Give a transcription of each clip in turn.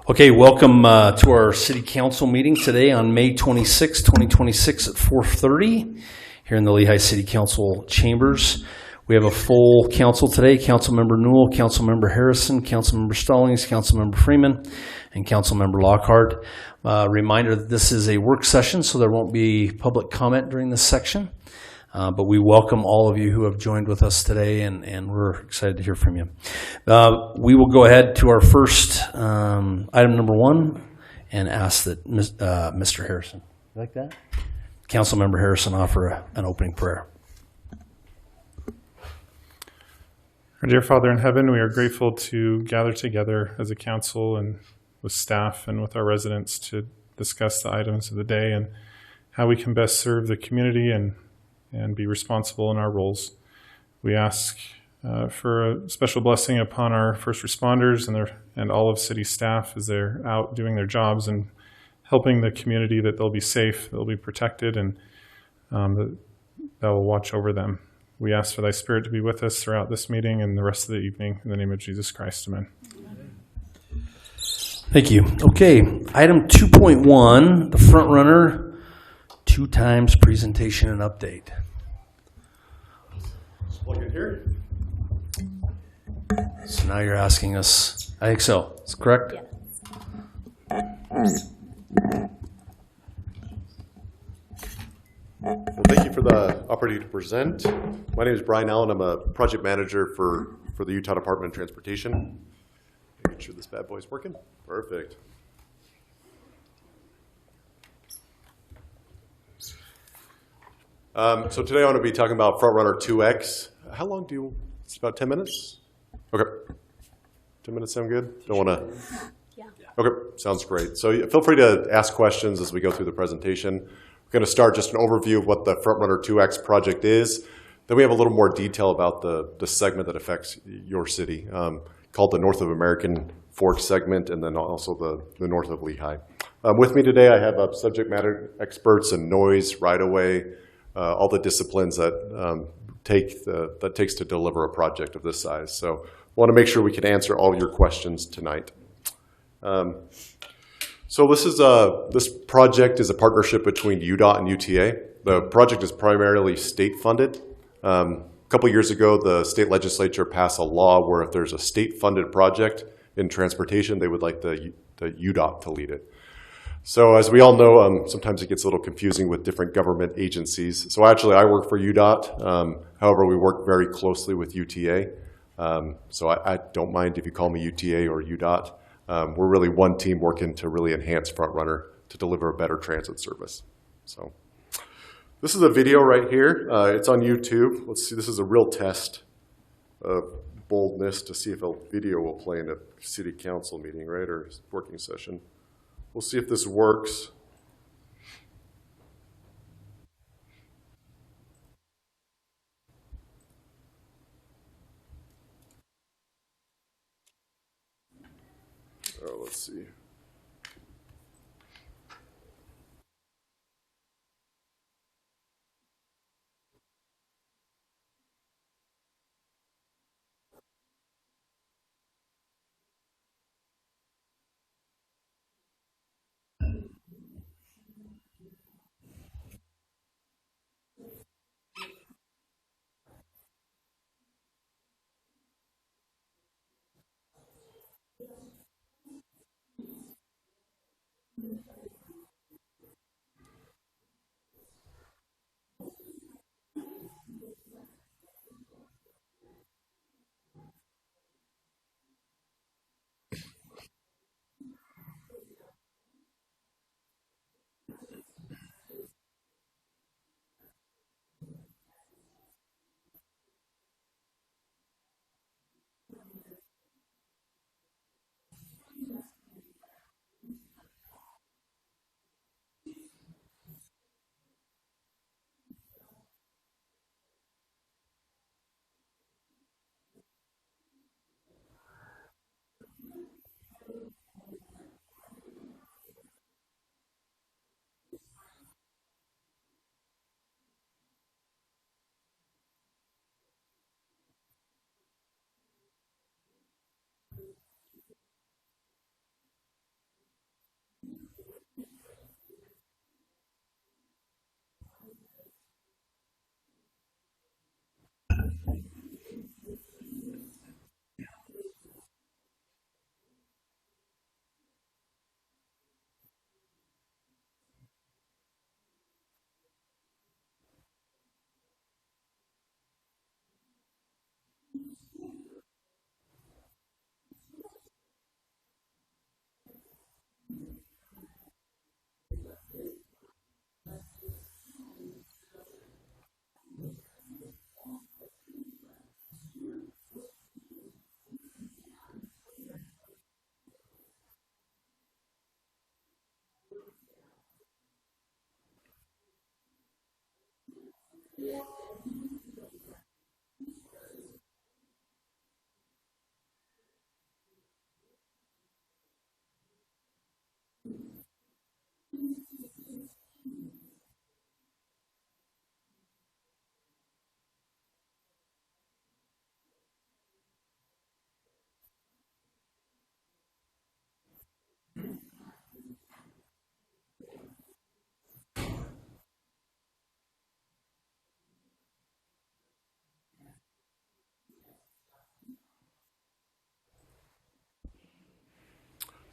Okay, welcome to our City Council meeting today on May 26, 2026 at 4:30 here in the Lehi City Council chambers. We have a full council today. Councilmember Newell, Councilmember Harrison, Councilmember Stallings, Councilmember Freeman, and Councilmember Lockhart. Reminder that this is a work session, so there won't be public comment during this section. But we welcome all of you who have joined with us today, and we're excited to hear from you. We will go ahead to our first item number one and ask that Mr. Harrison, you like that? Councilmember Harrison offer an opening prayer. Our dear Father in heaven, we are grateful to gather together as a council and with staff and with our residents to discuss the items of the day and how we can best serve the community and be responsible in our roles. We ask for a special blessing upon our first responders and all of city staff as they're out doing their jobs and helping the community, that they'll be safe, they'll be protected, and that will watch over them. We ask for thy Spirit to be with us throughout this meeting and the rest of the evening. In the name of Jesus Christ, amen. Thank you. Okay, item 2.1, the front runner, 2 times presentation and update. Plug it here. So now you're asking us, I think so, is correct? Yes. Well, thank you for the opportunity to present. My name is Brian Allen. I'm a project manager for the Utah Department of Transportation. Making sure this bad boy's working. Perfect. So today I want to be talking about FrontRunner 2X. How long do you, it's about 10 minutes? Okay. 10 minutes sound good? Don't want to? Yeah. Okay, sounds great. So feel free to ask questions as we go through the presentation. We're going to start just an overview of what the FrontRunner 2X project is. Then we have a little more detail about the segment that affects your city, called the North of American Fork segment, and then also the North of Lehi. With me today, I have subject matter experts in noise, right-of-way, all the disciplines that takes to deliver a project of this size. So I want to make sure we can answer all your questions tonight. So this project is a partnership between UDOT and UTA. The project is primarily state funded. A couple years ago, the state legislature passed a law where if there's a state funded project in transportation, they would like the UDOT to lead it. So as we all know, sometimes it gets a little confusing with different government agencies. So actually I work for UDOT. However, we work very closely with UTA. So I don't mind if you call me UTA or UDOT. We're really one team working to really enhance FrontRunner to deliver a better transit service. So this is a video right here. It's on YouTube. Let's see, this is a real test of boldness to see if a video will play in a city council meeting, right, or working session. We'll see if this works. Oh, let's see.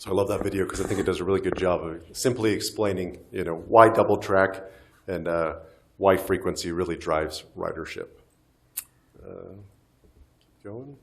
So I love that video because I think it does a really good job of simply explaining, why double track and why frequency really drives ridership. Going.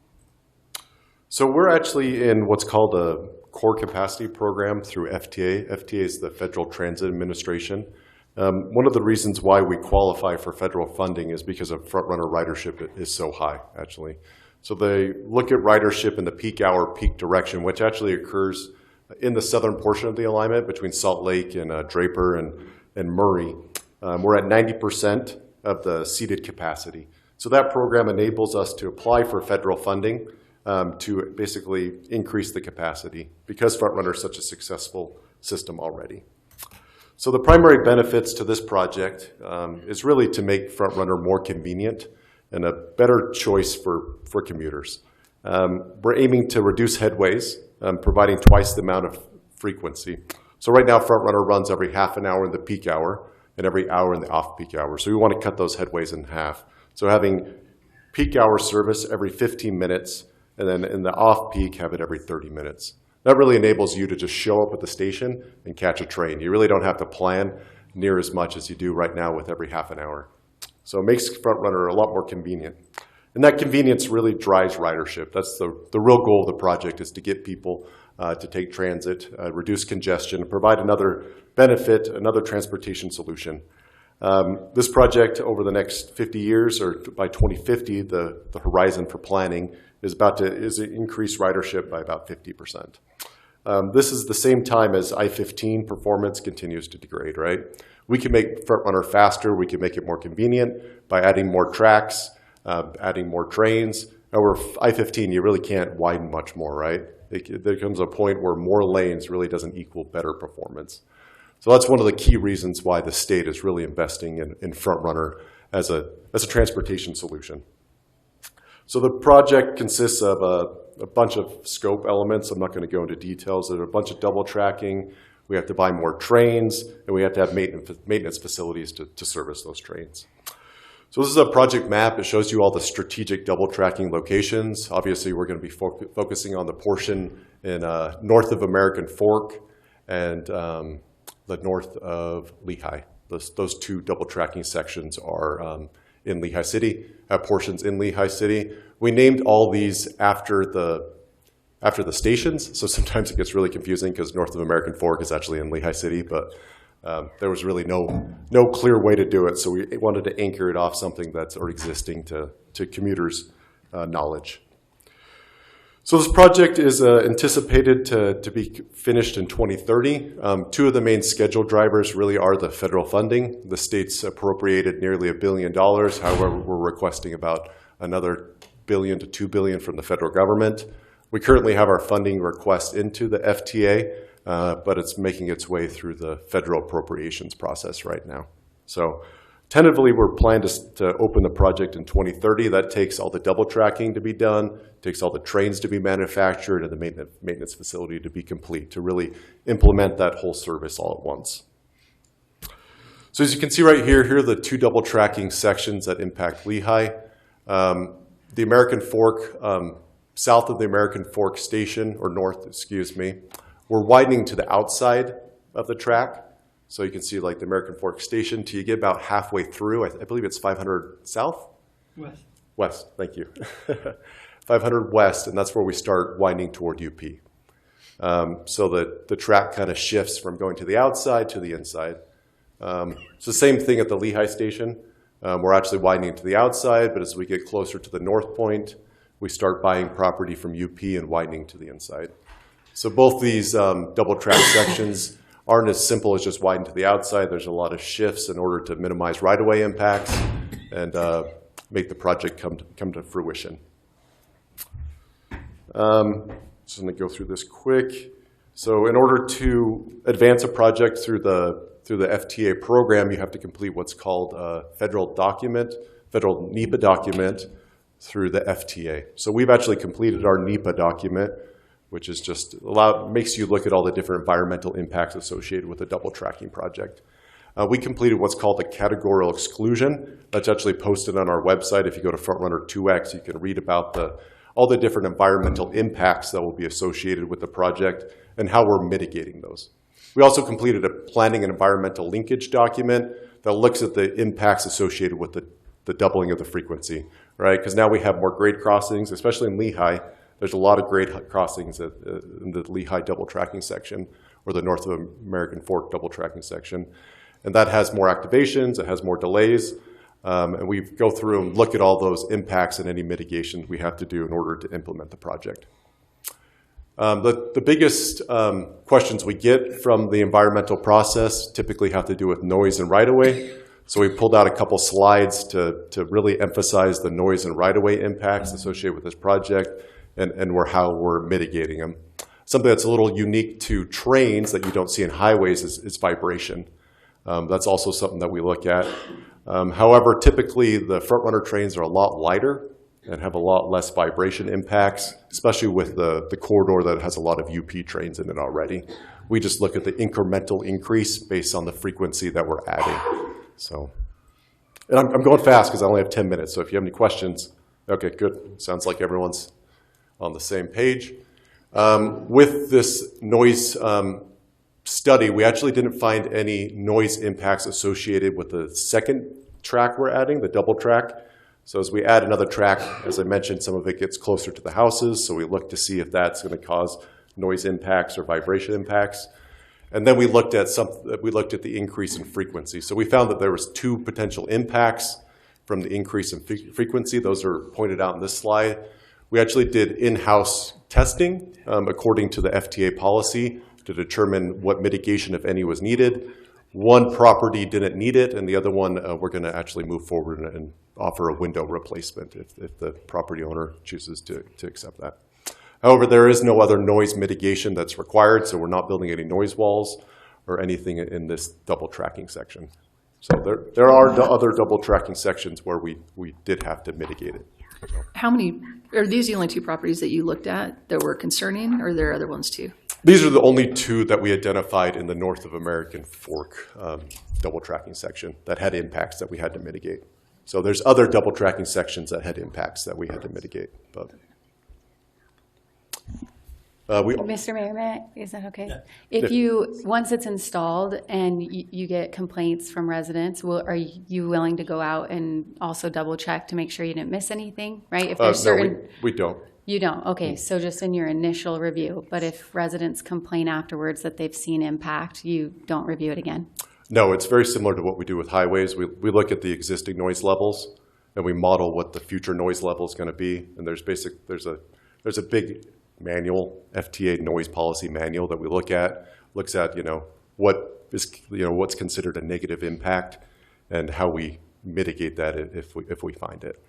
So we're actually in what's called a core capacity program through FTA. FTA is the Federal Transit Administration. One of the reasons why we qualify for federal funding is because of front-runner ridership is so high, actually. So they look at ridership in the peak hour, peak direction, which actually occurs in the southern portion of the alignment between Salt Lake and Draper and Murray. We're at 90% of the seated capacity. So that program enables us to apply for federal funding to basically increase the capacity because FrontRunner is such a successful system already. So the primary benefits to this project is really to make FrontRunner more convenient and a better choice for commuters. We're aiming to reduce headways, providing twice the amount of frequency. So right now, FrontRunner runs every half an hour in the peak hour and every hour in the off-peak hour. So we want to cut those headways in half. So having peak hour service every 15 minutes, and then in the off-peak, have it every 30 minutes. That really enables you to just show up at the station and catch a train. You really don't have to plan near as much as you do right now with every half an hour. So it makes FrontRunner a lot more convenient. And that convenience really drives ridership. That's the real goal of the project, is to get people to take transit, reduce congestion, provide another benefit, another transportation solution. This project over the next 50 years, or by 2050, the horizon for planning is increase ridership by about 50%. This is the same time as I-15 performance continues to degrade, right? We can make FrontRunner faster, we can make it more convenient by adding more tracks, adding more trains. Over I-15, you really can't widen much more, right? There comes a point where more lanes really doesn't equal better performance. So that's one of the key reasons why the state is really investing in FrontRunner as a transportation solution. So the project consists of a bunch of scope elements. I'm not going to go into details. There's a bunch of double tracking. We have to buy more trains, and we have to have maintenance facilities to service those trains. So this is a project map. It shows you all the strategic double tracking locations. Obviously, we're going to be focusing on the portion in north of American Fork and the north of Lehi. Those two double tracking sections are in Lehi City, have portions in Lehi City. We named all these after the stations, so sometimes it gets really confusing because north of American Fork is actually in Lehi City, but there was really no clear way to do it, so we wanted to anchor it off something that's already existing to commuters' knowledge. So this project is anticipated to be finished in 2030. Two of the main schedule drivers really are the federal funding. The state's appropriated nearly $1 billion. However, we're requesting about another $1 billion to $2 billion from the federal government. We currently have our funding request into the FTA, but it's making its way through the federal appropriations process right now. So tentatively, we're planning to open the project in 2030. That takes all the double tracking to be done, takes all the trains to be manufactured, and the maintenance facility to be complete to really implement that whole service all at once. So as you can see right here, here are the two double tracking sections that impact Lehi. The American Fork, south of the American Fork station, or north, excuse me, we're widening to the outside of the track. So you can see like the American Fork station till you get about halfway through. I believe it's 500 south? West. West, thank you. 500 west, and that's where we start winding toward UP. So that the track kind of shifts from going to the outside to the inside. It's the same thing at the Lehi station. We're actually widening to the outside, but as we get closer to the north point, we start buying property from UP and widening to the inside. So both these double track sections aren't as simple as just widen to the outside. There's a lot of shifts in order to minimize right-of-way impacts and make the project come to fruition. Just going to go through this quick. So in order to advance a project through the FTA program, you have to complete what's called a federal NEPA document through the FTA. So we've actually completed our NEPA document, which is just makes you look at all the different environmental impacts associated with a double tracking project. We completed what's called a categorical exclusion. That's actually posted on our website. If you go to FrontRunner 2X, you can read about all the different environmental impacts that will be associated with the project and how we're mitigating those. We also completed a planning and environmental linkage document that looks at the impacts associated with the doubling of the frequency, right? Because now we have more grade crossings, especially in Lehi. There's a lot of grade crossings in the Lehi double tracking section, or the North American Fork double tracking section. And that has more activations, it has more delays. And we go through and look at all those impacts and any mitigations we have to do in order to implement the project. The biggest questions we get from the environmental process typically have to do with noise and right-of-way. So we pulled out a couple slides to really emphasize the noise and right-of-way impacts associated with this project and how we're mitigating them. Something that's a little unique to trains that you don't see in highways is vibration. That's also something that we look at. However, typically the FrontRunner trains are a lot lighter and have a lot less vibration impacts, especially with the corridor that has a lot of UP trains in it already. We just look at the incremental increase based on the frequency that we're adding. So, and I'm going fast because I only have 10 minutes, so if you have any questions, okay, good. Sounds like everyone's on the same page. With this noise study, we actually didn't find any noise impacts associated with the second track we're adding, the double track. So as we add another track, as I mentioned, some of it gets closer to the houses, so we look to see if that's going to cause noise impacts or vibration impacts. And then we looked at the increase in frequency. So we found that there was 2 potential impacts from the increase in frequency. Those are pointed out in this slide. We actually did in-house testing according to the FTA policy to determine what mitigation, if any, was needed. One property didn't need it, and the other one we're going to actually move forward and offer a window replacement if the property owner chooses to accept that. However, there is no other noise mitigation that's required, so we're not building any noise walls or anything in this double tracking section. So there are other double tracking sections where we did have to mitigate it. So. How many, are these the only 2 properties that you looked at that were concerning, or are there other ones too? These are the only 2 that we identified in the North of American Fork double tracking section that had impacts that we had to mitigate. So there's other double tracking sections that had impacts that we had to mitigate. But Mr. Mayor, is that okay? Yeah. If once it's installed and you get complaints from residents, are you willing to go out and also double check to make sure you didn't miss anything, right? If there's no, we don't. You don't? Okay, so just in your initial review. But if residents complain afterwards that they've seen impact, you don't review it again? No, it's very similar to what we do with highways. We look at the existing noise levels and we model what the future noise level is going to be. And there's a big manual, FTA noise policy manual that we look at. Looks at what's considered a negative impact and how we mitigate that if we find it.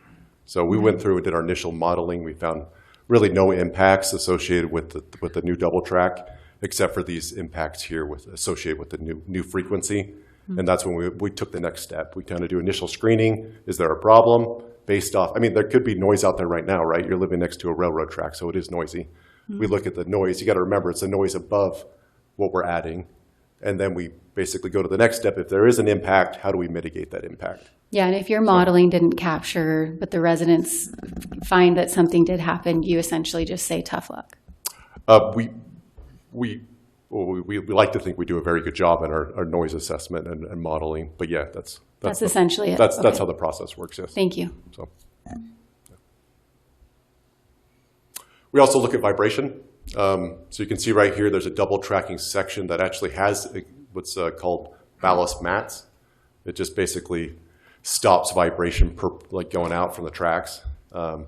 So we went through and did our initial modeling. We found really no impacts associated with the new double track, except for these impacts here associated with the new frequency. And that's when we took the next step. We kind of do initial screening. Is there a problem? Based off, there could be noise out there right now, right? You're living next to a railroad track, so it is noisy. We look at the noise. You got to remember, it's the noise above what we're adding. And then we basically go to the next step. If there is an impact, how do we mitigate that impact? Yeah, and if your modeling didn't capture, but the residents find that something did happen, you essentially just say tough luck. We like to think we do a very good job in our noise assessment and modeling. But yeah, that's essentially it. That's how the process works. Yes. Thank you. So, yeah. We also look at vibration. So you can see right here, there's a double tracking section that actually has what's called ballast mats. It just basically stops vibration going out from the tracks. So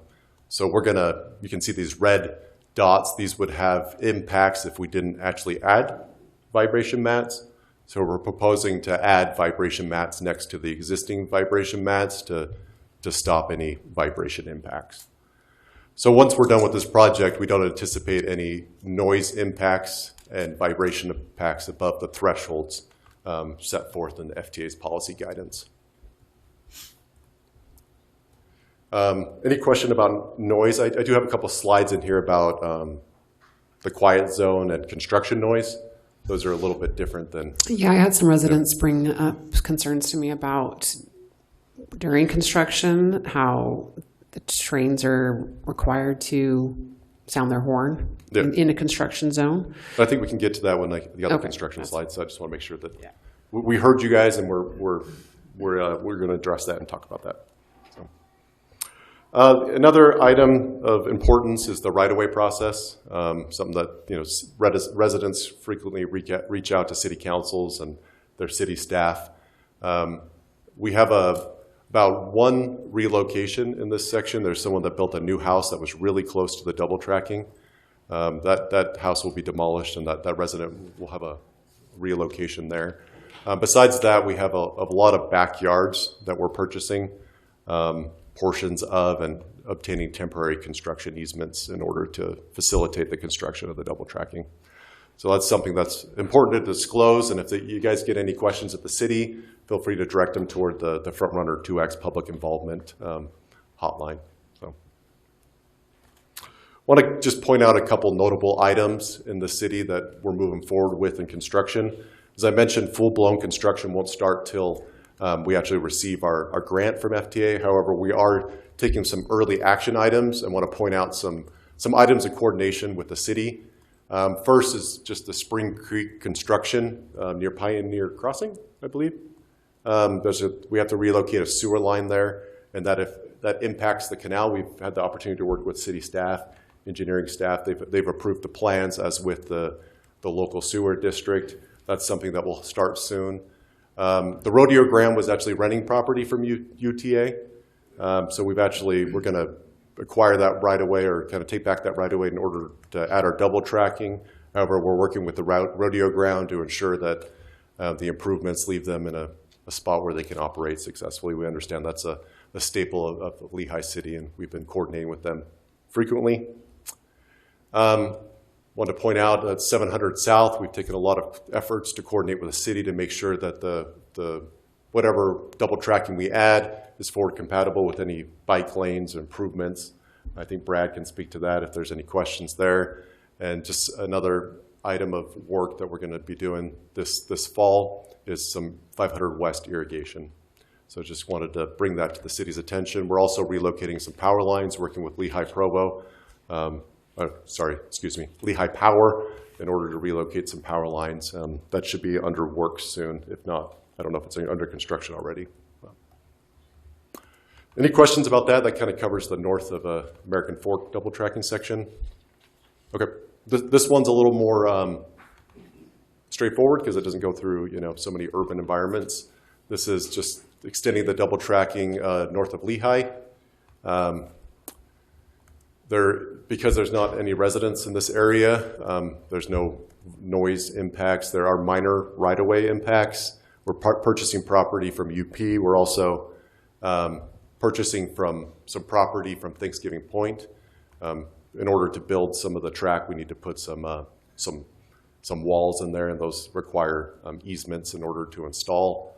you can see these red dots. These would have impacts if we didn't actually add vibration mats. So we're proposing to add vibration mats next to the existing vibration mats to stop any vibration impacts. So once we're done with this project, we don't anticipate any noise impacts and vibration impacts above the thresholds set forth in the FTA's policy guidance. Any question about noise? I do have a couple slides in here about the quiet zone and construction noise. Those are a little bit different than... Yeah, I had some residents bring up concerns to me about during construction, how the trains are required to sound their horn in a construction zone. I think we can get to that when the other construction slides, so I just want to make sure that we heard you guys, and we're going to address that and talk about that. Another item of importance is the right-of-way process, something that residents frequently reach out to city councils and their city staff. We have about one relocation in this section. There's someone that built a new house that was really close to the double tracking. That house will be demolished, and that resident will have a relocation there. Besides that, we have a lot of backyards that we're purchasing. Portions of and obtaining temporary construction easements in order to facilitate the construction of the double tracking. So that's something that's important to disclose, and if you guys get any questions at the city, feel free to direct them toward the Frontrunner 2X public involvement hotline. So, I want to just point out a couple notable items in the city that we're moving forward with in construction. As I mentioned, full-blown construction won't start till we actually receive our grant from FTA. However, we are taking some early action items and want to point out some items of coordination with the city. First is just the Spring Creek construction near Pioneer Crossing, I believe. We have to relocate a sewer line there, and if that impacts the canal, we've had the opportunity to work with city staff, engineering staff. They've approved the plans as with the local sewer district. That's something that will start soon. The rodeo ground was actually renting property from UTA. So we're going to acquire that right away, or kind of take back that right away in order to add our double tracking. However, we're working with the rodeo ground to ensure that the improvements leave them in a spot where they can operate successfully. We understand that's a staple of Lehi City, and we've been coordinating with them frequently. Want to point out at 700 South, we've taken a lot of efforts to coordinate with the city to make sure that the whatever double tracking we add is forward compatible with any bike lanes or improvements. I think Brad can speak to that if there's any questions there. And just another item of work that we're going to be doing this fall is some 500 West irrigation. So just wanted to bring that to the city's attention. We're also relocating some power lines, working with Lehi Provo. Lehi Power, in order to relocate some power lines. That should be under work soon. If not, I don't know if it's under construction already. Any questions about that? That kind of covers the north of American Fork double tracking section. Okay, this one's a little more straightforward because it doesn't go through so many urban environments. This is just extending the double tracking north of Lehi. Because there's not any residents in this area, there's no noise impacts. There are minor right-of-way impacts. We're purchasing property from UP. We're also purchasing from some property from Thanksgiving Point. In order to build some of the track, we need to put some walls in there, and those require easements in order to install.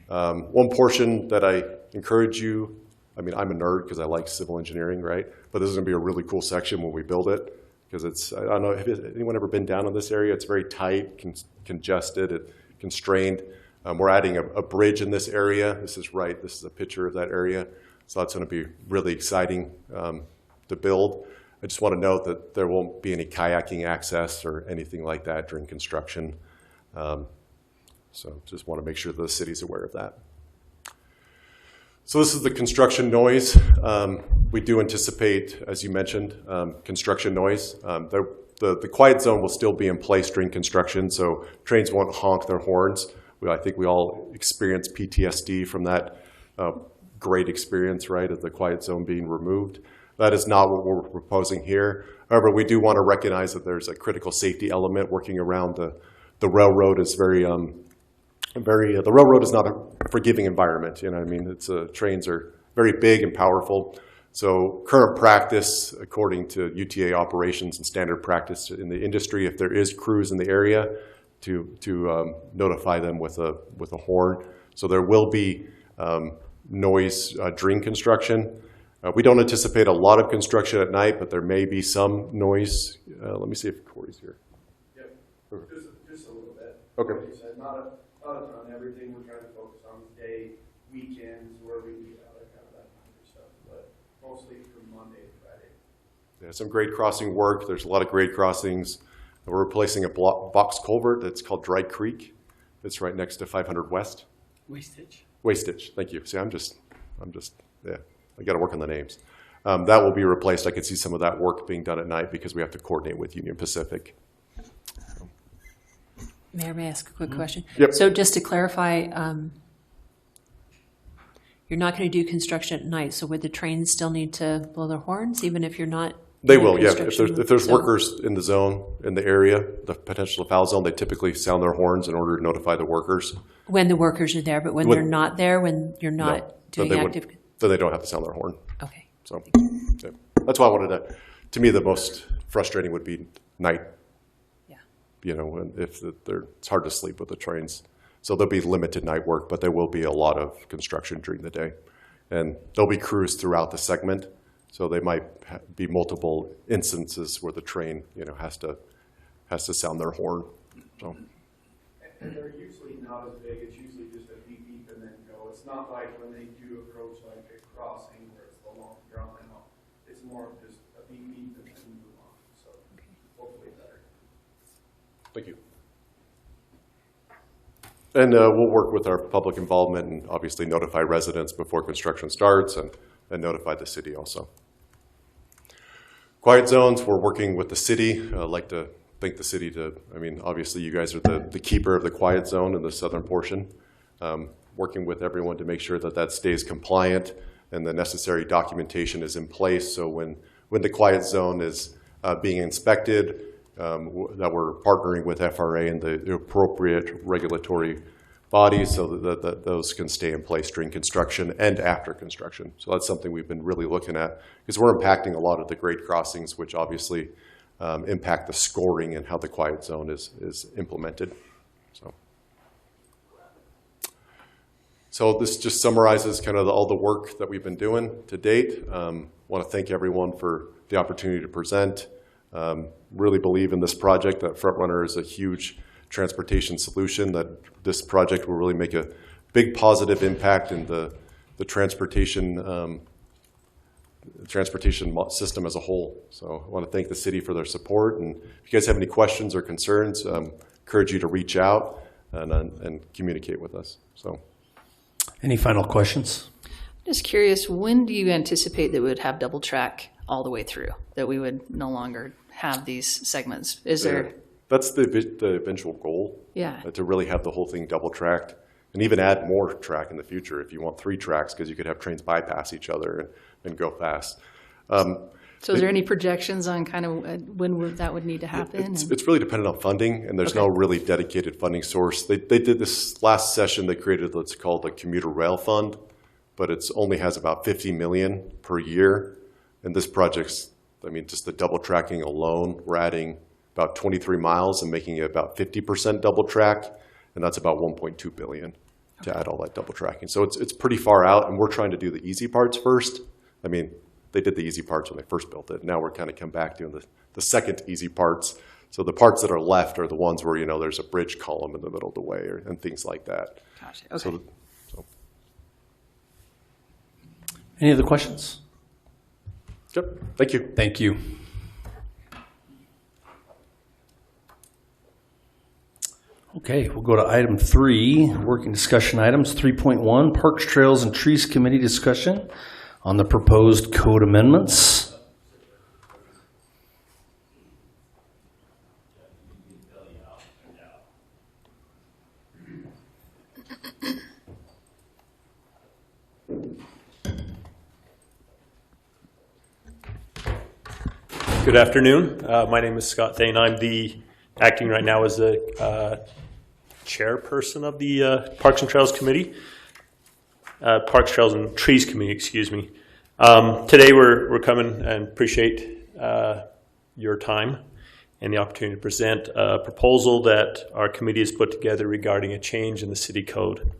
One portion that I encourage you, I'm a nerd because I like civil engineering, right? But this is going to be a really cool section when we build it, because I don't know, have anyone ever been down in this area? It's very tight, congested, constrained. We're adding a bridge in this area. This is a picture of that area. So that's going to be really exciting to build. I just want to note that there won't be any kayaking access or anything like that during construction. So just want to make sure the city's aware of that. So this is the construction noise. We do anticipate, as you mentioned, construction noise. The quiet zone will still be in place during construction, so trains won't honk their horns. I think we all experience PTSD from that great experience, right, of the quiet zone being removed. That is not what we're proposing here. However, we do want to recognize that there's a critical safety element. Working around the railroad is very the railroad is not a forgiving environment. You know what I mean? Trains are very big and powerful. So current practice, according to UTA operations and standard practice in the industry, if there is crews in the area, to notify them with a horn. So there will be noise during construction. We don't anticipate a lot of construction at night, but there may be some noise. Let me see if Corey's here. Yep, just a little bit. Okay. Like you said, not a ton. Everything we're trying to focus on is day, weekends, where we need out, kind of that kind of stuff. But mostly from Monday to Friday. Yeah, some grade crossing work. There's a lot of grade crossings. We're replacing a box culvert that's called Dry Creek. It's right next to 500 West. Wastage. Thank you. See, I'm just, yeah, I got to work on the names. That will be replaced. I could see some of that work being done at night because we have to coordinate with Union Pacific. Mayor, may I ask a quick question? Yep. So just to clarify, you're not going to do construction at night, so would the trains still need to blow their horns even if you're not? They doing will, yeah. If construction there's zone? workers in the zone, in the area, the potential foul zone, they typically sound their horns in order to notify the workers. When the workers are there, but when they're not there, when you're not No, doing then they active? then they don't have to sound their horn. Okay. So yeah. That's why I wanted to me, the most frustrating would be night. Yeah. You know, it's hard to sleep with the trains. So there'll be limited night work, but there will be a lot of construction during the day. And there'll be crews throughout the segment. So they might be multiple instances where the train, you know, has to sound their horn. So. And they're usually not as big. It's usually just a beep beep and then go. It's not like when they do approach like a crossing where it's the long drawn out. It's more of just a beep beep and then move on. So hopefully better. Thank you. And we'll work with our public involvement and obviously notify residents before construction starts and notify the city also. Quiet zones, we're working with the city. I'd like to thank the city obviously you guys are the keeper of the quiet zone in the southern portion. Working with everyone to make sure that stays compliant and the necessary documentation is in place. So when the quiet zone is being inspected, that we're partnering with FRA and the appropriate regulatory bodies so that those can stay in place during construction and after construction. So that's something we've been really looking at because we're impacting a lot of the grade crossings, which obviously impact the scoring and how the quiet zone is implemented. So this just summarizes kind of all the work that we've been doing to date. Want to thank everyone for the opportunity to present. Really believe in this project, that FrontRunner is a huge transportation solution, that this project will really make a big positive impact in the transportation system as a whole. So I want to thank the city for their support. And if you guys have any questions or concerns, encourage you to reach out and communicate with us. So, Any final questions? Just curious, when do you anticipate that we would have double track all the way through? That we would no longer have these segments? Is there? That's the eventual goal. Yeah. To really have the whole thing double tracked, and even add more track in the future if you want 3 tracks, because you could have trains bypass each other and go fast. So is there any projections on kind of when that would need to happen? It's really dependent on funding, and there's no really dedicated funding source. They did this last session. They created what's called the Commuter Rail Fund, but it only has about $50 million per year. And this project's, just the double tracking alone, we're adding about 23 miles and making it about 50% double track, and that's about $1.2 billion to add all that double tracking. So it's pretty far out, and we're trying to do the easy parts first. They did the easy parts when they first built it. Now we're kind of come back doing the second easy parts. So the parts that are left are the ones where, there's a bridge column in the middle of the way and things like that. Gotcha. Okay. So. Any other questions? Yep. Thank you. Thank you. Okay, we'll go to item 3, working discussion items. 3.1, Parks, Trails, and Trees Committee discussion on the proposed code amendments. Good afternoon. My name is Scott Thane. I'm acting right now as the chairperson of the Parks and Trails Committee, Parks, Trails, and Trees Committee, excuse me. Today we're coming and appreciate your time and the opportunity to present a proposal that our committee has put together regarding a change in the city code.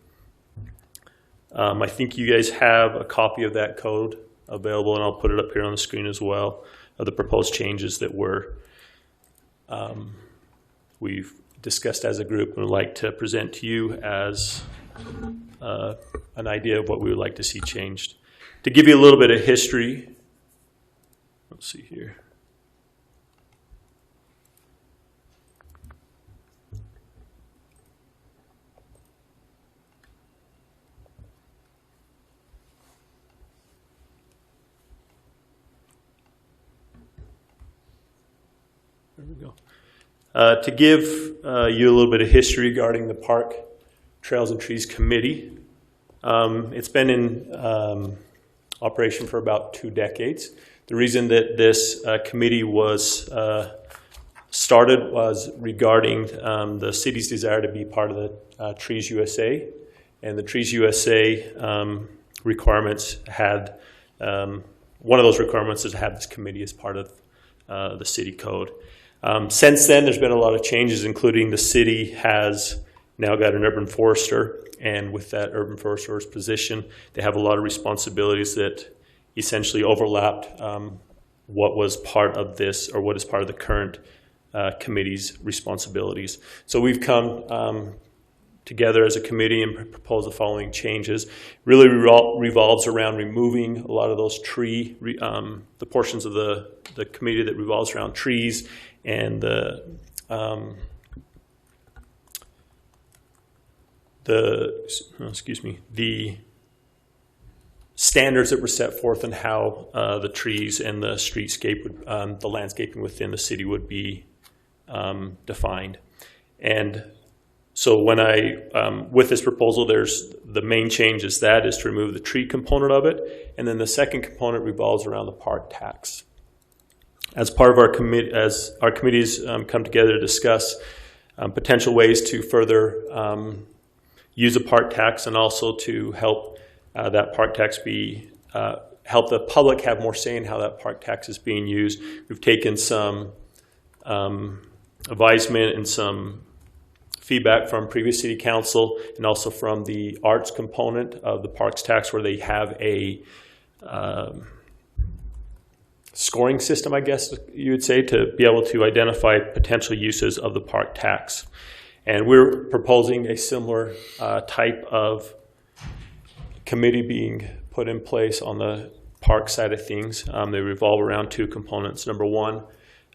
I think you guys have a copy of that code available, and I'll put it up here on the screen as well, of the proposed changes that we've discussed as a group and would like to present to you as an idea of what we would like to see changed. To give you a little bit of history, let's see here. There we go. To give you a little bit of history regarding the Park, Trails, and Trees Committee, it's been in operation for about 2 decades. The reason that this committee was started was regarding the city's desire to be part of the Trees USA, and the Trees USA requirements had, one of those requirements is to have this committee as part of the city code. Since then, there's been a lot of changes, including the city has now got an urban forester, and with that urban forester's position, they have a lot of responsibilities that essentially overlapped what was part of this, or what is part of the current committee's responsibilities. So we've come together as a committee and propose the following changes. Really revolves around removing a lot of those the portions of the committee that revolves around trees and the standards that were set forth and how the trees and the streetscape, the landscaping within the city would be defined. And so when with this proposal, there's the main change is to remove the tree component of it, and then the second component revolves around the park tax. As part of our committee, as our committees come together to discuss potential ways to further use a park tax, and also to help that park tax help the public have more say in how that park tax is being used. We've taken some advisement and some feedback from previous city council, and also from the arts component of the parks tax, where they have a scoring system, I guess you would say, to be able to identify potential uses of the park tax. And we're proposing a similar type of committee being put in place on the park side of things. They revolve around 2 components. Number one,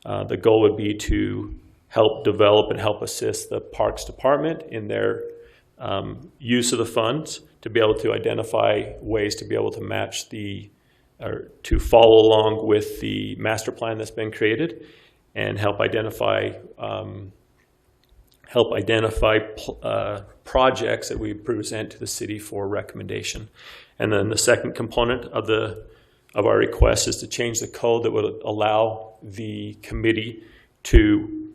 the goal would be to help develop and help assist the Parks Department in their use of the funds, to be able to identify ways to be able to match or to follow along with the master plan that's been created, and help identify projects that we present to the city for recommendation. And then the second component of our request is to change the code that would allow the committee to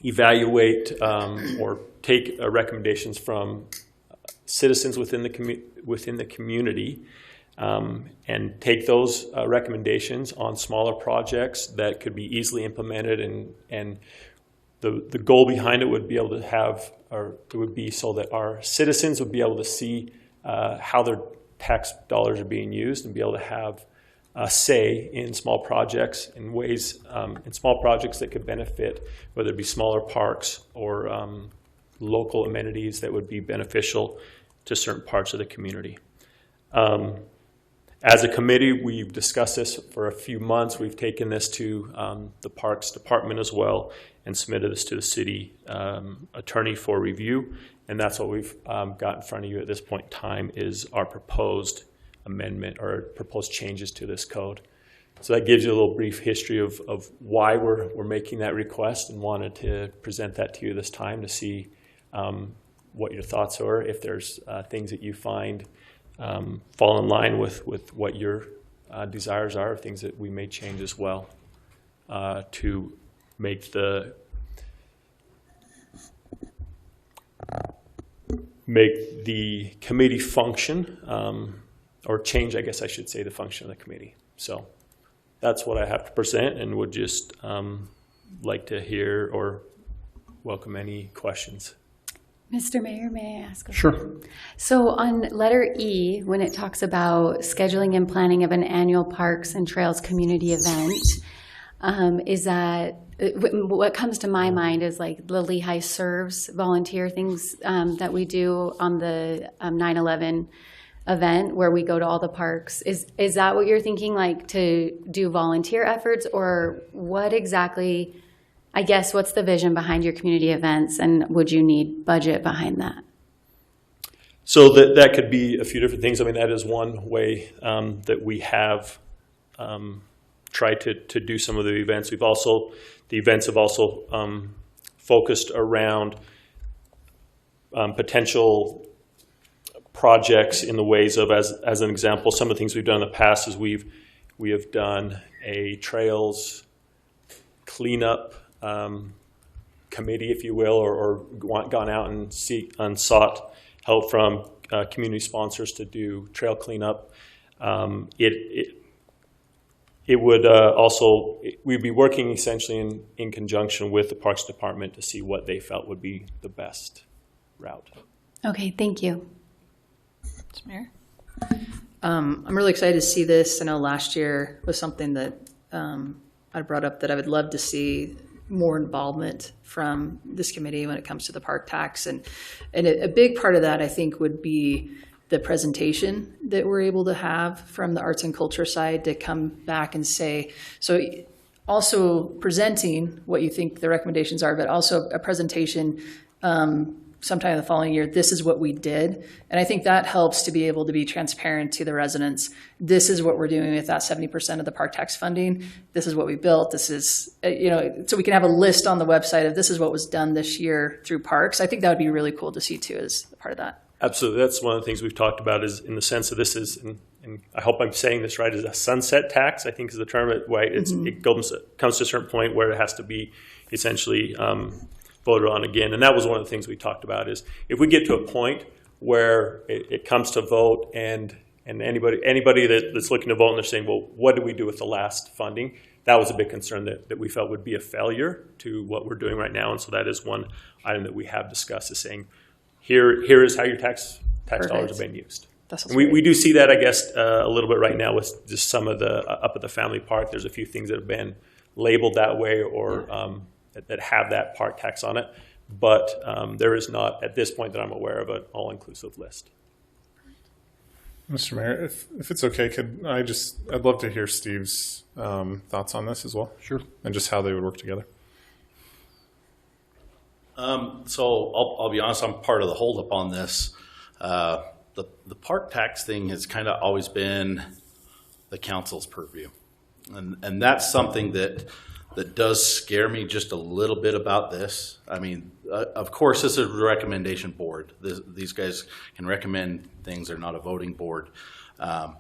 evaluate or take recommendations from citizens within the community, and take those recommendations on smaller projects that could be easily implemented, and the goal behind it would be able to have, or it would be so that our citizens would be able to see how their tax dollars are being used, and be able to have a say in small projects, in ways, in small projects that could benefit, whether it be smaller parks or local amenities that would be beneficial to certain parts of the community. As a committee, we've discussed this for a few months. We've taken this to the Parks Department as well, and submitted this to the city attorney for review. And that's what we've got in front of you at this point in time, is our proposed amendment or proposed changes to this code. So that gives you a little brief history of why we're making that request, and wanted to present that to you this time to see what your thoughts are, if there's things that you find fall in line with what your desires are, things that we may change as well to make the make the committee function, or change, I guess I should say, the function of the committee. So that's what I have to present, and would just like to hear or welcome any questions. Mr. Mayor, may I ask? Sure. So on letter E, when it talks about scheduling and planning of an annual Parks and Trails community event, is that, what comes to my mind is like the Lehi Serves volunteer things that we do on the 9/11 event where we go to all the parks. Is that what you're thinking, like to do volunteer efforts, or what exactly? I guess, what's the vision behind your community events, and would you need budget behind that? So that could be a few different things. I mean, that is one way that we have tried to do some of the events. The events have also focused around potential projects in the ways of, as an example, some of the things we've done in the past is we have done a trails cleanup committee, if you will, or gone out and sought help from community sponsors to do trail cleanup. It would also, we'd be working essentially in conjunction with the Parks Department to see what they felt would be the best route. Okay, thank you. Mr. Mayor? I'm really excited to see this. I know last year was something that I brought up that I would love to see more involvement from this committee when it comes to the park tax. And a big part of that, I think, would be the presentation that we're able to have from the arts and culture side to come back and say, so also presenting what you think the recommendations are, but also a presentation sometime the following year, this is what we did. And I think that helps to be able to be transparent to the residents. This is what we're doing with that 70% of the park tax funding. This is what we built. This is, so we can have a list on the website of this is what was done this year through parks. I think that would be really cool to see too as part of that. Absolutely. That's one of the things we've talked about is in the sense that this is, and I hope I'm saying this right, is a sunset tax, I think is the term. Right? It comes to a certain point where it has to be essentially voted on again. And that was one of the things we talked about is if we get to a point where it comes to vote and anybody that's looking to vote and they're saying, well, what do we do with the last funding? That was a big concern that we felt would be a failure to what we're doing right now. And so that is one item that we have discussed is saying, here is how your tax dollars are being used. And we do see that, I guess, a little bit right now with just some of the up at the family park. There's a few things that have been labeled that way or that have that park tax on it. But there is not, at this point that I'm aware of, an all-inclusive list. Mr. Mayor, if it's okay, I'd love to hear Steve's thoughts on this as well. Sure. And just how they would work together. So I'll be honest, I'm part of the holdup on this. The park tax thing has kind of always been the council's purview. And that's something that does scare me just a little bit about this. I mean, of course, this is a recommendation board. These guys can recommend things. They're not a voting board. But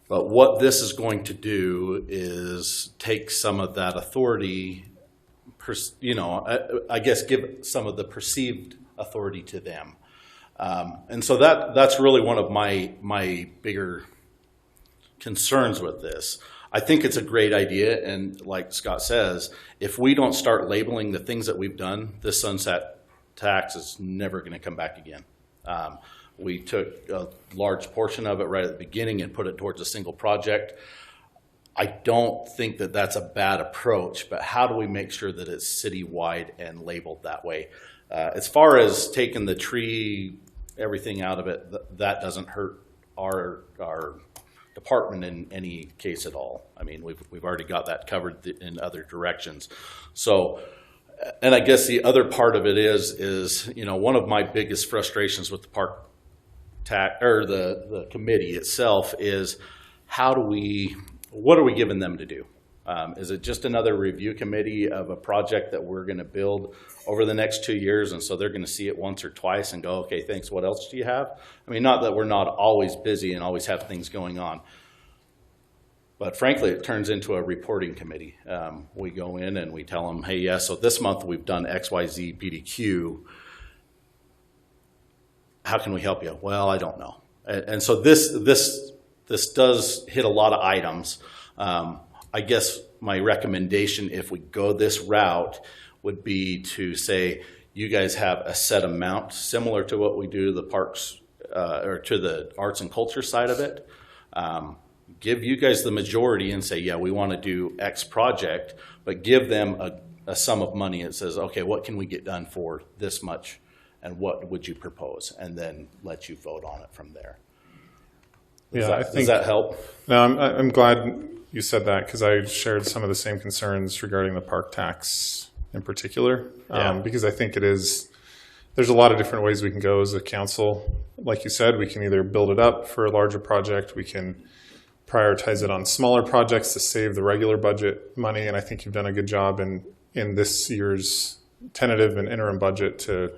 what this is going to do is take some of that authority, I guess give some of the perceived authority to them. And so that's really one of my bigger concerns with this. I think it's a great idea, and like Scott says, if we don't start labeling the things that we've done, this sunset tax is never going to come back again. We took a large portion of it right at the beginning and put it towards a single project. I don't think that that's a bad approach, but how do we make sure that it's citywide and labeled that way? As far as taking the tree, everything out of it, that doesn't hurt our department in any case at all. I mean, we've already got that covered in other directions. So, and I guess the other part of it is one of my biggest frustrations with the park tax or the committee itself is what are we giving them to do? Is it just another review committee of a project that we're going to build over the next 2 years, and so they're going to see it once or twice and go, okay, thanks, what else do you have? I mean, not that we're not always busy and always have things going on, but frankly, it turns into a reporting committee. We go in and we tell them, hey, yeah, so this month we've done XYZ PDQ. how can we help you? Well, I don't know. And so this does hit a lot of items. I guess my recommendation, if we go this route, would be to say, you guys have a set amount similar to what we do to the parks or to the arts and culture side of it. Give you guys the majority and say, yeah, we want to do X project, but give them a sum of money that says, okay, what can we get done for this much, and what would you propose? And then let you vote on it from there. Does that help? No, I'm glad you said that, because I shared some of the same concerns regarding the park tax in particular, because I think there's a lot of different ways we can go as a council. Like you said, we can either build it up for a larger project, we can prioritize it on smaller projects to save the regular budget money, and I think you've done a good job in this year's tentative and interim budget to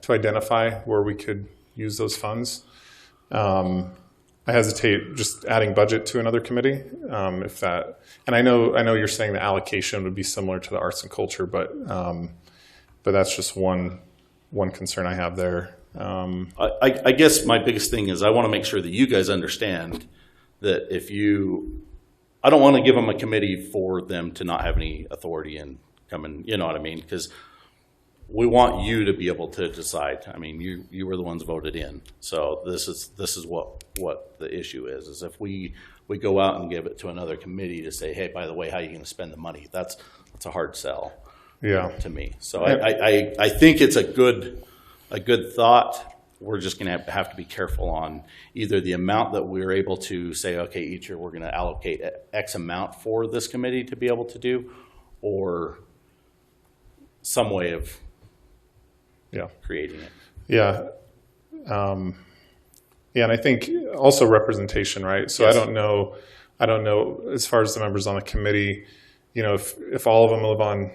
identify where we could use those funds. I hesitate just adding budget to another committee, if that. And I know you're saying the allocation would be similar to the arts and culture, but that's just one concern I have there. I guess my biggest thing is I want to make sure that you guys understand that I don't want to give them a committee for them to not have any authority and come in, you know what I mean? Because we want you to be able to decide. I mean, you were the ones voted in. So this is what the issue is if we go out and give it to another committee to say, hey, by the way, how are you going to spend the money? That's a hard sell to me. So I think it's a good thought. We're just going to have to be careful on either the amount that we're able to say, okay, each year we're going to allocate X amount for this committee to be able to do, or some way of creating it. Yeah. And I think also representation, right? So yes. I don't know as far as the members on the committee, if all of them live on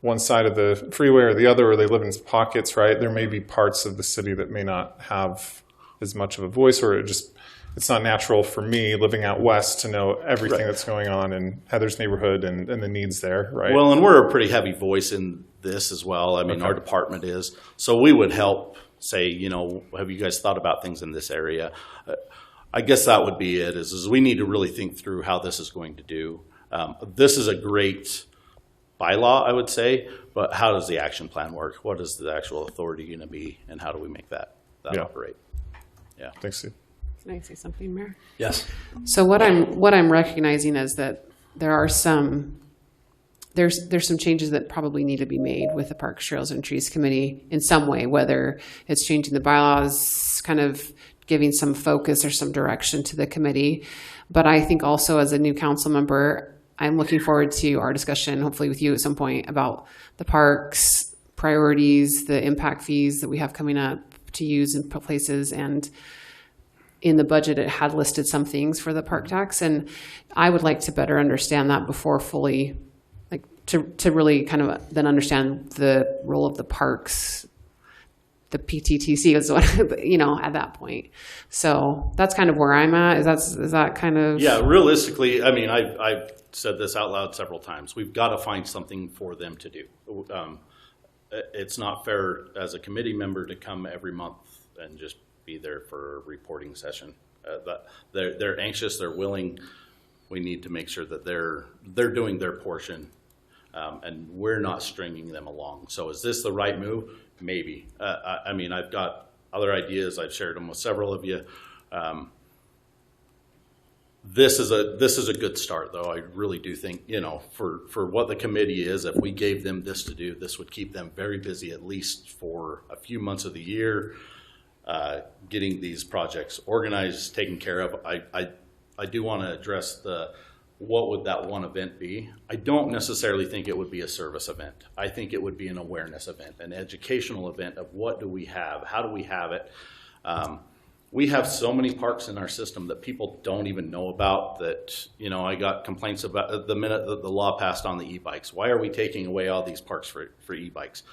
one side of the freeway or the other, or they live in pockets, right? There may be parts of the city that may not have as much of a voice, or it's not natural for me living out west to know everything that's going on in Heather's neighborhood and the needs there, right? Well, and we're a pretty heavy voice in this as well. I mean, our department is. So we would help say, have you guys thought about things in this area? I guess that would be it, is we need to really think through how this is going to do. This is a great bylaw, I would say, but how does the action plan work? What is the actual authority going to be, and how do we make that operate? Yeah. Thanks, Steve. Can I say something, Mayor? Yes. So what I'm recognizing is that there's some changes that probably need to be made with the Parks, Trails, and Trees Committee in some way, whether it's changing the bylaws, kind of giving some focus or some direction to the committee. But I think also as a new council member, I'm looking forward to our discussion, hopefully with you at some point, about the parks, priorities, the impact fees that we have coming up to use in places. And in the budget, it had listed some things for the park tax. And I would like to better understand that before fully, to really kind of then understand the role of the parks, the PTTC is what, at that point. So that's kind of where I'm at. Is that kind of? Yeah, realistically, I mean, I've said this out loud several times. We've got to find something for them to do. It's not fair as a committee member to come every month and just be there for a reporting session. They're anxious, they're willing. We need to make sure that they're doing their portion, and we're not stringing them along. So is this the right move? Maybe. I mean, I've got other ideas. I've shared them with several of you. This is a good start, though. I really do think, for what the committee is, if we gave them this to do, this would keep them very busy, at least for a few months of the year, getting these projects organized, taken care of. I do want to address what would that one event be? I don't necessarily think it would be a service event. I think it would be an awareness event, an educational event of what do we have? How do we have it? We have so many parks in our system that people don't even know about that, I got complaints about the minute that the law passed on the e-bikes. Why are we taking away all these parks for e-bikes?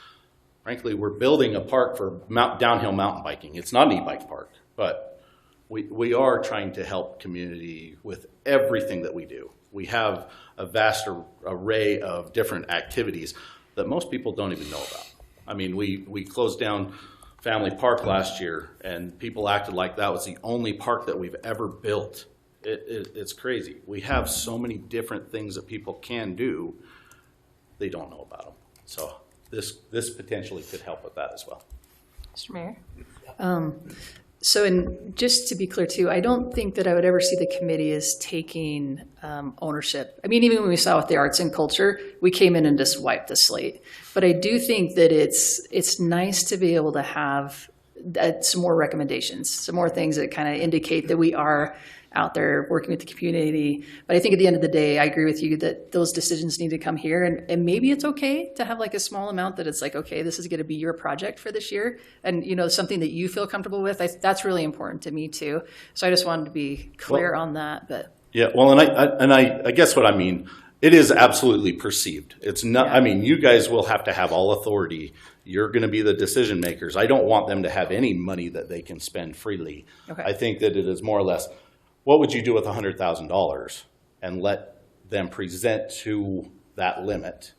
Frankly, we're building a park for downhill mountain biking. It's not an e-bike park, but we are trying to help community with everything that we do. We have a vast array of different activities that most people don't even know about. I mean, we closed down Family Park last year, and people acted like that was the only park that we've ever built. It's crazy. We have so many different things that people can do. They don't know about them. So this potentially could help with that as well. Mr. Mayor? So, and just to be clear too, I don't think that I would ever see the committee as taking ownership. I mean, even when we saw with the arts and culture, we came in and just wiped the slate. But I do think that it's nice to be able to have some more recommendations, some more things that kind of indicate that we are out there working with the community. But I think at the end of the day, I agree with you that those decisions need to come here. And maybe it's okay to have like a small amount that it's like, okay, this is going to be your project for this year. And, you know, something that you feel comfortable with. That's really important to me too. So I just wanted to be clear on that. But yeah, well, and I guess what I mean, it is absolutely perceived. It's not, I mean, you guys will have to have all authority. You're going to be the decision makers. I don't want them to have any money that they can spend freely. Okay. I think that it is more or less, what would you do with $100,000 and let them present to that limit?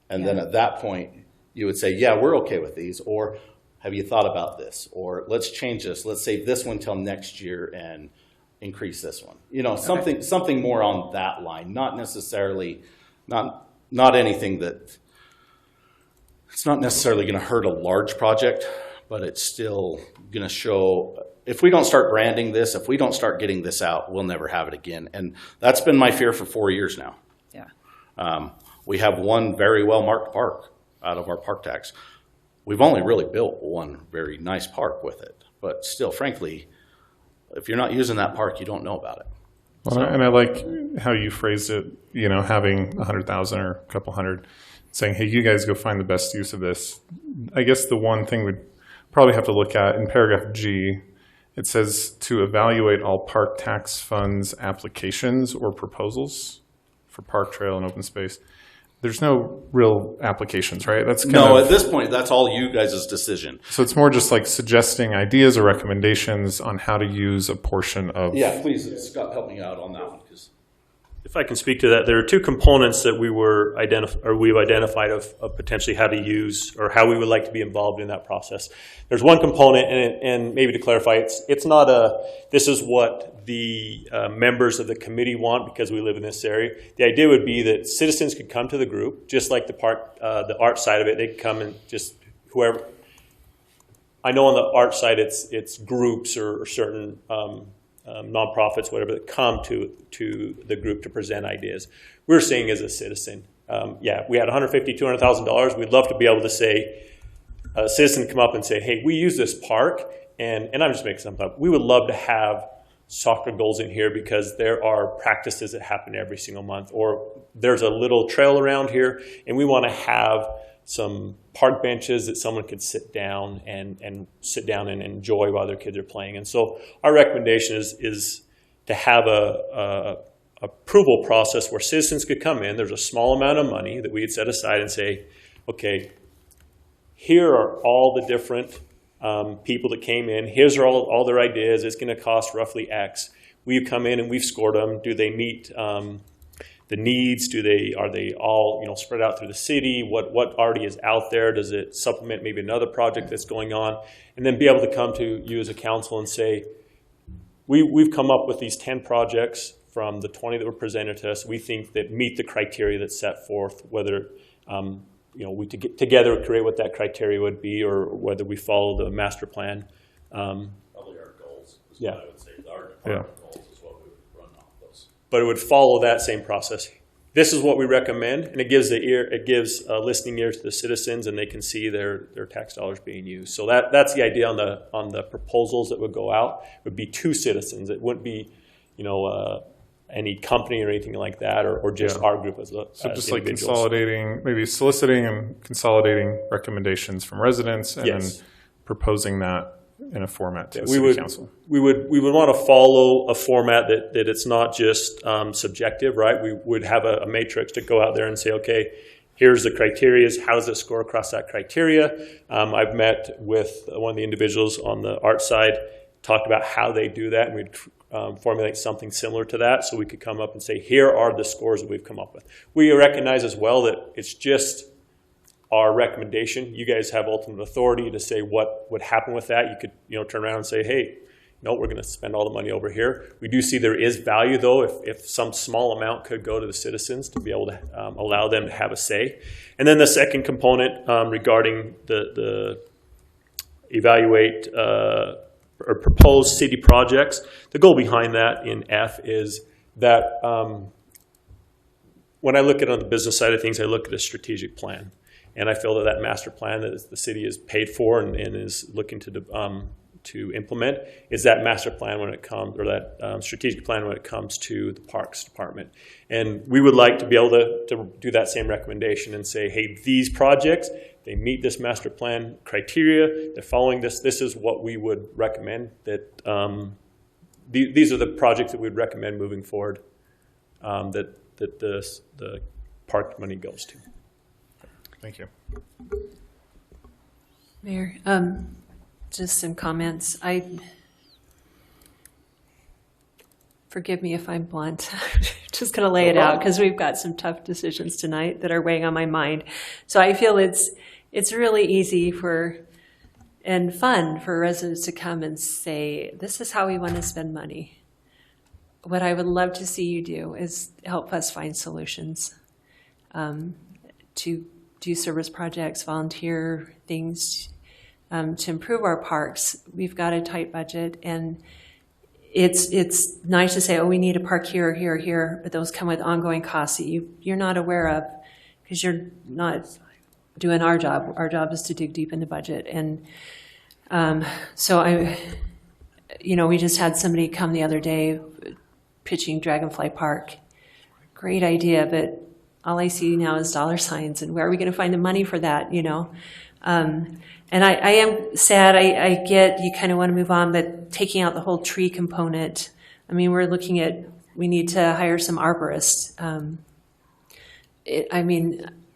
And then at that point, you would say, yeah, we're okay with these. Or have you thought about this? Or let's change this. Let's save this one till next year and increase this one. You know, something more on that line, not necessarily, not anything that, it's not necessarily going to hurt a large project, but it's still going to show, if we don't start branding this, if we don't start getting this out, we'll never have it again. And that's been my fear for 4 years now. yeah. We have one very well-marked park out of our park tax. We've only really built one very nice park with it. But still, frankly, if you're not using that park, you don't know about it. Well, and I like how you phrased it, you know, having 100,000 or a couple hundred, saying, hey, you guys go find the best use of this. I guess the one thing we'd probably have to look at in paragraph G, it says to evaluate all park tax funds applications or proposals for park, trail, and open space. There's no real applications, right? That's at this point, that's all you guys' decision. So it's more just like suggesting ideas or recommendations on how to use a portion of. Yeah, please, Scott, help me out on that one. If I can speak to that, there are two components that we've identified of potentially how to use or how we would like to be involved in that process. There's one component, and maybe to clarify, it's not this is what the members of the committee want because we live in this area. The idea would be that citizens could come to the group, just like the park, the art side of it. They could come and just whoever. I know on the art side, it's groups or certain. Nonprofits, whatever, that come to the group to present ideas. We're saying as a citizen, we had $150,000, $200,000. We'd love to be able to say, a citizen come up and say, hey, we use this park, and I'm just making something up. We would love to have soccer goals in here because there are practices that happen every single month, or there's a little trail around here, and we want to have some park benches that someone could sit down and enjoy while their kids are playing. And so our recommendation is to have a approval process where citizens could come in. There's a small amount of money that we'd set aside and say, okay, here are all the different people that came in. Here's all their ideas. It's going to cost roughly X. We've come in and we've scored them. Do they meet the needs? Are they all spread out through the city? What already is out there? Does it supplement maybe another project that's going on? And then be able to come to you as a council and say, we've come up with these 10 projects from the 20 that were presented to us. We think that meet the criteria that's set forth, whether we together create what that criteria would be, or whether we follow the master plan. Probably our goals is what I would say. Our department goals is what we would run off those. But it would follow that same process. This is what we recommend, and it gives a listening ear to the citizens, and they can see their tax dollars being used. So that's the idea on the proposals that would go out. It would be to citizens. It wouldn't be, any company or anything like that, or just our group as just like consolidating, maybe soliciting and consolidating recommendations from residents, and then proposing that in a format to the city council. We would want to follow a format that it's not just subjective, right? We would have a matrix to go out there and say, okay, here's the criteria. How does it score across that criteria? I've met with one of the individuals on the art side, talked about how they do that, and we'd formulate something similar to that, so we could come up and say, here are the scores that we've come up with. We recognize as well that it's just our recommendation. You guys have ultimate authority to say what would happen with that. You could, turn around and say, hey, no, we're going to spend all the money over here. We do see there is value, though, if some small amount could go to the citizens to be able to allow them to have a say. And then the second component regarding the evaluate or propose city projects, the goal behind that in F is that when I look at it on the business side of things, I look at a strategic plan. And I feel that master plan that the city is paid for and is looking to implement is that master plan when it comes, or that strategic plan when it comes to the Parks Department. And we would like to be able to do that same recommendation and say, hey, these projects, they meet this master plan criteria, they're following this, this is what we would recommend, that these are the projects that we would recommend moving forward that the park money goes to. Thank you. Mayor, just some comments. Forgive me if I'm blunt. Just going to lay it out because we've got some tough decisions tonight that are weighing on my mind. So I feel it's really easy and fun for residents to come and say, this is how we want to spend money. What I would love to see you do is help us find solutions to do service projects, volunteer things, to improve our parks. We've got a tight budget, and it's nice to say, oh, we need a park here, here, here, but those come with ongoing costs that you're not aware of because you're not doing our job. Our job is to dig deep in the budget. And so we just had somebody come the other day pitching Dragonfly Park. Great idea, but all I see now is dollar signs, and where are we going to find the money for that, And I am sad, I get you kind of want to move on, but taking out the whole tree component, I mean, we're looking at, we need to hire some arborists.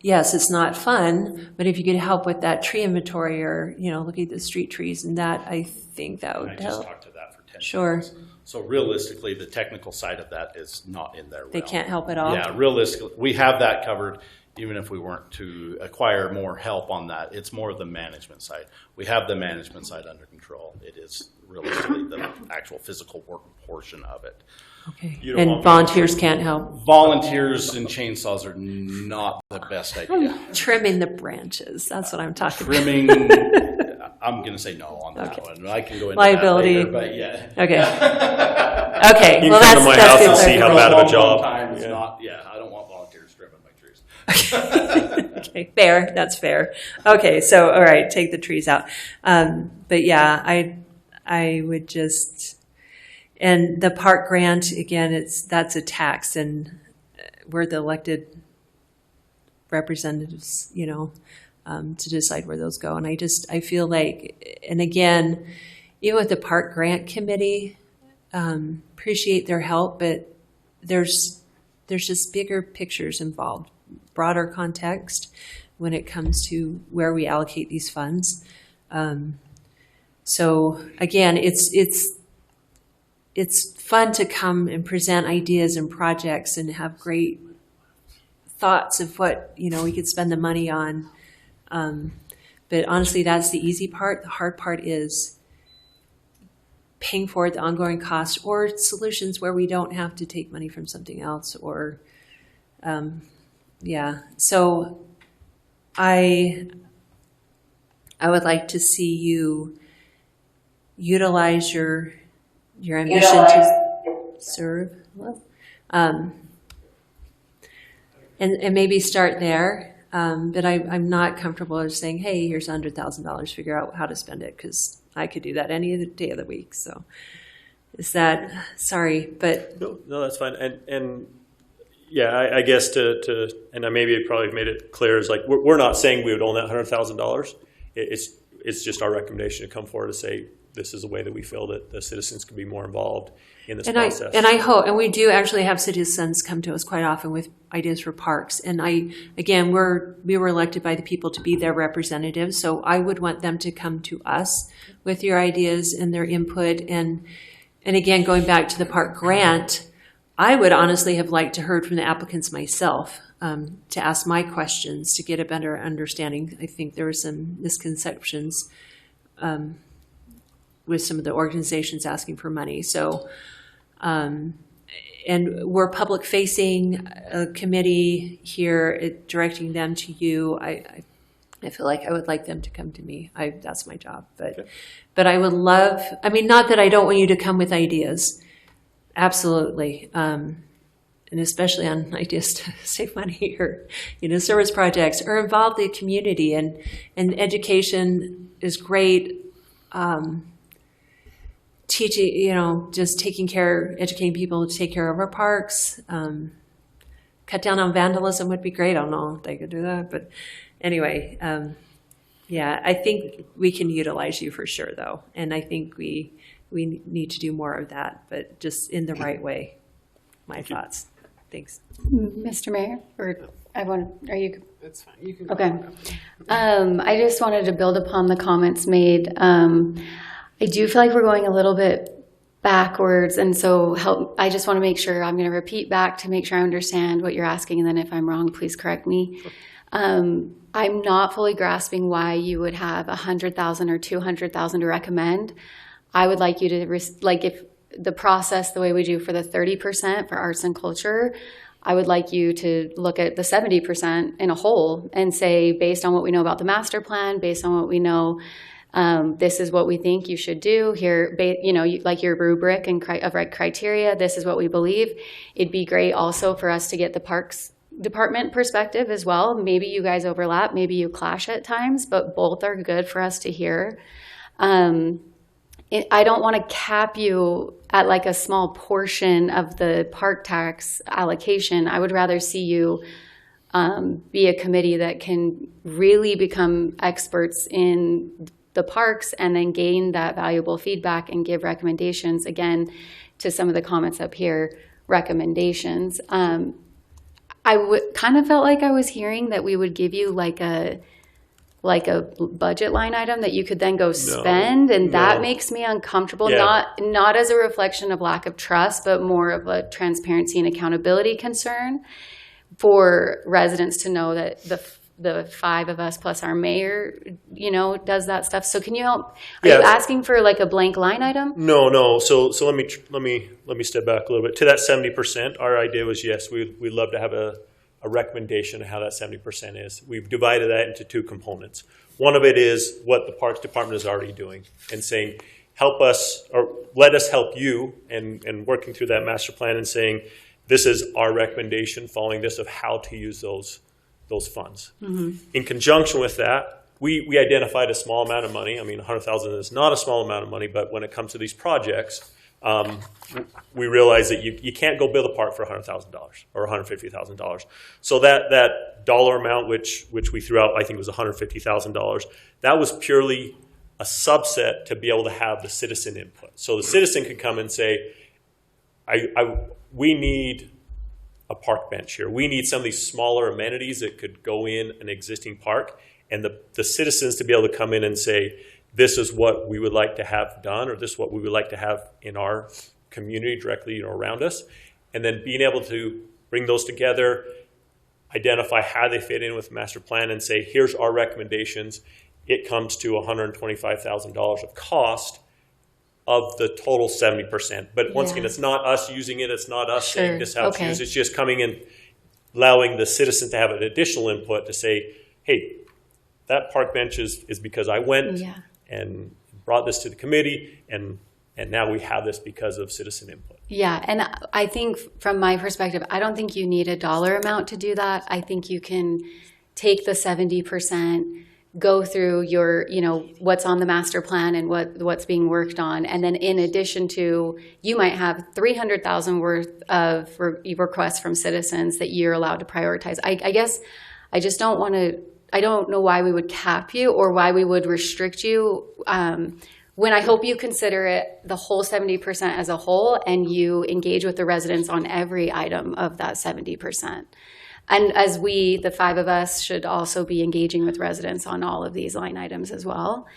Yes, it's not fun, but if you could help with that tree inventory or, look at the street trees and that, I think that would help. I just talked to that for 10 Sure. minutes. So realistically, the technical side of that is not in their realm. They can't help at all? Yeah, realistically, we have that covered. Even if we weren't to acquire more help on that, it's more of the management side. We have the management side under control. It is realistically the actual physical work portion of it. Okay. And volunteers can't help? Volunteers and chainsaws are not the best idea. Trimming the branches, that's what I'm talking Trimming, I'm going to say no on that one. I can go into liability. that later, but yeah. Okay. Okay. You Well, can come to my house and good see how bad of a job. I don't want volunteers trimming my trees. Okay, fair. That's fair. Okay, so all right, take the trees out. But yeah, I would just, and the park grant again, that's a tax, and we're the elected representatives, to decide where those go. And I feel like, and again, even with the park grant committee, appreciate their help, but there's just bigger pictures involved, broader context when it comes to where we allocate these funds. So again, it's fun to come and present ideas and projects and have great thoughts of what we could spend the money on. But honestly, that's the easy part. The hard part is paying for the ongoing cost or solutions where we don't have to take money from something else or So I would like to see you utilize your ambition to serve, and maybe start there. But I'm not comfortable just saying, hey, here's $100,000, figure out how to spend it, because I could do that any other day of the week. So is that, sorry, but. No, that's fine. And yeah, I guess and I maybe probably made it clear, is like, we're not saying we would own that $100,000. It's just our recommendation to come forward to say, this is a way that we feel that the citizens can be more involved in this process. I hope, and we do actually have citizens come to us quite often with ideas for parks. And we were elected by the people to be their representatives. So I would want them to come to us with your ideas and their input. And again, going back to the park grant, I would honestly have liked to heard from the applicants myself. to ask my questions to get a better understanding. I think there were some misconceptions with some of the organizations asking for money. So, and we're public facing committee here, directing them to you. I feel like I would like them to come to me. That's my job. But I would love, I mean, not that I don't want you to come with ideas. Absolutely. And especially on ideas to save money or, service projects or involve the community. And education is great. Teaching, just educating people to take care of our parks. Cut down on vandalism would be great. I don't know if they could do that, but anyway, I think we can utilize you for sure, though, and I think we need to do more of that, but just in the right way. My thoughts. Thanks, Mr. Mayor, are you? That's fine. You can go. Okay. I just wanted to build upon the comments made. I do feel like we're going a little bit backwards, and so I just want to make sure, I'm going to repeat back to make sure I understand what you're asking, and then if I'm wrong, please correct me. I'm not fully grasping why you would have $100,000 or $200,000 to recommend. I would like you to, if the process the way we do for the 30% for arts and culture, I would like you to look at the 70% in a whole and say, based on what we know about the master plan, based on what we know, this is what we think you should do here, like your rubric and of criteria, this is what we believe. It'd be great also for us to get the Parks Department perspective as well. Maybe you guys overlap, maybe you clash at times, but both are good for us to hear. I don't want to cap you at like a small portion of the park tax allocation. I would rather see you be a committee that can really become experts in the parks and then gain that valuable feedback and give recommendations. Again, to some of the comments up here, recommendations. I kind of felt like I was hearing that we would give you like a budget line item that you could then go spend, and that makes me uncomfortable. Yeah. Not as a reflection of lack of trust, but more of a transparency and accountability concern for residents to know that the five of us plus our mayor, does that stuff. So can you help? Are you asking for like a blank line item? No. So let me step back a little bit. To that 70%, our idea was, yes, we'd love to have a recommendation of how that 70% is. We've divided that into two components. One of it is what the Parks Department is already doing and saying, help us or let us help you and working through that master plan and saying, this is our recommendation following this of how to use those funds. Mm-hmm. In conjunction with that, we identified a small amount of money. I mean, $100,000 is not a small amount of money, but when it comes to these projects, we realize that you can't go build a park for $100,000 or $150,000. So that dollar amount, which we threw out, I think it was $150,000, that was purely a subset to be able to have the citizen input. So the citizen could come and say, we need a park bench here. We need some of these smaller amenities that could go in an existing park, and the citizens to be able to come in and say, this is what we would like to have done, or this is what we would like to have in our community directly around us. And then being able to bring those together, identify how they fit in with the master plan and say, here's our recommendations. It comes to $125,000 of cost of the total 70%. But once again, it's not us using it. It's not us saying this how it's used. It's just coming in, allowing the citizen to have an additional input to say, hey, that park bench is because I went and brought this to the committee, and now we have this because of citizen input. Yeah, and I think from my perspective, I don't think you need a dollar amount to do that. I think you can take the 70%, go through your, what's on the master plan and what's being worked on, and then in addition to, you might have $300,000 worth of requests from citizens that you're allowed to prioritize. I guess I just don't want to. I don't know why we would cap you or why we would restrict you when I hope you consider it the whole 70% as a whole and you engage with the residents on every item of that 70%. And as the five of us, should also be engaging with residents on all of these line items as well.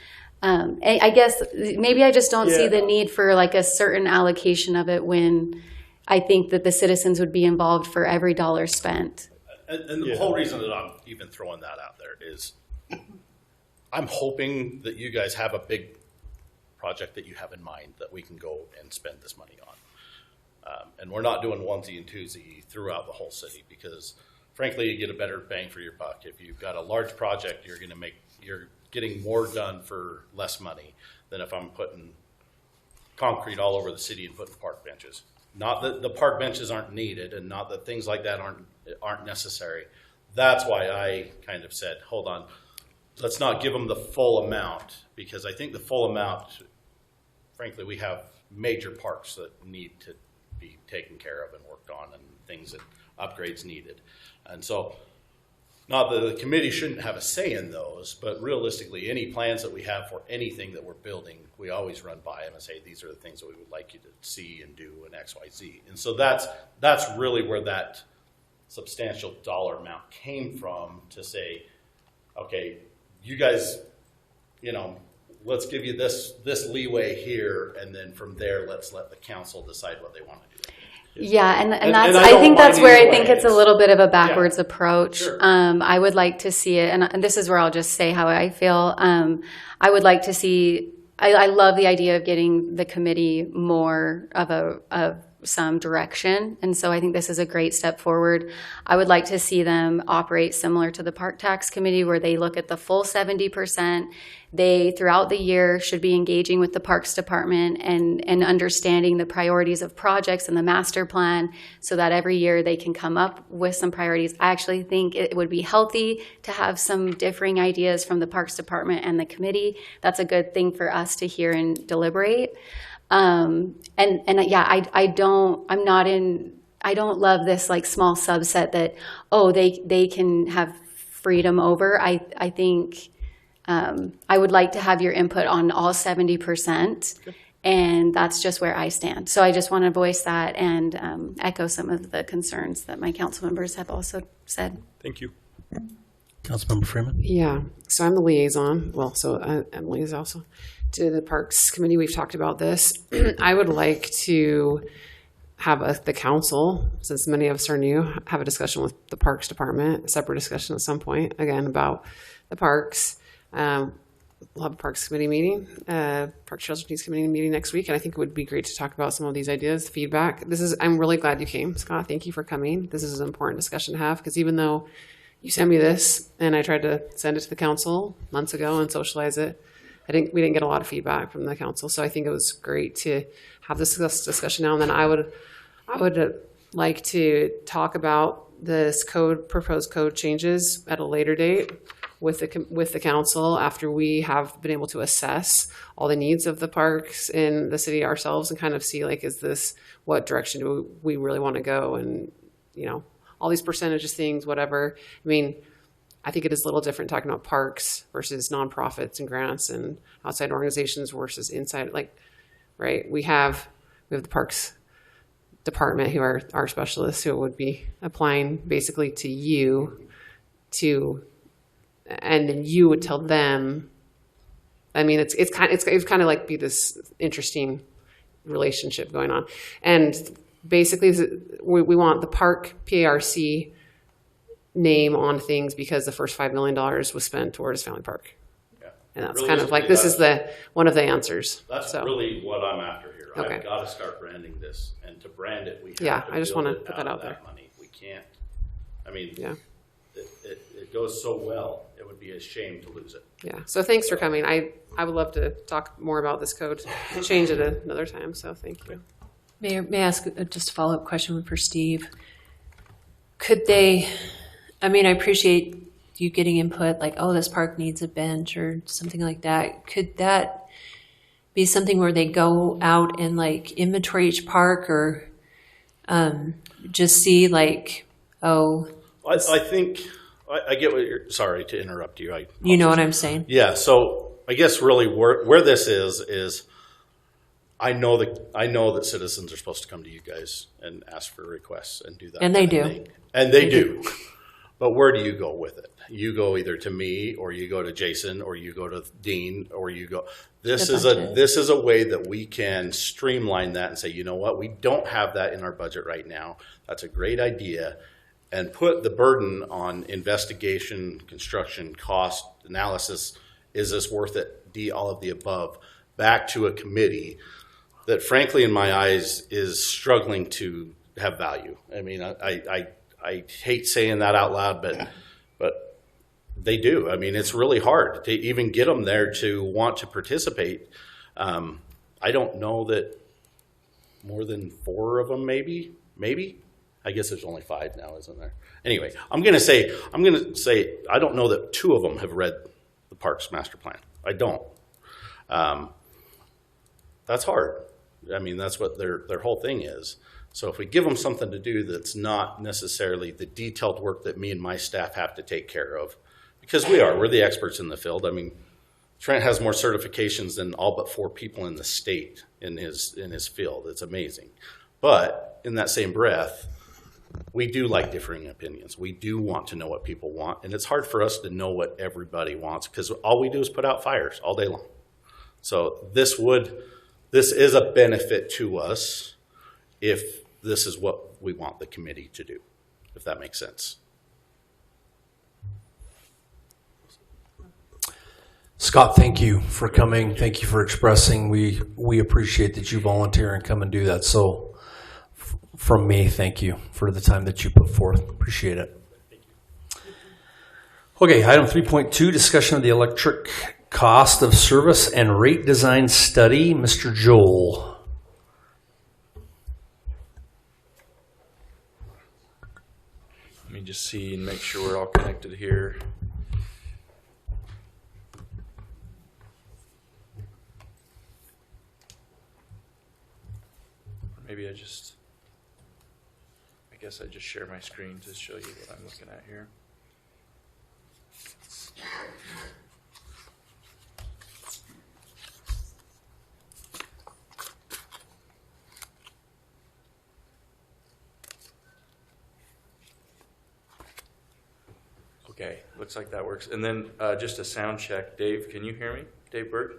I guess maybe I just don't see the need for like a certain allocation of it when I think that the citizens would be involved for every dollar spent. And the whole reason that I'm even throwing that out there is I'm hoping that you guys have a big project that you have in mind that we can go and spend this money on. And we're not doing onesie and twosie throughout the whole city because frankly, you get a better bang for your buck. If you've got a large project, you're getting more done for less money than if I'm putting concrete all over the city and putting park benches. Not that the park benches aren't needed and not that things like that aren't necessary. That's why I kind of said, hold on, let's not give them the full amount because I think the full amount, frankly, we have major parks that need to be taken care of and worked on and things that upgrades needed. And so not that the committee shouldn't have a say in those, but realistically, any plans that we have for anything that we're building, we always run by them and say, these are the things that we would like you to see and do in X, Y, Z. And so that's really where that substantial dollar amount came from to say, okay, you guys, let's give you this leeway here, and then from there, let's let the council decide what they want to do. Yeah, and that's, I think that's where I think it's a little bit of a backwards approach. Sure. I would like to see it, and this is where I'll just say how I feel. I would like to see, I love the idea of getting the committee more of some direction, and so I think this is a great step forward. I would like to see them operate similar to the Park Tax Committee where they look at the full 70%. They, throughout the year, should be engaging with the Parks Department and understanding the priorities of projects and the master plan so that every year they can come up with some priorities. I actually think it would be healthy to have some differing ideas from the Parks Department and the committee. That's a good thing for us to hear and deliberate. I don't love this like small subset that, they can have freedom over. I think I would like to have your input on all 70%, and that's just where I stand. So I just want to voice that and echo some of the concerns that my council members have also said. Thank you. Councilmember Freeman? Yeah, so I'm the liaison. Well, so Emily is also to the Parks Committee. We've talked about this. I would like to have the council, since many of us are new, have a discussion with the Parks Department, a separate discussion at some point, again, about the parks. We'll have a Parks Committee meeting, Parks Trails and Trees Committee meeting next week, and I think it would be great to talk about some of these ideas, feedback. I'm really glad you came, Scott. Thank you for coming. This is an important discussion to have, because even though you sent me this, and I tried to send it to the council months ago and socialize it, we didn't get a lot of feedback from the council. So I think it was great to have this discussion now. And then I would like to talk about this proposed code changes at a later date with the council after we have been able to assess all the needs of the parks in the city ourselves and kind of see what direction do we really want to go, and all these percentages things, whatever. I mean, I think it is a little different talking about parks versus nonprofits and grants and outside organizations versus inside. Right? We have the Parks Department who are our specialists who would be applying basically to you and then you would tell them. I mean, it's kind of like be this interesting relationship going on, and basically we want the park PARC name on things because the first $5 million was spent towards Family Park. Yeah. And that's kind of like, this is one of the answers. That's really what I'm after here. Okay. I've got to start branding this, and to brand it, we have to I just want to build put it that out there. that money. We can't, it goes so well, it would be a shame to lose it. Yeah, so thanks for coming. I would love to talk more about this code, change it another time, so thank you. May I ask just a follow-up question for Steve? Could they, I appreciate you getting input like, this park needs a bench or something like that. Could that be something where they go out and inventory each park, or just see I think, I get what you're, sorry to interrupt you. You know what I'm saying? Yeah, so I guess really where this is I know that citizens are supposed to come to you guys and ask for requests and do that. And they do. And they do. But where do you go with it? You go either to me, or you go to Jason, or you go to Dean, or you go. This is a way that we can streamline that and say, you know what, we don't have that in our budget right now. That's a great idea, and put the burden on investigation, construction, cost, analysis, is this worth it, D, all of the above, back to a committee that frankly in my eyes is struggling to have value. I mean, I hate saying that out loud, but they do. I mean, it's really hard to even get them there to want to participate. I don't know that more than 4 of them, maybe. I guess there's only 5 now, isn't there? Anyway, I'm going to say, I don't know that 2 of them have read the Parks Master Plan. I don't. That's hard. I mean, that's what their whole thing is. So if we give them something to do that's not necessarily the detailed work that me and my staff have to take care of, because we're the experts in the field. I mean, Trent has more certifications than all but 4 people in the state in his field. It's amazing. But in that same breath, we do like differing opinions. We do want to know what people want, and it's hard for us to know what everybody wants because all we do is put out fires all day long. So this is a benefit to us if this is what we want the committee to do, if that makes sense. Scott, thank you for coming. Thank you for expressing. We appreciate that you volunteer and come and do that. So from me, thank you for the time that you put forth. Appreciate it. Okay, item 3.2, discussion of the electric cost of service and rate design study. Mr. Joel. Let me just see and make sure we're all connected here. Maybe I guess I just share my screen to show you what I'm looking at here. Okay, looks like that works. And then just a sound check. Dave, can you hear me? Dave Berg?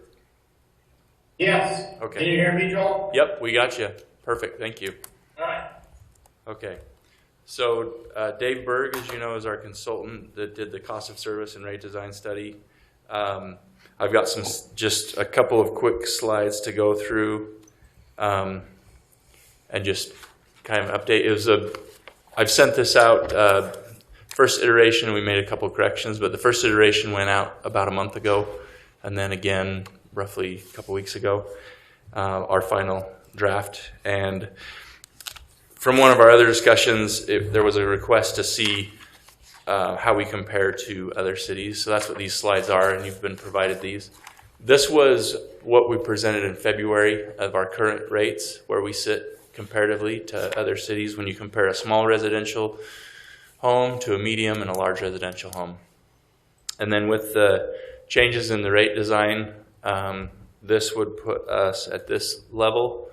Yes. Okay. Can you hear me, Joel? Yep, we got you. Perfect, thank you. All right. Okay. So Dave Berg, as you know, is our consultant that did the cost of service and rate design study. I've got just a couple of quick slides to go through and just kind of update. I've sent this out. First iteration, we made a couple of corrections, but the first iteration went out about a month ago, and then again, roughly a couple weeks ago, our final draft. And from one of our other discussions, there was a request to see how we compare to other cities. So that's what these slides are, and you've been provided these. This was what we presented in February of our current rates, where we sit comparatively to other cities when you compare a small residential home to a medium and a large residential home. And then with the changes in the rate design, this would put us at this level.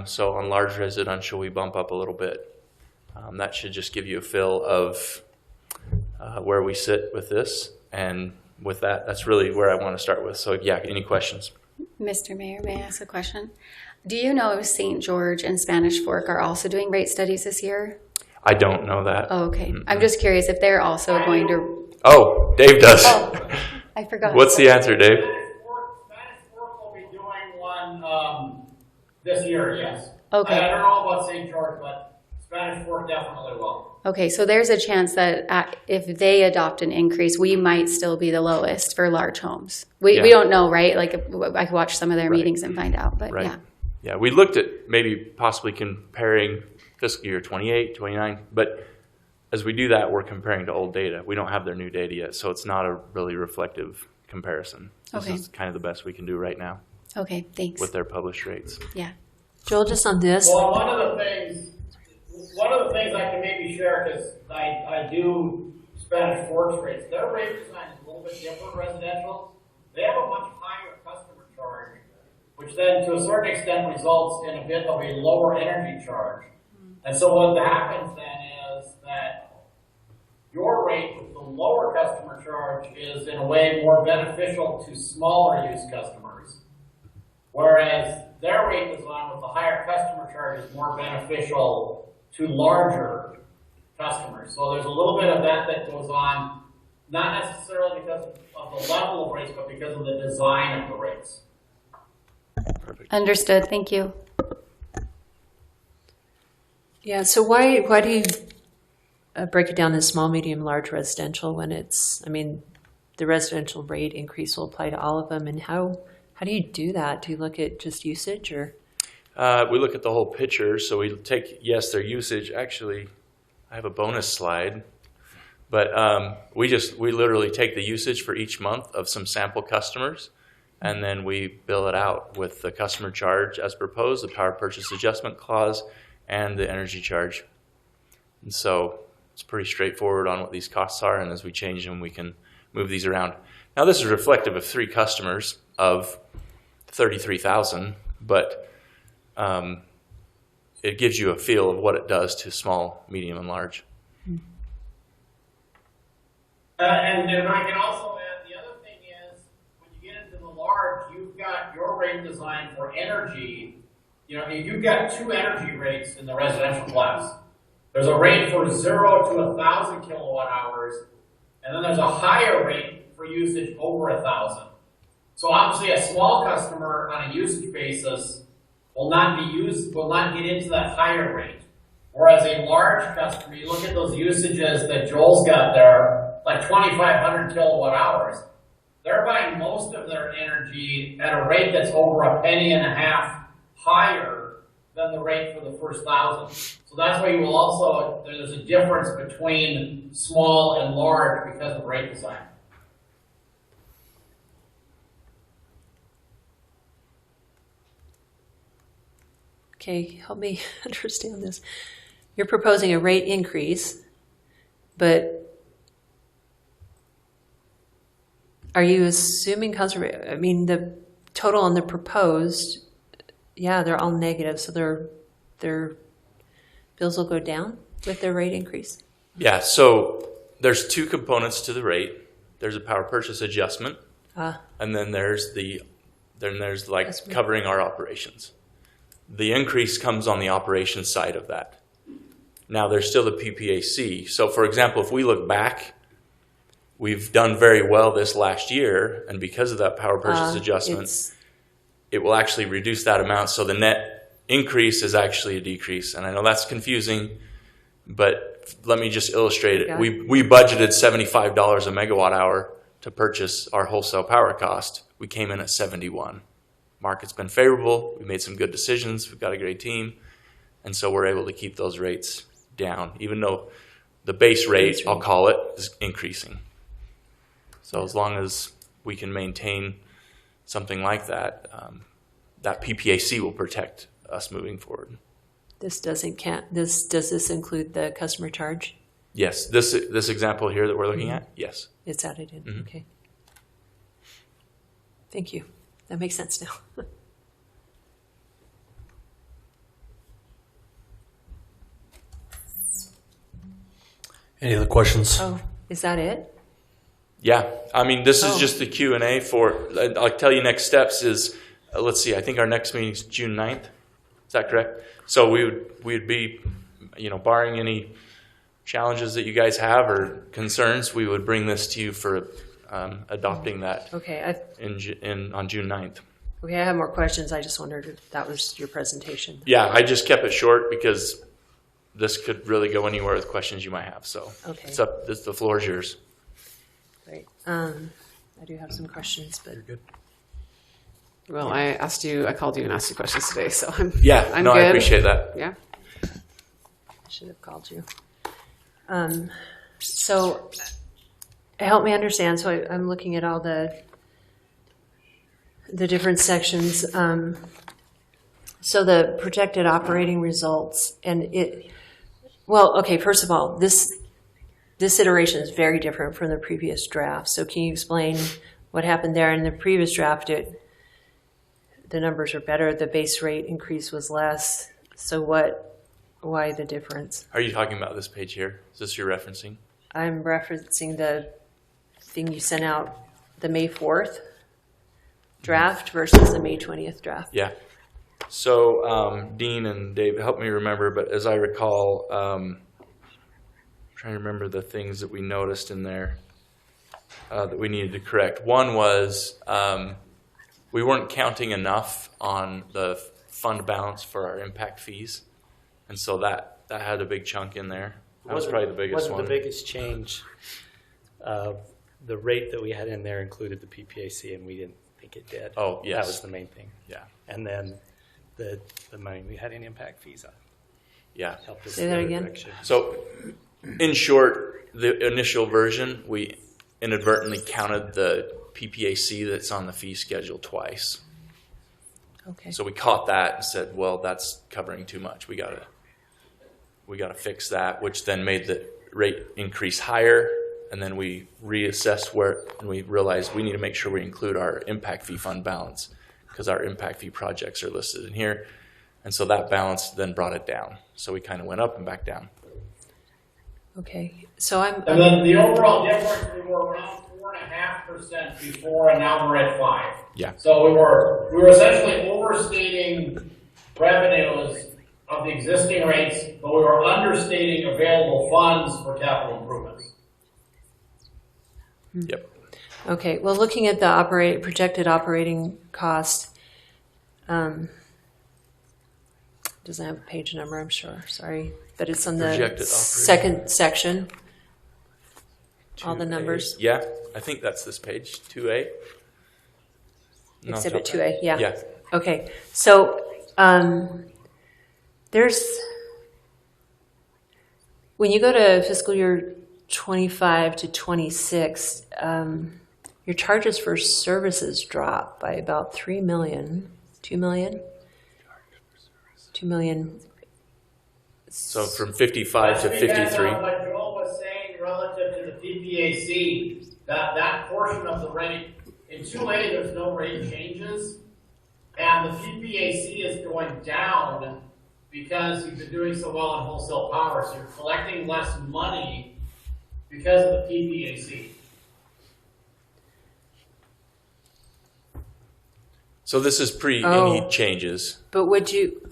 So on large residential, we bump up a little bit. That should just give you a feel of where we sit with this. And with that, that's really where I want to start with. So yeah, any questions? Mr. Mayor, may I ask a question? Do you know if St. George and Spanish Fork are also doing rate studies this year? I don't know that. Oh, okay. I'm just curious if they're also going to... Oh, Dave does. Oh, I forgot. What's the answer, Dave? Spanish Fork will be doing one this year, yes. Okay. I don't know about St. George, but Spanish Fork definitely will. Okay, so there's a chance that if they adopt an increase, we might still be the lowest for large homes. We don't know, right? Like, I could watch some of their meetings and find out, but yeah. Yeah, we looked at maybe possibly comparing fiscal year 28, 29, but as we do that, we're comparing to old data. We don't have their new data yet, so it's not a really reflective comparison. This is kind of the best we can do right now. Okay, thanks. With their published rates. Yeah. Joel, just on this. Well, one of the things I can maybe share, because I do Spanish Fork's rates, their rate design is a little bit different residential. They have a much higher customer charge, which then to a certain extent results in a bit of a lower energy charge. And so what happens then is that your rate with the lower customer charge is in a way more beneficial to smaller use customers, whereas their rate design with the higher customer charge is more beneficial to larger customers. So there's a little bit of that goes on, not necessarily because of the level of rates, but because of the design of the rates. Understood. Thank you. Yeah, so why do you break it down as small, medium, large residential when it's, I mean, the residential rate increase will apply to all of them, and how do you do that? Do you look at just usage, or? We look at the whole picture, so we take, yes, their usage. Actually, I have a bonus slide, but we literally take the usage for each month of some sample customers, and then we bill it out with the customer charge as proposed, the power purchase adjustment clause, and the energy charge. And so it's pretty straightforward on what these costs are, and as we change them, we can move these around. Now, this is reflective of 3 customers of 33,000, but it gives you a feel of what it does to small, medium, and large. And then I can also add, the other thing is, when you get into the large, you've got your rate design for energy. You know, you've got 2 energy rates in the residential class. There's a rate for 0 to 1,000 kilowatt hours, and then there's a higher rate for usage over 1,000. So obviously, a small customer on a usage basis will not get into that higher rate. Whereas a large customer, you look at those usages that Joel's got there, like 2,500 kilowatt hours, they're buying most of their energy at a rate that's over a penny and a half higher than the rate for the first 1,000. So that's why you will also, there's a difference between small and large because of rate design. Okay, help me understand this. You're proposing a rate increase, but are you assuming I mean, the total on the proposed, yeah, they're all negative, so their bills will go down with their rate increase? Yeah, so there's 2 components to the rate. There's a power purchase adjustment, and then there's like covering our operations. The increase comes on the operations side of that. Now, there's still the PPAC. So, for example, if we look back, we've done very well this last year, and because of that power purchase adjustment, it will actually reduce that amount. So the net increase is actually a decrease. And I know that's confusing, but let me just illustrate it. We budgeted $75 a megawatt hour to purchase our wholesale power cost. We came in at 71. Market's been favorable. We made some good decisions. We've got a great team. And so we're able to keep those rates down, even though the base rate, I'll call it, is increasing. So as long as we can maintain something like that, that PPAC will protect us moving forward. Does this include the customer charge? Yes, this example here that we're looking at, yes. It's added in, okay. Thank you. That makes sense now. Any other questions? Oh, is that it? Yeah, I mean, this is just the Q&A for, I'll tell you next steps is, let's see, I think our next meeting is June 9th. Is that correct? So we'd be, barring any challenges that you guys have or concerns, we would bring this to you for adopting that on June 9th. Okay, I have more questions. I just wondered if that was your presentation. Yeah, I just kept it short because this could really go anywhere with questions you might have. So the floor is yours. Great. I do have some questions, but you're good. Well, I called you and asked you questions today, so I'm good. I appreciate that. Yeah. I should have called you. So help me understand. So I'm looking at all the different sections. So the projected operating results, and first of all, this iteration is very different from the previous draft. So can you explain what happened there? In the previous draft, the numbers are better. The base rate increase was less. So why the difference? Are you talking about this page here? Is this you're referencing? I'm referencing the thing you sent out, the May 4th draft versus the May 20th draft. Yeah. So Dean and Dave, help me remember, but as I recall, trying to remember the things that we noticed in there that we needed to correct. One was we weren't counting enough on the fund balance for our impact fees, and so that had a big chunk in there. That was probably the biggest one. Wasn't the biggest change. The rate that we had in there included the PPAC, and we didn't think it did. Oh, yes. That was the main thing. Yeah. And then the money we had in impact fees Yeah. helped us Say in that the other again? direction. So, in short, the initial version, we inadvertently counted the PPAC that's on the fee schedule twice. Okay. So we caught that and said, well, that's covering too much. We gotta fix that, which then made the rate increase higher. And then we reassessed and we realized we need to make sure we include our impact fee fund balance because our impact fee projects are listed in here. And so that balance then brought it down. So we kind of went up and back down. Okay. So And then the overall difference, we were around 4.5% before, and now we're at 5%. Yeah. So we were essentially overstating revenues of the existing rates, but we were understating available funds for capital improvements. Yep. Okay, well, looking at the projected operating cost, doesn't have a page number, I'm sure, sorry, but it's on the Projected operating. second section, all the 2A. numbers. Yeah, I think that's this page, 2A. No, Exhibit it's not 2A, yeah. Yeah. Okay, so when you go to fiscal year 25 to 26, your charges for services drop by about 3 million, 2 million? 2 million. So from 55 to That's because 53. of what Joel was saying relative to the PPAC, that portion of the rate, in 2A, there's no rate changes, and the PPAC is going down because you've been doing so well in wholesale power, so you're collecting less money because of the PPAC. So this is pre Oh. any changes. But would you,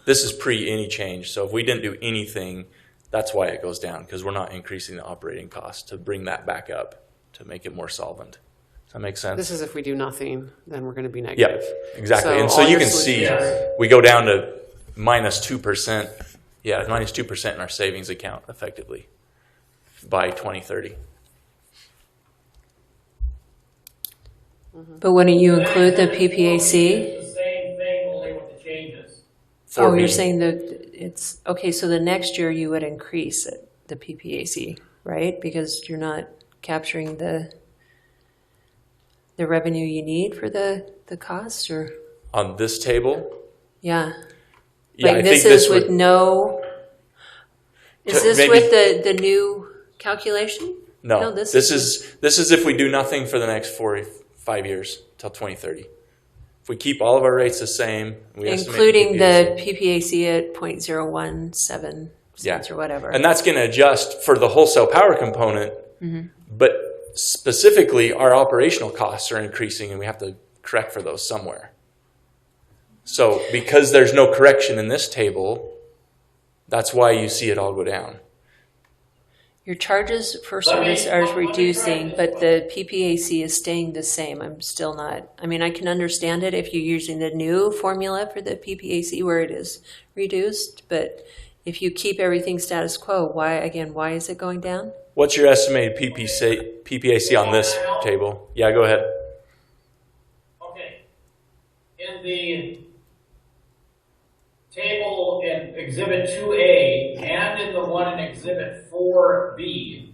This is pre any change. So if we didn't do anything, that's why it goes down, because we're not increasing the operating cost to bring that back up to make it more solvent. Does that make sense? This is if we do nothing, then we're going to be Yeah, negative. exactly. And so all you your can see solutions- we go down to minus 2%. Yeah, minus 2% in our savings account effectively by 2030. but wouldn't you include the It's PPAC? the same thing, only with the changes. Oh, 4B. you're saying that it's, okay, so the next year you would increase it, the PPAC, right? Because you're not capturing the revenue you need for the cost, or, On this table, yeah? yeah, I Like think this is would with no, is To this maybe- with the new calculation? No, this this is if we do nothing for the next 5 years till 2030. If we keep all of our rates the same, we estimate Including the PPAC. PPAC at 0.017 cents or whatever. And that's going to adjust for the wholesale power component, Mm-hmm. but specifically our operational costs are increasing and we have to correct for those somewhere. So because there's no correction in this table, that's why you see it all go down. Your charges for Let me- service are let me reducing, try this but the PPAC is staying the same. I'm still not, I mean, I can understand it if you're using the new formula for the PPAC where it is reduced, but if you keep everything status quo, why is it going down? What's your estimated PPAC on this table? Yeah, go ahead. Okay. In the table in Exhibit 2A and in the one in Exhibit 4B,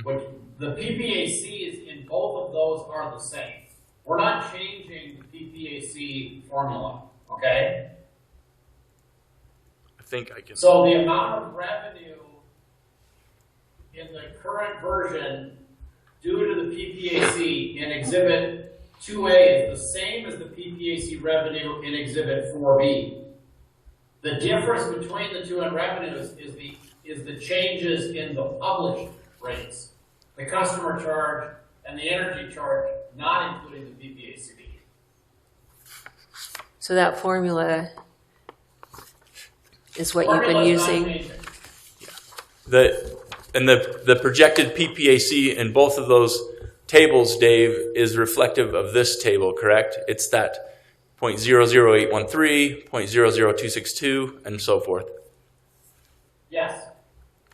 which the PPAC is in both of those are the same. We're not changing the PPAC formula, okay? I think I can. So the amount of revenue in the current version due to the PPAC in Exhibit 2A is the same as the PPAC revenue in Exhibit 4B. The difference between the two in revenues is the changes in the published rates, the customer charge and the energy charge, not including the PPAC. So that formula is what you've been Formula's not using? changing. And the projected PPAC in both of those tables, Dave, is reflective of this table, correct? It's that 0.00813, 0.00262, and so forth. Yes.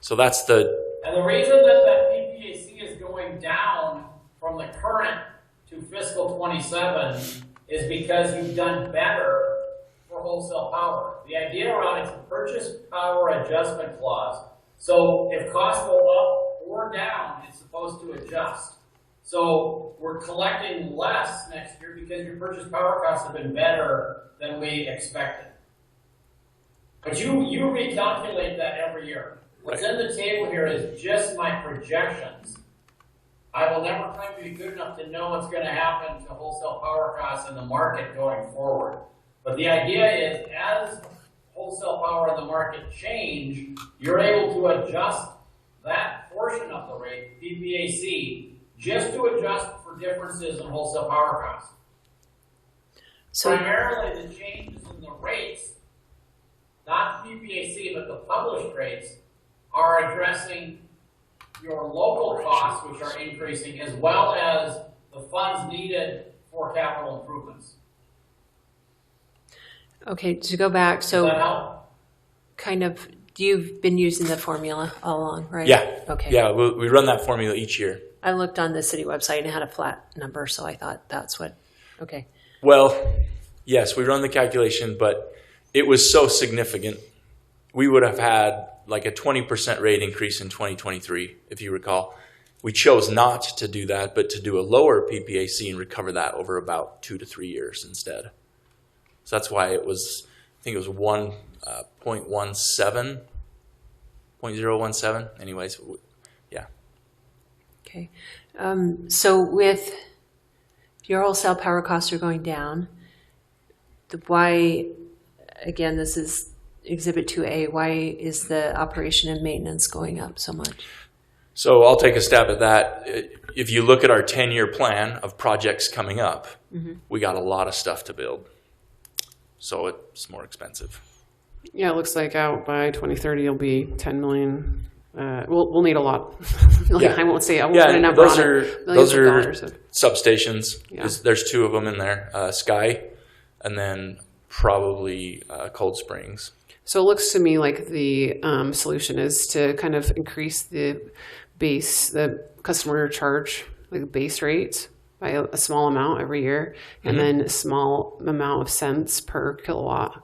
So that's the, And the reason that that PPAC is going down from the current to fiscal 27 is because you've done better for wholesale power. The idea around it's a purchase power adjustment clause. So if costs go up or down, it's supposed to adjust. So we're collecting less next year because your purchase power costs have been better than we expected. But you recalculate that every year. What's in the table here is just my projections. I will never claim to be good enough to know what's going to happen to wholesale power costs in the market going forward. But the idea is, as wholesale power in the market change, you're able to adjust that portion of the rate, PPAC, just to adjust for differences in wholesale power costs. So primarily the changes in the rates, not PPAC, but the published rates, are addressing your local costs, which are increasing, as well as the funds needed for capital improvements. okay, to go back, Does so that help? kind of, you've been using the formula all along, right? yeah. Okay. Yeah, we run that formula each year. I looked on the city website and it had a flat number, so I thought that's what, okay. Well, yes, we run the calculation, but it was so significant. We would have had like a 20% rate increase in 2023, if you recall. We chose not to do that, but to do a lower PPAC and recover that over about 2 to 3 years instead. So that's why it was, I think it was 0.17. Anyways, yeah. Okay. So with your wholesale power costs are going down, why, again, this is Exhibit 2A, why is the operation and maintenance going up so much? So I'll take a stab at that. If you look at our 10-year plan of projects coming up, we got a lot of stuff to build. So it's more expensive. Yeah, it looks like out by 2030 it'll be 10 million. We'll need a lot. Yeah. I won't put a number those on are it. those are Millions of dollars. substations. Yeah. There's 2 of them in there, Sky, and then probably Cold Springs. So it looks to me like the solution is to kind of increase the customer charge, like the base rate, by a small amount every year, and then a small amount of cents per kilowatt.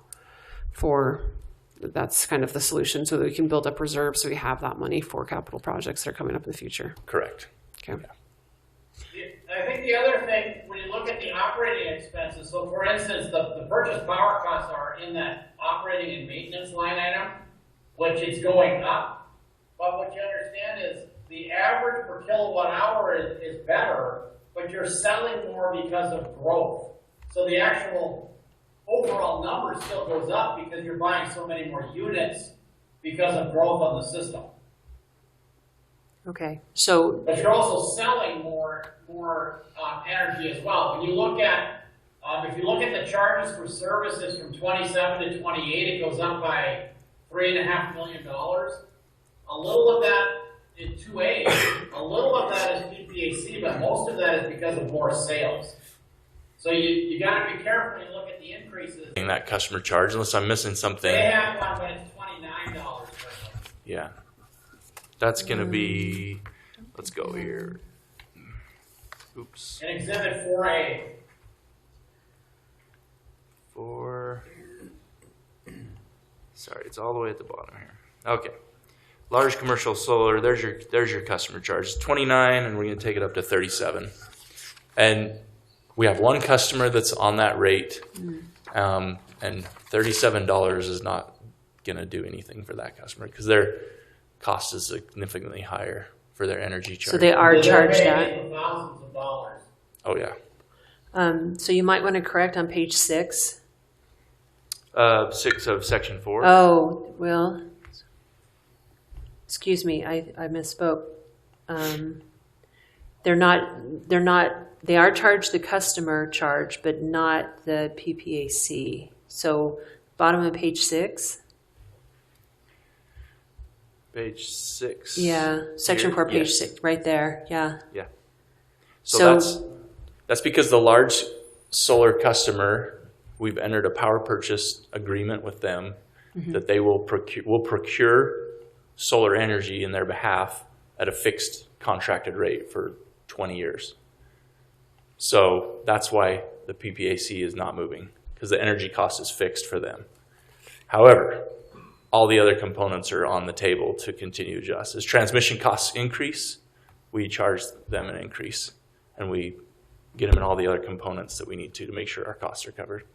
That's kind of the solution, so that we can build up reserves, so we have that money for capital projects that are coming up in the future. Correct. Okay. I think the other thing, when you look at the operating expenses, so for instance, the purchase power costs are in that operating and maintenance line item, which is going up. But what you understand is the average per kilowatt hour is better, but you're selling more because of growth. So the actual overall number still goes up because you're buying so many more units because of growth on the system. Okay, so But you're also selling more energy as well. When you look at, if you look at the charges for services from 27 to 28, it goes up by $3.5 million. A little of that in 2A, a little of that is PPAC, but most of that is because of more sales. So you got to be careful when you look at the increases. That customer charge, unless I'm missing something. They have one, but it's $29 per month. Yeah. That's going to be, let's go here. Oops. In Exhibit 4A. Sorry, it's all the way at the bottom here. Okay. Large commercial solar, there's your customer charge. It's 29, and we're going to take it up to 37. And we have one customer that's on that rate, and $37 is not going to do anything for that customer because their cost is significantly higher for their energy charge. so they are charged They're that. paying thousands of dollars. Oh, yeah. So you might want to correct on page 6. 6 of section 4. Oh, well, excuse me, I misspoke. They are charged the customer charge, but not the PPAC. So bottom of page 6. page 6. Yeah, section Here? 4, page Yes. 6, right there, yeah. Yeah. So that's because the large solar customer, we've entered a power purchase agreement with them that they will procure solar energy in their behalf at a fixed contracted rate for 20 years. So that's why the PPAC is not moving, because the energy cost is fixed for them. However, all the other components are on the table to continue to adjust. As transmission costs increase, we charge them an increase, and we get them in all the other components that we need to make sure our costs are covered.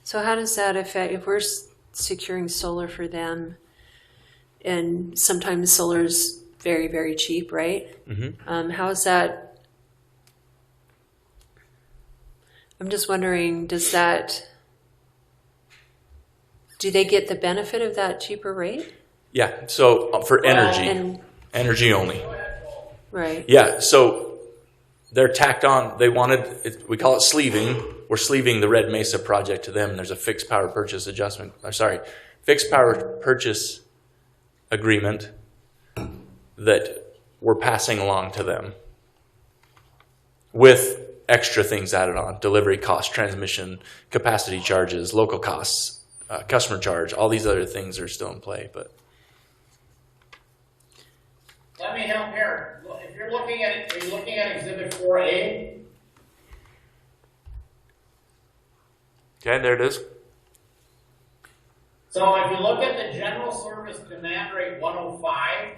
So how does that affect, if we're securing solar for them, and sometimes solar is very, very cheap, right? How is that, I'm just wondering, do they get the benefit of that cheaper rate? Yeah, so for energy, energy only. Right. Yeah, so they're tacked on, we call it sleeving. We're sleeving the Red Mesa project to them. There's a fixed power purchase fixed power purchase agreement that we're passing along to them with extra things added on: delivery costs, transmission, capacity charges, local costs, customer charge. All these other things are still in play, but. Let me help here. If you're looking at it, are you looking at Exhibit 4A? Okay, there it is. So if you look at the general service demand rate 105,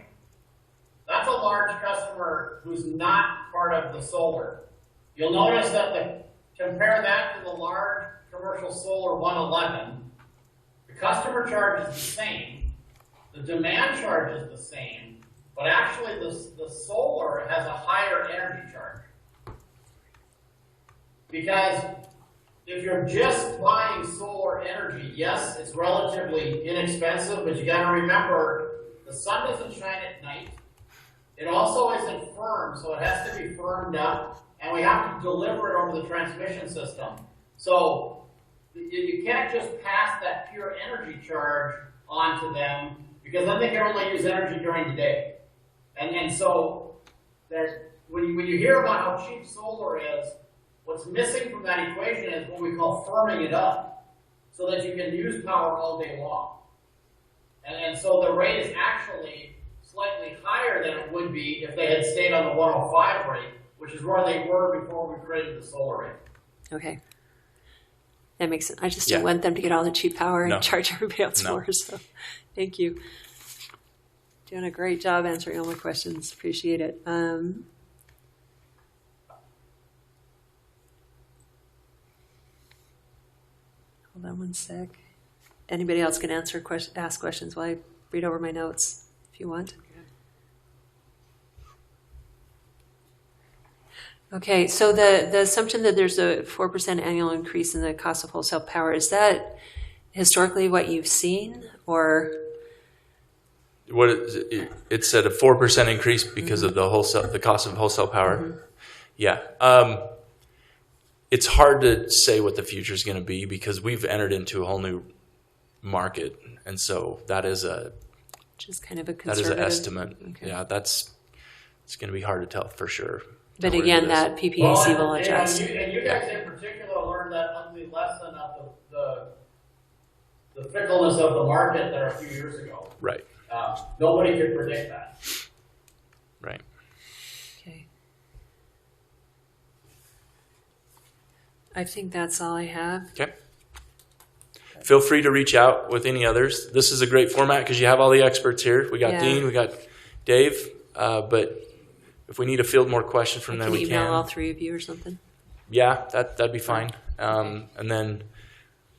that's a large customer who's not part of the solar. You'll notice that compare that to the large commercial solar 111. The customer charge is the same, the demand charge is the same, but actually the solar has a higher energy charge. Because if you're just buying solar energy, yes, it's relatively inexpensive, but you got to remember the sun doesn't shine at night. It also isn't firm, so it has to be firmed up, and we have to deliver it over the transmission system. So you can't just pass that pure energy charge onto them, because then they can only use energy during the day. And so when you hear about how cheap solar is, what's missing from that equation is what we call firming it up, so that you can use power all day long. And so the rate is actually slightly higher than it would be if they had stayed on the 105 rate, which is where they were before we created the solar rate. Okay. That makes sense. I just don't want them to get all the cheap power and charge everybody else more. So thank you. Doing a great job answering all my questions. Appreciate it. Hold on one sec. Anybody else can ask questions while I read over my notes if you want. Okay, so the assumption that there's a 4% annual increase in the cost of wholesale power, is that historically what you've seen, or? What it said a 4% increase because of the cost of wholesale power. Yeah. It's hard to say what the future is going to be because we've entered into a whole new market, and so that is just kind of a that is an estimate. Okay. Yeah, it's going to be hard to tell for sure. But again, that PPAC will adjust. And you guys in particular learned that ugly lesson of the fickleness of the market there a few years ago. Right. Nobody could predict that. Right. Okay. I think that's all I have. Okay. Feel free to reach out with any others. This is a great format because you have all the experts here. We got Dean, we got Dave, but if we need to field more questions from them, we can. Email all three of you or something? Yeah, that'd be fine. And then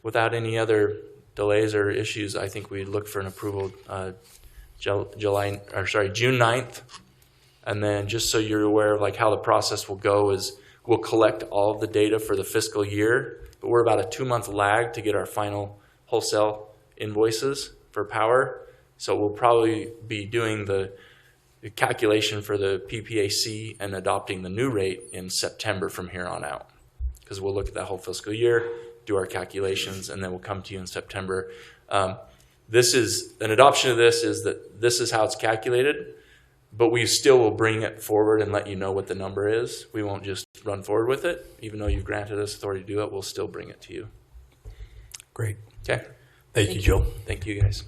without any other delays or issues, I think we'd look for an approval June 9th. And then just so you're aware of how the process will go is we'll collect all of the data for the fiscal year, but we're about a 2-month lag to get our final wholesale invoices for power. So we'll probably be doing the calculation for the PPAC and adopting the new rate in September from here on out, because we'll look at that whole fiscal year, do our calculations, and then we'll come to you in September. this is an adoption of this is that this is how it's calculated, but we still will bring it forward and let you know what the number is. We won't just run forward with it. Even though you've granted us authority to do it, we'll still bring it to you. Great. Okay. Thank you, Joe. Thank you, guys.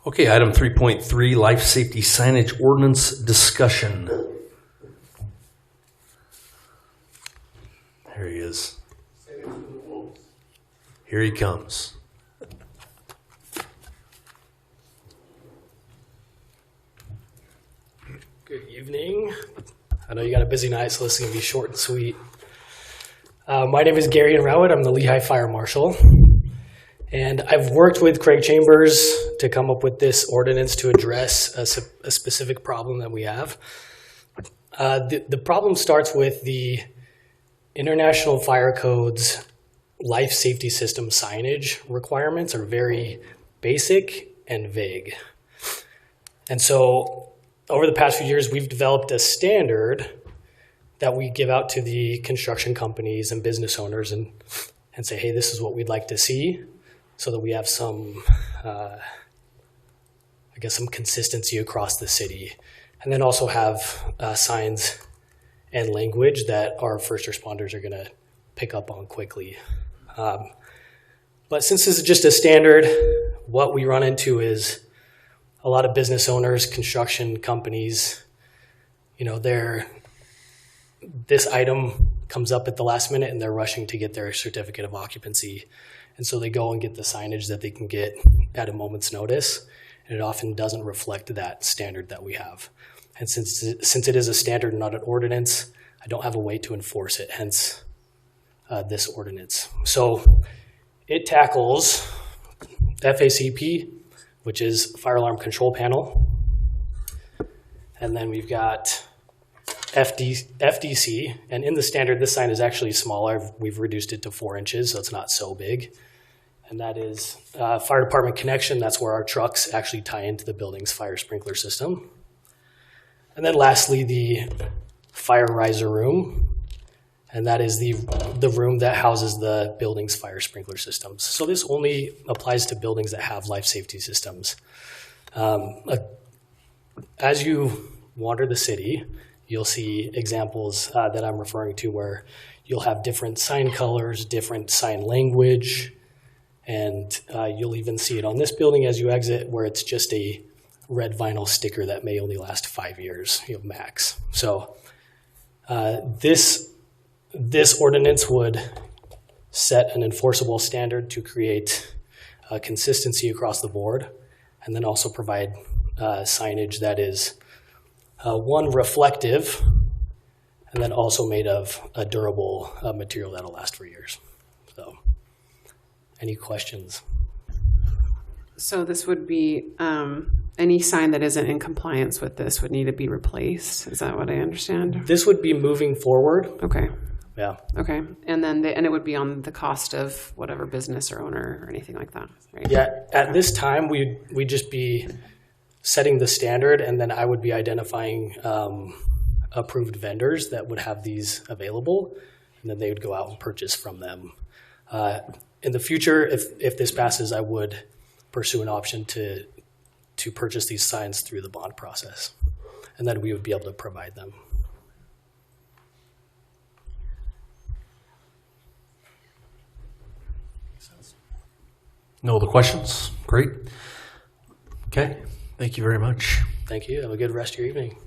Okay, item 3.3, life safety signage ordinance discussion. There he is. Here he comes. Good evening. I know you got a busy night, so this is going to be short and sweet. My name is Gary Rowett. I'm the Lehi Fire Marshal. And I've worked with Craig Chambers to come up with this ordinance to address a specific problem that we have. The problem starts with the International Fire Code's life safety system signage requirements are very basic and vague. And so over the past few years, we've developed a standard that we give out to the construction companies and business owners and say, hey, this is what we'd like to see, so that we have some, some consistency across the city. And then also have signs and language that our first responders are gonna pick up on quickly. But since this is just a standard, what we run into is a lot of business owners, construction companies, this item comes up at the last minute and they're rushing to get their certificate of occupancy. And so they go and get the signage that they can get at a moment's notice. And it often doesn't reflect that standard that we have. And since it is a standard and not an ordinance, I don't have a way to enforce it, hence this ordinance. So it tackles FACP, which is Fire Alarm Control Panel. And then we've got FDC, and in the standard, this sign is actually smaller. We've reduced it to 4 inches, so it's not so big. And that is fire department connection. That's where our trucks actually tie into the building's fire sprinkler system. And then lastly, the fire riser room. And that is the room that houses the building's fire sprinkler systems. So this only applies to buildings that have life safety systems. As you wander the city, you'll see examples that I'm referring to where you'll have different sign colors, different sign language, and you'll even see it on this building as you exit where it's just a red vinyl sticker that may only last 5 years, max. So this ordinance would set an enforceable standard to create consistency across the board, and then also provide signage that is one, reflective, and then also made of a durable material that'll last for years. So, any questions? So this would be, any sign that isn't in compliance with this would need to be replaced. Is that what I understand? This would be moving forward. Okay. Yeah. Okay. And then and it would be on the cost of whatever business or owner or anything like that, right? Yeah. At this time, we'd just be setting the standard, and then I would be identifying approved vendors that would have these available, and then they would go out and purchase from them. In the future, if this passes, I would pursue an option to purchase these signs through the bond process, and then we would be able to provide them. No other questions? Great. Okay. Thank you very much. Thank you. Have a good rest of your evening.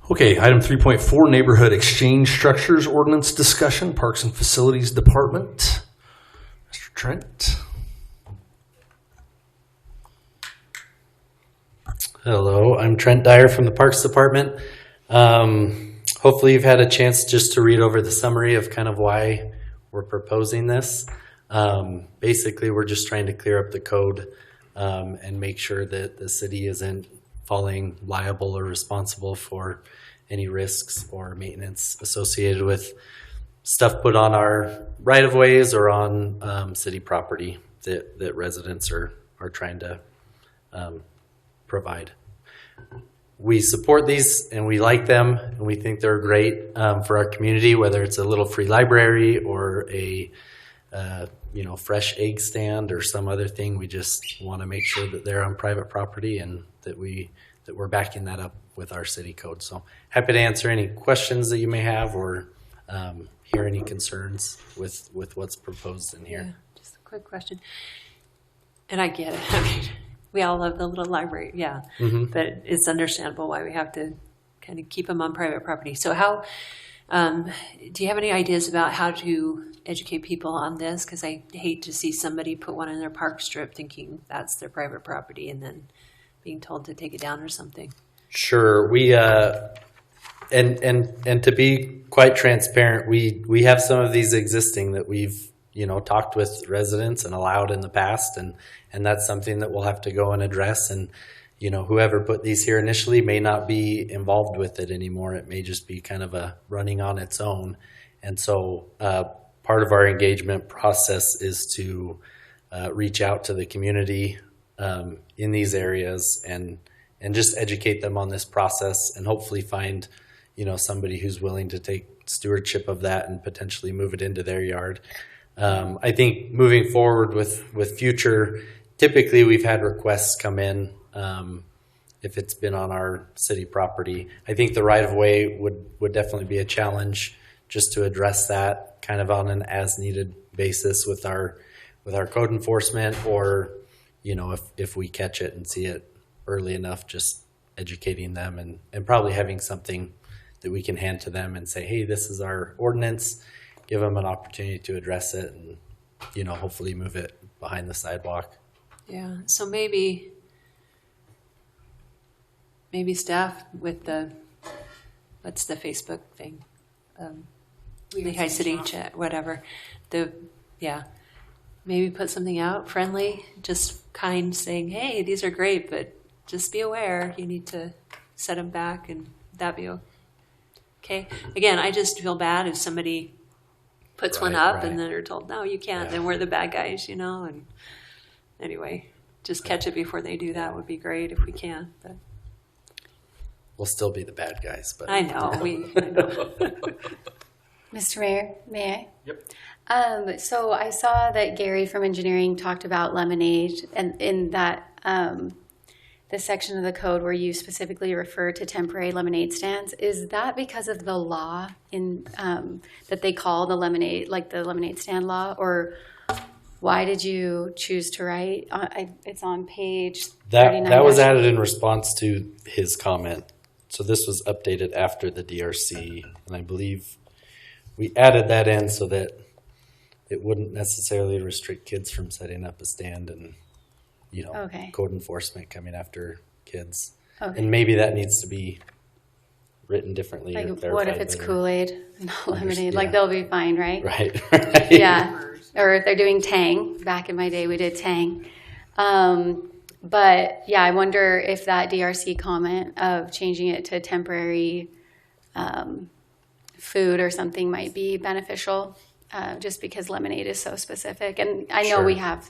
Okay, item 3.4, neighborhood exchange structures ordinance discussion, Parks and Facilities Department. Mr. Trent. Hello, I'm Trent Dyer from the Parks Department. Hopefully you've had a chance just to read over the summary of kind of why we're proposing this. Basically, we're just trying to clear up the code and make sure that the city isn't falling liable or responsible for any risks or maintenance associated with stuff put on our right-of-ways or on city property that residents are trying to provide. we support these and we like them and we think they're great for our community, whether it's a little free library or a fresh egg stand or some other thing. We just want to make sure that they're on private property and that we're backing that up with our city code. So happy to answer any questions that you may have or hear any concerns with what's proposed in here. Yeah, just a quick question. And I get it. I mean, we all love the little library, yeah. Mm-hmm. But it's understandable why we have to kind of keep them on private property. So how, do you have any ideas about how to educate people on this? Because I hate to see somebody put one in their park strip thinking that's their private property and then being told to take it down or something. Sure. We and to be quite transparent, we have some of these existing that we've talked with residents and allowed in the past, and that's something that we'll have to go and address. And whoever put these here initially may not be involved with it anymore. It may just be kind of a running on its own. And so part of our engagement process is to reach out to the community in these areas and just educate them on this process and hopefully find somebody who's willing to take stewardship of that and potentially move it into their yard. I think moving forward with future, typically we've had requests come in if it's been on our city property. I think the right-of-way would definitely be a challenge just to address that kind of on an as-needed basis with our code enforcement, or if we catch it and see it early enough, just educating them and probably having something that we can hand to them and say, hey, this is our ordinance. Give them an opportunity to address it and, hopefully move it behind the sidewalk. Yeah, so maybe staff with what's the Facebook thing? Lehi City Chat, whatever. Maybe put something out, friendly, just kind, saying, hey, these are great, but just be aware, you need to set them back, and that be okay. Again, I just feel bad if somebody puts one up and then they're told, no, you can't, then we're the bad guys, and anyway, just catch it before they do that would be great if we can. But we'll still be the bad guys, but I know. I know. Mr. Mayor, may I? Yep. So I saw that Gary from engineering talked about lemonade, and in that the section of the code where you specifically refer to temporary lemonade stands, is that because of the law in that they call the lemonade, like the lemonade stand law, or why did you choose to write? It's on page 39. That was added in response to his comment. So this was updated after the DRC, and I believe we added that in so that it wouldn't necessarily restrict kids from setting up a stand and, code enforcement coming after kids. Okay. And maybe that needs to be written differently. Like, or clarified what if it's better. Kool-Aid and not lemonade? Yeah. Like, they'll be fine, right? Right. Yeah. Or if they're doing Tang. Back in my day, we did Tang. But yeah, I wonder if that DRC comment of changing it to temporary food or something might be beneficial, just because lemonade is so specific. And I know we have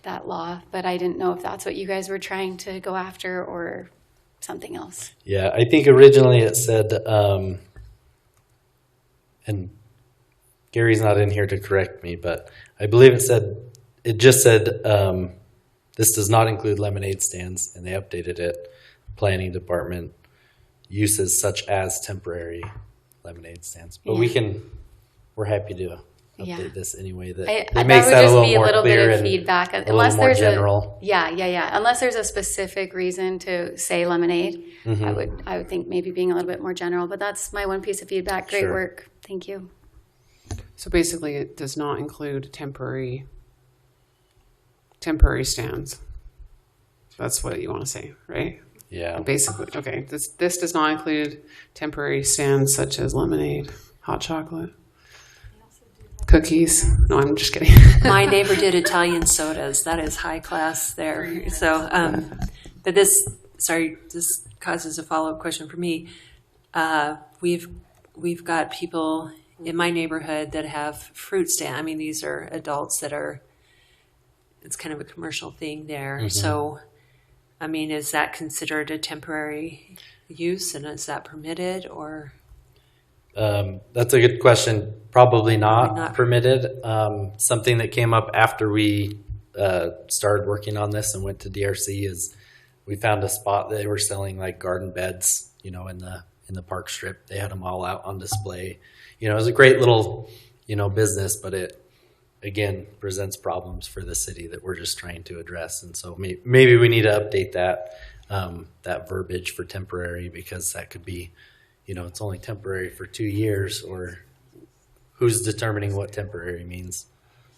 that law, but I didn't know if that's what you guys were trying to go after or something else. Yeah, I think originally it said, and Gary's not in here to correct me, but I believe it just said, this does not include lemonade stands, and they updated it. Planning department uses such as temporary lemonade stands, but we're happy to update this anyway. That makes that a little more clear and feedback, unless there's general. Unless there's a specific reason to say lemonade, I would think maybe being a little bit more general. But that's my one piece of feedback. Great work, thank you. So basically, it does not include temporary stands. That's what you want to say, right? Yeah. Basically, okay. This does not include temporary stands such as lemonade, hot chocolate, cookies. No, I'm just kidding. My neighbor did Italian sodas. That is high class there. So, but this causes a follow-up question for me. We've got people in my neighborhood that have fruit stand. I mean, these are adults that are. It's kind of a commercial thing there. So, I mean, is that considered a temporary use, and is that permitted, or? That's a good question. Probably not, not. permitted. Something that came up after we started working on this and went to DRC is we found a spot that they were selling like garden beds, in the park strip. They had them all out on display. It was a great little, business, but it, again, presents problems for the city that we're just trying to address. And so maybe we need to update that verbiage for temporary, because that could be, it's only temporary for 2 years, or who's determining what temporary means.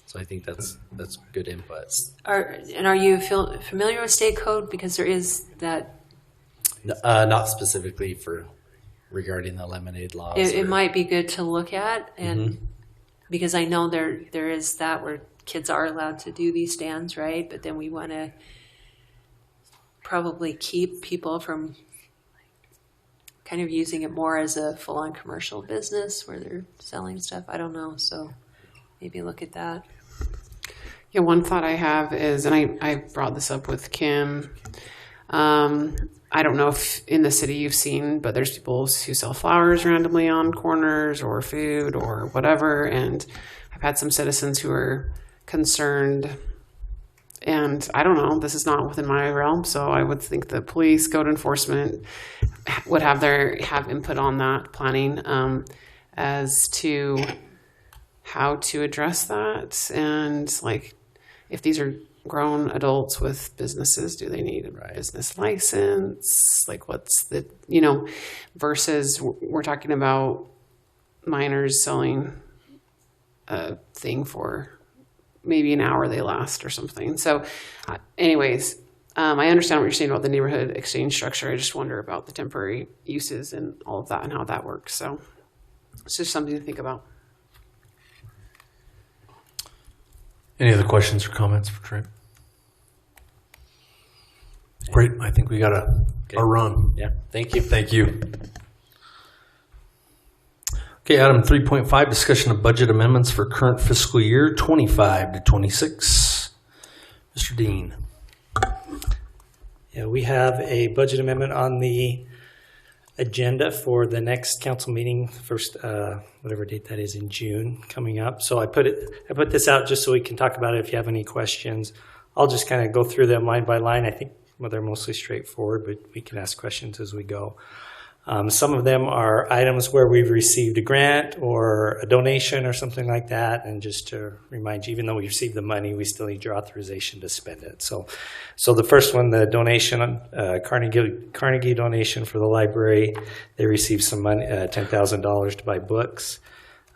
So I think that's good input. Are you familiar with state code? Because there is that. Not specifically regarding the lemonade laws. It might be good to look at, and because I know there is that where kids are allowed to do these stands, right? But then we want to probably keep people from kind of using it more as a full-on commercial business where they're selling stuff. I don't know, so maybe look at that. Yeah, one thought I have is, and I brought this up with Kim, I don't know if in the city you've seen, but there's people who sell flowers randomly on corners or food or whatever. And I've had some citizens who are concerned. And I don't know, this is not within my realm. So I would think the police, code enforcement would have input on that planning as to how to address that. And like, if these are grown adults with businesses, do they need a business license? Like, what's the, versus we're talking about minors selling a thing for maybe an hour they last or something. So anyways, I understand what you're saying about the neighborhood exchange structure. I just wonder about the temporary uses and all of that and how that works. So it's just something to think about. Any other questions or comments for Trent? Great. I think we got a run. Yeah. Thank you. Thank you. Okay, item 3.5, discussion of budget amendments for current fiscal year 25 to 26. Mr. Dean. Yeah, we have a budget amendment on the agenda for the next council meeting, first whatever date that is in June coming up. So I put this out just so we can talk about it if you have any questions. I'll just kind of go through them line by line. I think they're mostly straightforward, but we can ask questions as we go. Some of them are items where we've received a grant or a donation or something like that. And just to remind you, even though we received the money, we still need your authorization to spend it. So the first one, the donation, Carnegie donation for the library, they received some money, $10,000 to buy books.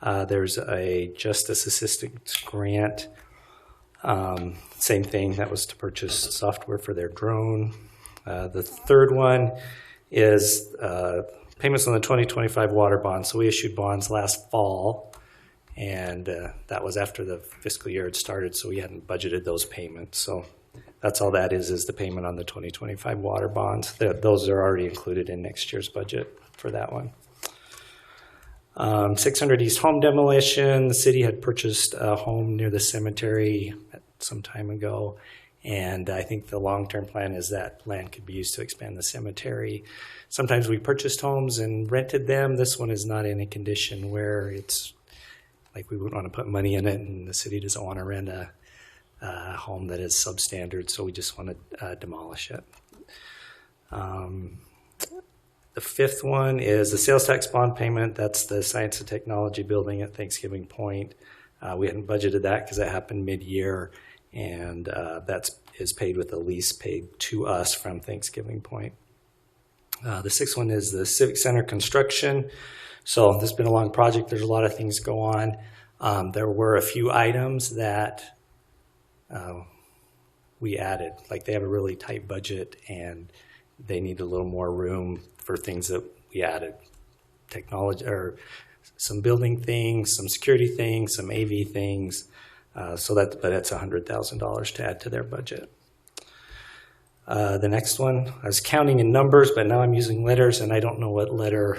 There's a Justice Assistance grant. Same thing, that was to purchase software for their drone. The third one is payments on the 2025 water bonds. So we issued bonds last fall, and that was after the fiscal year had started, so we hadn't budgeted those payments. So that's all that is the payment on the 2025 water bonds. Those are already included in next year's budget for that one. 600 East home demolition. The city had purchased a home near the cemetery some time ago, and I think the long-term plan is that land could be used to expand the cemetery. Sometimes we purchased homes and rented them. This one is not in a condition where it's like we would want to put money in it, and the city doesn't want to rent a home that is substandard, so we just want to demolish it. The fifth one is the sales tax bond payment. That's the Science and Technology building at Thanksgiving Point. We hadn't budgeted that because it happened mid-year, and that is paid with a lease paid to us from Thanksgiving Point. The sixth one is the Civic Center construction. So this has been a long project. There's a lot of things go on. There were a few items that we added. Like they have a really tight budget and they need a little more room for things that we added. Technology, or some building things, some security things, some AV things. But that's $100,000 to add to their budget. The next one, I was counting in numbers, but now I'm using letters, and I don't know what letter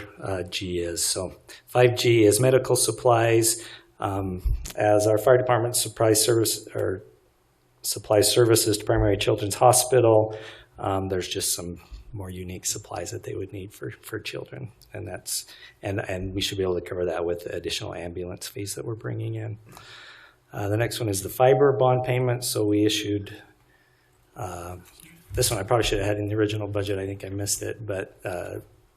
G is. So 5G is medical supplies. As our fire department supplies services to Primary Children's Hospital, There's just some more unique supplies that they would need for children, and we should be able to cover that with additional ambulance fees that we're bringing in. The next one is the fiber bond payment. So we issued this one. I probably should have had in the original budget. I think I missed it, but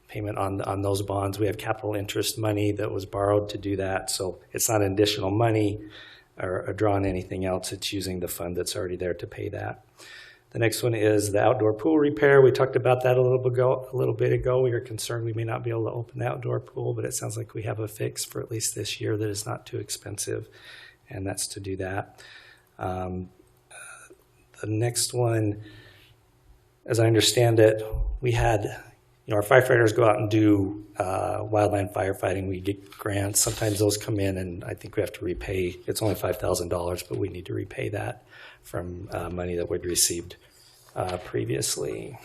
payment on those bonds. We have capital interest money that was borrowed to do that, so it's not additional money or drawing anything else. It's using the fund that's already there to pay that. The next one is the outdoor pool repair. We talked about that a little bit ago. We are concerned we may not be able to open the outdoor pool, but it sounds like we have a fix for at least this year that is not too expensive, and that's to do that. The next one, as I understand it, we had our firefighters go out and do wildland firefighting. We get grants. Sometimes those come in, and I think we have to repay. It's only $5,000, but we need to repay that from money that we'd received previously.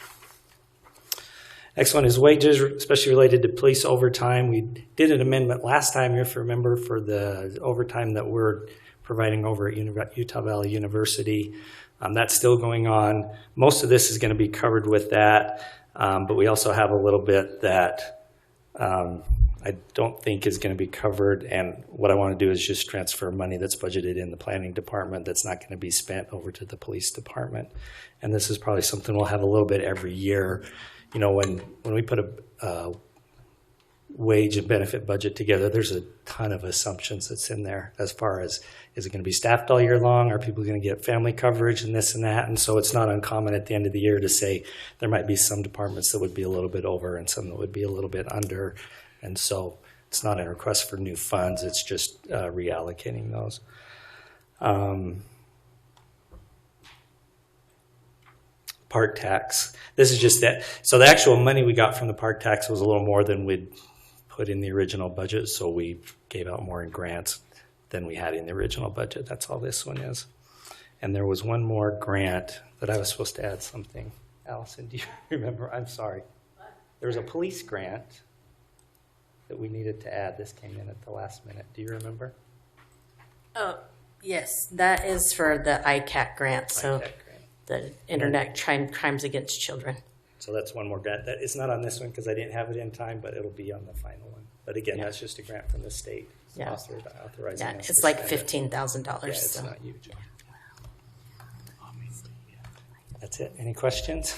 Next one is wages, especially related to police overtime. We did an amendment last time, if you remember, for the overtime that we're providing over at Utah Valley University. That's still going on. Most of this is going to be covered with that. But we also have a little bit that I don't think is going to be covered. And what I want to do is just transfer money that's budgeted in the planning department that's not going to be spent over to the police department. And this is probably something we'll have a little bit every year. When we put a wage and benefit budget together, there's a ton of assumptions that's in there as far as, is it going to be staffed all year long? Are people going to get family coverage and this and that? And so it's not uncommon at the end of the year to say there might be some departments that would be a little bit over and some that would be a little bit under. And so it's not a request for new funds. It's just reallocating those. Park tax. This is just that. So the actual money we got from the park tax was a little more than we'd put in the original budget. So we gave out more in grants than we had in the original budget. That's all this one is. And there was one more grant that I was supposed to add something. Allison, do you remember? I'm sorry. There was a police grant that we needed to add. This came in at the last minute. Do you remember? Oh, yes. That is for the ICAC grant. So the Internet Crimes Against Children. So that's one more grant. That it's not on this one because I didn't have it in time, but it'll be on the final one. But again, that's just a grant from the state. Yeah. Authorizing us It's to like spend it. $15,000. Yeah, it's not huge. That's it. Any questions?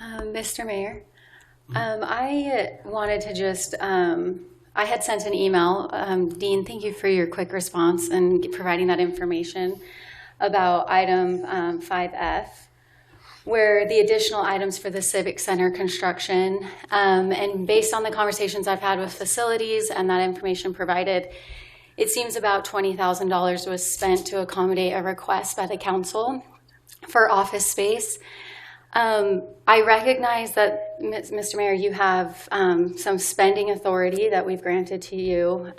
Mr. Mayor, I wanted to just, I had sent an email. Dean, thank you for your quick response and providing that information about item 5F, where the additional items for the Civic Center construction, and based on the conversations I've had with facilities and that information provided, it seems about $20,000 was spent to accommodate a request by the council for office space. I recognize that, Mr. Mayor, you have some spending authority that we've granted to you,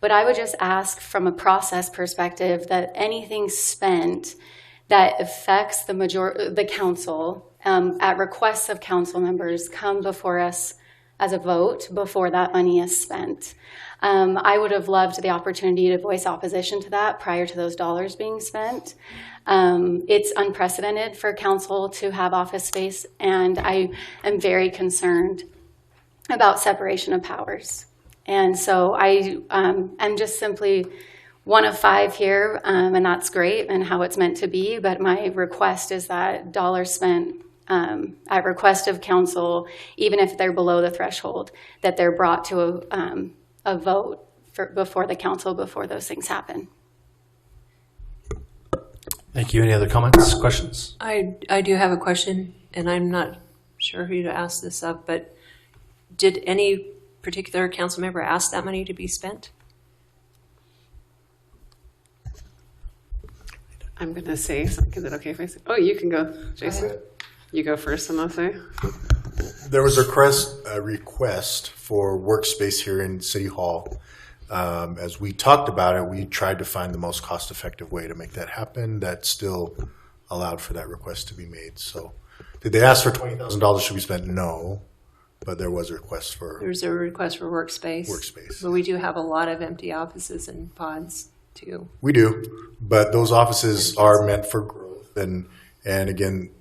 but I would just ask from a process perspective that anything spent that affects the council at requests of council members come before us as a vote before that money is spent. I would have loved the opportunity to voice opposition to that prior to those dollars being spent. It's unprecedented for council to have office space, and I am very concerned about separation of powers. And so I'm just simply one of 5 here, and that's great and how it's meant to be, but my request is that dollars spent at request of council, even if they're below the threshold, that they're brought to a vote before the council before those things happen. Thank you. Any other comments, questions? I do have a question, and I'm not sure who to ask this of, but did any particular council member ask that money to be spent? I'm going to say something. Is it okay if I say? Oh, you can go, Jason. You go first, and I'll say. There was a request for workspace here in City Hall. As we talked about it, we tried to find the most cost-effective way to make that happen that still allowed for that request to be made. So did they ask for $20,000 should be spent? No, but there was a request for... There's a request for workspace. Workspace. But we do have a lot of empty offices and pods too. We do, but those offices are meant for growth, and again,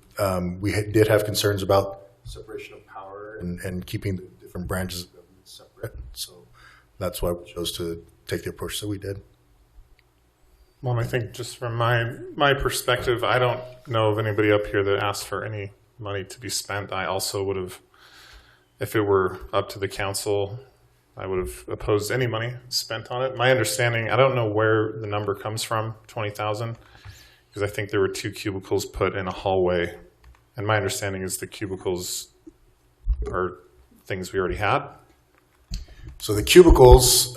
we did have concerns about separation of power and keeping the different branches of government separate. So that's why we chose to take the approach that we did. Well, and I think just from my perspective, I don't know of anybody up here that asked for any money to be spent. I also would have, if it were up to the council, I would have opposed any money spent on it. My understanding, I don't know where the number comes from, 20,000, because I think there were 2 cubicles put in a hallway. And my understanding is the cubicles are things we already had. So the cubicles,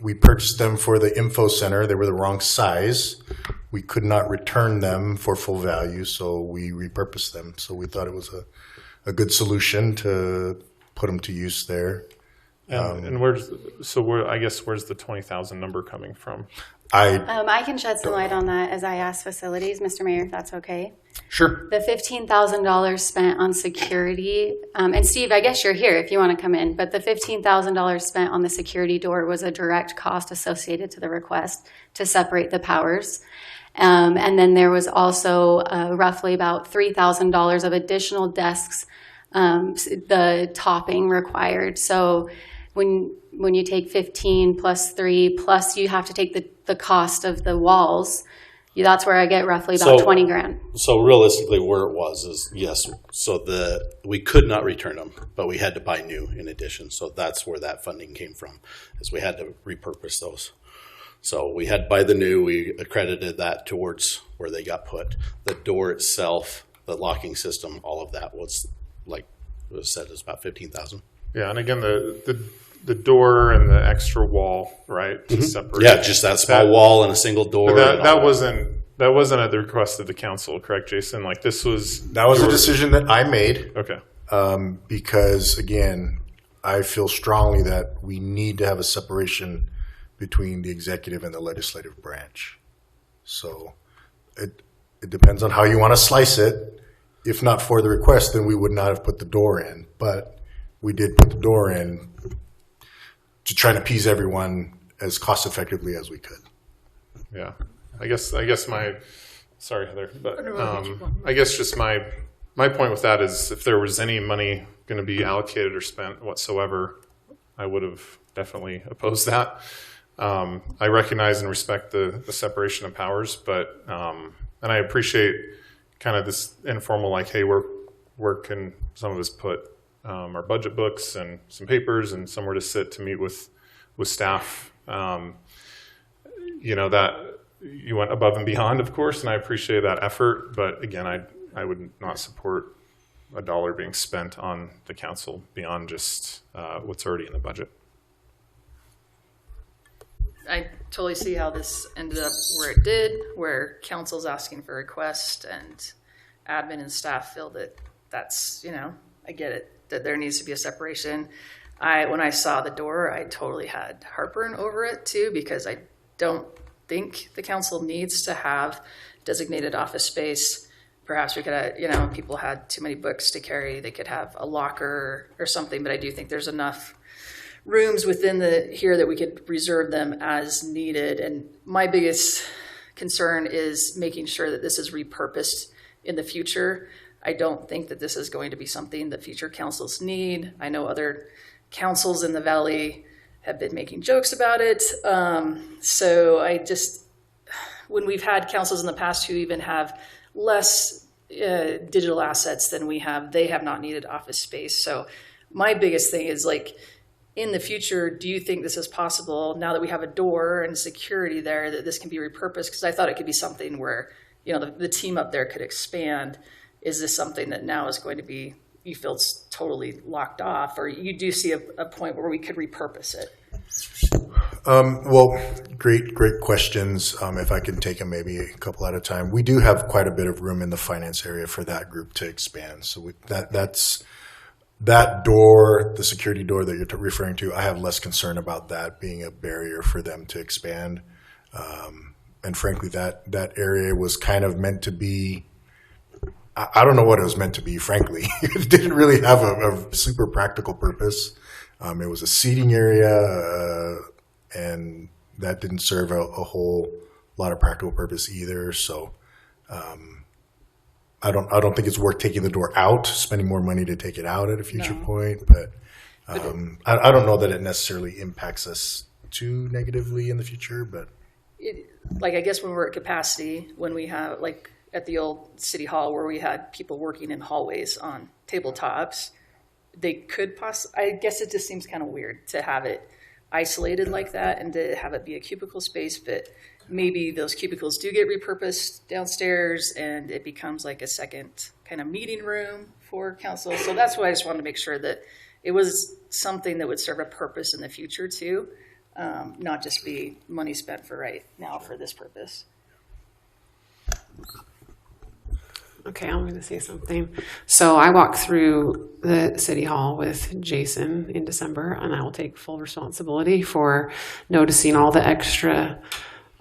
we purchased them for the info center. They were the wrong size. We could not return them for full value, so we repurposed them. So we thought it was a good solution to put them to use there. And I guess where's the 20,000 number coming from? I can shed some light on that as I ask facilities, Mr. Mayor, if that's okay. Sure. The $15,000 spent on security, and Steve, I guess you're here if you want to come in, but the $15,000 spent on the security door was a direct cost associated to the request to separate the powers. And then there was also roughly about $3,000 of additional desks, the topping required. So when you take 15 plus 3, plus you have to take the cost of the walls, that's where I get roughly about 20 grand. So realistically, where it was is, yes, so we could not return them, but we had to buy new in addition. So that's where that funding came from, is we had to repurpose those. So we had to buy the new, we accredited that towards where they got put. The door itself, the locking system, all of that was, like it was said, is about 15,000. Yeah, and again, the door and the extra wall, right, to separate. Yeah, just that small wall and a single door. That wasn't at the request of the council, correct, Jason? Like that was a decision that I made. Okay. Because again, I feel strongly that we need to have a separation between the executive and the legislative branch. So it depends on how you want to slice it. If not for the request, then we would not have put the door in. But we did put the door in to try to appease everyone as cost effectively as we could. Yeah, I guess sorry, Heather, but I guess just my point with that is if there was any money going to be allocated or spent whatsoever, I would have definitely opposed that. I recognize and respect the separation of powers, but and I appreciate kind of this informal, like, hey, where can some of us put our budget books and some papers and somewhere to sit to meet with staff. That you went above and beyond, of course, and I appreciate that effort. But again, I would not support $1 being spent on the council beyond just what's already in the budget. I totally see how this ended up where it did, where council's asking for a request and admin and staff feel that that's, I get it, that there needs to be a separation. When I saw the door, I totally had heartburn over it too, because I don't think the council needs to have designated office space. Perhaps we could have, people had too many books to carry. They could have a locker or something, but I do think there's enough rooms within here that we could reserve them as needed. And my biggest concern is making sure that this is repurposed in the future. I don't think that this is going to be something that future councils need. I know other councils in the valley have been making jokes about it. So when we've had councils in the past who even have less digital assets than we have, they have not needed office space. So my biggest thing is, like, in the future, do you think this is possible now that we have a door and security there, that this can be repurposed? Because I thought it could be something where, the team up there could expand. Is this something that now is going to be, you feel it's totally locked off, or you do see a point where we could repurpose it? Well, great questions. If I can take them maybe a couple at a time. We do have quite a bit of room in the finance area for that group to expand. So that door, the security door that you're referring to, I have less concern about that being a barrier for them to expand. And frankly, that area was kind of meant to be, I don't know what it was meant to be, frankly. It didn't really have a super practical purpose. It was a seating area, and that didn't serve a whole lot of practical purpose either. So I don't think it's worth taking the door out, spending more money to take it out at a future point. But I don't know that it necessarily impacts us too negatively in the future. But I guess when we're at capacity, when we have like at the old city hall where we had people working in hallways on tabletops, they could I guess it just seems kind of weird to have it isolated like that and to have it be a cubicle space, but maybe those cubicles do get repurposed downstairs and it becomes like a second kind of meeting room for council. So that's why I just wanted to make sure that it was something that would serve a purpose in the future too, not just be money spent for right now for this purpose. Okay, I'm going to say something. So I walked through the city hall with Jason in December, and I will take full responsibility for noticing all the extra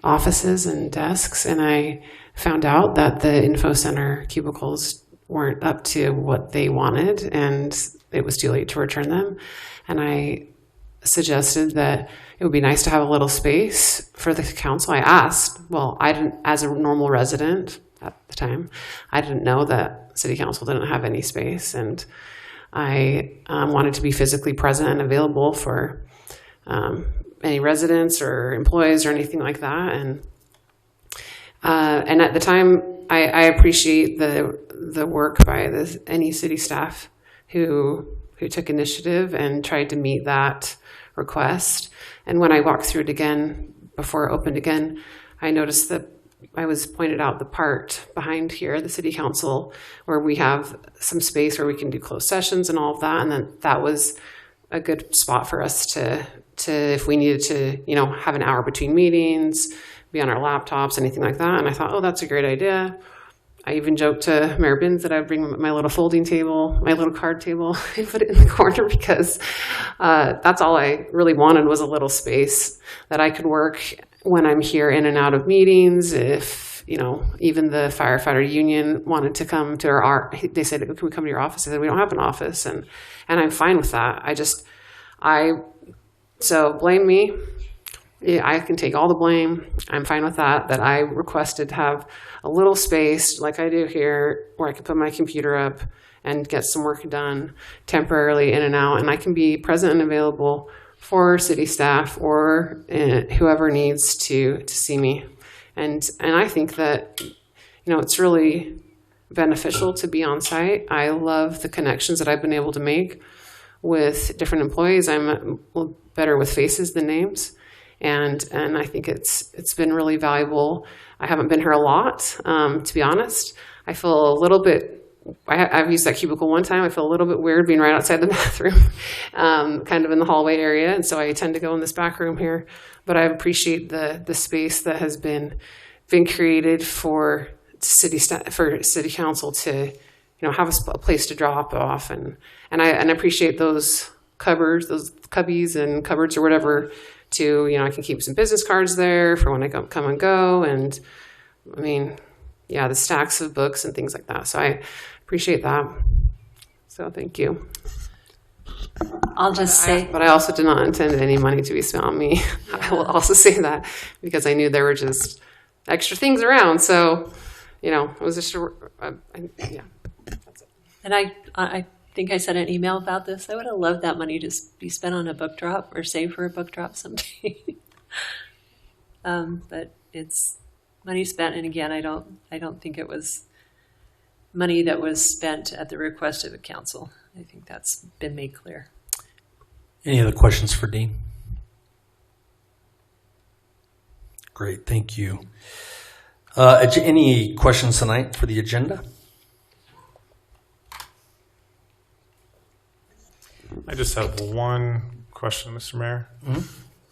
offices and desks. And I found out that the info center cubicles weren't up to what they wanted, and it was too late to return them. And I suggested that it would be nice to have a little space for the council. I asked, well, I didn't, as a normal resident at the time, I didn't know that city council didn't have any space, and I wanted to be physically present and available for any residents or employees or anything like that. And at the time, I appreciate the work by any city staff who took initiative and tried to meet that request. And when I walked through it again before it opened again, I noticed that I was pointed out the part behind here, the city council, where we have some space where we can do closed sessions and all of that. And then that was a good spot for us to if we needed to, have an hour between meetings, be on our laptops, anything like that. And I thought, oh, that's a great idea. I even joked to Mayor Binns that I'd bring my little folding table, my little card table, and put it in the corner because that's all I really wanted was a little space that I could work when I'm here in and out of meetings. If, even the firefighter union wanted to come to they said, can we come to your office? I said, we don't have an office. And I'm fine with that. So blame me. Yeah, I can take all the blame. I'm fine with that I requested to have a little space like I do here where I can put my computer up and get some work done temporarily in and out. And I can be present and available for city staff or whoever needs to see me. And I think that, it's really beneficial to be on site. I love the connections that I've been able to make with different employees. I'm better with faces than names. And I think it's been really valuable. I haven't been here a lot, to be honest. I feel a little bit, I've used that cubicle one time. I feel a little bit weird being right outside the bathroom, kind of in the hallway area. And so I tend to go in this back room here. But I appreciate the space that has been created for city council to, have a place to drop off. And I appreciate those cupboards, those cubbies and cupboards or whatever, I can keep some business cards there for when I come and go. And the stacks of books and things like that. So I appreciate that. So thank you. I'll just say. But I also did not intend any money to be spent on me. Yeah. I will also say that because I knew there were just extra things around. So, it was just yeah. That's it. And I think I sent an email about this. I would have loved that money to be spent on a book drop or save for a book drop someday. But it's money spent, and again, I don't think it was money that was spent at the request of a council. I think that's been made clear. Any other questions for Dean? Great, thank you. Any questions tonight for the agenda? I just have one question, Mr. Mayor. Mm-hmm.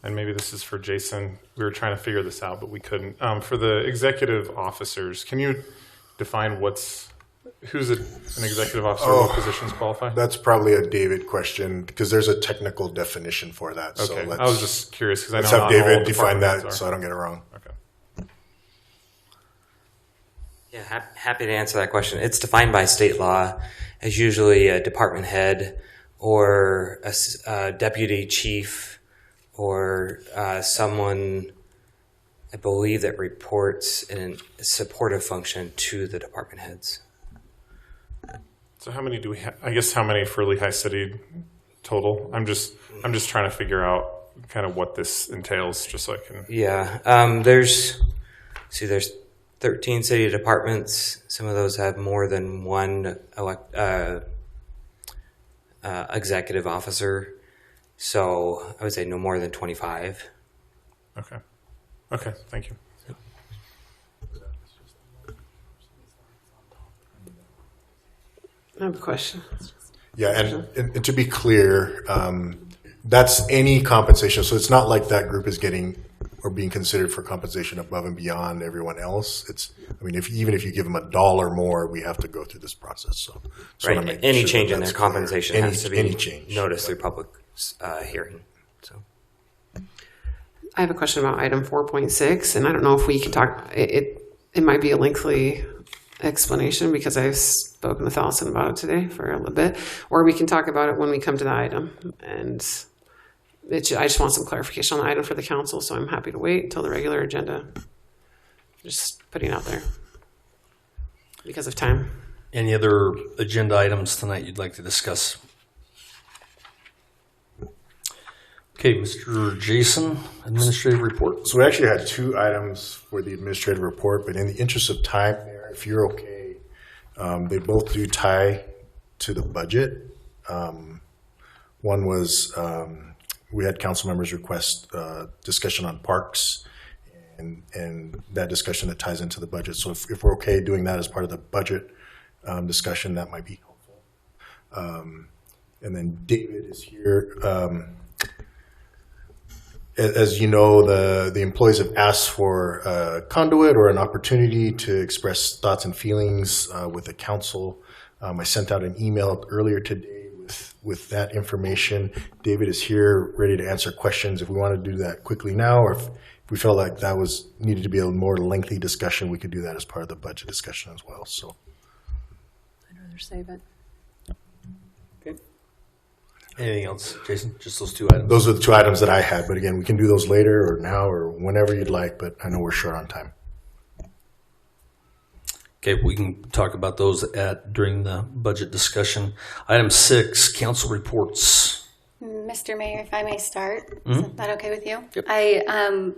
And maybe this is for Jason. We were trying to figure this out, but we couldn't. For the executive officers, can you define who's an executive officer? What positions qualify? That's probably a David question because there's a technical definition for that. Okay, so I was just curious because I know let's have not David all define department that heads so I don't get it wrong. Okay. Yeah, happy to answer that question. It's defined by state law as usually a department head or a deputy chief or someone, I believe, that reports in a supportive function to the department heads. So how many do we have? I guess how many for Lehi City total? I'm just trying to figure out kind of what this entails, just so I can. Yeah, there's 13 city departments. Some of those have more than one executive officer. So I would say no more than 25. Okay. Okay. Thank you. I have a question. Yeah, and to be clear, that's any compensation. So it's not like that group is getting or being considered for compensation above and beyond everyone else. I mean, even if you give them $1 more, we have to go through this process. So right. Any change in their compensation has to be noticed through public hearing. So I have a question about item 4.6, and I don't know if we can talk. It might be a lengthy explanation because I've spoken with Allison about it today for a little bit, or we can talk about it when we come to the item. And I just want some clarification on the item for the council, so I'm happy to wait until the regular agenda. Just putting it out there because of time. Any other agenda items tonight you'd like to discuss? Okay, Mr. Jason, administrative report. So we actually had 2 items for the administrative report, but in the interest of time, Mayor, if you're okay, they both do tie to the budget. One was we had council members request discussion on parks and that discussion that ties into the budget. So if we're okay doing that as part of the budget discussion, that might be helpful. And then David is here. As you know, the employees have asked for a conduit or an opportunity to express thoughts and feelings with the council. I sent out an email earlier today with that information. David is here ready to answer questions. If we want to do that quickly now, or if we felt like that was needed to be a more lengthy discussion, we could do that as part of the budget discussion as well. So I'd rather save it. Okay. Anything else, Jason? Just those 2 items? Those are the 2 items that I had, but again, we can do those later or now or whenever you'd like, but I know we're short on time. Okay, we can talk about those during the budget discussion. Item 6, council reports. Mr. Mayor, if I may start, Mm-hmm. is that okay with you? Yep.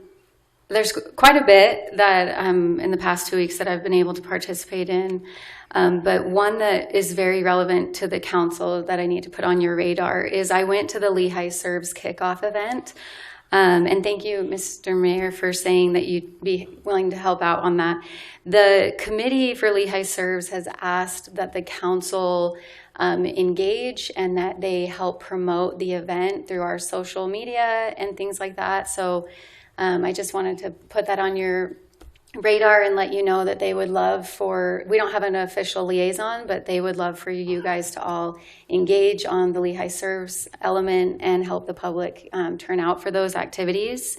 There's quite a bit that in the past 2 weeks that I've been able to participate in, but one that is very relevant to the council that I need to put on your radar is I went to the Lehi Serves kickoff event. And thank you, Mr. Mayor, for saying that you'd be willing to help out on that. The committee for Lehi Serves has asked that the council engage and that they help promote the event through our social media and things like that. So I just wanted to put that on your radar and let you know that they would love we don't have an official liaison, but they would love for you guys to all engage on the Lehi Serves element and help the public turn out for those activities.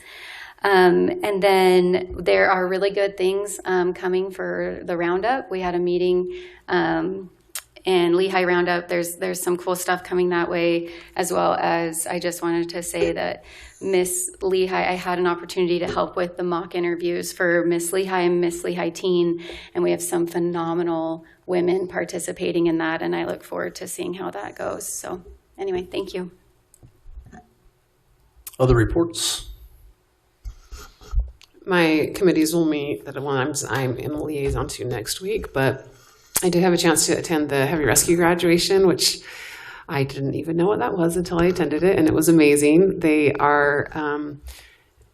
And then there are really good things coming for the Roundup. We had a meeting and Lehi Roundup, there's some cool stuff coming that way, as well as I just wanted to say that Miss Lehi, I had an opportunity to help with the mock interviews for Miss Lehi and Miss Lehi Teen, and we have some phenomenal women participating in that, and I look forward to seeing how that goes. So anyway, thank you. Other reports? My committees will meet, the one I'm in liaison to next week, but I did have a chance to attend the heavy rescue graduation, which I didn't even know what that was until I attended it, and it was amazing. They are,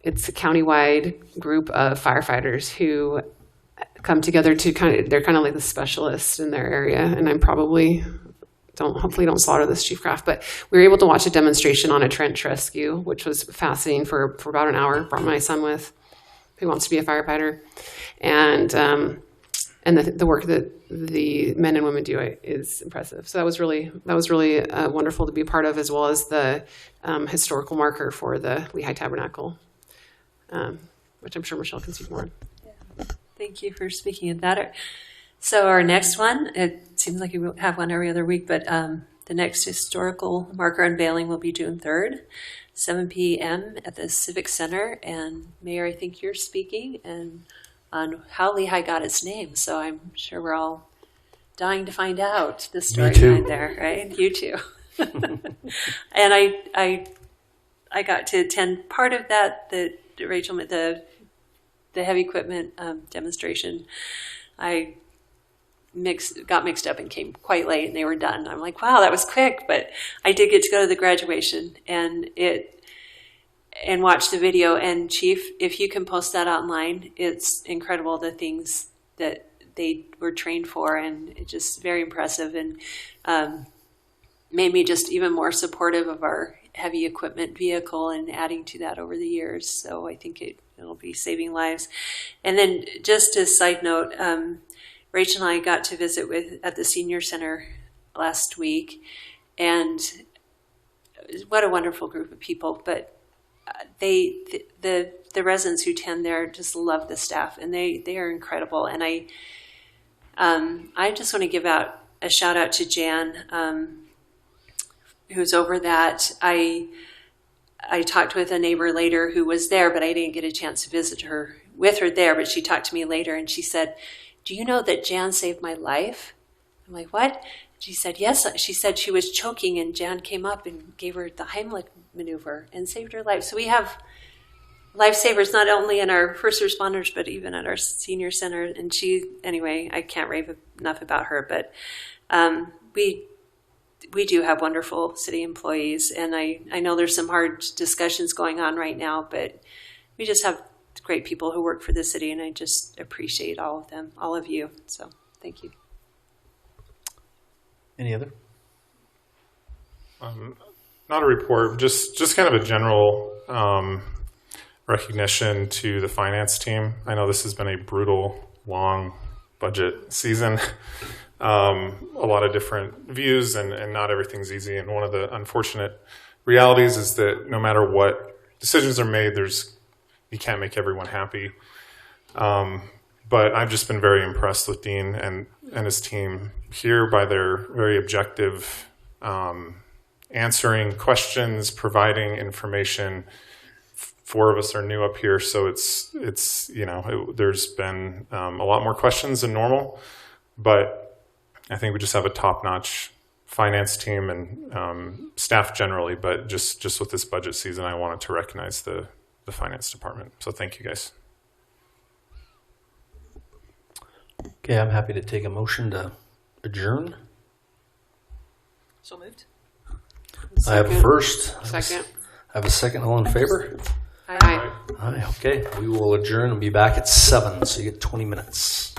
it's a countywide group of firefighters who come together to they're kind of like the specialists in their area, and I'm probably, hopefully don't slaughter this, Chief Kraft, but we were able to watch a demonstration on a trench rescue, which was fascinating for about an hour. Brought my son with, who wants to be a firefighter, and the work that the men and women do is impressive. So that was really wonderful to be a part of, as well as the historical marker for the Lehi Tabernacle, which I'm sure Michelle can speak more on. Yeah. Thank you for speaking of that. So our next one, it seems like you have one every other week, but The next historical marker unveiling will be June 3rd, 7 p.m. at the Civic Center. And Mayor, I think you're speaking and on how Lehi got its name. So I'm sure we're all dying to find out the story behind there, right? You too. And I got to attend part of that, the heavy equipment demonstration. I got mixed up and came quite late, and they were done. I'm like, wow, that was quick. But I did get to go to the graduation and watch the video. And Chief, if you can post that online, it's incredible the things that they were trained for, and it's just very impressive, and made me just even more supportive of our heavy equipment vehicle and adding to that over the years. So I think it'll be saving lives. And then just a side note, Rachel and I got to visit at the senior center last week, and what a wonderful group of people. But the residents who attend there just love the staff, and they are incredible. And I just want to give out a shout out to Jan, who's over that. I talked with a neighbor later who was there, but I didn't get a chance to visit her with her there. But she talked to me later, and she said, "Do you know that Jan saved my life?" I'm like, "What?" She said, "Yes." She said she was choking, and Jan came up and gave her the Heimlich maneuver and saved her life. So we have lifesavers not only in our first responders, but even at our senior center. And anyway, I can't rave enough about her, but we do have wonderful city employees. And I know there's some hard discussions going on right now, but we just have great people who work for the city, and I just appreciate all of them, all of you. So thank you. Any other? Not a report, just kind of a general recognition to the finance team. I know this has been a brutal, long budget season. A lot of different views, and not everything's easy. And one of the unfortunate realities is that no matter what decisions are made, you can't make everyone happy. But I've just been very impressed with Dean and his team here by their very objective answering questions, providing information. Four of us are new up here, so there's been a lot more questions than normal, but I think we just have a top-notch finance team and staff generally, but just with this budget season, I wanted to recognize the finance department. So thank you, guys. Okay, I'm happy to take a motion to adjourn. So moved. I have a first. Second. I have a second. All in favor? Aye. Aye. Okay, we will adjourn and be back at 7, so you get 20 minutes.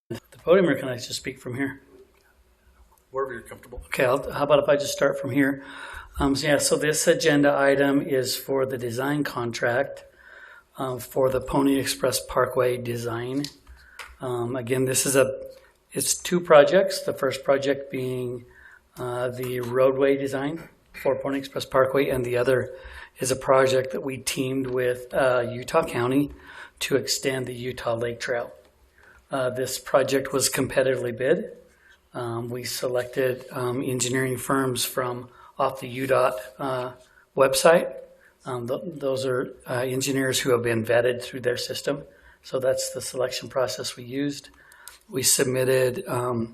the podium, or can I just speak from here? Wherever you're comfortable. Okay, how about if I just start from here? So this agenda item is for the design contract for the Pony Express Parkway design. Again, it's 2 projects. The first project being the roadway design for Pony Express Parkway, and the other is a project that we teamed with Utah County to extend the Utah Lake Trail. This project was competitively bid. We selected engineering firms from off the UDOT website. Those are engineers who have been vetted through their system. So that's the selection process we used. We submitted a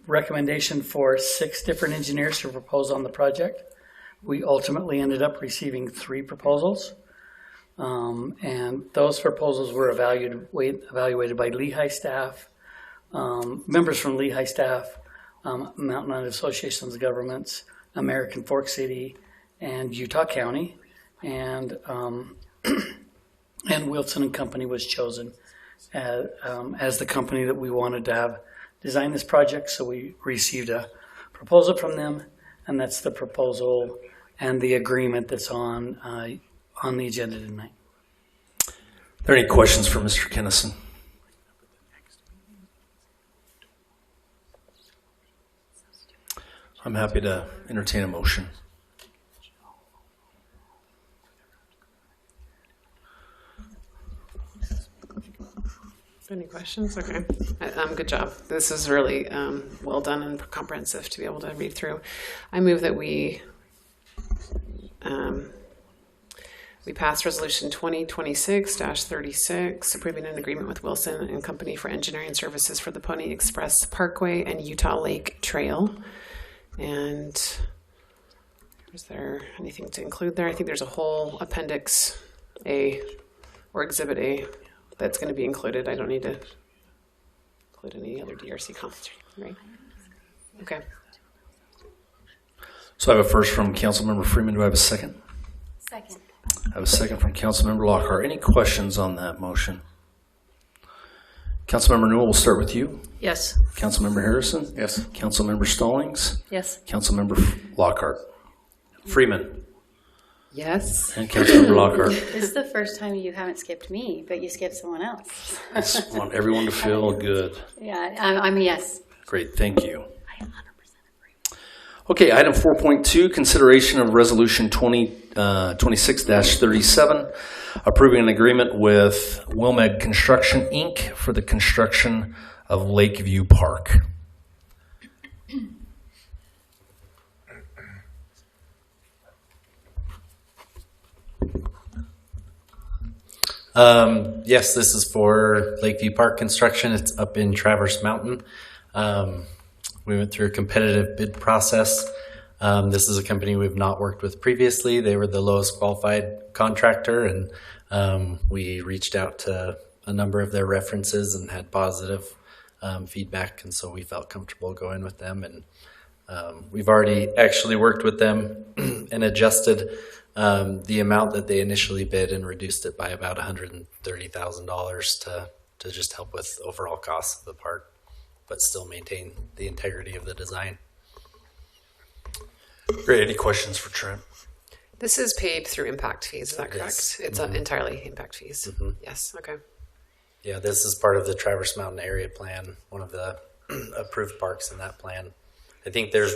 recommendation for 6 different engineers to propose on the project. We ultimately ended up receiving 3 proposals. And those proposals were evaluated by Lehi staff, members from Lehi staff, Mountain Island Associations of Governments, American Fork City, and Utah County, and Wilson and Company was chosen as the company that we wanted to have design this project. So we received a proposal from them, and that's the proposal and the agreement that's on the agenda tonight. Are there any questions for Mr. Kennison? I'm happy to entertain a motion. Any questions? Okay. Good job. This is really well done and comprehensive to be able to read through. I move that we pass Resolution 2026-36, approving an agreement with Wilson and Company for engineering services for the Pony Express Parkway and Utah Lake Trail. And is there anything to include there? I think there's a whole Appendix A or Exhibit A that's going to be included. I don't need to include any other DRC comments, right? Okay. So I have a first from Councilmember Freeman. Do I have a second? Second. I have a second from Councilmember Lockhart. Any questions on that motion? Councilmember Newell, we'll start with you. Yes. Councilmember Harrison? Yes. Councilmember Stallings? Yes. Councilmember Lockhart? Freeman? Yes. And Councilmember Lockhart? This is the first time you haven't skipped me, but you skipped someone else. I just want everyone to feel good. Yeah, I'm a yes. Great, thank you. Okay, item 4.2, consideration of Resolution 26-37, approving an agreement with Wilmed Construction, Inc. for the construction of Lakeview Park. Yes, this is for Lakeview Park construction. It's up in Traverse Mountain. We went through a competitive bid process. This is a company we've not worked with previously. They were the lowest qualified contractor, and we reached out to a number of their references and had positive feedback, and so we felt comfortable going with them. And we've already actually worked with them and adjusted the amount that they initially bid and reduced it by about $130,000 to just help with overall costs of the park, but still maintain the integrity of the design. Great. Any questions for Trent? This is paid through impact fees, is that correct? Yes. It's entirely impact fees. Mm-hmm. Yes, okay. Yeah, this is part of the Traverse Mountain Area Plan, one of the approved parks in that plan. I think there's,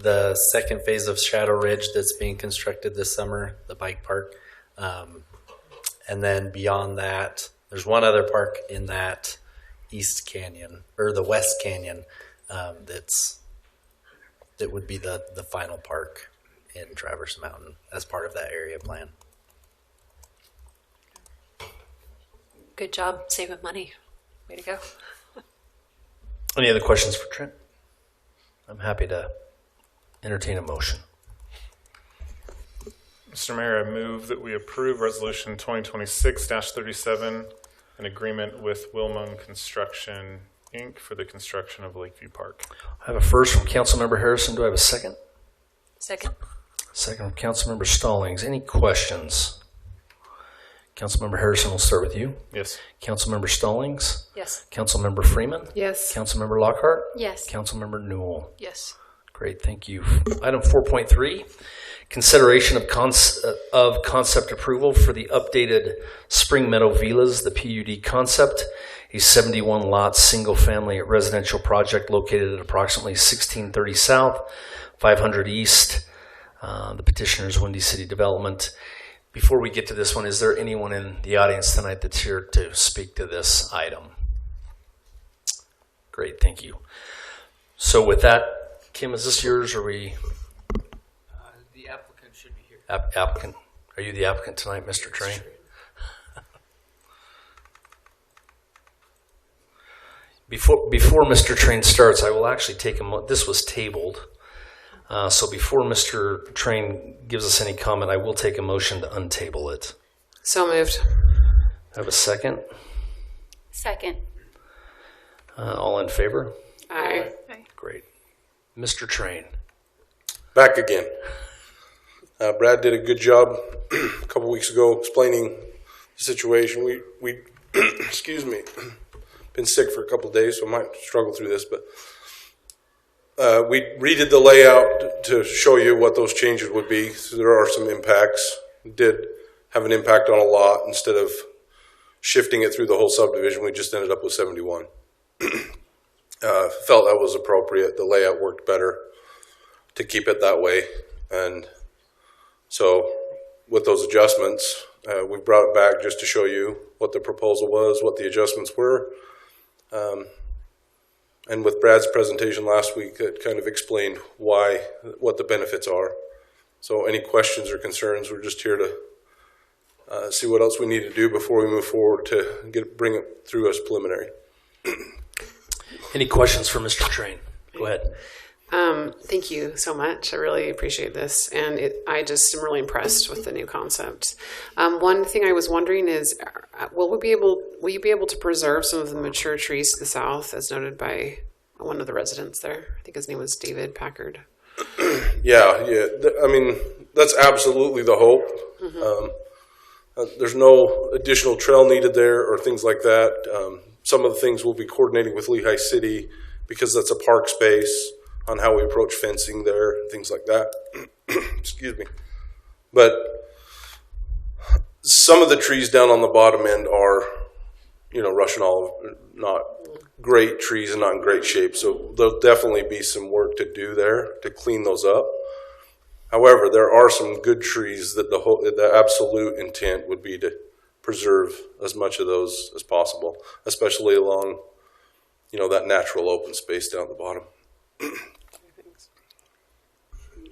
the second phase of Shadow Ridge that's being constructed this summer, the bike park. And then beyond that, there's one other park in that East Canyon, or the West Canyon, that would be the final park in Traverse Mountain as part of that area plan. Good job saving money. Way to go. Any other questions for Trent? I'm happy to entertain a motion. Mr. Mayor, I move that we approve Resolution 2026-37, an agreement with Wilmung Construction, Inc. for the construction of Lakeview Park. I have a first from Councilmember Harrison. Do I have a second? Second. Second from Councilmember Stallings. Any questions? Councilmember Harrison, we'll start with you. Yes. Councilmember Stallings. Yes. Councilmember Freeman. Yes. Councilmember Lockhart. Yes. Councilmember Newell. Yes. Great, thank you. Item 4.3, consideration of concept approval for the updated Spring Meadow Villas, the PUD concept, a 71-lot single-family residential project located at approximately 1630 South, 500 East. The petitioner is Windy City Development. Before we get to this one, is there anyone in the audience tonight that's here to speak to this item? Great, thank you. So with that, Kim, is this yours or we? The applicant should be here. Applicant. Are you the applicant tonight, Mr. Train? Before Mr. Train starts, I will actually take him. This was tabled. So before Mr. Train gives us any comment, I will take a motion to untable it. So moved. Have a second? Second. All in favor? Aye. Great. Mr. Train. Back again. Brad did a good job a couple weeks ago explaining the situation. We excuse me, been sick for a couple of days, so I might struggle through this, but we redid the layout to show you what those changes would be. So there are some impacts. It did have an impact on a lot. Instead of shifting it through the whole subdivision, we just ended up with 71. Felt that was appropriate. The layout worked better to keep it that way. And so with those adjustments, we brought it back just to show you what the proposal was, what the adjustments were. And with Brad's presentation last week, it kind of explained what the benefits are. So any questions or concerns, we're just here to see what else we need to do before we move forward to bring it through as preliminary. Any questions for Mr. Train? Go ahead. Thank you so much. I really appreciate this. And I just am really impressed with the new concept. One thing I was wondering is, will you be able to preserve some of the mature trees to the south, as noted by one of the residents there? I think his name was David Packard. Yeah. I mean, that's absolutely the hope. Mm-hmm. There's no additional trail needed there or things like that. Some of the things we'll be coordinating with Lehi City because that's a park space on how we approach fencing there, things like that. Excuse me. But some of the trees down on the bottom end are, Russian olive, not great trees and not in great shape. So there'll definitely be some work to do there to clean those up. However, there are some good trees that the absolute intent would be to preserve as much of those as possible, especially along, that natural open space down at the bottom.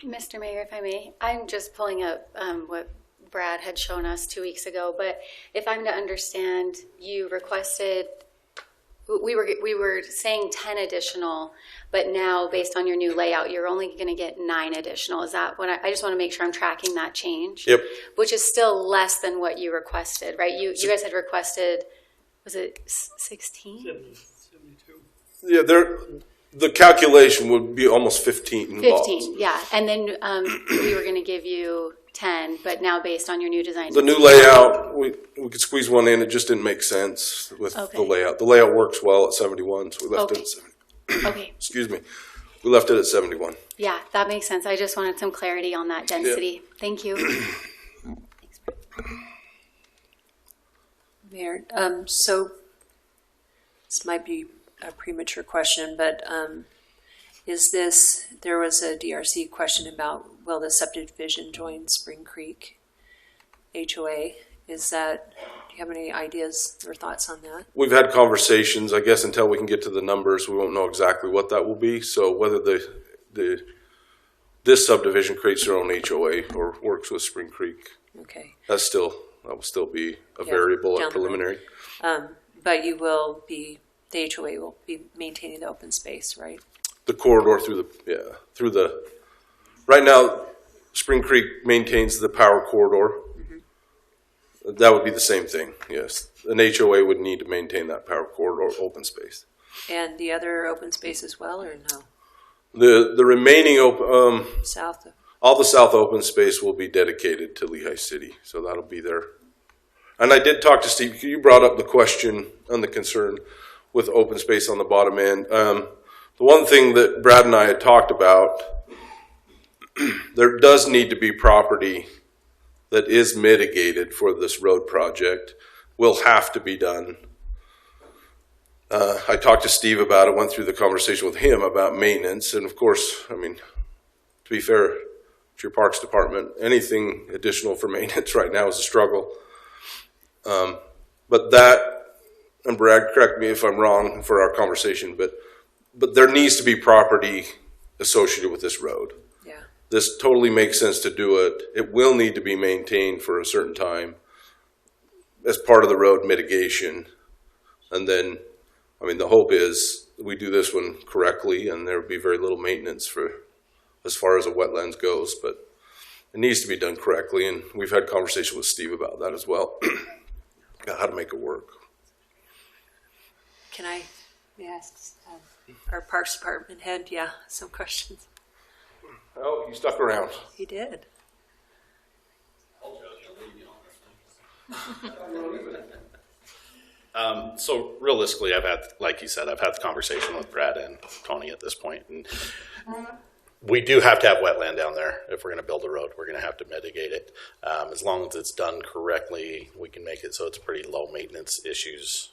Mr. Mayor, if I may, I'm just pulling up what Brad had shown us 2 weeks ago, but if I'm to understand, you requested, we were saying 10 additional, but now based on your new layout, you're only going to get 9 additional. Is that what I just want to make sure I'm tracking that change? Yep. Which is still less than what you requested, right? You guys had requested, was it 16? 72. Yeah, the calculation would be almost 15 lots. 15, yeah. And then we were going to give you 10, but now based on your new design. The new layout, we could squeeze one in. It just didn't make sense with the layout. The layout works well at 71, so we left it at 70. Okay. Excuse me. We left it at 71. Yeah, that makes sense. I just wanted some clarity on that density. Yeah. Thank you. Mayor, so this might be a premature question, but there was a DRC question about, will the subdivision join Spring Creek HOA? Do you have any ideas or thoughts on that? We've had conversations. I guess until we can get to the numbers, we won't know exactly what that will be. So whether this subdivision creates their own HOA or works with Spring Creek, okay, that will still be a variable at preliminary. But the HOA will be maintaining the open space, right? The corridor right now, Spring Creek maintains the power corridor. Mm-hmm. That would be the same thing, yes. An HOA would need to maintain that power corridor open space. And the other open space as well, or no? The remaining south? All the south open space will be dedicated to Lehi City, so that'll be their And I did talk to Steve. You brought up the question and the concern with open space on the bottom end. The one thing that Brad and I had talked about, there does need to be property that is mitigated for this road project. Will have to be done. I talked to Steve about it, went through the conversation with him about maintenance. And of course, I mean, to be fair to your Parks Department, anything additional for maintenance right now is a struggle. But that, and Brad, correct me if I'm wrong for our conversation, but there needs to be property associated with this road. Yeah. This totally makes sense to do it. It will need to be maintained for a certain time as part of the road mitigation. And then, I mean, the hope is we do this one correctly and there will be very little maintenance for as far as the wetlands goes, but it needs to be done correctly. And we've had conversation with Steve about that as well. How to make it work. Can I ask our Parks Department head, some questions? Oh, he stuck around. He did. So realistically, I've had, like you said, I've had the conversation with Brad and Tony at this point, and we do have to have wetland down there. If we're going to build a road, we're going to have to mitigate it. As long as it's done correctly, we can make it so it's pretty low maintenance issues.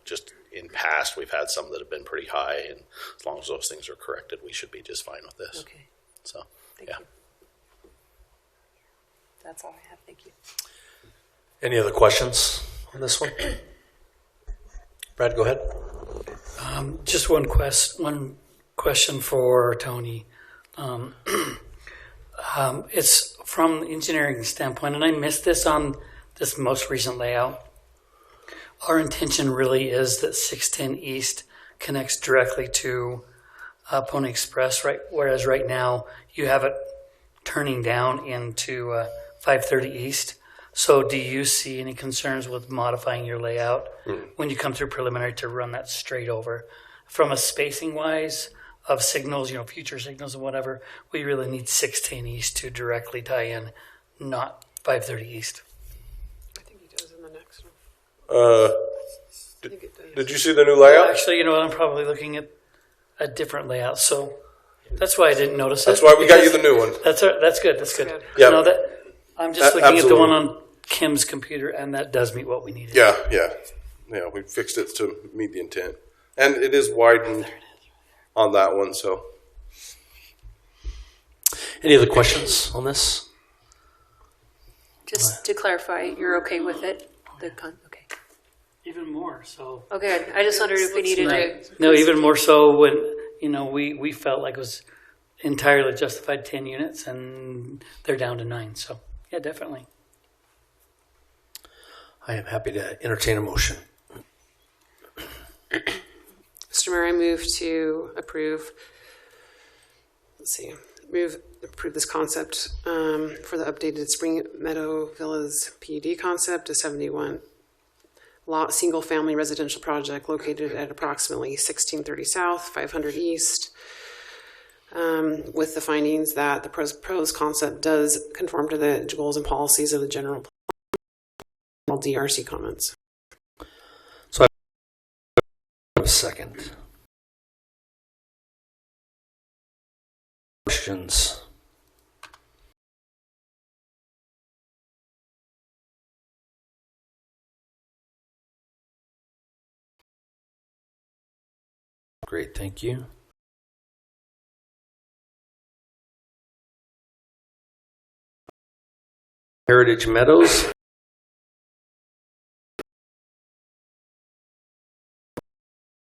Just in past, we've had some that have been pretty high, and as long as those things are corrected, we should be just fine with this. Okay. So, Thank you. That's all I have. Thank you. Any other questions on this one? Brad, go ahead. Just one question for Tony. It's from the engineering standpoint, and I missed this on this most recent layout. Our intention really is that 610 East connects directly to Pony Express, right? Whereas right now you have it turning down into 530 East. So do you see any concerns with modifying your layout when you come through preliminary to run that straight over? From a spacing wise of signals, future signals and whatever, we really need 610 East to directly tie in, not 530 East. I think he does in the next one. Did you see the new layout? Actually, you know what? I'm probably looking at a different layout, so that's why I didn't notice That's it. why we got you the new one. That's good. That's good. Yeah. No, I'm just looking at the Absolutely. one on Kim's computer, and that does meet what we needed. Yeah. We fixed it to meet the intent, and it is widened on that one. So, Any other questions on this? Just to clarify, you're okay with it? Okay. Even more so. Okay, I just wondered if we needed to. No, even more so when we felt like it was entirely justified 10 units, and they're down to 9. So yeah, definitely. I am happy to entertain a motion. Mr. Mayor, I move to approve. Approve this concept for the updated Spring Meadow Villas PUD concept, a 71 lot single family residential project located at approximately 1630 South, 500 East. With the findings that the proposed concept does conform to the goals and policies of the general DRC comments. So I have a second. Questions? Great, thank you. Heritage Meadows.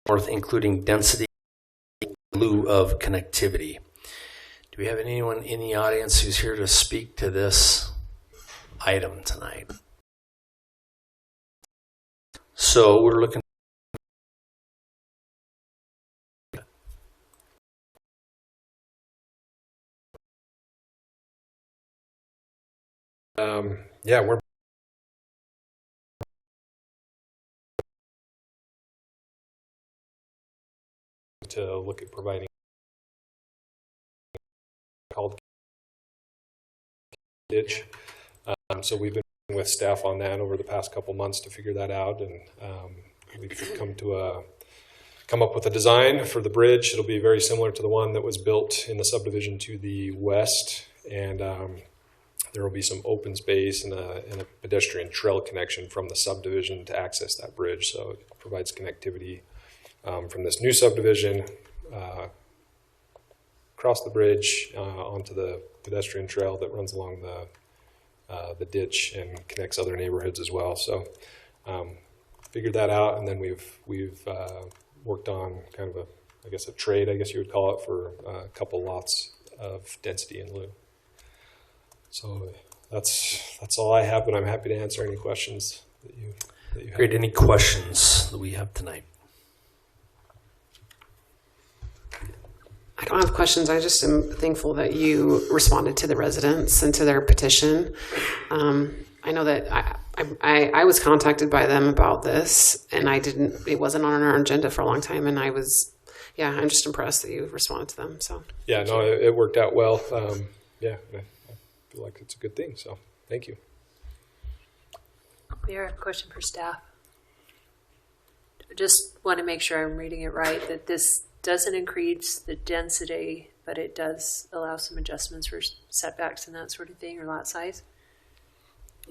North, including density in lieu of connectivity. Do we have anyone in the audience who's here to speak to this item tonight? So we're looking. Yeah, we're to look at providing called ditch. So we've been with staff on that over the past couple months to figure that out, and we've come up with a design for the bridge. It'll be very similar to the one that was built in the subdivision to the west, and there will be some open space and a pedestrian trail connection from the subdivision to access that bridge. So it provides connectivity from this new subdivision across the bridge onto the pedestrian trail that runs along the ditch and connects other neighborhoods as well. So figured that out, and then we've worked on kind of a trade, I guess you would call it, for a couple lots of density in lieu. So that's all I have, but I'm happy to answer any questions that you have. Great. Any questions that we have tonight? I don't have questions. I just am thankful that you responded to the residents and to their petition. I know that I was contacted by them about this, and it wasn't on our agenda for a long time, and I'm just impressed that you responded to them. So yeah, no, it worked out well. I feel like it's a good thing. So thank you. Mayor, I have a question for staff. Just want to make sure I'm reading it right, that this doesn't increase the density, but it does allow some adjustments for setbacks and that sort of thing, or lot size?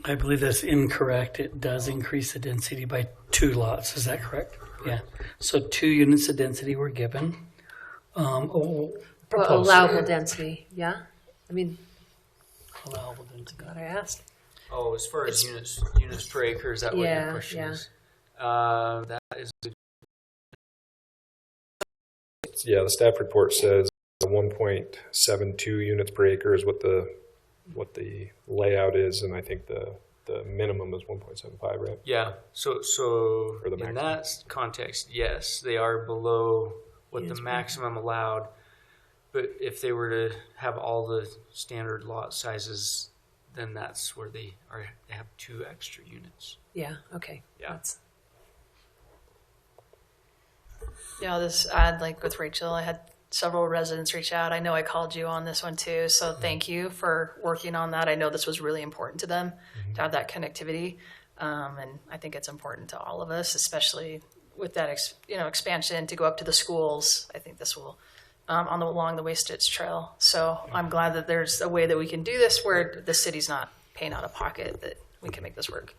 I believe that's incorrect. It does increase the density by 2 lots. Is that correct? Yeah. So 2 units of density were given. Allowable density, yeah? I mean, allowable density. God, I asked. Oh, as far as units per acre, is that what your question is? That is. Yeah, the staff report says 1.72 units per acre is what the layout is, and I think the minimum is 1.75, right? Yeah. So in that context, yes, they are below what the maximum allowed. But if they were to have all the standard lot sizes, then that's where they have 2 extra units. Yeah. Okay. Yeah. Yeah, I'll just add, like with Rachel, I had several residents reach out. I know I called you on this one too, so thank you for working on that. I know this was really important to them to have that connectivity, and I think it's important to all of us, especially with that expansion to go up to the schools. I think this will along the Waste Ditch Trail. So I'm glad that there's a way that we can do this where the city's not paying out of pocket, that we can make this work.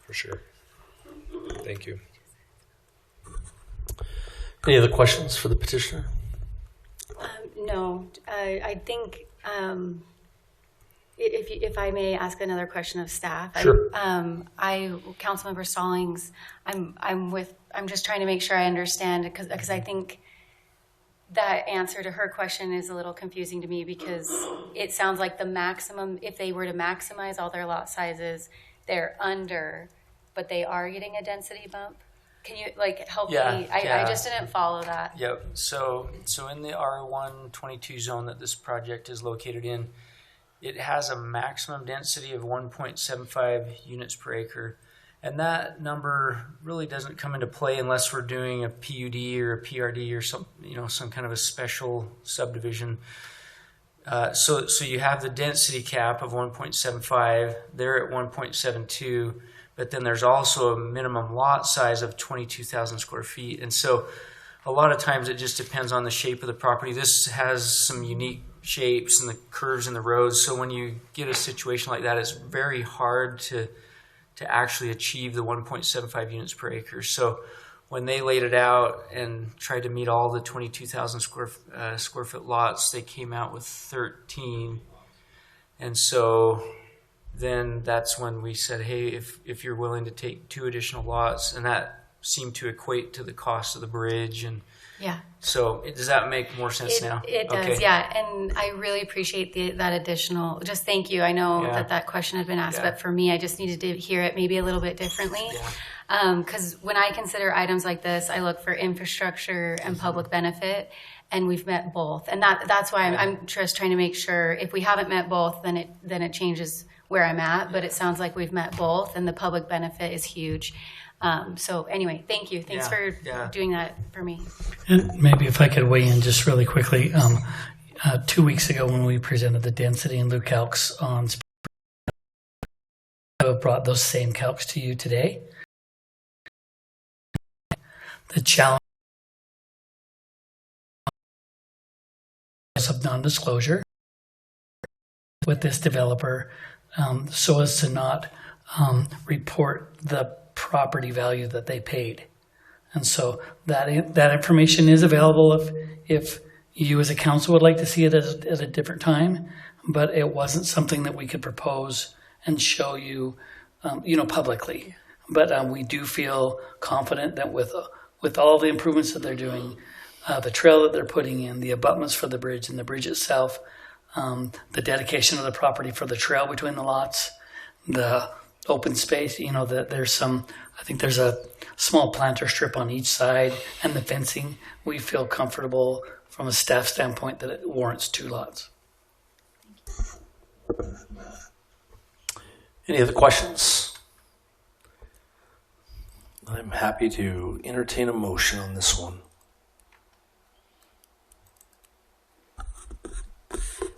For sure. Thank you. Any other questions for the petitioner? No, I think if I may ask another question of staff. Sure. Councilmember Stallings, I'm just trying to make sure I understand, because I think that answer to her question is a little confusing to me, because it sounds like the maximum, if they were to maximize all their lot sizes, they're under, but they are getting a density bump. Can you help me? I just didn't follow that. Yep. So in the R122 zone that this project is located in, it has a maximum density of 1.75 units per acre. And that number really doesn't come into play unless we're doing a PUD or a PRD or some kind of a special subdivision. So you have the density cap of 1.75. They're at 1.72. But then there's also a minimum lot size of 22,000 square feet. And so a lot of times it just depends on the shape of the property. This has some unique shapes and the curves in the roads. So when you get a situation like that, it's very hard to actually achieve the 1.75 units per acre. So when they laid it out and tried to meet all the 22,000 square foot lots, they came out with 13. And so then that's when we said, hey, if you're willing to take 2 additional lots, and that seemed to equate to the cost of the bridge. And yeah. So does that make more sense now? It does, okay. Yeah. And I really appreciate that additional, just thank you. I know that question had been asked, but for me, I just needed to hear it maybe a little bit differently. Because when I consider items like this, I look for infrastructure and public benefit, and we've met both. And that's why I'm just trying to make sure if we haven't met both, then it changes where I'm at, but it sounds like we've met both, and the public benefit is huge. So anyway, thank you. Thanks for doing that for me. And maybe if I could weigh in just really quickly. 2 weeks ago when we presented the density in Luke Elks on have brought those same calcs to you today. The challenge of non-disclosure with this developer, so as to not report the property value that they paid. And so that information is available if you as a council would like to see it at a different time, but it wasn't something that we could propose and show you, publicly. But we do feel confident that with all the improvements that they're doing, the trail that they're putting in, the abutments for the bridge and the bridge itself, the dedication of the property for the trail between the lots, the open space, that there's I think there's a small planter strip on each side, and the fencing, we feel comfortable from a staff standpoint that it warrants 2 lots. Any other questions? I'm happy to entertain a motion on this one.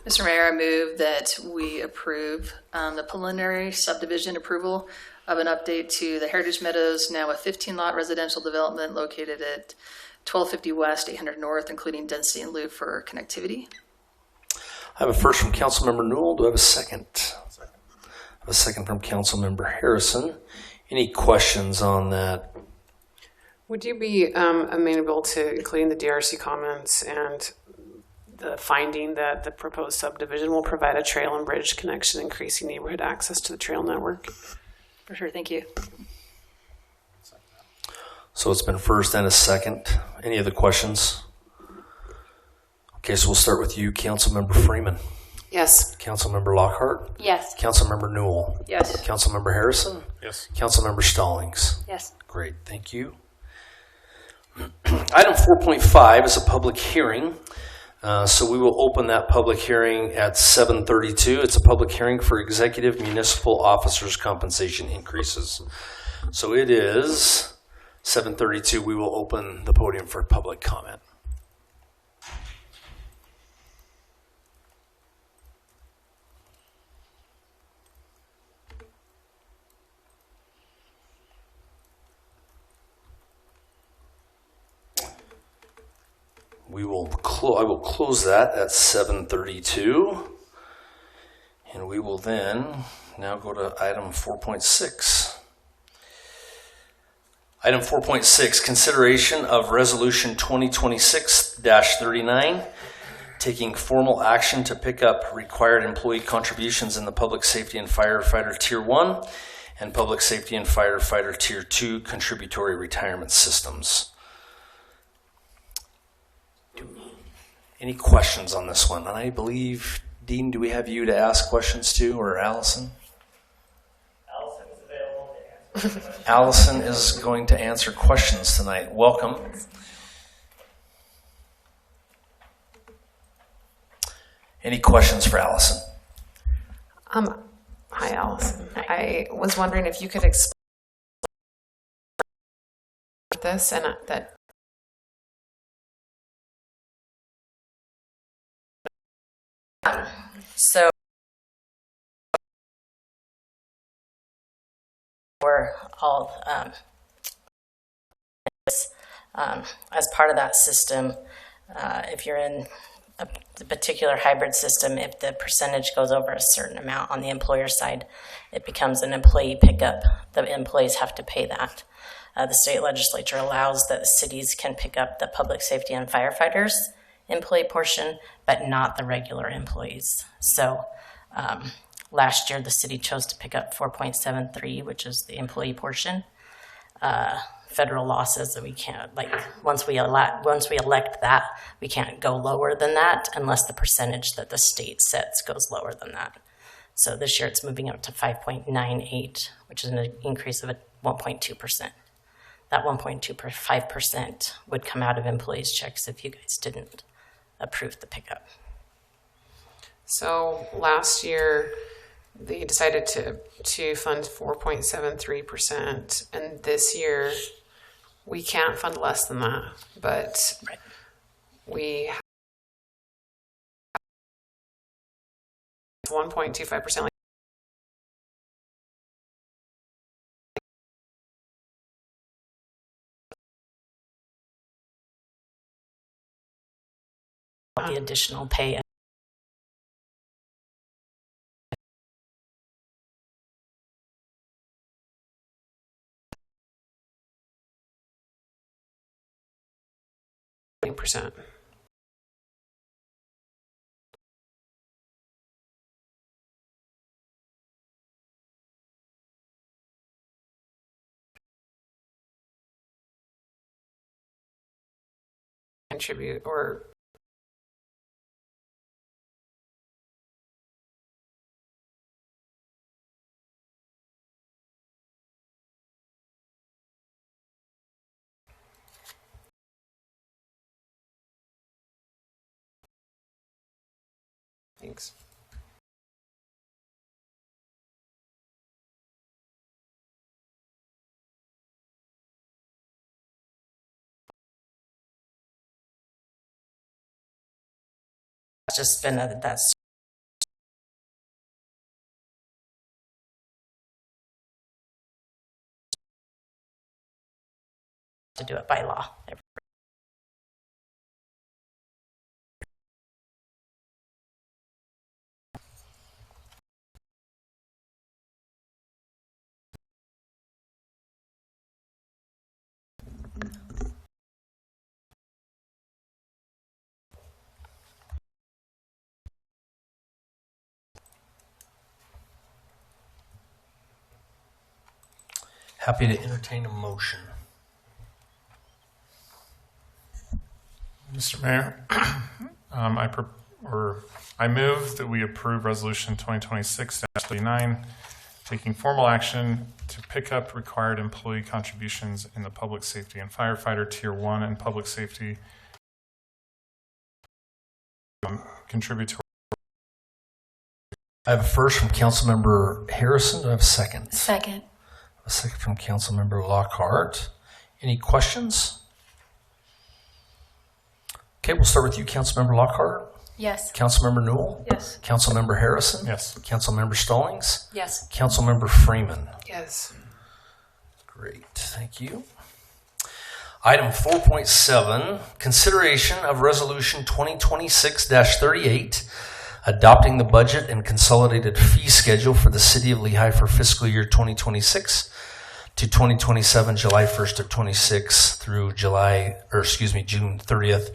Mr. Mayor, I move that we approve the preliminary subdivision approval of an update to the Heritage Meadows, now a 15-lot residential development located at 1250 West, 800 North, including density and loop for connectivity. I have a first from Councilmember Newell. Do I have a second? I have a second from Councilmember Harrison. Any questions on that? Would you be amenable to including the DRC comments and the finding that the proposed subdivision will provide a trail and bridge connection, increasing neighborhood access to the trail network? For sure, thank you. So it's been first and a second. Any other questions? Okay, so we'll start with you, Councilmember Freeman. Yes. Councilmember Lockhart? Yes. Councilmember Newell? Yes. Councilmember Harrison? Yes. Councilmember Stallings? Yes. Great, thank you. Item 4.5 is a public hearing. So we will open that public hearing at 7:32. It's a public hearing for executive municipal officers' compensation increases. So it is 7:32. We will open the podium for public comment. I will close that at 7:32, and we will then now go to item 4.6. Item 4.6, consideration of resolution 2026-39, taking formal action to pick up required employee contributions in the Public Safety and Firefighter Tier 1 and Public Safety and Firefighter Tier 2 contributory retirement systems. Any questions on this one? And I believe, Dean, do we have you to ask questions to, or Allison? Allison is available to answer questions. Allison is going to answer questions tonight. Welcome. Any questions for Allison? Hi, Allison. I was wondering if you could explain this and that. So we're all as part of that system, if you're in a particular hybrid system, if the percentage goes over a certain amount on the employer side, it becomes an employee pickup. The employees have to pay that. The state legislature allows that the cities can pick up the public safety and firefighters employee portion, but not the regular employees. So last year, the city chose to pick up 4.73, which is the employee portion. Federal law says that we can't, once we elect that, we can't go lower than that unless the percentage that the state sets goes lower than that. So this year it's moving up to 5.98, which is an increase of 1.2%. That 1.25% would come out of employees' checks if you guys didn't approve the pickup. So last year, they decided to fund 4.73%, and this year we can't fund less than that, but we have 1.25%. without the additional pay. %. Contribute or thanks. It's just been that's to do it by law. Happy to entertain a motion. Mr. Mayor, I move that we approve Resolution 2026-39, taking formal action to pick up required employee contributions in the public safety and firefighter Tier 1 and public safety. Contribute to. I have a first from Councilmember Harrison. Do I have a second? Second. A second from Councilmember Lockhart. Any questions? Okay, we'll start with you, Councilmember Lockhart. Yes. Councilmember Newell. Yes. Councilmember Harrison. Yes. Councilmember Stallings. Yes. Councilmember Freeman. Yes. Great, thank you. Item 4.7, consideration of Resolution 2026-38, adopting the budget and consolidated fee schedule for the City of Lehi for fiscal year 2026 to 2027, July 1st of 26 through June 30th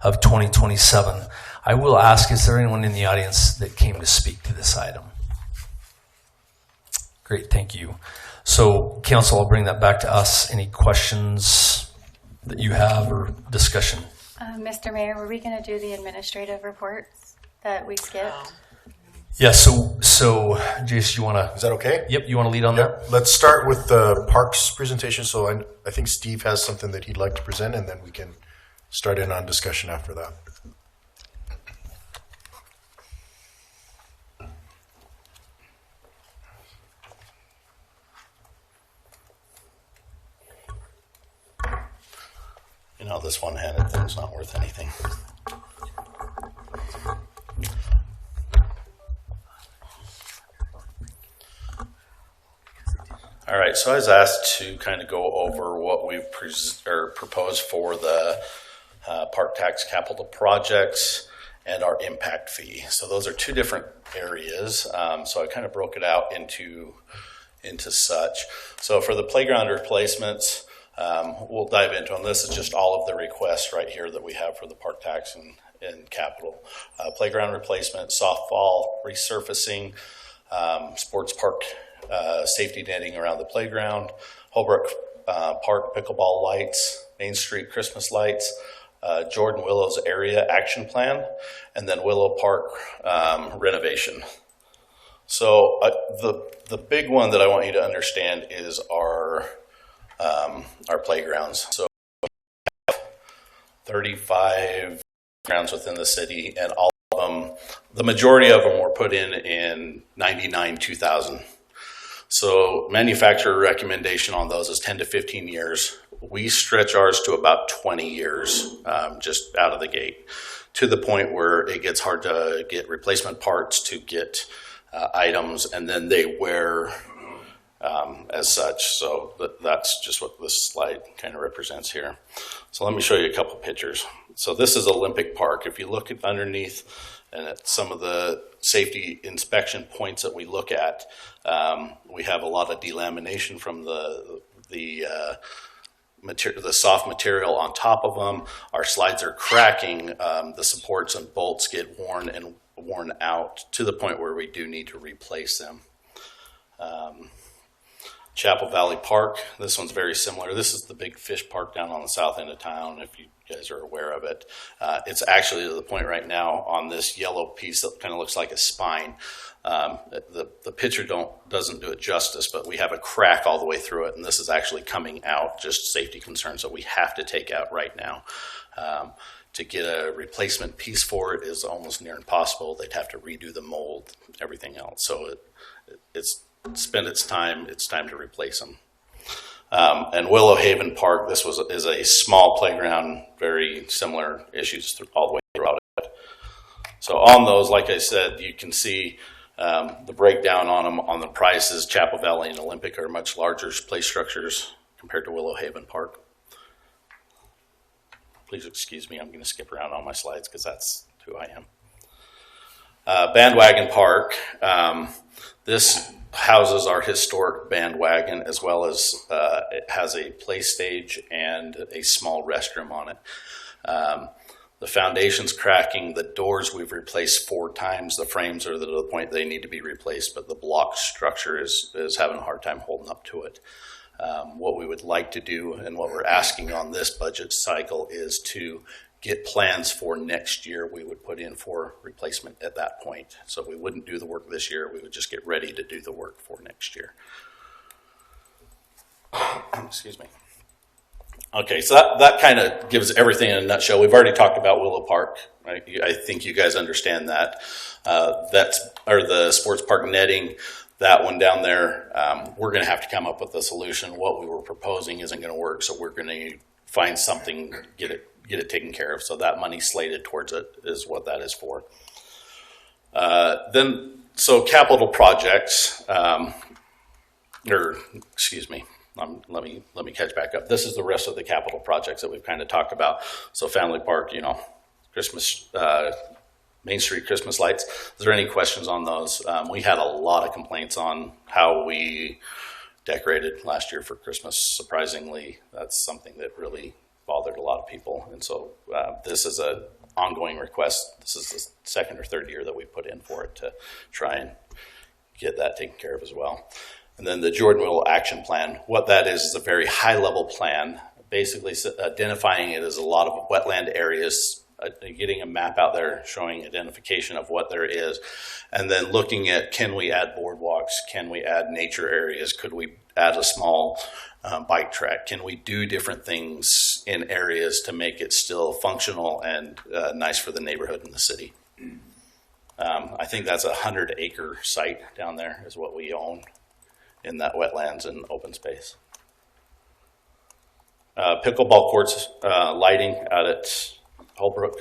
of 2027. I will ask, is there anyone in the audience that came to speak to this item? Great, thank you. So, council, I'll bring that back to us. Any questions that you have or discussion? Mr. Mayor, were we going to do the administrative reports that we skipped? Yeah, so Jace, you want to? Is that okay? Yep, you want to lead on that? Let's start with the parks presentation. So I think Steve has something that he'd like to present, and then we can start in on discussion after that. You know, this one-handed thing's not worth anything. All right, so I was asked to kind of go over what we've proposed for the park tax capital projects and our impact fee. So those are two different areas. So I kind of broke it out into such. So for the playground replacements, we'll dive into them. This is just all of the requests right here that we have for the park tax and capital. Playground replacement, softball resurfacing, sports park safety netting around the playground, Holbrook Park pickleball lights, Main Street Christmas lights, Jordan Willow's area action plan, and then Willow Park renovation. So the big one that I want you to understand is our playgrounds. So we have 35 grounds within the city, and all of them, the majority of them were put in 99, 2000. So manufacturer recommendation on those is 10 to 15 years. We stretch ours to about 20 years, just out of the gate, to the point where it gets hard to get replacement parts, to get items, and then they wear as such. So that's just what this slide kind of represents here. So let me show you a couple pictures. So this is Olympic Park. If you look at underneath and at some of the safety inspection points that we look at, we have a lot of delamination from the soft material on top of them. Our slides are cracking. The supports and bolts get worn out to the point where we do need to replace them. Chapel Valley Park, this one's very similar. This is the big fish park down on the south end of town, if you guys are aware of it. It's actually to the point right now on this yellow piece that kind of looks like a spine. The picture doesn't do it justice, but we have a crack all the way through it, and this is actually coming out, just safety concerns that we have to take out right now. To get a replacement piece for it is almost near impossible. They'd have to redo the mold, everything else. So it's spent its time. It's time to replace them. And Willow Haven Park, this is a small playground, very similar issues all the way throughout it. So on those, like I said, you can see the breakdown on them on the prices. Chapel Valley and Olympic are much larger play structures compared to Willow Haven Park. Please excuse me, I'm going to skip around on my slides because that's who I am. Bandwagon Park. This houses our historic bandwagon, as well as it has a play stage and a small restroom on it. The foundation's cracking. The doors we've replaced 4 times. The frames are to the point they need to be replaced, but the block structure is having a hard time holding up to it. What we would like to do and what we're asking on this budget cycle is to get plans for next year. We would put in for replacement at that point. So we wouldn't do the work this year. We would just get ready to do the work for next year. Excuse me. Okay, so that kind of gives everything in a nutshell. We've already talked about Willow Park, right? I think you guys understand that. Or the sports park netting, that one down there, we're going to have to come up with a solution. What we were proposing isn't going to work, so we're going to find something, get it taken care of. So that money slated towards it is what that is for. So capital projects, let me catch back up. This is the rest of the capital projects that we've kind of talked about. So Family Park, Christmas, Main Street Christmas lights. Is there any questions on those? We had a lot of complaints on how we decorated last year for Christmas. Surprisingly, that's something that really bothered a lot of people. And so this is an ongoing request. This is the second or third year that we put in for it to try and get that taken care of as well. And then the Jordanville Action Plan. What that is a very high-level plan, basically identifying it as a lot of wetland areas, getting a map out there showing identification of what there is, and then looking at, can we add boardwalks? Can we add nature areas? Could we add a small bike track? Can we do different things in areas to make it still functional and nice for the neighborhood and the city? I think that's a 100-acre site down there is what we own in that wetlands and open space. Pickleball courts, lighting out at Holbrook.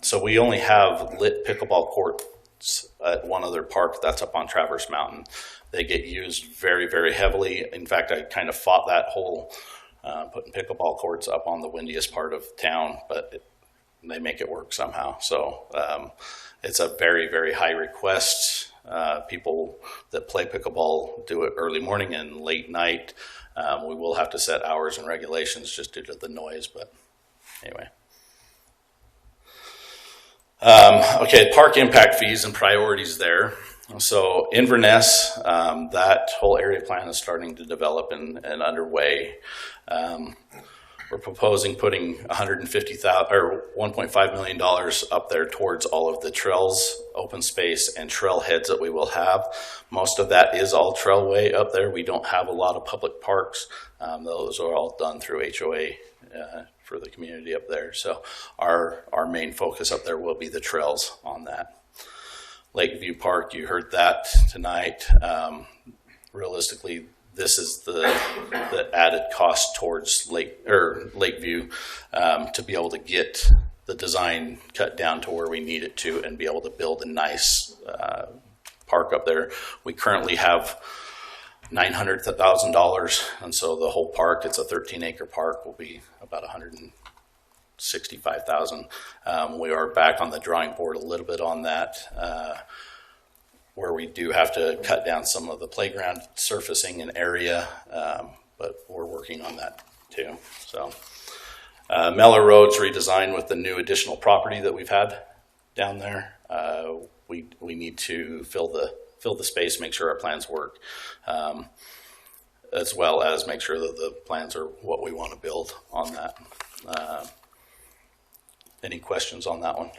So we only have lit pickleball courts at one other park that's up on Traverse Mountain. They get used very, very heavily. In fact, I kind of fought that whole putting pickleball courts up on the windiest part of town, but they make it work somehow. So it's a very, very high request. People that play pickleball do it early morning and late night. We will have to set hours and regulations just due to the noise, but anyway. Okay, park impact fees and priorities there. So Inverness, that whole area plan is starting to develop and underway. We're proposing putting $1.5 million up there towards all of the trails, open space, and trailheads that we will have. Most of that is all trailway up there. We don't have a lot of public parks. Those are all done through HOA for the community up there. So our main focus up there will be the trails on that. Lakeview Park, you heard that tonight. Realistically, this is the added cost towards Lakeview to be able to get the design cut down to where we need it to and be able to build a nice park up there. We currently have $900,000, and so the whole park, it's a 13-acre park, will be about $65,000. We are back on the drawing board a little bit on that, where we do have to cut down some of the playground surfacing and area, but we're working on that too. So Mellor Road's redesigned with the new additional property that we've had down there. We need to fill the space, make sure our plans work, as well as make sure that the plans are what we want to build on that. Any questions on that one?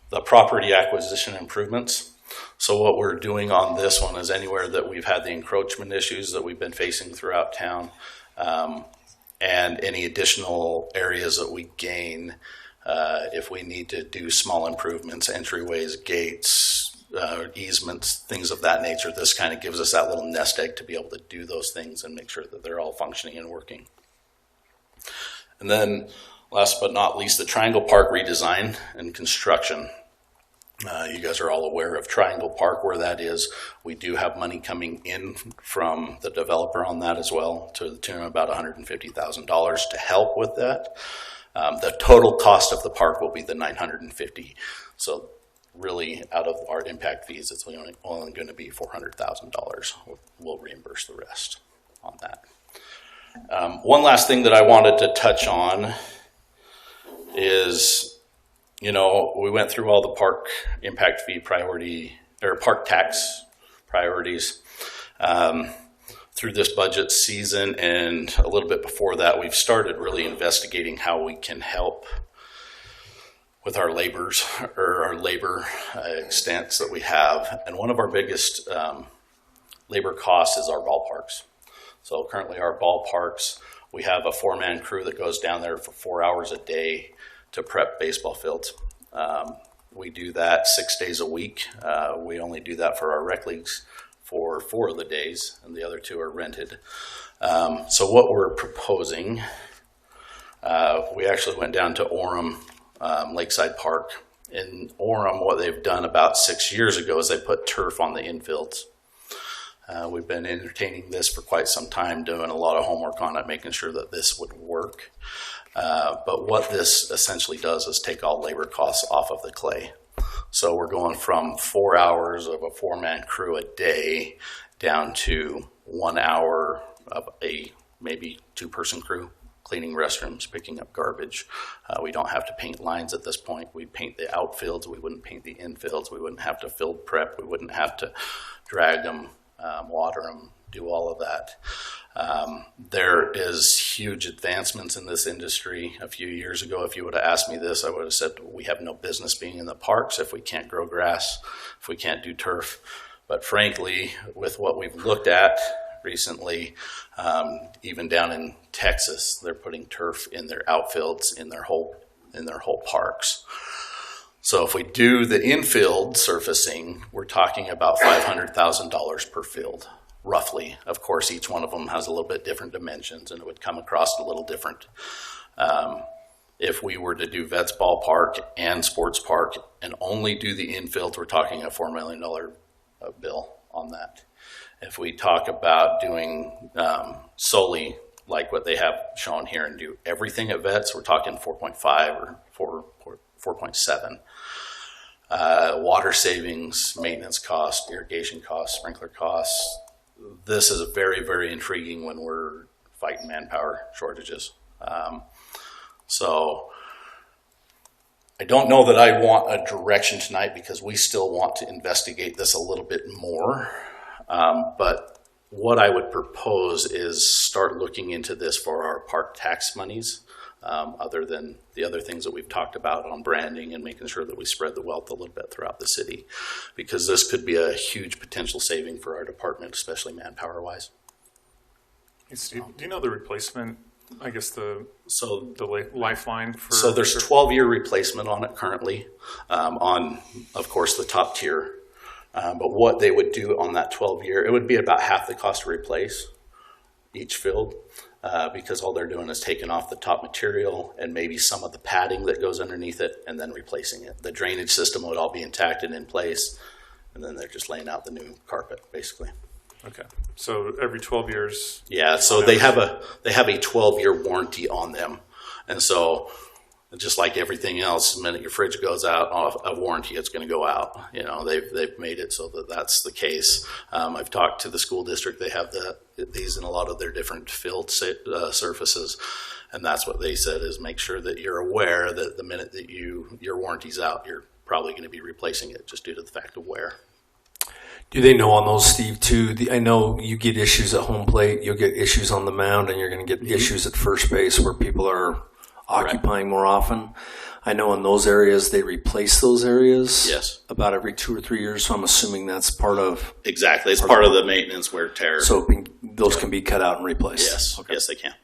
The property acquisition improvements. So what we're doing on this one is anywhere that we've had the encroachment issues that we've been facing throughout town, and any additional areas that we gain, if we need to do small improvements, entryways, gates, easements, things of that nature, this kind of gives us that little nest egg to be able to do those things and make sure that they're all functioning and working. And then last but not least, the Triangle Park redesign and construction. You guys are all aware of Triangle Park, where that is. We do have money coming in from the developer on that as well, to the tune of about $150,000 to help with that. The total cost of the park will be the $950,000. So really, out of our impact fees, it's only going to be $400,000. We'll reimburse the rest on that. One last thing that I wanted to touch on is, you know, we went through all the park impact fee priority, or park tax priorities through this budget season, and a little bit before that, we've started really investigating how we can help with our labors, or our labor extents that we have. And one of our biggest labor costs is our ballparks. So currently our ballparks, we have a 4-man crew that goes down there for 4 hours a day to prep baseball fields. We do that 6 days a week. We only do that for our rec leagues for 4 of the days, and the other 2 are rented. So what we're proposing, we actually went down to Orem, Lakeside Park. In Orem, what they've done about 6 years ago is they put turf on the infields. We've been entertaining this for quite some time, doing a lot of homework on it, making sure that this would work. But what this essentially does is take all labor costs off of the clay. So we're going from 4 hours of a 4-man crew a day down to 1 hour of a maybe 2-person crew, cleaning restrooms, picking up garbage. We don't have to paint lines at this point. We paint the outfields. We wouldn't paint the infields. We wouldn't have to field prep. We wouldn't have to drag them, water them, do all of that. There is huge advancements in this industry. A few years ago, if you would have asked me this, I would have said we have no business being in the parks if we can't grow grass, if we can't do turf. But frankly, with what we've looked at recently, even down in Texas, they're putting turf in their outfields, in their whole parks. So if we do the infield surfacing, we're talking about $500,000 per field, roughly. Of course, each one of them has a little bit different dimensions, and it would come across a little different. If we were to do Vets Ballpark and Sports Park and only do the infields, we're talking a $4 million bill on that. If we talk about doing solely like what they have shown here and do everything at Vets, we're talking 4.5 or 4.7. Water savings, maintenance costs, irrigation costs, sprinkler costs. This is very, very intriguing when we're fighting manpower shortages. So I don't know that I want a direction tonight, because we still want to investigate this a little bit more. But what I would propose is start looking into this for our park tax monies, other than the other things that we've talked about on branding and making sure that we spread the wealth a little bit throughout the city, because this could be a huge potential saving for our department, especially manpower wise. Hey Steve, do you know the replacement, I guess the lifeline for? So there's 12-year replacement on it currently, on, of course, the top tier. But what they would do on that 12-year, it would be about half the cost to replace each field, because all they're doing is taking off the top material and maybe some of the padding that goes underneath it and then replacing it. The drainage system would all be intact and in place, and then they're just laying out the new carpet, basically. Okay, so every 12 years. Yeah, so they have a 12-year warranty on them. And so, just like everything else, the minute your fridge goes out of warranty, it's going to go out. You know, they've made it so that that's the case. I've talked to the school district; they have these in a lot of their different field surfaces, and that's what they said is make sure that you're aware that the minute that your warranty's out, you're probably going to be replacing it just due to the fact of wear. Do they know on those, Steve, too? I know you get issues at home plate, you'll get issues on the mound, and you're going to get issues at first base where people are occupying more often. I know in those areas they replace those areas about every 2 or 3 years, so I'm assuming that's part of... Exactly, it's part of the maintenance wear tear. So those can be cut out and replaced? Yes, yes they can.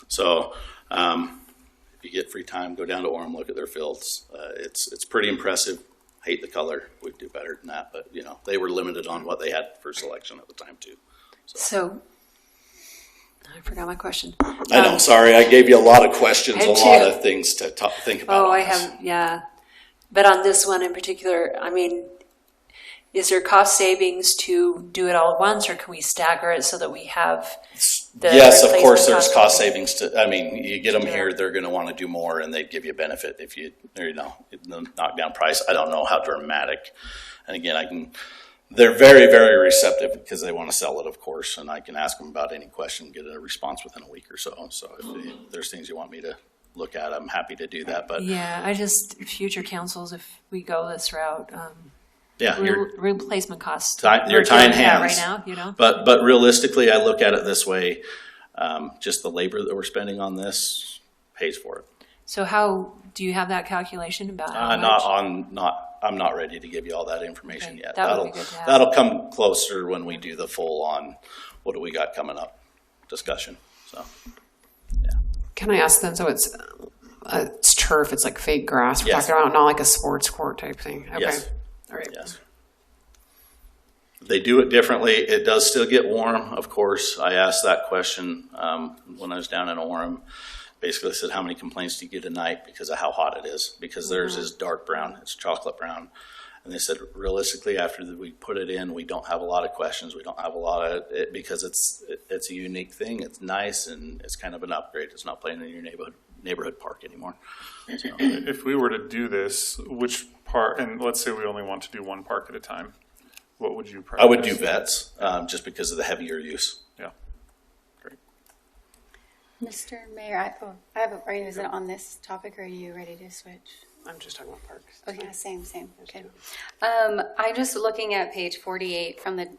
So if you get free time, go down to Orem, look at their fields. It's pretty impressive. Hate the color. We'd do better than that, but you know, they were limited on what they had for selection at the time too. So I forgot my question. I know, sorry, I gave you a lot of questions, a lot of things to think about. Oh, I have, yeah. But on this one in particular, I mean, is there cost savings to do it all at once, or can we stagger it so that we have the Yes, of course, there's cost savings to, I mean, you get them here, they're going to want to do more, and they give you a benefit if you knock down price. I don't know how dramatic. And again, they're very, very receptive because they want to sell it, of course, and I can ask them about any question, get a response within a week or so. So if there's things you want me to look at, I'm happy to do that. But yeah, I just, future councils, if we go this route, replacement costs. You're tying hands right now, you know. But realistically, I look at it this way: just the labor that we're spending on this pays for it. So how do you have that calculation about how much? I'm not ready to give you all that information yet. That'll come closer when we do the full on what do we got coming up discussion. So yeah. Can I ask then? So it's turf. It's like fake grass. We're Yes. talking about, not like a sports court type thing. Okay. Yes. All right. Yes. They do it differently. It does still get warm, of course. I asked that question when I was down in Orem. Basically, I said, how many complaints do you get a night because of how hot it is? Because theirs is dark brown. It's chocolate brown. And they said, realistically, after we put it in, we don't have a lot of questions. We don't have a lot of it because it's a unique thing. It's nice, and it's kind of an upgrade. It's not playing in your neighborhood park anymore. So. If we were to do this, which part, and let's say we only want to do one park at a time, what would you practice? I would do vets just because of the heavier use. Yeah. Great. Mr. Mayor, is it on this topic, or are you ready to switch? I'm just talking about parks. Okay, same. Okay. I'm just looking at page 48 from the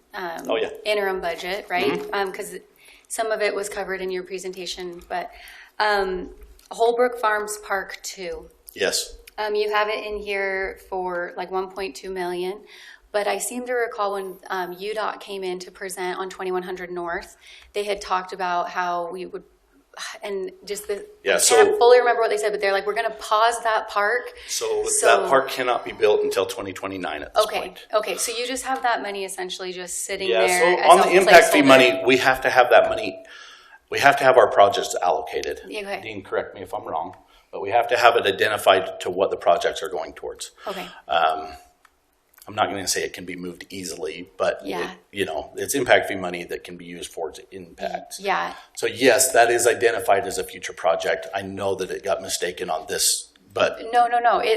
interim budget, right? Because some of it was covered in your presentation, but Holbrook Farms Park 2. Yes. You have it in here for like 1.2 million, but I seem to recall when UDOT came in to present on 2100 North, they had talked about how we would, and just I can't fully remember what they said, but they're like, we're going to pause that park. So that park cannot be built until 2029 at this point. Okay, so you just have that money essentially just sitting Yeah, there. so as on a the impact fee placeholder. money, we have to have that money. We have to have our projects allocated. Okay. Dean, correct me if I'm wrong, but we have to have it identified to what the projects are going towards. Okay. I'm not going to say it can be moved easily, but it's impact fee money that can be used towards impact. Yeah. So yes, that is identified as a future project. I know that it got mistaken on this, but No.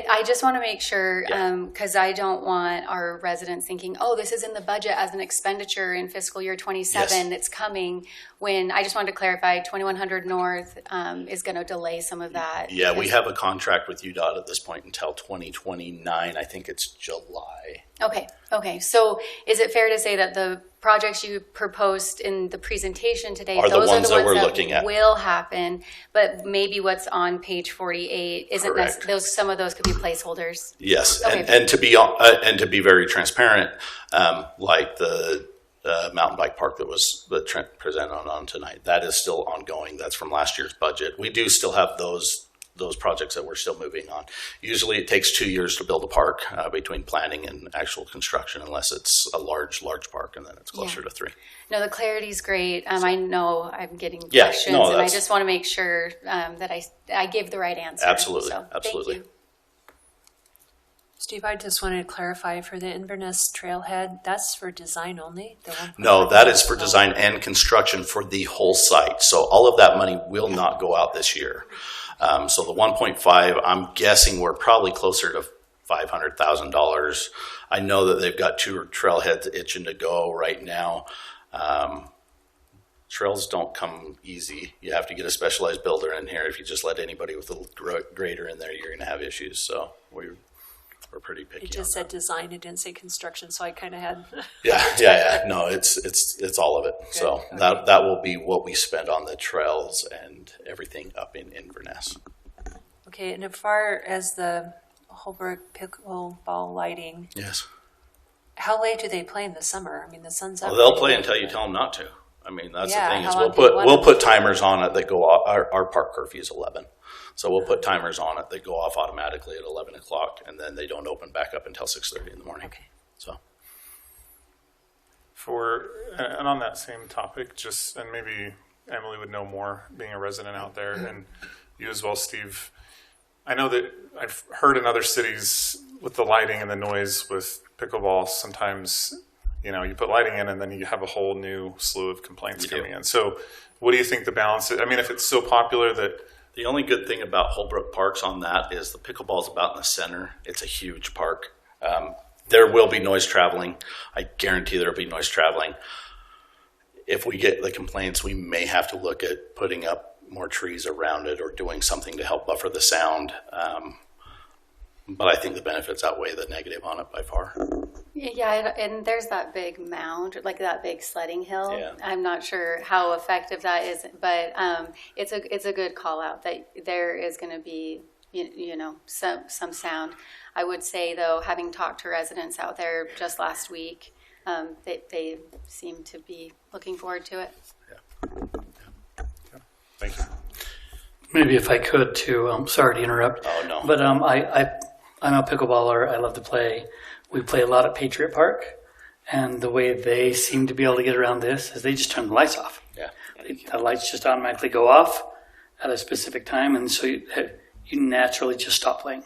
I just want to make sure, because I don't want our residents thinking, oh, this is in the budget as an expenditure in fiscal year 27 that's coming, when I just wanted to clarify 2100 North is going to delay some of that. Yeah, we have a contract with UDOT at this point until 2029. I think it's July. Okay. So is it fair to say that the projects you proposed in the presentation today, Are the those ones are the that ones we're that looking at. will happen, but maybe what's on page 48 isn't Correct. some of those could be placeholders. Yes, Okay. and to be very transparent, like the mountain bike park that Trent presented on tonight, that is still ongoing. That's from last year's budget. We do still have those projects that we're still moving on. Usually it takes 2 years to build a park between planning and actual construction, unless it's a large park, and then it's closer to 3. No, the clarity's great. I know I'm getting questions, and I just want to make sure that I give the right answer. Absolutely, So, absolutely. Thank you. Steve, I just wanted to clarify for the Inverness Trailhead, that's for design only? No, that is for design and construction for the whole site. So all of that money will not go out this year. So the 1.5, I'm guessing we're probably closer to $500,000. I know that they've got 2 trailheads itching to go right now. Trails don't come easy. You have to get a specialized builder in here. If you just let anybody with a grader in there, you're going to have issues. So we're pretty picky. It just said design, it didn't say construction, so I kind of had. Yeah. No, it's all of it. Good. So okay. that will be what we spend on the trails and everything up in Inverness. Okay, and as far as the Holbrook pickleball lighting. Yes. How late do they play in the summer? I mean, the sun's up. Well, they'll play until you tell them not to. I mean, that's the thing is we'll put timers on it that go off. Our park curfew is 11. So we'll put timers on it that go off automatically at 11 o'clock, and then they don't open back up until 6:30 in the morning. Okay. So. And on that same topic, and maybe Emily would know more being a resident out there, and you as well, Steve. I know that I've heard in other cities with the lighting and the noise with pickleball, sometimes, you put lighting in and then you have a whole new slew of complaints coming in. So what do you think the balance is? I mean, if it's so popular that... The only good thing about Holbrook Parks on that is the pickleball is about in the center. It's a huge park. There will be noise traveling. I guarantee there will be noise traveling. If we get the complaints, we may have to look at putting up more trees around it or doing something to help buffer the sound. But I think the benefits outweigh the negative on it by far. Yeah, and there's that big mound, like that big sledding hill. Yeah. I'm not sure how effective that is, but it's a good call out that there is going to be some sound. I would say though, having talked to residents out there just last week, they seem to be looking forward to it. Yeah. Thank you. Maybe if I could too. Sorry to interrupt. Oh no. But I'm a pickleballer. I love to play. We play a lot at Patriot Park, and the way they seem to be able to get around this is they just turn the lights off. Yeah. The lights just automatically go off at a specific time, and so you naturally just stop playing.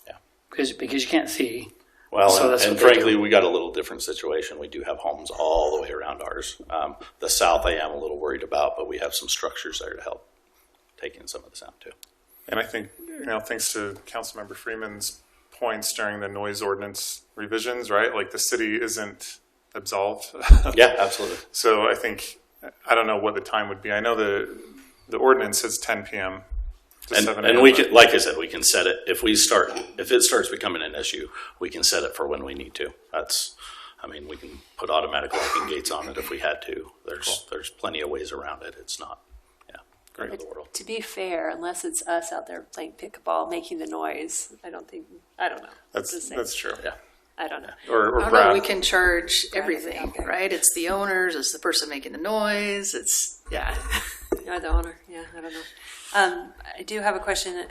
Yeah. Because you can't see. Well, so and frankly, we got a little different situation. We do have homes all the way around ours. The south I am a little worried about, but we have some structures there to help take in some of the sound too. And I think, thanks to Councilmember Freeman's points during the noise ordinance revisions, right? Like the city isn't absolved. Yeah, absolutely. So I don't know what the time would be. I know the ordinance says 10 p.m. to 7 a.m. And we can, like I said, we can set it if it starts becoming an issue, we can set it for when we need to. We can put automatic locking gates on it if we had to. There's plenty of ways around it. It's not. Great. To be fair, unless it's us out there playing pickleball, making the noise, I don't know. That's true. Yeah. I don't know. Or I don't know, we can charge everything, right? It's the owners, it's the person making the noise, You're the owner. Yeah, I don't know. I do have a question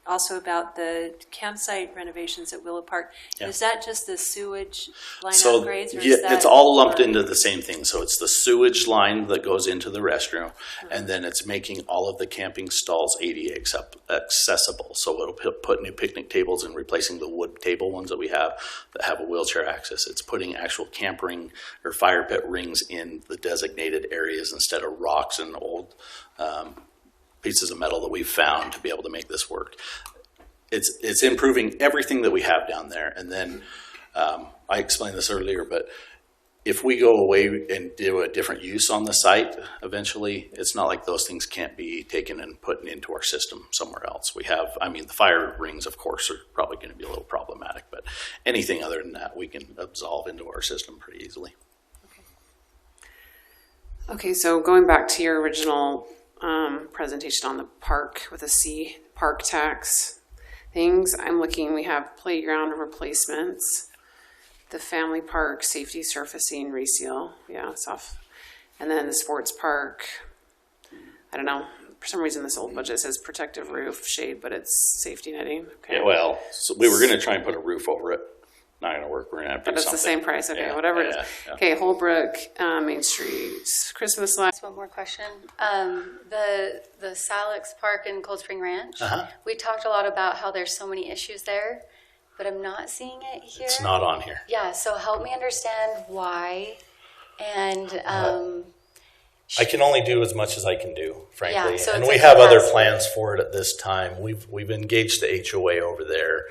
also about the campsite renovations at Willow Park. Yeah. Is that just the sewage line upgrades? Or is that, it's all lumped into the same thing. So it's the sewage line that goes into the restroom, and then it's making all of the camping stalls ADA accessible. So it'll put new picnic tables and replacing the wood table ones that we have that have a wheelchair access. It's putting actual camp ring or fire pit rings in the designated areas instead of rocks and old pieces of metal that we've found to be able to make this work. It's improving everything that we have down there. And then I explained this earlier, but if we go away and do a different use on the site, eventually, it's not like those things can't be taken and put into our system somewhere else. We have, the fire rings, of course, are probably going to be a little problematic, but anything other than that, we can absolve into our system pretty easily. Okay, so going back to your original presentation on the park with a C, park tax things, we have playground replacements, the family park, safety surfacing, reseal, it's off. And then the sports park, I don't know, for some reason this old budget says protective roof, shade, but it's safety netting. Okay. Yeah, so we were going to try and put a roof over it. Not going to work. We're going to have to do something. But it's the same price. Okay, whatever it is. Yeah. Okay, Holbrook, Main Street, Christmas lights. One more question. The Salix Park in Cold Spring Ranch, we talked a lot about how there's so many issues there. but I'm not seeing it here. It's not on here. Yeah, so help me understand why. And I can only do as much as I can do, frankly. Yeah, so and it's we like have other capacity. plans for it at this time. We've engaged the HOA over there.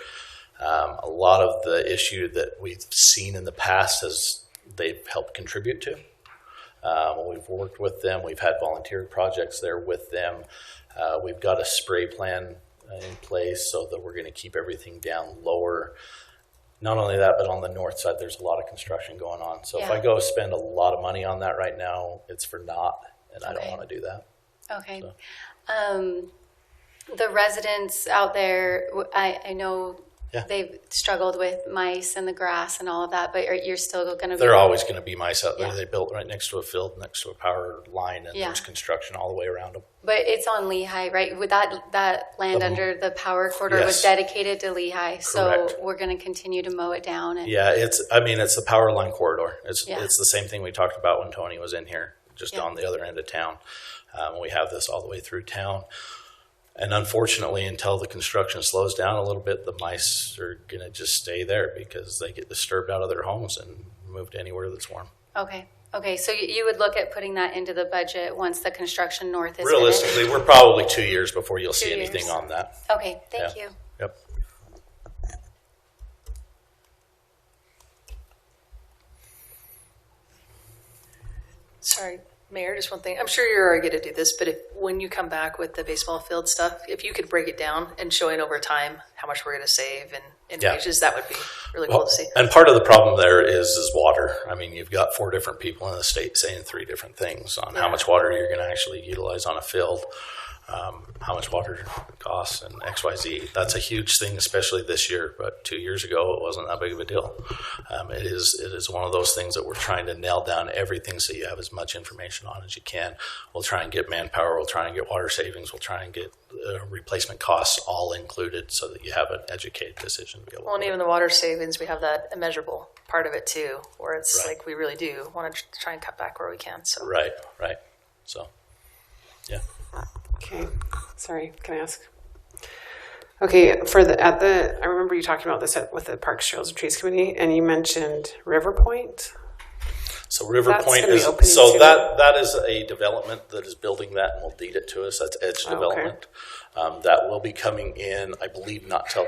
A lot of the issue that we've seen in the past they've helped contribute to. We've worked with them. We've had volunteer projects there with them. We've got a spray plan in place so that we're going to keep everything down lower. Not only that, but on the north side, there's a lot of construction going on. So if I go spend a lot of money on that right now, it's for naught, and I don't want to do that. Okay. So. The residents out there, I know they've struggled with mice and the grass and all of that, but you're still going to be... There are always going to be mice out there. Yeah. They built right next to a field, next to a power line, and there's construction all the way around them. But it's on Lehi, right? With that land under the power corridor was dedicated to Lehi, so we're going to continue to mow it down. And yeah, it's the power line corridor. It's the same thing we talked about when Tony was in here, just on the other end of town. We have this all the way through town. And unfortunately, until the construction slows down a little bit, the mice are going to just stay there because they get disturbed out of their homes and move to anywhere that's warm. Okay, so you would look at putting that into the budget once the construction north is Realistically, finished? we're probably 2 years before you'll see anything on that. Okay, thank you. Yep. Sorry, Mayor, just one thing. I'm sure you're already going to do this, but when you come back with the baseball field stuff, if you could break it down and showing over time how much we're going to save in wages, that would be really cool to see. And part of the problem there is water. I mean, you've got 4 different people in the state saying 3 different things on how much water you're going to actually utilize on a field, how much water costs, and XYZ. That's a huge thing, especially this year. But 2 years ago, it wasn't that big of a deal. It is one of those things that we're trying to nail down everything so you have as much information on as you can. We'll try and get manpower. We'll try and get water savings. We'll try and get replacement costs all included so that you have an educated decision to be able Well, and even the water savings, we have that immeasurable part of it too, where it's like we really do want to try and cut back where we can. So Right. So, yeah. Okay, sorry, can I ask? Okay, I remember you talking about this with the Parks, Trails, and Trees Committee, and you mentioned River Point. So River Point is that is a development that is building that and will deed it to us. That's edge development. That will be coming in, I believe, not till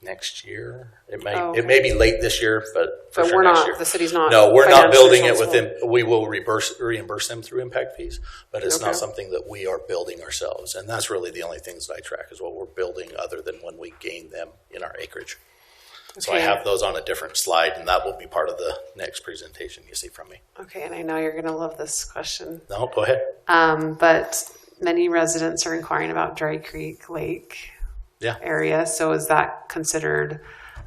next year. It may be late this year, but for sure next year. The city's not. No, we're not building it within. We will reimburse them through impact fees, but it's not something that we are building ourselves. And that's really the only things that I track is what we're building, other than when we gain them in our acreage. So I have those on a different slide, and that will be part of the next presentation you see from me. Okay, and I know you're going to love this question. No, go ahead. But many residents are inquiring about Dry Creek Lake area. So is that considered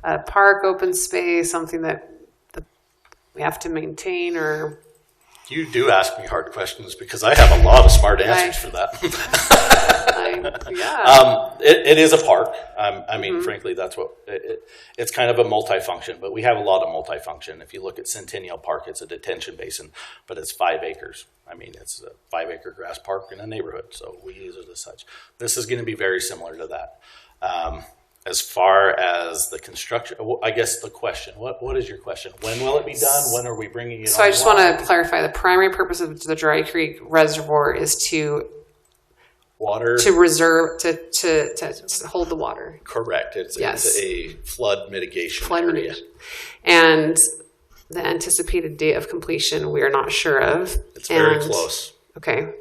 a park, open space, something that we have to maintain, or? You do ask me hard questions because I have a lot of smart answers for that. It is a park. I mean, frankly, that's what it's kind of a multifunction, but we have a lot of multifunction. If you look at Centennial Park, it's a detention basin, but it's 5 acres. I mean, it's a 5-acre grass park in a neighborhood, so we use it as such. This is going to be very similar to that. As far as the construction, I guess the question, what is your question? When will it be done? When are we bringing it on? So I just want to clarify, the primary purpose of the Dry Creek Reservoir is to reserve, to hold the water. Correct. It's a flood mitigation area. And the anticipated date of completion, we are not sure of. It's very close. Okay.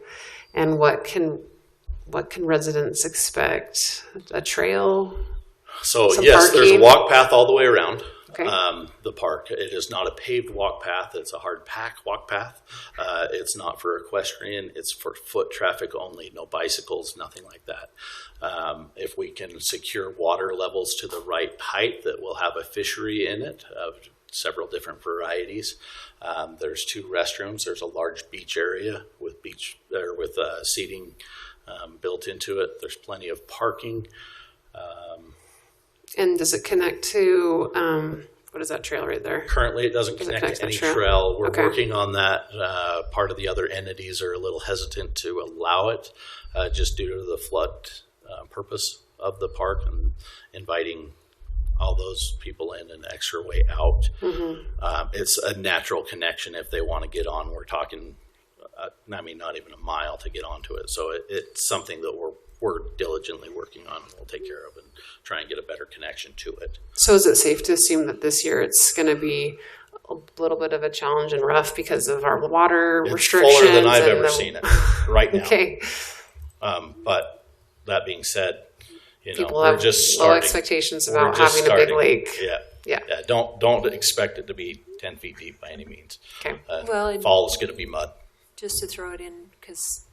And what can residents expect? A trail? So yes, parking? there's a walk path all the way around the park. It is not a paved walk path. It's a hard pack walk path. It's not for equestrian. It's for foot traffic only. No bicycles, nothing like that. If we can secure water levels to the right height, that will have a fishery in it of several different varieties. There's 2 restrooms. There's a large beach area with seating built into it. There's plenty of parking. And does it connect to, what is that trail right there? Currently, it doesn't connect to any trail. We're working on that. Part of the other entities are a little hesitant to allow it just due to the flood purpose of the park and inviting all those people in an extra way out. Mm-hmm. It's a natural connection if they want to get on. We're talking, not even a mile to get onto it. So it's something that we're diligently working on. We'll take care of and try and get a better connection to it. So is it safe to assume that this year it's going to be a little bit of a challenge and rough because of our water restrictions? It's fuller than I've ever seen it right now. Okay. But that being said, people we're have just low starting. expectations We're about just having a big starting. lake. Yeah. Don't expect it to be 10 feet deep by any means. Okay. Well, and fall is going to be mud. just to throw it in, because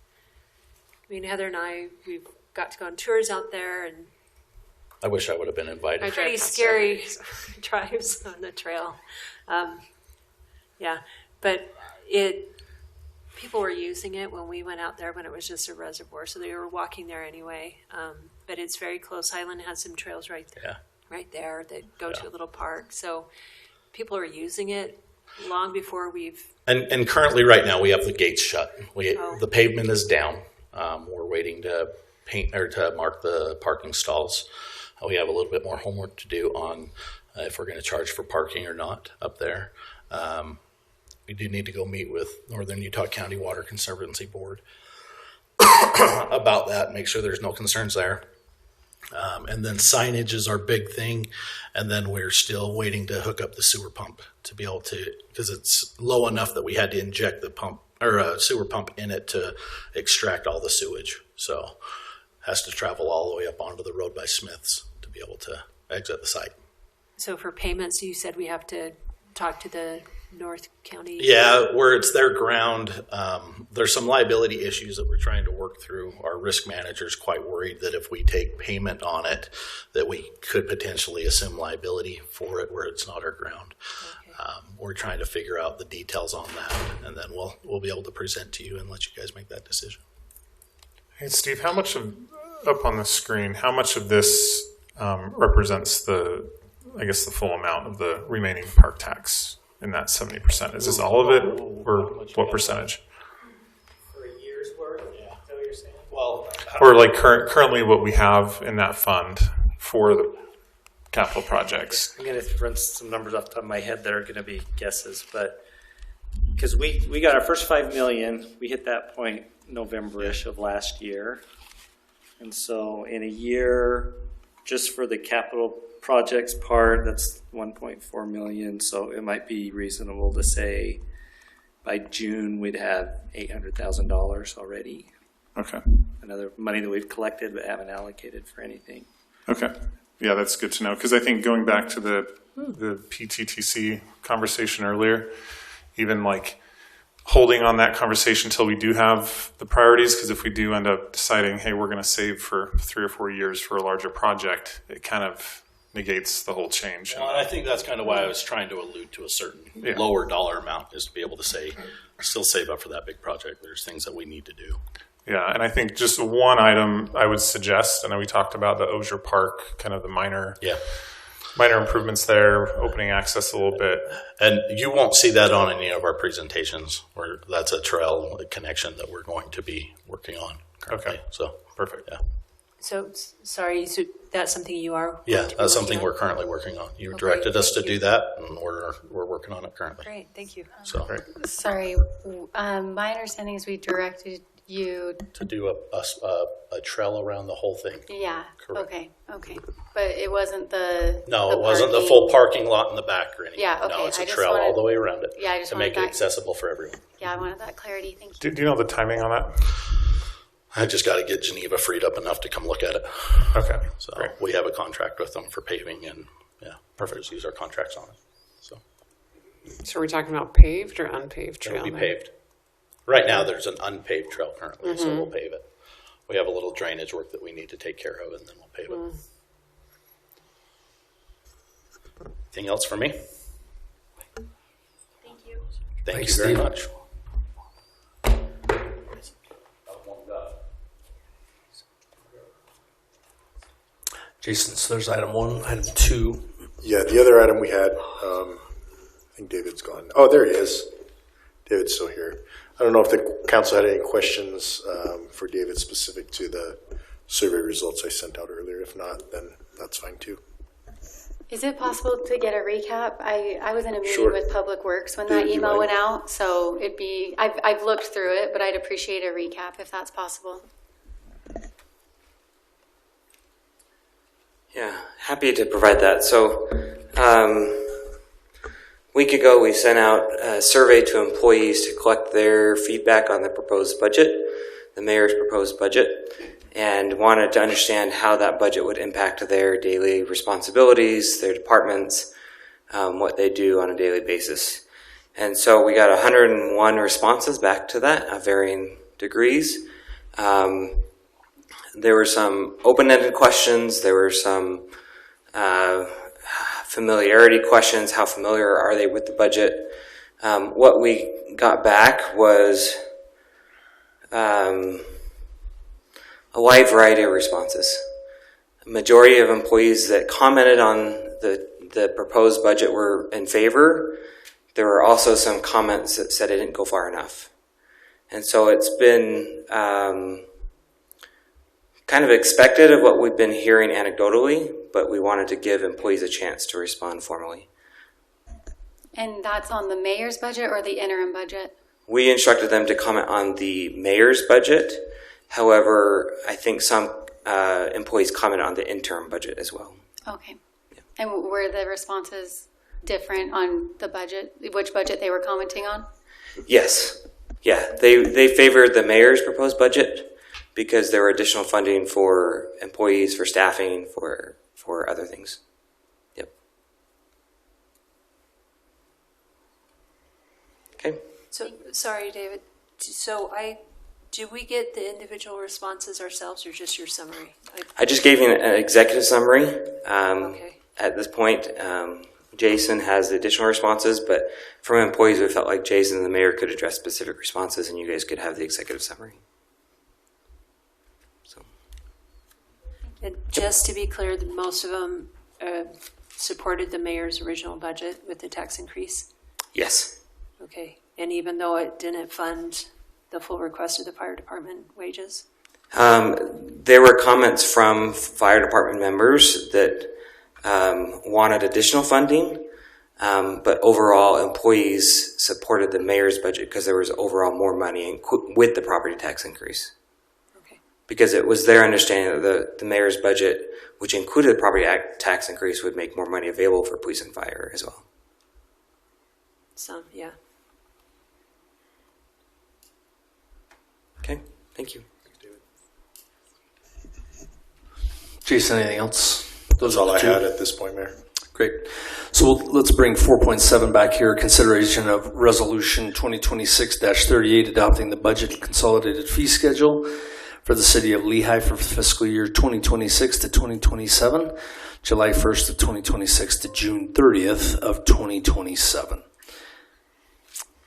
Heather and I, we've got to go on tours out there, and I wish I would have been invited. pretty scary drives on the trail. But people were using it when we went out there when it was just a reservoir, so they were walking there anyway. But it's very close. Highland has some trails right there that go to a little park. So people are using it long before we've. And currently, right now, we have the gates shut. The pavement is down. We're waiting to paint or to mark the parking stalls. We have a little bit more homework to do on if we're going to charge for parking or not up there. We do need to go meet with Northern Utah County Water Conservancy Board about that, make sure there's no concerns there. And then signage is our big thing. And then we're still waiting to hook up the sewer pump to be able to, because it's low enough that we had to inject the pump or a sewer pump in it to extract all the sewage. So has to travel all the way up onto the road by Smith's to be able to exit the site. So for payments, you said we have to talk to the North County. Yeah, where it's their ground, there's some liability issues that we're trying to work through. Our risk manager is quite worried that if we take payment on it, that we could potentially assume liability for it where it's not our ground. Okay. We're trying to figure out the details on that, and then we'll be able to present to you and let you guys make that decision. Hey, Steve, how much of, up on the screen, how much of this represents the full amount of the remaining park tax in that 70%? Is this all of it, or what percentage? For a year's worth, is that what you're saying? Well, or like currently what we have in that fund for the capital projects? I'm going to run some numbers off the top of my head that are going to be guesses, but because we got our first $5 million, we hit that point November-ish of last year. And so in a year, just for the capital projects part, that's 1.4 million. So it might be reasonable to say by June we'd have $800,000 already. Okay. Another money that we've collected but haven't allocated for anything. Okay. Yeah, that's good to know, because I think going back to the PTTC conversation earlier, even like holding on that conversation until we do have the priorities, because if we do end up deciding, hey, we're going to save for 3 or 4 years for a larger project, it kind of negates the whole change. Well, and I think that's kind of why I was trying to allude to a certain lower dollar amount, is to be able to say, still save up for that big project. There's things that we need to do. Yeah, and I think just one item I would suggest, I know we talked about the Osier Park, kind of the minor improvements there, opening access a little bit. And you won't see that on any of our presentations, where that's a trail connection that we're going to be working on currently. Okay. So perfect. Yeah. So, sorry, so that's something you are? Yeah, that's something we're currently working on. You directed us to do that, and we're working on it currently. Great, thank you. So Sorry, my understanding is we directed you to do a trail around the whole thing. Yeah. Correct. Okay. But it wasn't the. No, the it wasn't the parking. full parking lot in the back or anything. Yeah. Okay. No, it's a I just trail wanted, all the way around it. Yeah, I just to wanted make it that, accessible for everyone. Yeah, I wanted that clarity. Thank you. Do you know the timing on that? I just got to get Geneva freed up enough to come look at it. Okay. So we have a contract with them for paving, and perfect. Just use our contracts on it. So are we talking about paved or unpaved trail? It'll be paved. Right now, there's an unpaved trail currently, so we'll pave it. We have a little drainage work that we need to take care of, and then we'll pave it. Anything else for me? Thank you. Thank you very much. Jason, so there's item 1, item 2. Yeah, the other item we had, I think David's gone. Oh, there he is. David's still here. I don't know if the council had any questions for David specific to the survey results I sent out earlier. If not, then that's fine too. Is it possible to get a recap? I was in a meeting Sure. with Public Works when Dave, that do you email mind? went out, so I've looked through it, but I'd appreciate a recap if that's possible. Yeah, happy to provide that. So, week ago, we sent out a survey to employees to collect their feedback on the proposed budget, the mayor's proposed budget, and wanted to understand how that budget would impact their daily responsibilities, their departments, what they do on a daily basis. And so we got 101 responses back to that of varying degrees. There were some open-ended questions. There were some familiarity questions. How familiar are they with the budget? What we got back was a wide variety of responses. A majority of employees that commented on the proposed budget were in favor. There were also some comments that said it didn't go far enough. And so it's been kind of expected of what we've been hearing anecdotally, but we wanted to give employees a chance to respond formally. And that's on the mayor's budget or the interim budget? We instructed them to comment on the mayor's budget. However, I think some employees commented on the interim budget as well. Okay. And were the responses different on the budget, which budget they were commenting on? Yes. Yeah, they favored the mayor's proposed budget because there were additional funding for employees, for staffing, for other things. Yep. Okay. So, sorry, David. Do we get the individual responses ourselves or just your summary? I just gave you an executive summary. At this point, Jason has the additional responses, but from employees, we felt like Jason and the mayor could address specific responses and you guys could have the executive summary. And just to be clear, most of them supported the mayor's original budget with the tax increase? Yes. Okay. And even though it didn't fund the full request of the fire department wages? There were comments from fire department members that wanted additional funding, but overall employees supported the mayor's budget because there was overall more money with the property tax increase. Because it was their understanding that the mayor's budget, which included the property tax increase, would make more money available for police and fire as well. Some, yeah. Okay, thank you. Jason, anything else? That's all I had at this point, Mayor. Great. So let's bring 4.7 back here. Consideration of Resolution 2026-38 adopting the budget and consolidated fee schedule for the city of Lehi for fiscal year 2026 to 2027, July 1st of 2026 to June 30th of 2027.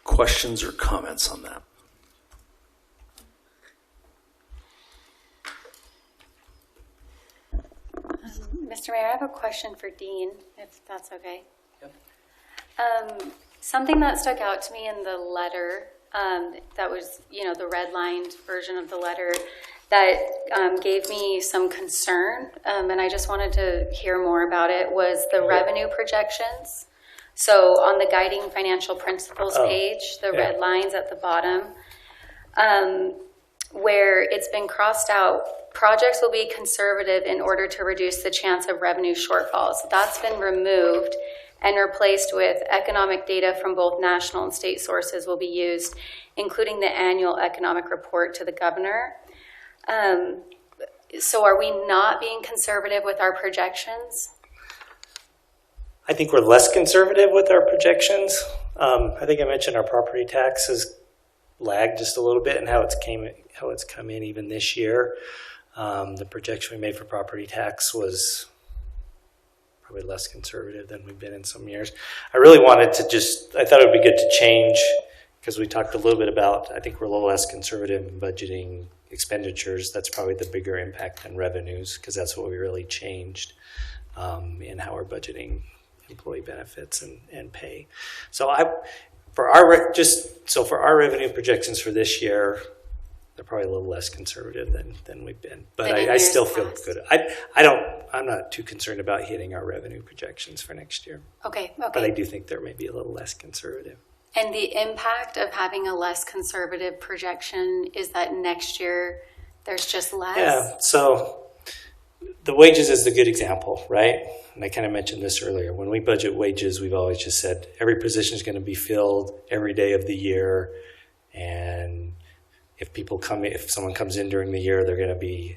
Questions or comments on that? Mr. Mayor, I have a question for Dean, if that's okay. Yep. Something that stuck out to me in the letter, that was, the redlined version of the letter, that gave me some concern, and I just wanted to hear more about it, was the revenue projections. So on the guiding financial principles page, the red lines at the bottom, where it's been crossed out, projects will be conservative in order to reduce the chance of revenue shortfalls. That's been removed and replaced with economic data from both national and state sources will be used, including the annual economic report to the governor. So are we not being conservative with our projections? I think we're less conservative with our projections. I think I mentioned our property tax has lagged just a little bit and how it's come in even this year. The projection we made for property tax was probably less conservative than we've been in some years. I really wanted to I thought it would be good to change, because we talked a little bit about, I think we're a little less conservative in budgeting expenditures. That's probably the bigger impact than revenues, because that's what we really changed in how we're budgeting employee benefits and pay. So for our revenue projections for this year, they're probably a little less conservative than we've been. But Than in I still years feel past. good. I'm not too concerned about hitting our revenue projections for next year. Okay, But I okay. do think they're maybe a little less conservative. And the impact of having a less conservative projection is that next year there's just less? Yeah, so the wages is the good example, right? And I kind of mentioned this earlier. When we budget wages, we've always just said every position is going to be filled every day of the year. And if someone comes in during the year, they're going to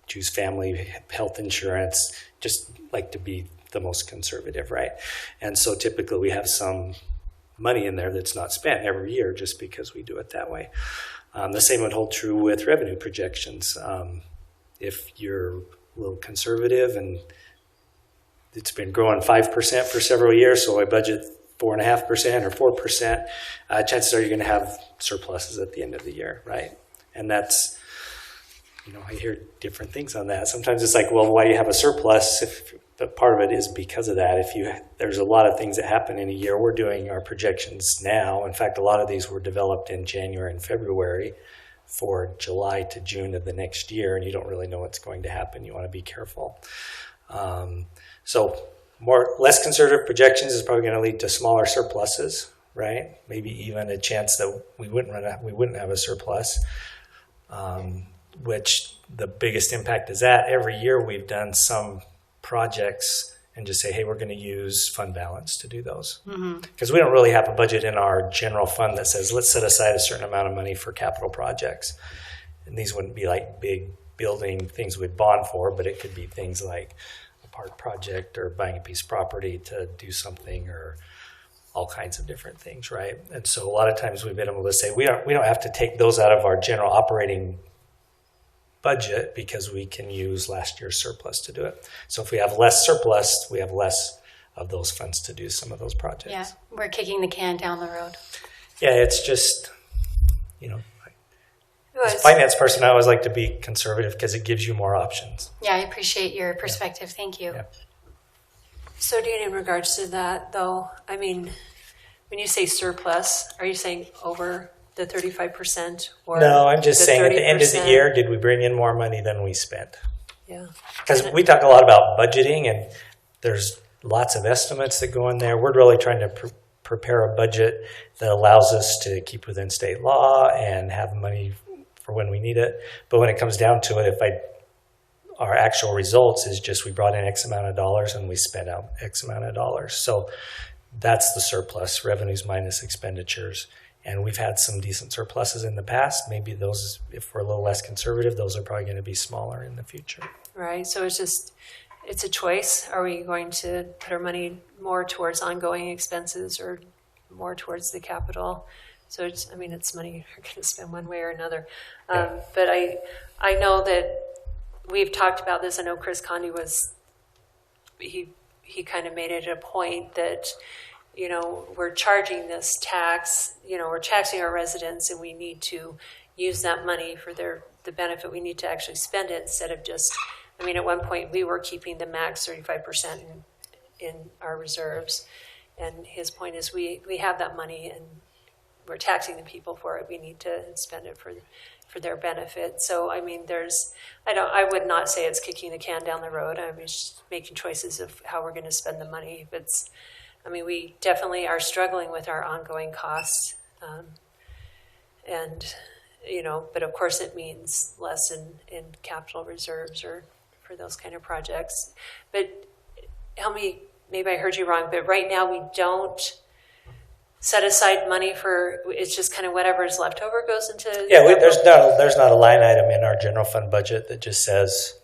choose family health insurance, just like to be the most conservative, right? And so typically we have some money in there that's not spent every year just because we do it that way. The same would hold true with revenue projections. If you're a little conservative and it's been growing 5% for several years, so I budget 4.5% or 4%, chances are you're going to have surpluses at the end of the year, right? And that's, I hear different things on that. Sometimes it's like, well, why do you have a surplus? But part of it is because of that. There's a lot of things that happen in a year. We're doing our projections now. In fact, a lot of these were developed in January and February for July to June of the next year, and you don't really know what's going to happen. You want to be careful. So less conservative projections is probably going to lead to smaller surpluses, right? Maybe even a chance that we wouldn't have a surplus. Which the biggest impact is that every year we've done some projects and just say, hey, we're going to use fund balance to do those. Because we don't really have a budget in our general fund that says, let's set aside a certain amount of money for capital projects. And these wouldn't be like big building things we'd bond for, but it could be things like a park project or buying a piece of property to do something or all kinds of different things, right? And so a lot of times we've been able to say, we don't have to take those out of our general operating budget because we can use last year's surplus to do it. So if we have less surplus, we have less of those funds to do some of those projects. Yeah, we're kicking the can down the road. Yeah, it's just, as a finance person, I always like to be conservative because it gives you more options. Yeah, I appreciate your perspective. Thank you. Yeah. So, Dean, in regards to that, though, I mean, when you say surplus, are you saying over the 35% or no, I'm just saying 30%? At the end of the year, did we bring in more money than we spent? Yeah. Because we talk a lot about budgeting and there's lots of estimates that go in there. We're really trying to prepare a budget that allows us to keep within state law and have money for when we need it. But when it comes down to it, our actual results is just we brought in X amount of dollars and we spent out X amount of dollars. So that's the surplus, revenues minus expenditures. And we've had some decent surpluses in the past. Maybe those, if we're a little less conservative, those are probably going to be smaller in the future. Right. So it's a choice. Are we going to put our money more towards ongoing expenses or more towards the capital? So it's money you're going to spend one way or another. But I know that we've talked about this. I know Chris Condi he kind of made it a point that, we're charging this tax, we're taxing our residents and we need to use that money for the benefit. We need to actually spend it instead of just, at one point we were keeping the max 35% in our reserves. And his point is we have that money and we're taxing the people for it. We need to spend it for their benefit. So, I would not say it's kicking the can down the road. I'm just making choices of how we're going to spend the money. We definitely are struggling with our ongoing costs. But of course it means less in capital reserves or for those kind of projects. But help me, maybe I heard you wrong, but right now we don't set aside money for, it's just kind of whatever is left over goes into there's not a line item in our general fund budget that just says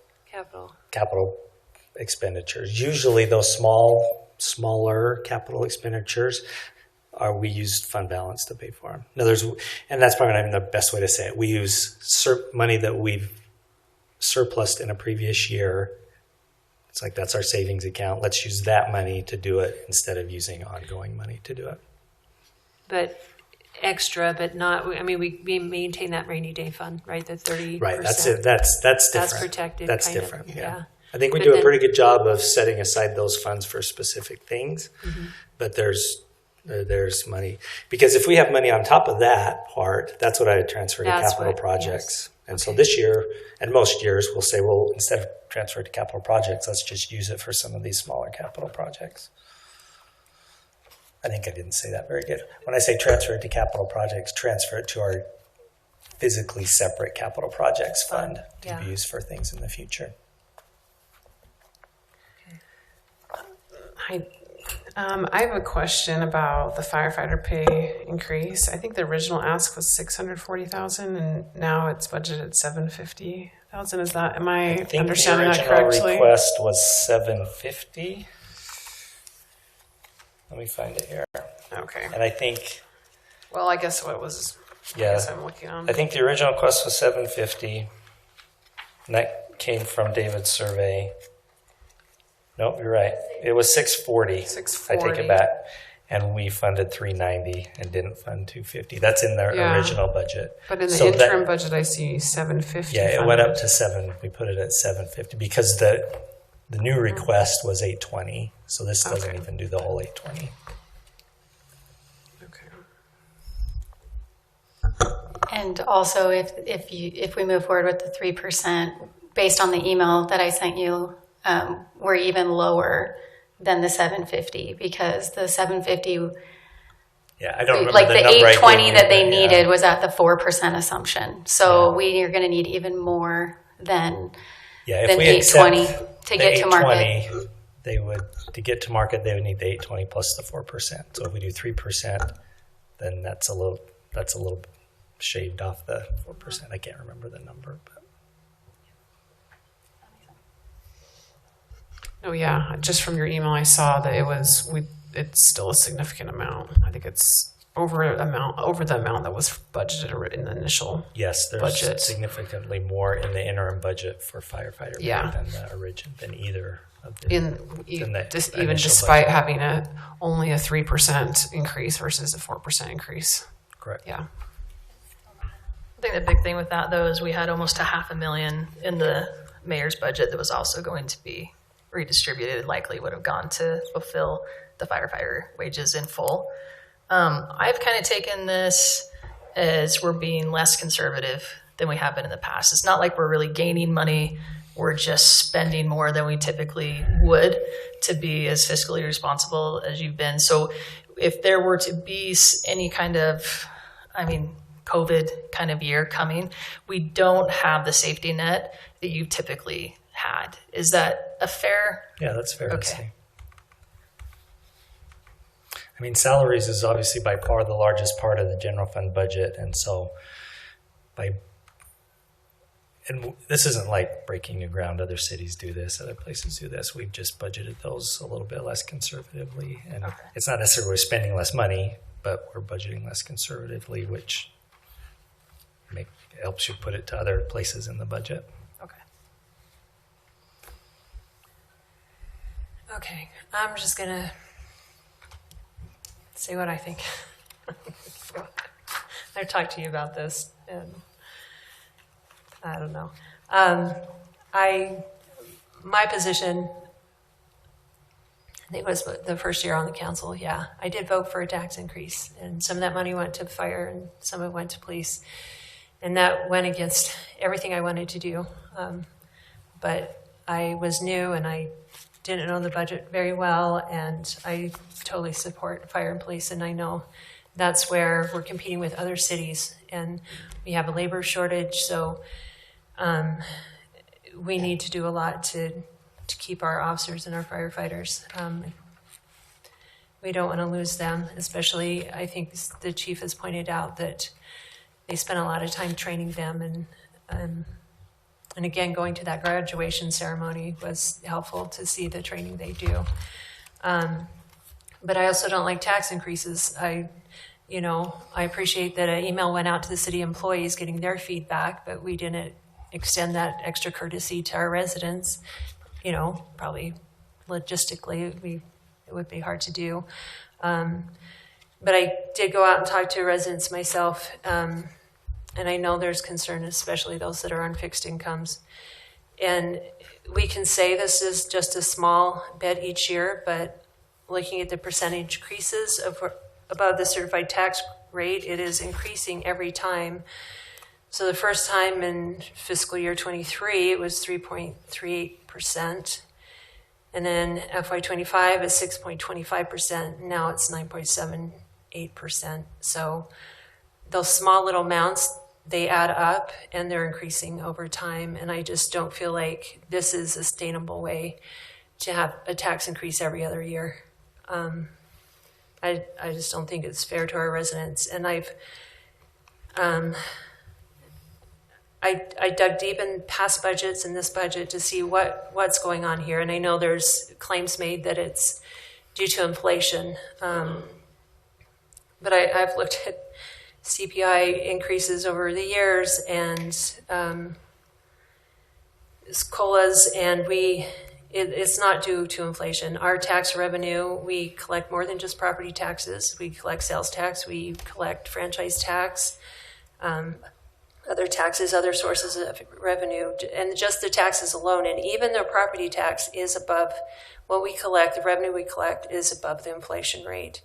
capital expenditures. Usually those smaller capital expenditures we use fund balance to pay for them. And that's probably not even the best way to say it. We use money that we've surplused in a previous year. It's like that's our savings account. Let's use that money to do it instead of using ongoing money to do it. But extra, but not, we maintain that rainy day fund, right? The 30%. Right, that's it. That's different. That's protected. That's kind different, of, yeah. I think we do a pretty good job of setting aside those funds for specific things, but there's there's money. Because if we have money on top of that part, that's what I would transfer to That's capital what- projects. And so this year, and most years, we'll say, well, instead of transfer it to capital projects, let's just use it for some of these smaller capital projects. I think I didn't say that very good. When I say transfer it to capital projects, transfer it to our physically separate capital projects fund to be used for things in the future. I have a question about the firefighter pay increase. I think the original ask was $640,000, and now it's budgeted $750,000. Is that? Am I understanding that correctly? The original request was $750,000. Let me find it here. Okay. And I think. Well, I guess what was. Yeah. I guess I'm looking on. I think the original request was $750,000, and that came from David's survey. Nope, you're right. It was $640,000. I take it back. And we funded $390,000 and didn't fund $250,000. That's in the original budget. But in the interim budget, I see $750,000. Yeah, it went up to $7. We put it at $750,000 because the new request was $820,000. So this doesn't even do the whole $820,000. And also, if we move forward with the 3%, based on the email that I sent you, we're even lower than the 750 because the 750. Yeah, I don't remember like the number 820 that they needed was at the 4% assumption. So we are going to need even more than if we 820 to get to market. They would to get to market. They would need the 820 plus the 4%. So if we do 3%, then that's a little shaved off the 4%. I can't remember the number, but. Oh yeah, just from your email, I saw that it's still a significant amount. I think it's over the amount that was budgeted in the initial there's budget. Significantly more in the interim budget for firefighter pay than the original than either of the. Even despite having only a 3% increase versus a 4% increase. Correct. Yeah. I think the big thing with that, though, is we had almost $500,000 in the mayor's budget that was also going to be redistributed, likely would have gone to fulfill the firefighter wages in full. I've kind of taken this as we're being less conservative than we have been in the past. It's not like we're really gaining money. We're just spending more than we typically would to be as fiscally responsible as you've been. So if there were to be any kind of, COVID kind of year coming, we don't have the safety net that you typically had. Is that a fair? Yeah, that's fair to say. Salaries is obviously by far the largest part of the general fund budget, and so this isn't like breaking new ground. Other cities do this, other places do this. We've just budgeted those a little bit less conservatively, and it's not necessarily spending less money, but we're budgeting less conservatively, which helps you put it to other places in the budget. Okay, I'm just gonna say what I think. I've talked to you about this, and I don't know. My position, I think it was the first year on the council, I did vote for a tax increase, and some of that money went to fire and some of it went to police. And that went against everything I wanted to do. But I was new and I didn't know the budget very well, and I totally support fire and police, and I know that's where we're competing with other cities, and we have a labor shortage, so we need to do a lot to keep our officers and our firefighters. We don't want to lose them, especially I think the chief has pointed out that they spent a lot of time training them, and again, going to that graduation ceremony was helpful to see the training they do. But I also don't like tax increases. I appreciate that an email went out to the city employees getting their feedback, but we didn't extend that extra courtesy to our residents. Probably logistically, it would be hard to do. But I did go out and talk to residents myself, and I know there's concern, especially those that are on fixed incomes. And we can say this is just a small bit each year, but looking at the percentage increases of above the certified tax rate. It is increasing every time. So the first time in fiscal year 23, it was 3.38%. And then FY25 is 6.25%. Now it's 9.78%. So those small little amounts, they add up and they're increasing over time. And I just don't feel like this is a sustainable way to have a tax increase every other year. I just don't think it's fair to our residents. And I dug deep in past budgets and this budget to see what's going on here. And I know there's claims made that it's due to inflation. But I've looked at CPI increases over the years and COLAs, and it's not due to inflation. Our tax revenue, we collect more than just property taxes. We collect sales tax, we collect franchise tax, other taxes, other sources of revenue, and just the taxes alone. And even the property tax is above what we collect, the revenue we collect is above the inflation rate.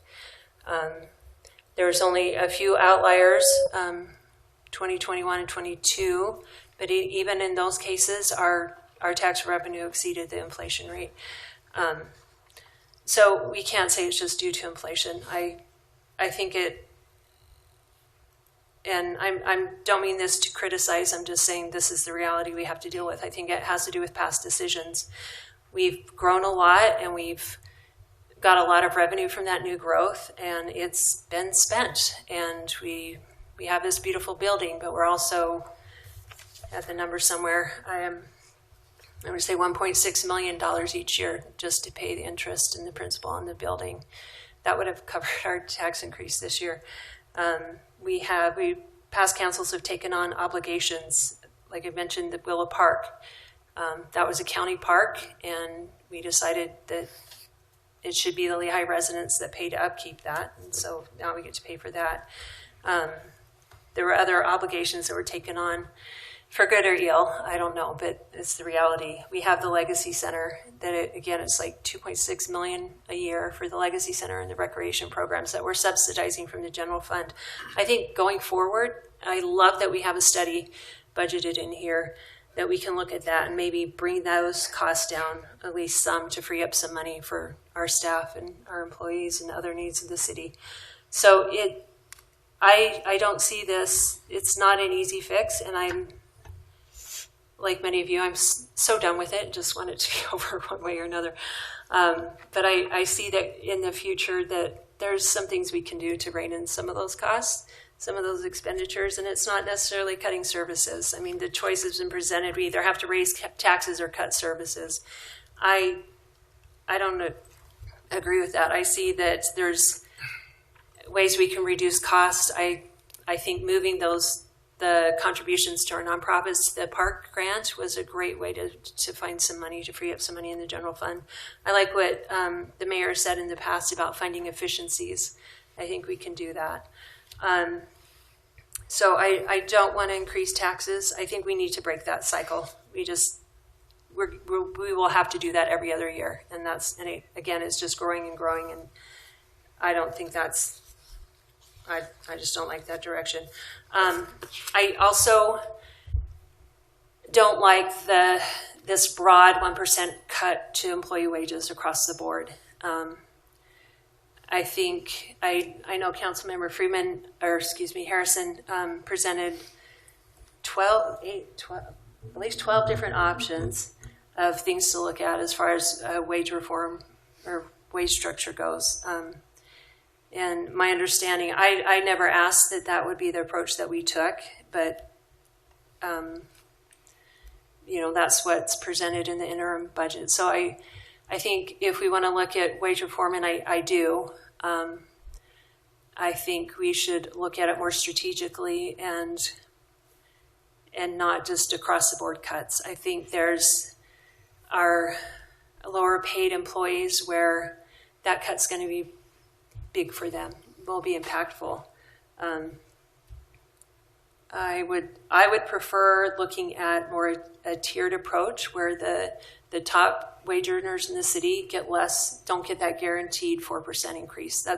There's only a few outliers, 2021 and 22, but even in those cases, our tax revenue exceeded the inflation rate. So we can't say it's just due to inflation. I think it, and I don't mean this to criticize, I'm just saying this is the reality we have to deal with. I think it has to do with past decisions. We've grown a lot and we've got a lot of revenue from that new growth, and it's been spent. And we have this beautiful building, but we're also at the number somewhere. I'm going to say $1.6 million each year just to pay the interest and the principal on the building. That would have covered our tax increase this year. Past councils have taken on obligations, like I mentioned, the Willow Park. That was a county park, and we decided that it should be the Lehi residents that pay to upkeep that, and so now we get to pay for that. There were other obligations that were taken on, for good or ill, I don't know, but it's the reality. We have the Legacy Center, again, it's like $2.6 million a year for the Legacy Center and the recreation programs that we're subsidizing from the general fund. I think going forward, I love that we have a study budgeted in here that we can look at that and maybe bring those costs down, at least some, to free up some money for our staff and our employees and other needs of the city. So I don't see this, it's not an easy fix, and I'm, like many of you, I'm so done with it and just want it to be over one way or another. But I see that in the future that there's some things we can do to rein in some of those costs, some of those expenditures, and it's not necessarily cutting services. I mean, the choice has been presented. We either have to raise taxes or cut services. I don't agree with that. I see that there's ways we can reduce costs. I think moving the contributions to our nonprofits, the park grant was a great way to find some money, to free up some money in the general fund. I like what the mayor said in the past about finding efficiencies. I think we can do that. So I don't want to increase taxes. I think we need to break that cycle. We will have to do that every other year. And again, it's just growing and growing. And I don't think that's, I just don't like that direction. I also don't like this broad 1% cut to employee wages across the board. I think, I know Councilmember Harrison presented at least 12 different options of things to look at as far as wage reform or wage structure goes. And my understanding, I never asked that would be the approach that we took, but that's what's presented in the interim budget. So I think if we want to look at wage reform, and I do, I think we should look at it more strategically and not just across the board cuts. I think there's our lower paid employees where that cut's going to be big for them, will be impactful. I would prefer looking at more a tiered approach where the top wage earners in the city don't get that guaranteed 4% increase.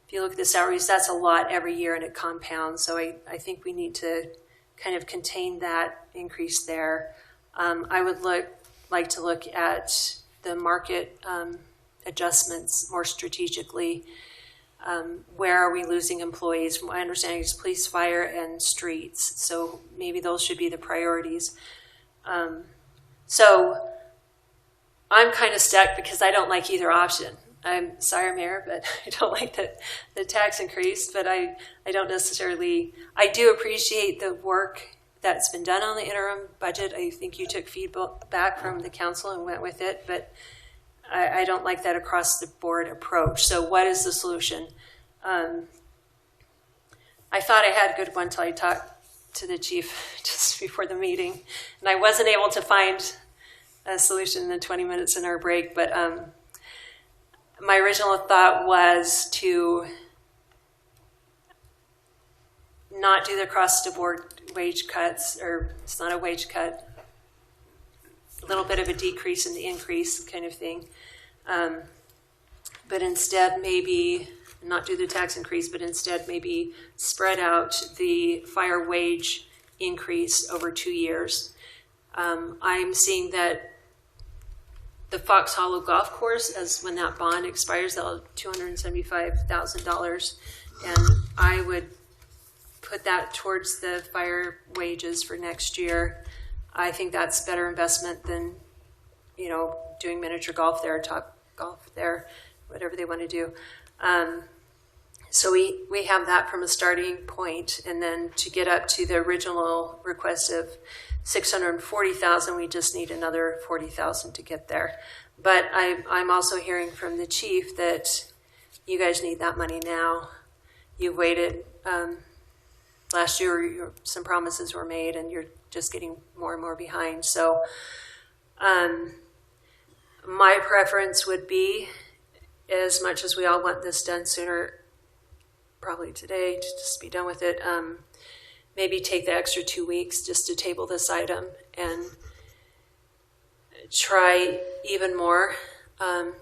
if you look at the salaries, that's a lot every year and it compounds. So I think we need to kind of contain that increase there. I would like to look at the market adjustments more strategically. Where are we losing employees? From my understanding is police, fire, and streets. So maybe those should be the priorities. So I'm kind of stuck because I don't like either option. I'm sorry, Mayor, but I don't like the tax increase, but I don't necessarily, I do appreciate the work that's been done on the interim budget. I think you took feedback from the council and went with it, but I don't like that across the board approach. So what is the solution? I thought I had a good one until I talked to the chief just before the meeting, and I wasn't able to find a solution in the 20 minutes in our break, but my original thought was to not do the across-the-board wage cuts, or it's not a wage cut, a little bit of a decrease in the increase kind of thing. But instead maybe not do the tax increase, but instead maybe spread out the fire wage increase over 2 years. I'm seeing that the Fox Hollow Golf Course, as when that bond expires, they'll have $275,000, and I would put that towards the fire wages for next year. I think that's better investment than, doing miniature golf there, top golf there, whatever they want to do. So we have that from a starting point, and then to get up to the original request of $640,000, we just need another $40,000 to get there. But I'm also hearing from the chief that you guys need that money now. You've waited. Last year, some promises were made, and you're just getting more and more behind. So my preference would be, as much as we all want this done sooner, probably today, to just be done with it, maybe take the extra 2 weeks just to table this item and try even more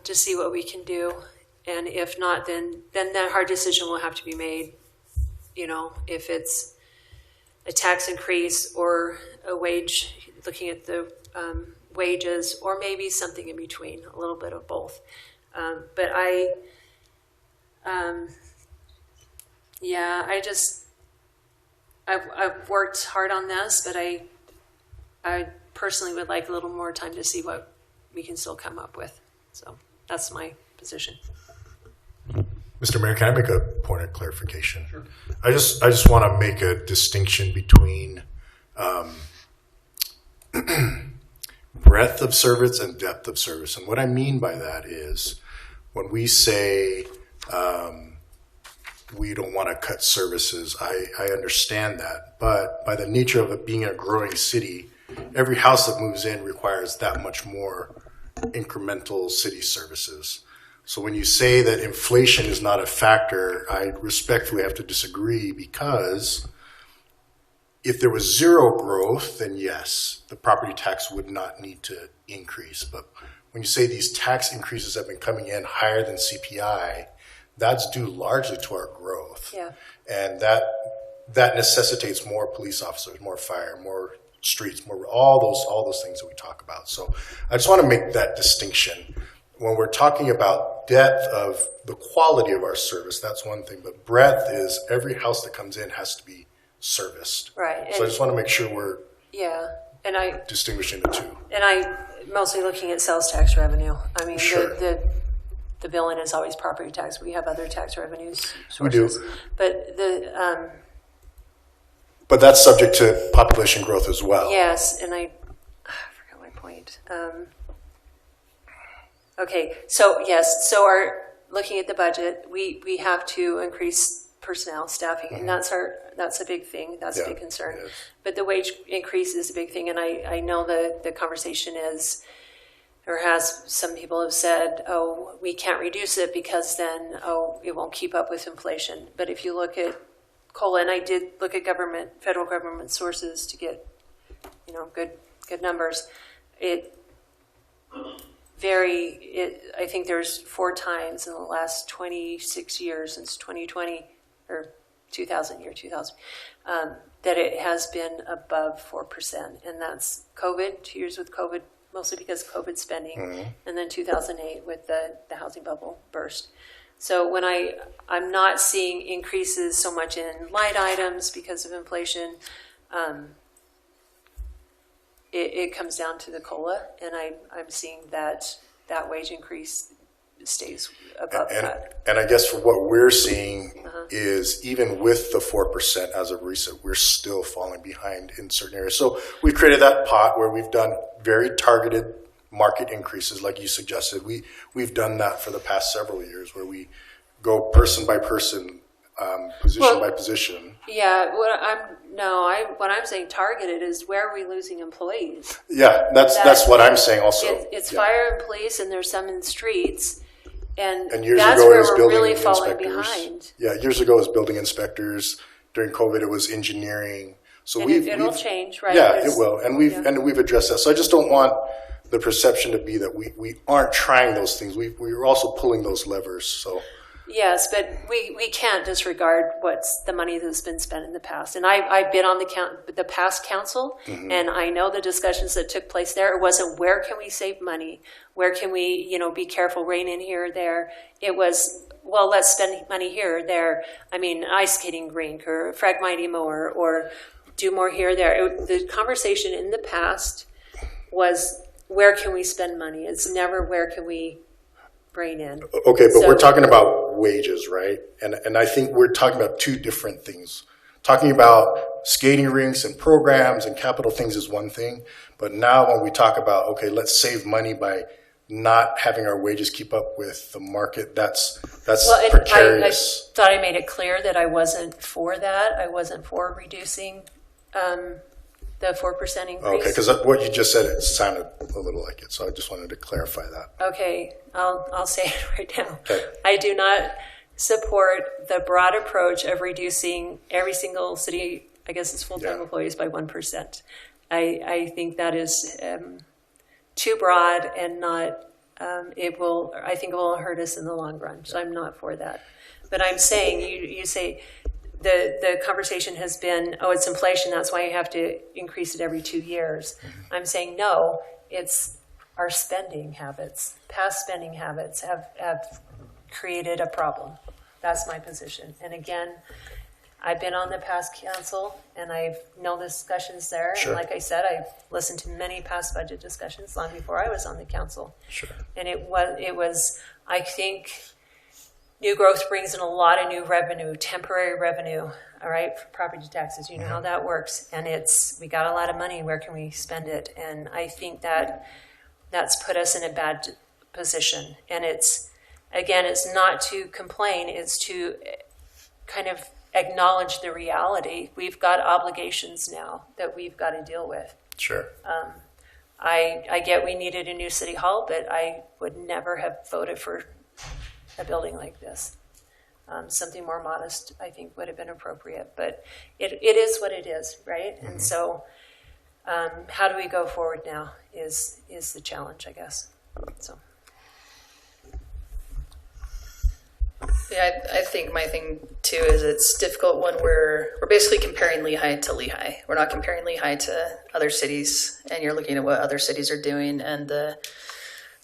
to see what we can do. And if not, then that hard decision will have to be made. If it's a tax increase or a wage, looking at the wages, or maybe something in between, a little bit of both. But I've worked hard on this, but I personally would like a little more time to see what we can still come up with. So that's my position. Mr. Mayor, can I make a point of clarification? Sure. I just want to make a distinction between breadth of service and depth of service. And what I mean by that is when we say we don't want to cut services, I understand that. But by the nature of it being a growing city, every house that moves in requires that much more incremental city services. So when you say that inflation is not a factor, I respectfully have to disagree, because if there was zero growth, then yes, the property tax would not need to increase. But when you say these tax increases have been coming in higher than CPI, that's due largely to our growth. Yeah. And that necessitates more police officers, more fire, more streets, more all those things that we talk about. So I just want to make that distinction. When we're talking about depth of the quality of our service, that's one thing. But breadth is every house that comes in has to be serviced. Right. So I just want to make sure we're distinguishing the two. And I mostly looking at sales tax revenue. I mean, sure. the billing is always property tax. We have other tax revenues sources. We do. But but that's subject to population growth as well. Yes, and I forgot my point. Okay, so yes, so looking at the budget, we have to increase personnel staffing, and that's a big thing. That's a big concern. Yes. But the wage increase is a big thing, and I know the conversation is, or has, some people have said, oh, we can't reduce it because then, it won't keep up with inflation. But if you look at COLA, and I did look at federal government sources to get, good numbers, I think there's 4 times in the last 26 years since 2020 or 2000, that it has been above 4%. And that's COVID, 2 years with COVID, mostly because of COVID spending, and then 2008 with the housing bubble burst. So when I'm not seeing increases so much in light items because of inflation, it comes down to the COLA, and I'm seeing that wage increase stays above that. And I guess for what we're seeing is even with the 4% as of recent, we're still falling behind in certain areas. So we've created that pot where we've done very targeted market increases like you suggested. We've done that for the past several years where we go person by person, position by position. Yeah, what I'm saying targeted is where are we losing employees? Yeah, that's what I'm saying also. It's fire and police, and there's some in the streets. And years that's ago where it was we're building really inspectors. falling behind. Yeah, years ago it was building inspectors. During COVID it was engineering. So and it'll change, right? Yeah, it will. And we've addressed that. So I just don't want the perception to be that we aren't trying those things. We're also pulling those levers. So yes, but we can't disregard what's the money that's been spent in the past. And I've been on the past council, and I know the discussions that took place there. It wasn't where can we save money, where can we be careful, rein in here or there. It was, well, let's spend money here or there. I mean, ice skating rink or fragmite mower or do more here or there. The conversation in the past was where can we spend money. It's never where can we rein in. Okay, but we're talking about wages, right? And I think we're talking about 2 different things. Talking about skating rinks and programs and capital things is one thing, but now when we talk about, okay, let's save money by not having our wages keep up with the market, that's precarious. I thought I made it clear that I wasn't for that. I wasn't for reducing the 4% increase. Okay, because what you just said, it sounded a little like it, so I just wanted to clarify that. Okay, I'll say it right now. Okay. I do not support the broad approach of reducing every single city, I guess it's full-time employees, by 1%. I think that is too broad and not, I think it will hurt us in the long run. So I'm not for that. But I'm saying, you say the conversation has been, oh, it's inflation, that's why you have to increase it every 2 years. I'm saying, no, it's our spending habits. Past spending habits have created a problem. That's my position. And again, I've been on the past council, and I know the discussions there. Sure. And like I said, I've listened to many past budget discussions long before I was on the council. Sure. And it was I think, new growth brings in a lot of new revenue, temporary revenue, all right, for property taxes. You know how that works. And we got a lot of money. Where can we spend it? And I think that's put us in a bad position. And it's not to complain. It's to kind of acknowledge the reality. We've got obligations now that we've got to deal with. Sure. I get we needed a new city hall, but I would never have voted for a building like this. Something more modest, I think, would have been appropriate. But it is what it is, right? And so how do we go forward now is the challenge, I guess. So. Yeah, I think my thing too is it's difficult when we're basically comparing Lehi to Lehi. We're not comparing Lehi to other cities, and you're looking at what other cities are doing and the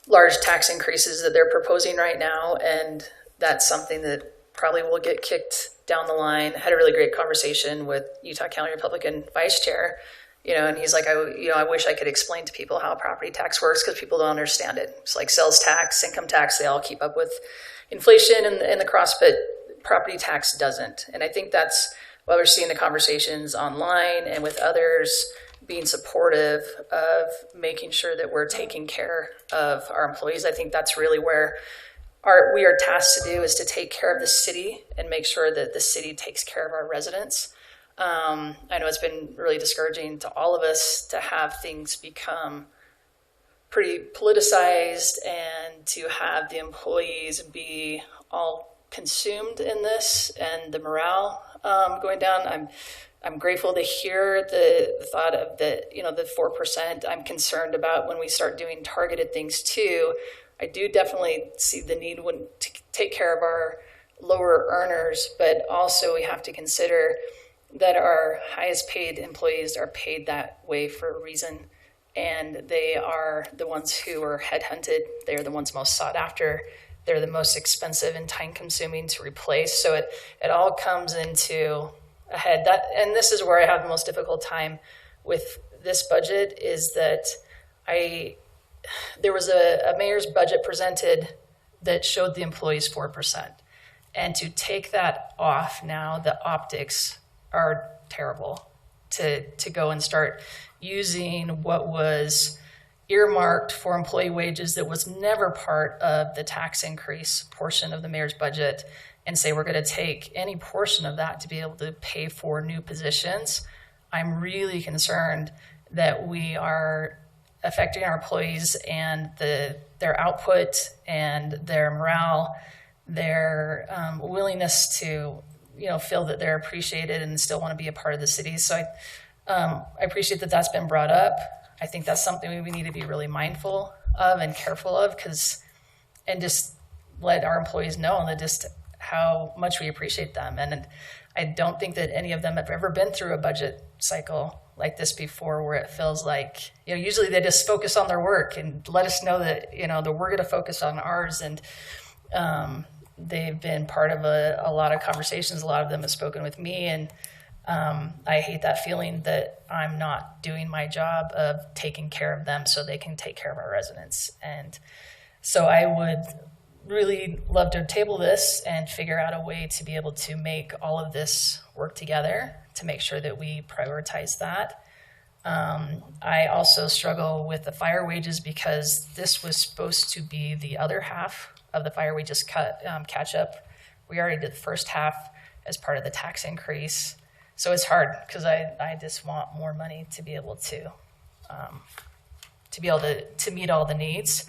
large tax increases that they're proposing right now, and that's something that probably will get kicked down the line. I had a really great conversation with Utah County Republican Vice Chair, and he's like, I wish I could explain to people how property tax works because people don't understand it. It's like sales tax, income tax, they all keep up with inflation and the cross, but property tax doesn't. And I think that's why we're seeing the conversations online and with others being supportive of making sure that we're taking care of our employees. I think that's really where we are tasked to do, is to take care of the city and make sure that the city takes care of our residents. I know it's been really discouraging to all of us to have things become pretty politicized and to have the employees be all consumed in this and the morale going down. I'm grateful to hear the thought of the 4%. I'm concerned about when we start doing targeted things too. I do definitely see the need to take care of our lower earners, but also we have to consider that our highest paid employees are paid that way for a reason. And they are the ones who are headhunted. They are the ones most sought after. They're the most expensive and time consuming to replace. So it all comes into a head. And this is where I have the most difficult time with this budget, is that there was a mayor's budget presented that showed the employees 4%. And to take that off now, the optics are terrible. To go and start using what was earmarked for employee wages that was never part of the tax increase portion of the mayor's budget and say we're going to take any portion of that to be able to pay for new positions. I'm really concerned that we are affecting our employees and their output and their morale, their willingness to feel that they're appreciated and still want to be a part of the city. So I appreciate that that's been brought up. I think that's something we need to be really mindful of and careful of, and just let our employees know that just how much we appreciate them. And I don't think that any of them have ever been through a budget cycle like this before, where it feels like, usually they just focus on their work and let us know that, that we're going to focus on ours. And they've been part of a lot of conversations. A lot of them have spoken with me, and I hate that feeling that I'm not doing my job of taking care of them so they can take care of our residents. And so I would really love to table this and figure out a way to be able to make all of this work together to make sure that we prioritize that. I also struggle with the fire wages, because this was supposed to be the other half of the fire wages catch up. We already did the first half as part of the tax increase. So it's hard, because I just want more money to be able to meet all the needs.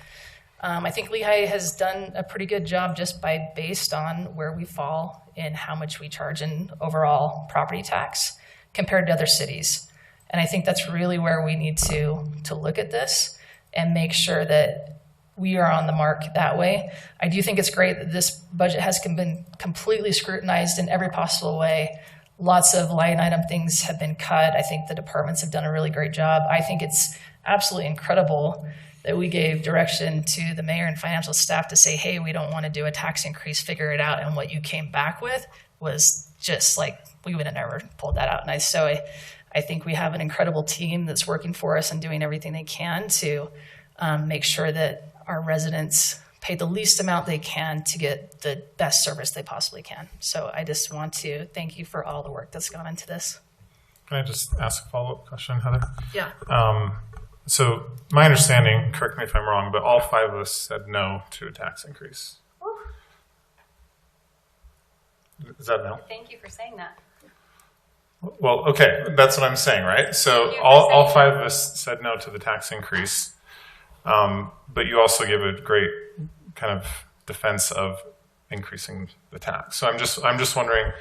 I think Lehi has done a pretty good job just based on where we fall in how much we charge in overall property tax compared to other cities. And I think that's really where we need to look at this and make sure that we are on the mark that way. I do think it's great that this budget has been completely scrutinized in every possible way. Lots of line item things have been cut. I think the departments have done a really great job. I think it's absolutely incredible that we gave direction to the mayor and financial staff to say, hey, we don't want to do a tax increase, figure it out. And what you came back with was just like, we would have never pulled that out. And so I think we have an incredible team that's working for us and doing everything they can to make sure that our residents pay the least amount they can to get the best service they possibly can. So I just want to thank you for all the work that's gone into this. Can I just ask a follow-up question, Heather? Yeah. So my understanding, correct me if I'm wrong, but all 5 of us said no to a tax increase. Is that no? Thank you for saying that. Well, okay, that's what I'm saying, right? So all 5 of us said no to the tax increase, but you also gave a great kind of defense of increasing the tax. So I'm just wondering.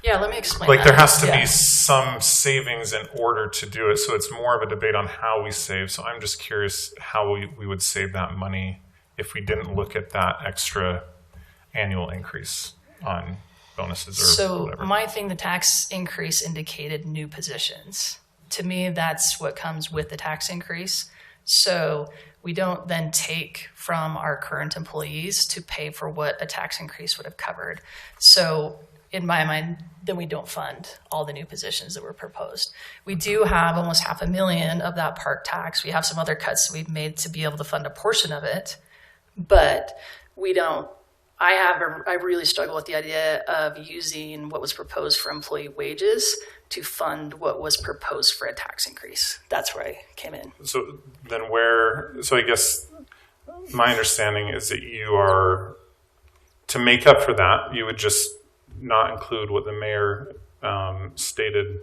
Yeah, let me explain. Like, that. there has to be some savings in order to do it. So it's more of a debate on how we save. So I'm just curious how we would save that money if we didn't look at that extra annual increase on bonuses or whatever. My thing, the tax increase indicated new positions. To me, that's what comes with the tax increase. So we don't then take from our current employees to pay for what a tax increase would have covered. So in my mind, then we don't fund all the new positions that were proposed. We do have almost $500,000 of that park tax. We have some other cuts we've made to be able to fund a portion of it, but we don't. I really struggle with the idea of using what was proposed for employee wages to fund what was proposed for a tax increase. That's where I came in. So then so I guess my understanding is that you are, to make up for that, you would just not include what the mayor stated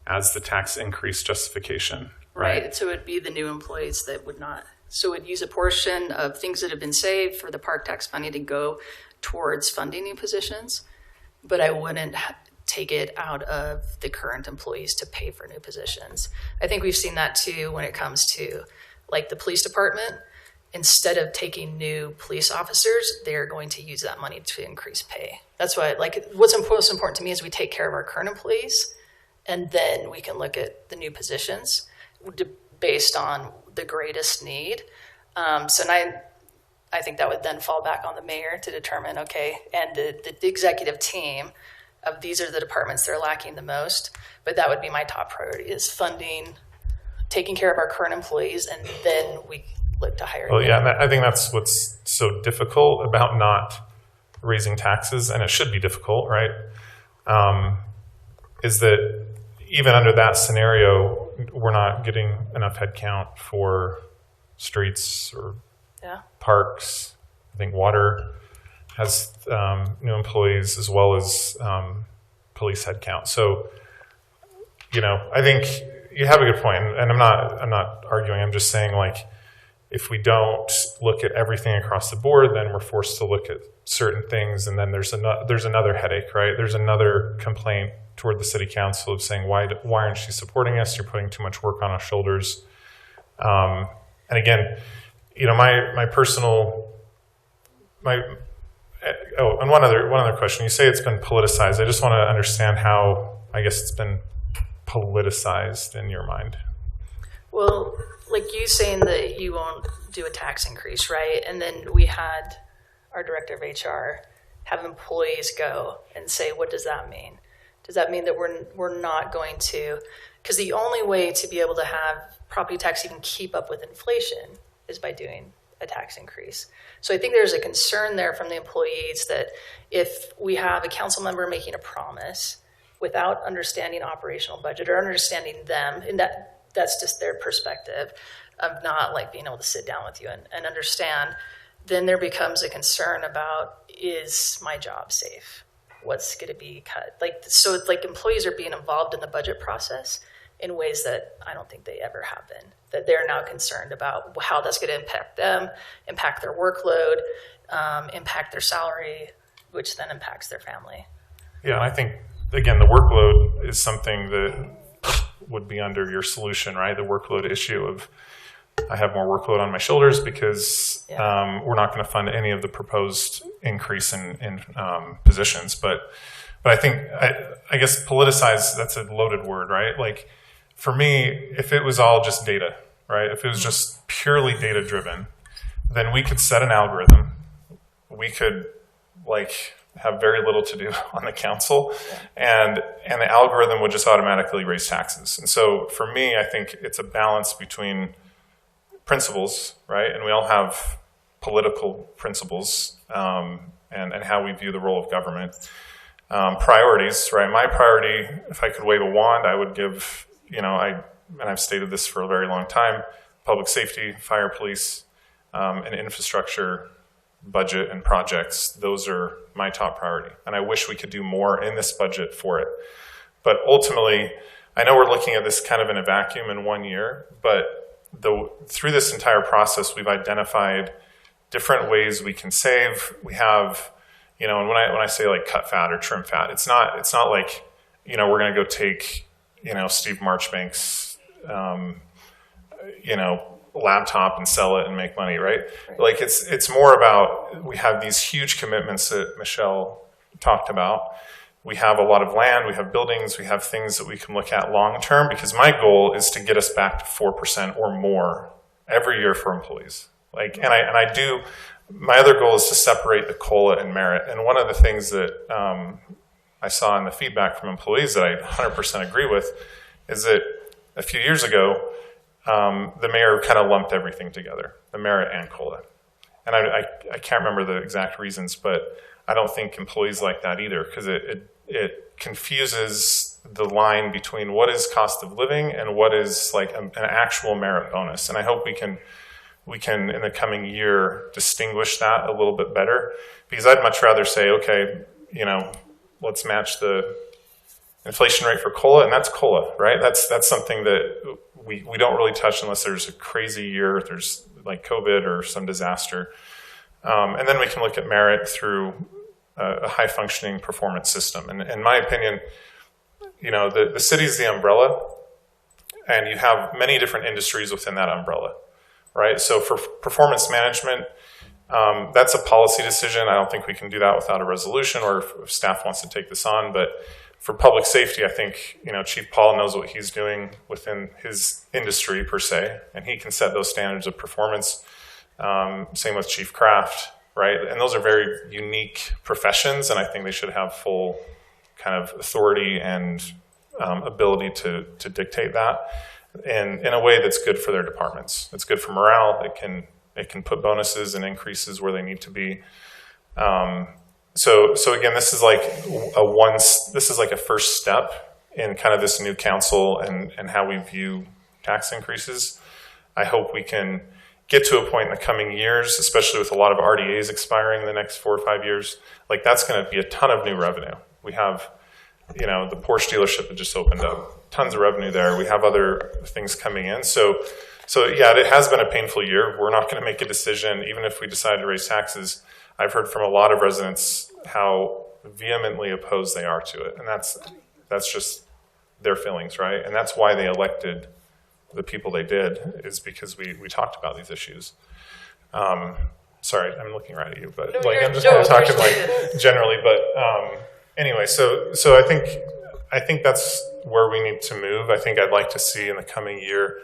as the tax increase justification, right? So it'd be the new employees that would not. So it'd use a portion of things that have been saved for the park tax money to go towards funding new positions, but I wouldn't take it out of the current employees to pay for new positions. I think we've seen that too when it comes to like the police department. Instead of taking new police officers, they're going to use that money to increase pay. That's why, like, what's most important to me is we take care of our current employees, and then we can look at the new positions based on the greatest need. I think that would then fall back on the mayor to determine, okay, and the executive team of these are the departments that are lacking the most. But that would be my top priority is funding, taking care of our current employees, and then we look to hire. Well, yeah, and I think that's what's so difficult about not raising taxes, and it should be difficult, right? Is that even under that scenario, we're not getting enough headcount for streets or parks. I think water has new employees as well as police headcount. So, I think you have a good point, and I'm not arguing. I'm just saying, like, if we don't look at everything across the board, then we're forced to look at certain things, and then there's another headache, right? There's another complaint toward the city council of saying, why aren't you supporting us? You're putting too much work on our shoulders. And again, and one other question. You say it's been politicized. I just want to understand how, I guess, it's been politicized in your mind. Well, like you saying that you won't do a tax increase, right? And then we had our director of HR have employees go and say, what does that mean? Does that mean that we're not going to, because the only way to be able to have property tax even keep up with inflation is by doing a tax increase. So I think there's a concern there from the employees that if we have a council member making a promise without understanding operational budget or understanding them, and that's just their perspective of not like being able to sit down with you and understand, then there becomes a concern about, is my job safe? What's going to be cut? So it's like employees are being involved in the budget process in ways that I don't think they ever have been, that they're now concerned about how that's going to impact them, impact their workload, impact their salary, which then impacts their family. Yeah, and I think, again, the workload is something that would be under your solution, right? The workload issue of, I have more workload on my shoulders because we're not going to fund any of the proposed increase in positions. But I think, I guess politicized, that's a loaded word, right? Like, for me, if it was all just data, right? If it was just purely data driven, then we could set an algorithm. We could have very little to do on the council, and the algorithm would just automatically raise taxes. And so for me, I think it's a balance between principles, right? And we all have political principles and how we view the role of government. Priorities, right? My priority, if I could wave a wand, I would give, and I've stated this for a very long time, public safety, fire, police, and infrastructure, budget, and projects. Those are my top priority. And I wish we could do more in this budget for it. But ultimately, I know we're looking at this kind of in a vacuum in 1 year, but through this entire process, we've identified different ways we can save. We have, and when I say like cut fat or trim fat, it's not like, we're going to go take, Steve Marchbank's, laptop and sell it and make money, right? Like it's more about, we have these huge commitments that Michelle talked about. We have a lot of land, we have buildings, we have things that we can look at long term, because my goal is to get us back to 4% or more every year for employees. My other goal is to separate the COLA and merit. And one of the things that I saw in the feedback from employees that I 100% agree with is that a few years ago, the mayor kind of lumped everything together, the merit and COLA. And I can't remember the exact reasons, but I don't think employees like that either, because it confuses the line between what is cost of living and what is like an actual merit bonus. And I hope we can in the coming year distinguish that a little bit better, because I'd much rather say, okay, let's match the inflation rate for COLA, and that's COLA, right? That's something that we don't really touch unless there's a crazy year, if there's like COVID or some disaster. And then we can look at merit through a high-functioning performance system. And in my opinion, the city is the umbrella, and you have many different industries within that umbrella, right? So for performance management, that's a policy decision. I don't think we can do that without a resolution, or if staff wants to take this on. But for public safety, I think Chief Paul knows what he's doing within his industry per se, and he can set those standards of performance. Same with Chief Craft, right? And those are very unique professions, and I think they should have full kind of authority and ability to dictate that in a way that's good for their departments. It's good for morale. It can put bonuses and increases where they need to be. So again, this is like a first step in kind of this new council and how we view tax increases. I hope we can get to a point in the coming years, especially with a lot of RDAs expiring in the next 4 or 5 years. Like, that's going to be a ton of new revenue. We have, the Porsche dealership that just opened up, tons of revenue there. We have other things coming in. So yeah, it has been a painful year. We're not going to make a decision, even if we decide to raise taxes. I've heard from a lot of residents how vehemently opposed they are to it. And that's just their feelings, right? And that's why they elected the people they did, is because we talked about these issues. Sorry, I'm looking right at you, but I'm just kind of talking generally. But anyway, so I think that's where we need to move. I think I'd like to see in the coming year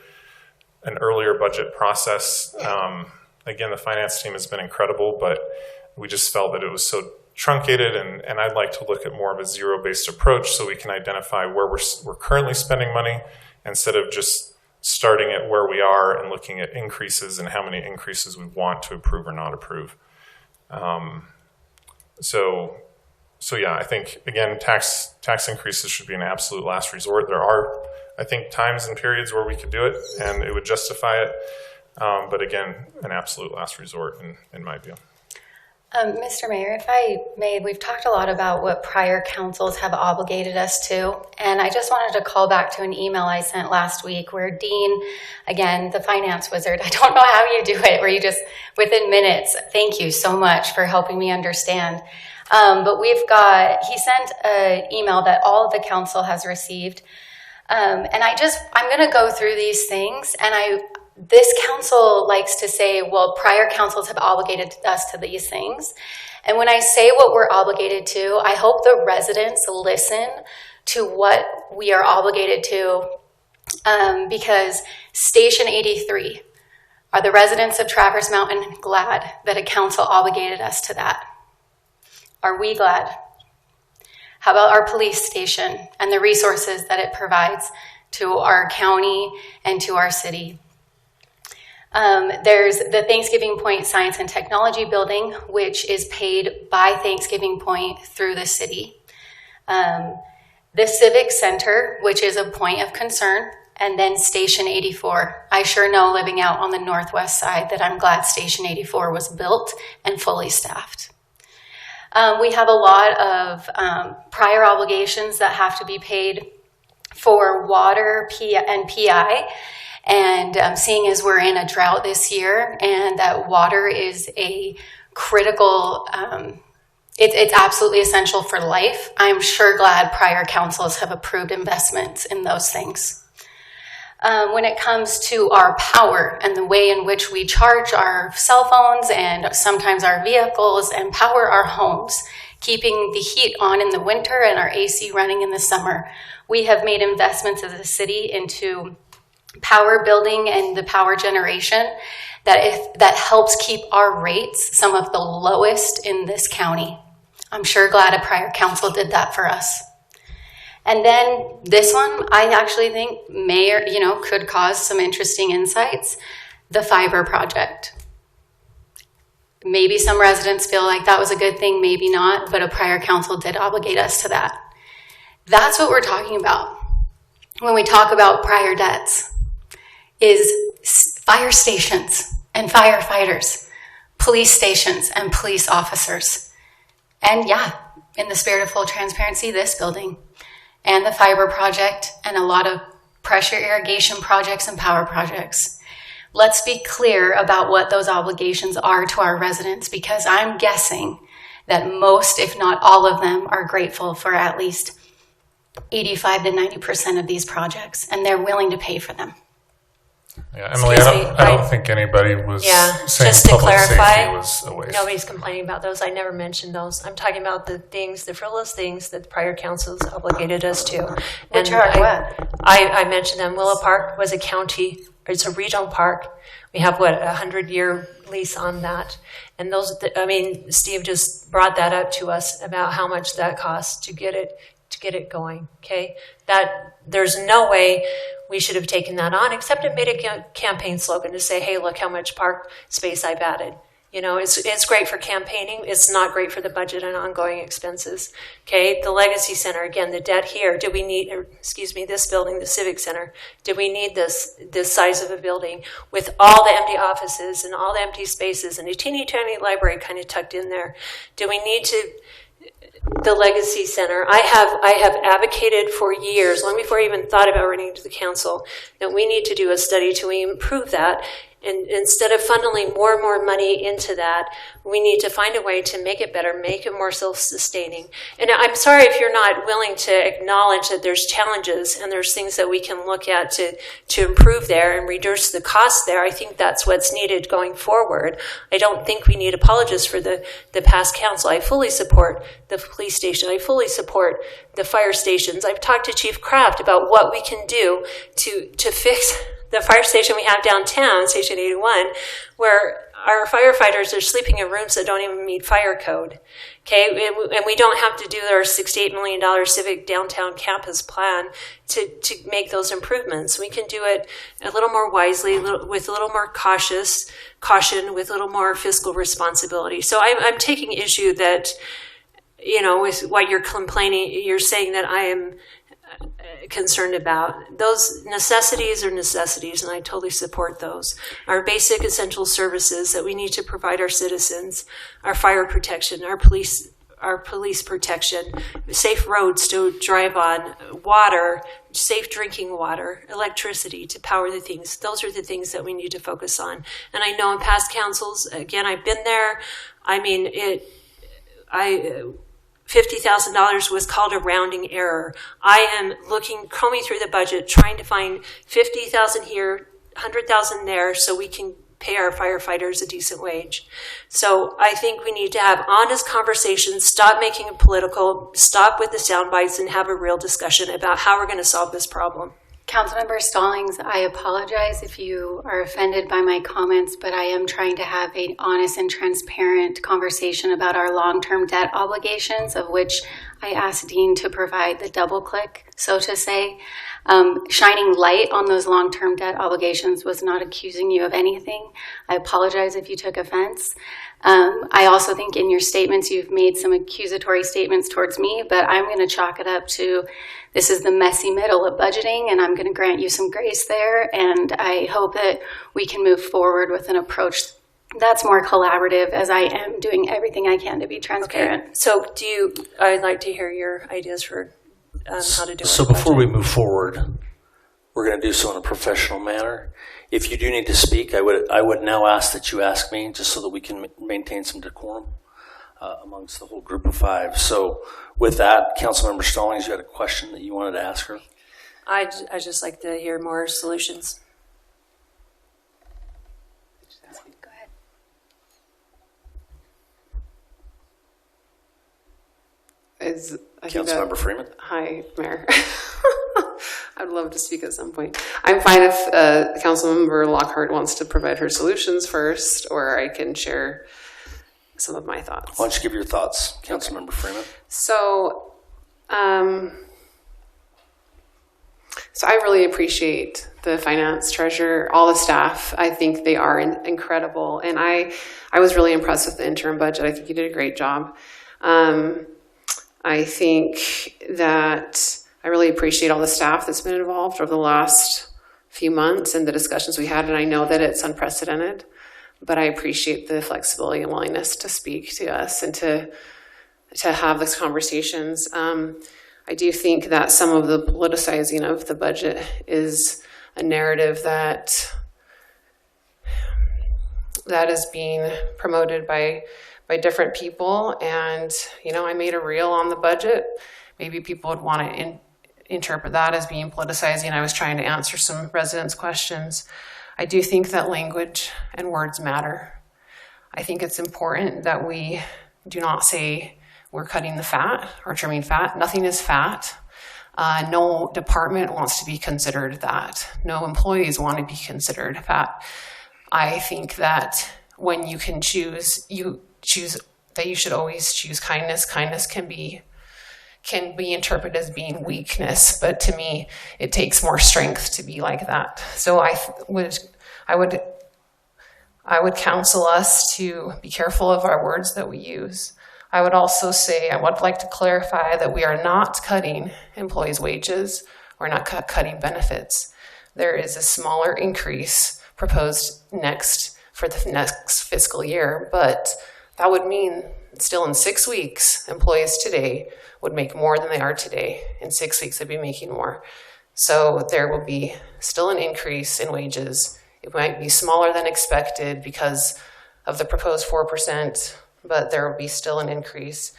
an earlier budget process. Again, the finance team has been incredible, but we just felt that it was so truncated, and I'd like to look at more of a zero-based approach so we can identify where we're currently spending money, instead of just starting at where we are and looking at increases and how many increases we want to approve or not approve. So yeah, I think, again, tax increases should be an absolute last resort. There are, I think, times and periods where we could do it and it would justify it. But again, an absolute last resort in my view. Mr. Mayor, if I may, we've talked a lot about what prior councils have obligated us to, and I just wanted to call back to an email I sent last week where Dean, again, the finance wizard, I don't know how you do it, where you just, within minutes, thank you so much for helping me understand. But he sent an email that all of the council has received, and I'm going to go through these things, and this council likes to say, well, prior councils have obligated us to these things. And when I say what we're obligated to, I hope the residents listen to what we are obligated to, because Station 83, are the residents of Traverse Mountain glad that a council obligated us to that? Are we glad? How about our police station and the resources that it provides to our county and to our city? There's the Thanksgiving Point Science and Technology Building, which is paid by Thanksgiving Point through the city. The Civic Center, which is a point of concern, and then Station 84. I sure know, living out on the northwest side, that I'm glad Station 84 was built and fully staffed. We have a lot of prior obligations that have to be paid for water and PI. And seeing as we're in a drought this year and that water is a critical, it's absolutely essential for life, I'm sure glad prior councils have approved investments in those things. When it comes to our power and the way in which we charge our cell phones and sometimes our vehicles and power our homes, keeping the heat on in the winter and our AC running in the summer, we have made investments as a city into power building and the power generation that helps keep our rates some of the lowest in this county. I'm sure glad a prior council did that for us. And then this one, I actually think could cause some interesting insights. The fiber project. Maybe some residents feel like that was a good thing, maybe not, but a prior council did obligate us to that. That's what we're talking about when we talk about prior debts. Is fire stations and firefighters, police stations and police officers. And yeah, in the spirit of full transparency, this building and the fiber project and a lot of pressure irrigation projects and power projects. Let's be clear about what those obligations are to our residents, because I'm guessing that most, if not all of them, are grateful for at least 85 to 90% of these projects, and they're willing to pay for them. Yeah, Emily, I don't think anybody was saying just to public clarify, safety was a waste. nobody's complaining about those. I never mentioned those. I'm talking about the things, the frivolous things that the prior councils obligated us to. Which are what? I mentioned them. Willow Park was a county, it's a regional park. We have, what, a 100-year lease on that. And those, I mean, Steve just brought that up to us about how much that costs to get it going, okay? That, there's no way we should have taken that on, except it made a campaign slogan to say, hey, look how much park space I've added. You know, it's great for campaigning. It's not great for the budget and ongoing expenses. Okay, the Legacy Center, again, the debt here. Do we need, this building, the Civic Center, do we need this size of a building with all the empty offices and all the empty spaces and a teeny tiny library kind of tucked in there? Do we need to, the Legacy Center, I have advocated for years, long before I even thought about running to the council, that we need to do a study to improve that. And instead of funneling more and more money into that, we need to find a way to make it better, make it more self-sustaining. And I'm sorry if you're not willing to acknowledge that there's challenges and there's things that we can look at to improve there and reduce the cost there. I think that's what's needed going forward. I don't think we need apologists for the past council. I fully support the police station. I fully support the fire stations. I've talked to Chief Kraft about what we can do to fix the fire station we have downtown, Station 81, where our firefighters are sleeping in rooms that don't even meet fire code. Okay, and we don't have to do our $68 million civic downtown campus plan to make those improvements. We can do it a little more wisely, with a little more caution, with a little more fiscal responsibility. So I'm taking issue that, you know, with what you're complaining, you're saying that I am concerned about. Those necessities are necessities, and I totally support those. Our basic essential services that we need to provide our citizens, our fire protection, our police protection, safe roads to drive on, water, safe drinking water, electricity to power the things. Those are the things that we need to focus on. And I know in past councils, again, I've been there. I mean, $50,000 was called a rounding error. I am combing through the budget, trying to find 50,000 here, 100,000 there, so we can pay our firefighters a decent wage. So I think we need to have honest conversations, stop making it political, stop with the sound bites, and have a real discussion about how we're going to solve this problem. Councilmember Stallings, I apologize if you are offended by my comments, but I am trying to have an honest and transparent conversation about our long-term debt obligations, of which I asked Dean to provide the double click, so to say. Shining light on those long-term debt obligations was not accusing you of anything. I apologize if you took offense. I also think in your statements you've made some accusatory statements towards me, but I'm going to chalk it up to this is the messy middle of budgeting, and I'm going to grant you some grace there, and I hope that we can move forward with an approach that's more collaborative, as I am doing everything I can to be transparent. Okay. So I'd like to hear your ideas for how to do it. So before we move forward, we're going to do so in a professional manner. If you do need to speak, I would now ask that you ask me, just so that we can maintain some decorum amongst the whole group of five. So with that, Councilmember Stallings, you had a question that you wanted to ask her? I'd just like to hear more solutions. Go ahead. Councilmember Freeman? Hi, Mayor. I'd love to speak at some point. I'm fine if Councilmember Lockhart wants to provide her solutions first, or I can share some of my thoughts. Why don't you give your thoughts, Councilmember Freeman? So I really appreciate the finance treasurer, all the staff. I think they are incredible, and I was really impressed with the interim budget. I think you did a great job. I think that I really appreciate all the staff that's been involved over the last few months and the discussions we had, and I know that it's unprecedented, but I appreciate the flexibility and willingness to speak to us and to have these conversations. I do think that some of the politicizing of the budget is a narrative that is being promoted by by different people. And, you know, I made a reel on the budget. Maybe people would want to interpret that as being politicizing. I was trying to answer some residents' questions. I do think that language and words matter. I think it's important that we do not say we're cutting the fat or trimming fat. Nothing is fat. No department wants to be considered that. No employees want to be considered fat. I think that when you can choose, you should always choose kindness. Kindness can be interpreted as being weakness, but to me, it takes more strength to be like that. So I would counsel us to be careful of our words that we use. I would also say, I would like to clarify that we are not cutting employees' wages. We're not cutting benefits. There is a smaller increase proposed for the next fiscal year, but that would mean still in 6 weeks, employees today would make more than they are today. In 6 weeks, they'd be making more. So there will be still an increase in wages. It might be smaller than expected because of the proposed 4%, but there will be still an increase.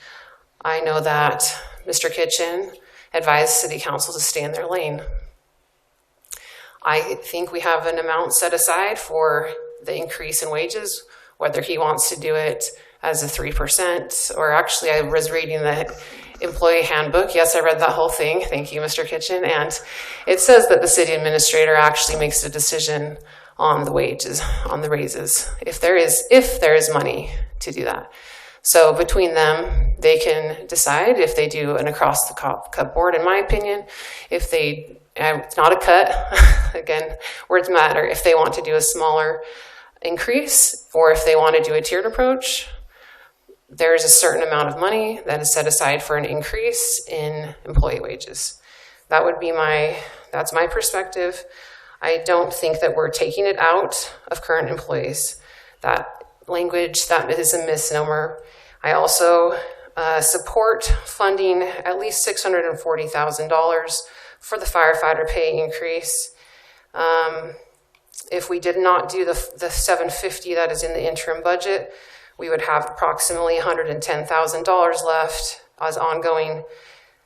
I know that Mr. Kitchen advised City Council to stay in their lane. I think we have an amount set aside for the increase in wages, whether he wants to do it as a 3%, or actually I was reading the employee handbook. Yes, I read that whole thing. Thank you, Mr. Kitchen. And it says that the city administrator actually makes the decision on the wages, on the raises, if there is money to do that. So between them, they can decide if they do an across the cut board, in my opinion. If they, it's not a cut, again, words matter. If they want to do a smaller increase, or if they want to do a tiered approach, there's a certain amount of money that is set aside for an increase in employee wages. That's my perspective. I don't think that we're taking it out of current employees. That language, that is a misnomer. I also support funding at least $640,000 for the firefighter pay increase. If we did not do the $750 that is in the interim budget, we would have approximately $110,000 left as ongoing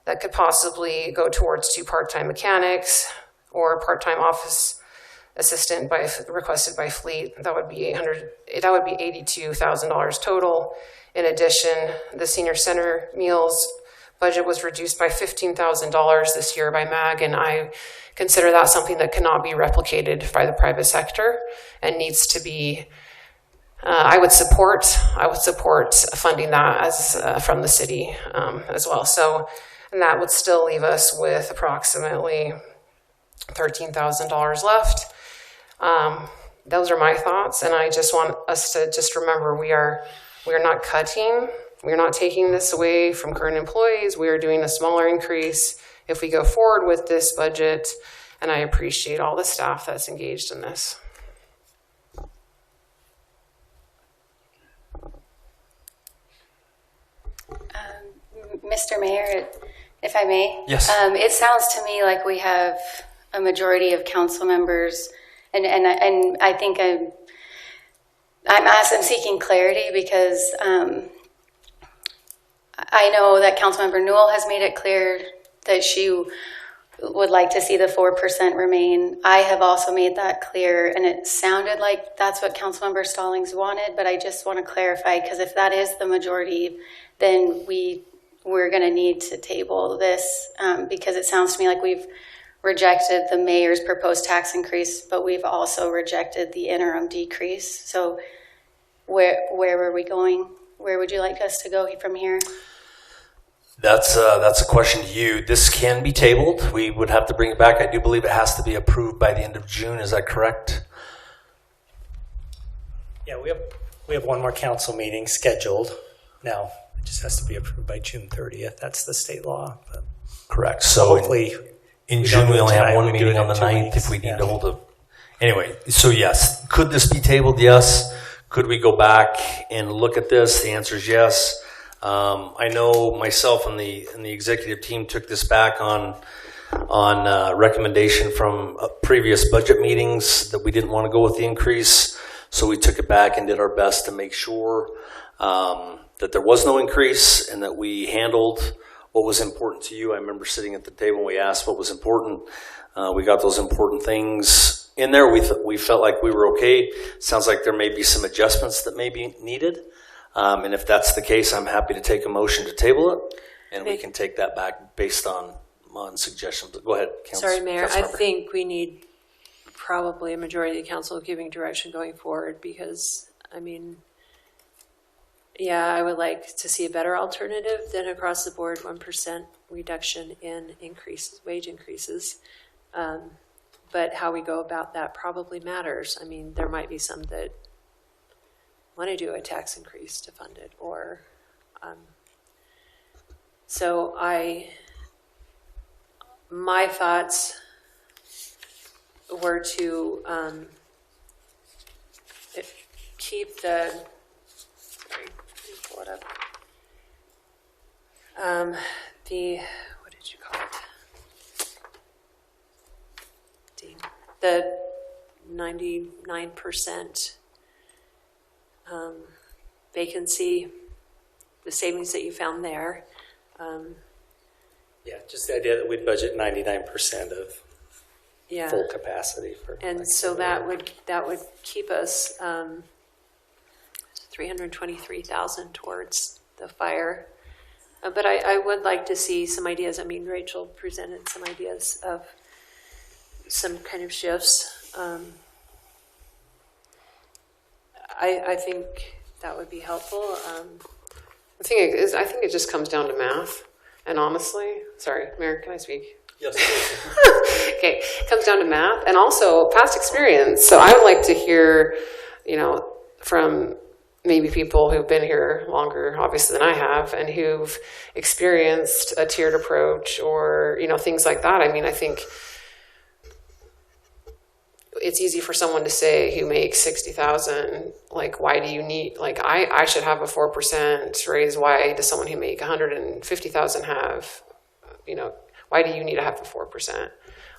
that could possibly go towards 2 part-time mechanics or a part-time office assistant requested by fleet. That would be $82,000 total. In addition, the senior center meals budget was reduced by $15,000 this year by MAG, and I consider that something that cannot be replicated by the private sector and needs to be. I would support funding that as from the city as well. So, and that would still leave us with approximately $13,000 left. Those are my thoughts, and I just want us to just remember we are not cutting. We're not taking this away from current employees. We are doing a smaller increase if we go forward with this budget, and I appreciate all the staff that's engaged in this. Mr. Mayor, if I may. Yes. It sounds to me like we have a majority of council members, and I think I'm seeking clarity because I know that Councilmember Newell has made it clear that she would like to see the 4% remain. I have also made that clear, and it sounded like that's what Councilmember Stallings wanted, but I just want to clarify, because if that is the majority, then we're going to need to table this because it sounds to me like we've rejected the mayor's proposed tax increase, but we've also rejected the interim decrease. So where are we going? Where would you like us to go from here? That's a question to you. This can be tabled. We would have to bring it back. I do believe it has to be approved by the end of June. Is that correct? Yeah, we have one more council meeting scheduled. Now, it just has to be approved by June 30th. That's the state law. But correct. So hopefully in June we only have one meeting on the 9th if we need to hold a... Anyway, so yes. Could this be tabled? Yes. Could we go back and look at this? The answer is yes. I know myself and the executive team took this back on recommendation from previous budget meetings that we didn't want to go with the increase. So we took it back and did our best to make sure that there was no increase and that we handled what was important to you. I remember sitting at the table and we asked what was important. We got those important things in there. We felt like we were okay. Sounds like there may be some adjustments that may be needed. And if that's the case, I'm happy to take a motion to table it, and we can take that back based on suggestions. Go ahead, Council. Sorry, Mayor. I Councilmember. think we need probably a majority of the council giving direction going forward because, I mean, yeah, I would like to see a better alternative than across the board 1% reduction in wage increases. But how we go about that probably matters. I mean, there might be some that want to do a tax increase to fund it, or so my thoughts were to keep the, sorry, let me pull it up. What did you call it? Dean, the 99% vacancy, the savings that you found there. Yeah, just the idea that we'd budget 99% of Yeah. full capacity for. And so that would keep us 323,000 towards the fire. But I would like to see some ideas. I mean, Rachel presented some ideas of some kind of shifts. I think that would be helpful. The thing is, I think it just comes down to math. And honestly, sorry, Mayor, can I speak? Yes. Okay, it comes down to math and also past experience. So I would like to hear, from maybe people who've been here longer, obviously, than I have, and who've experienced a tiered approach or, things like that. I mean, I think it's easy for someone to say who makes 60,000, like, why do you need, like, I should have a 4% raise. Why does someone who make 150,000 have, why do you need to have the 4%?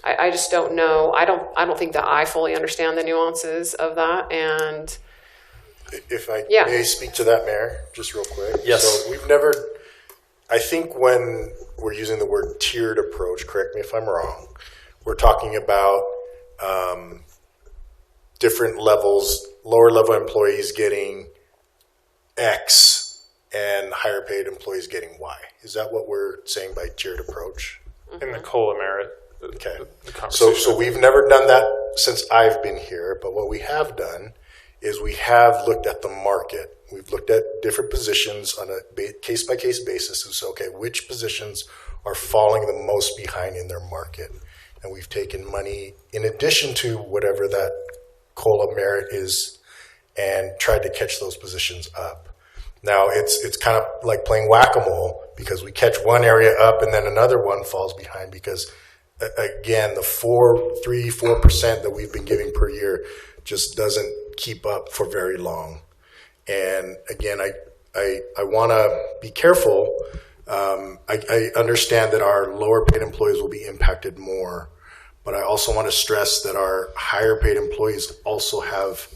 I just don't know. I don't think that I fully understand the nuances of that. And if I may speak to that, Mayor, just real quick. Yes. So I think when we're using the word tiered approach, correct me if I'm wrong, we're talking about different levels, lower level employees getting X and higher paid employees getting Y. Is that what we're saying by tiered approach? In the COLA merit. Okay. The conversation. So we've never done that since I've been here, but what we have done is we have looked at the market. We've looked at different positions on a case-by-case basis and said, okay, which positions are falling the most behind in their market? And we've taken money in addition to whatever that COLA merit is and tried to catch those positions up. Now, it's kind of like playing whack-a-mole because we catch one area up and then another one falls behind because, again, the 4% that we've been giving per year just doesn't keep up for very long. And, again, I want to be careful. I understand that our lower paid employees will be impacted more, but I also want to stress that our higher paid employees also have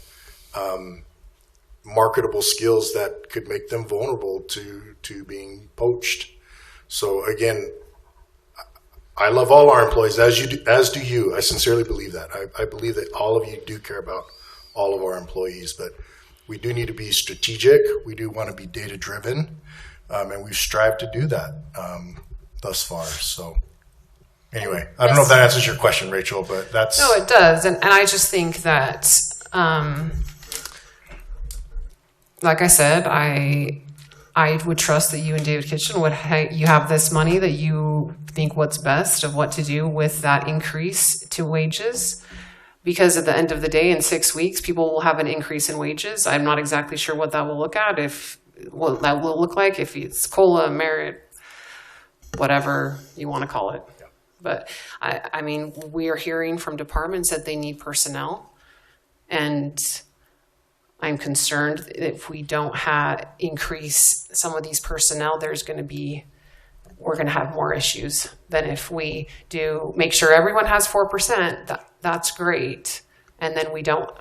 marketable skills that could make them vulnerable to being poached. So again, I love all our employees, as do you. I sincerely believe that. I believe that all of you do care about all of our employees, but we do need to be strategic. We do want to be data driven, and we've strived to do that thus far. So anyway, I don't know if that answers your question, Rachel, but that's... No, it does. And I just think that, like I said, I would trust that you and David Kitchen you have this money that you think what's best of what to do with that increase to wages. Because at the end of the day, in 6 weeks, people will have an increase in wages. I'm not exactly sure what that will look like, if it's COLA, merit, whatever you want to call it. Yeah. But I mean, we are hearing from departments that they need personnel, and I'm concerned that if we don't increase some of these personnel, we're going to have more issues than if we do make sure everyone has 4%. That's great. And then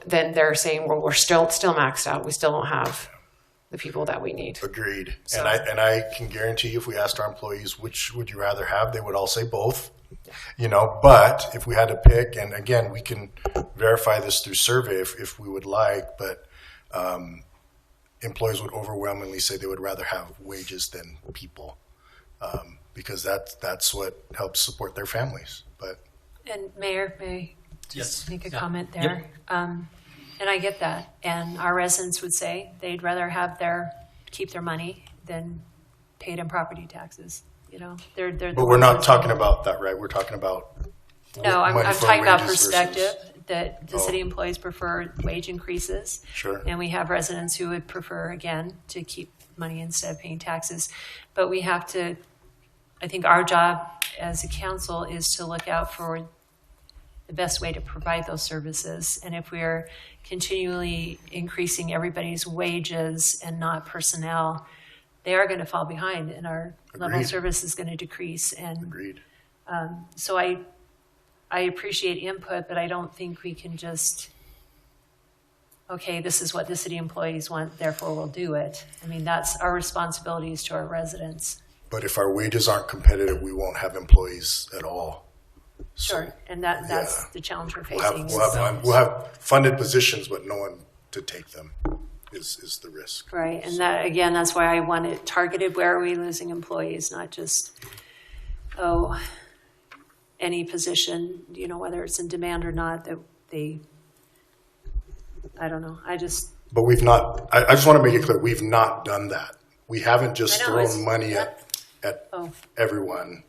then they're saying, well, we're still maxed out. We still don't have the people that we need. Agreed. So- And I can guarantee you, if we asked our employees, which would you rather have, they would all say both. You know, but if we had to pick, and again, we can verify this through survey if we would like, but employees would overwhelmingly say they would rather have wages than people, because that's what helps support their families. But And Mayor, may I Yes. make a Yeah. comment there? And I get that. And our residents would say they'd rather keep their money than paid in property taxes. You know, they're the we're ones not that's- talking about that, right? We're talking about No, I'm money for talking about wages perspective, versus- that the city employees prefer wage increases. Sure. And we have residents who would prefer, again, to keep money instead of paying taxes. But we have to, I think our job as a council is to look out for the best way to provide those services. And if we're continually increasing everybody's wages and not personnel, they are going to fall behind, and our level of Agreed. service is going to decrease. And Agreed. so I appreciate input, but I don't think we can just, okay, this is what the city employees want, therefore we'll do it. I mean, that's our responsibilities to our residents. But if our wages aren't competitive, we won't have employees at all. Sure, and that's the challenge we're facing. We'll have funded positions, but no one to take them is the risk. Right, and that, again, that's why I want it targeted. Where are we losing employees, not just, any position, you know, whether it's in demand or not, that I don't know, But we've not, I just want to make it clear, we've not done that. We haven't just I know, thrown money at Oh. everyone.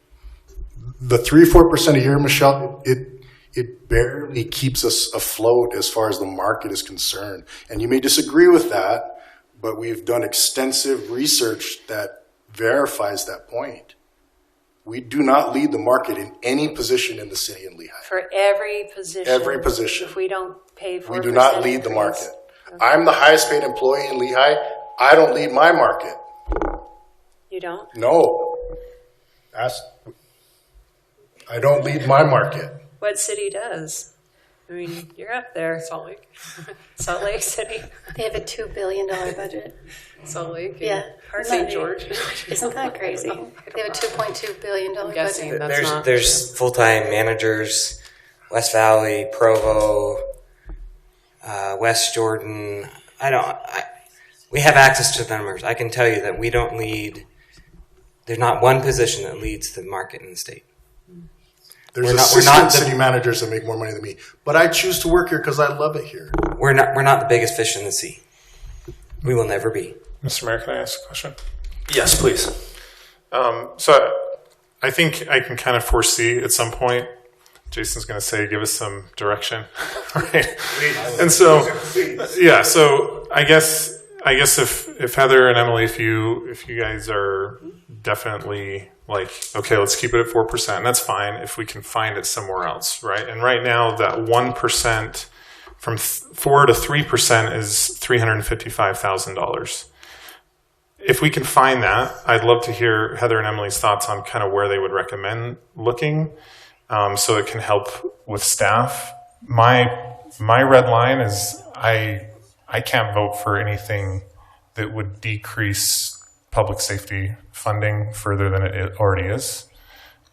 The 3-4% a year, Michelle, it barely keeps us afloat as far as the market is concerned. And you may disagree with that, but we've done extensive research that verifies that point. We do not lead the market in any position in the city in Lehi. for every position. Every position. If we don't pay for We do not lead the market. I'm the highest paid employee in Lehi. I don't lead my market. You don't? No. I don't lead my market. What city does? I mean, you're up there. Salt Lake. Salt Lake City. They have a $2 billion budget. Salt Lake. Yeah. St. George. Isn't that crazy? They have a $2.2 billion guessing budget. that's There's full-time managers, West Valley, Provo, West Jordan. We have access to the numbers. I can tell you that we don't lead. There's not one position that leads the market in the state. There's We're assistant not the- city managers that make more money than me, but I choose to work here because I love it here. We're not the biggest fish in the sea. We will never be. Mr. Mayor, can I ask a question? Yes, please. So I think I can kind of foresee at some point, Jason's going to say, give us some direction. Right? And so, yeah, so I guess if Heather and Emily, if you guys are definitely like, okay, let's keep it at 4%, and that's fine if we can find it somewhere else, right? And right now that 1% from 4 to 3% is $355,000. If we can find that, I'd love to hear Heather and Emily's thoughts on kind of where they would recommend looking, so it can help with staff. My red line is I can't vote for anything that would decrease public safety funding further than it already is.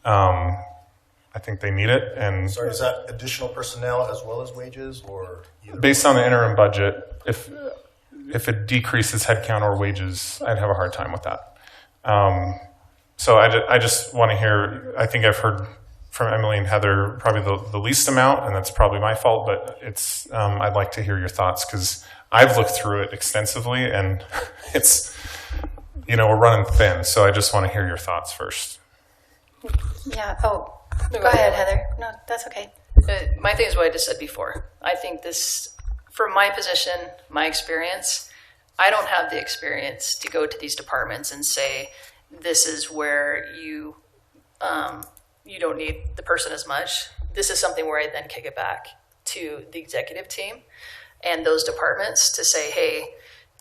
I think they need it, and Sorry, is that additional personnel as well as wages, or either? based on the interim budget, if it decreases headcount or wages, I'd have a hard time with that. So I just want to hear, I think I've heard from Emily and Heather probably the least amount, and that's probably my fault, but it's I'd like to hear your thoughts, because I've looked through it extensively, and it's, we're running thin, so I just want to hear your thoughts first. Yeah. Oh, go ahead, Heather. No, that's okay. My thing is what I just said before. I think this, from my position, my experience, I don't have the experience to go to these departments and say, this is where you don't need the person as much. This is something where I then kick it back to the executive team and those departments to say, hey,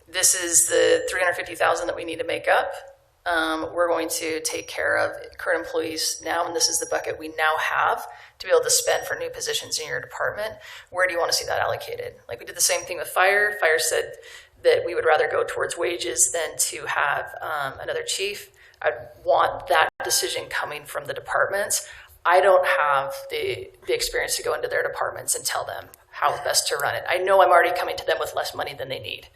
this is the $350,000 that we need to make up. we're going to take care of current employees now, and this is the bucket we now have to be able to spend for new positions in your department. Where do you want to see that allocated? Like we did the same thing with fire. Fire said that we would rather go towards wages than to have another chief. I want that decision coming from the departments. I don't have the experience to go into their departments and tell them how best to run it. I know I'm already coming to them with less money than they need.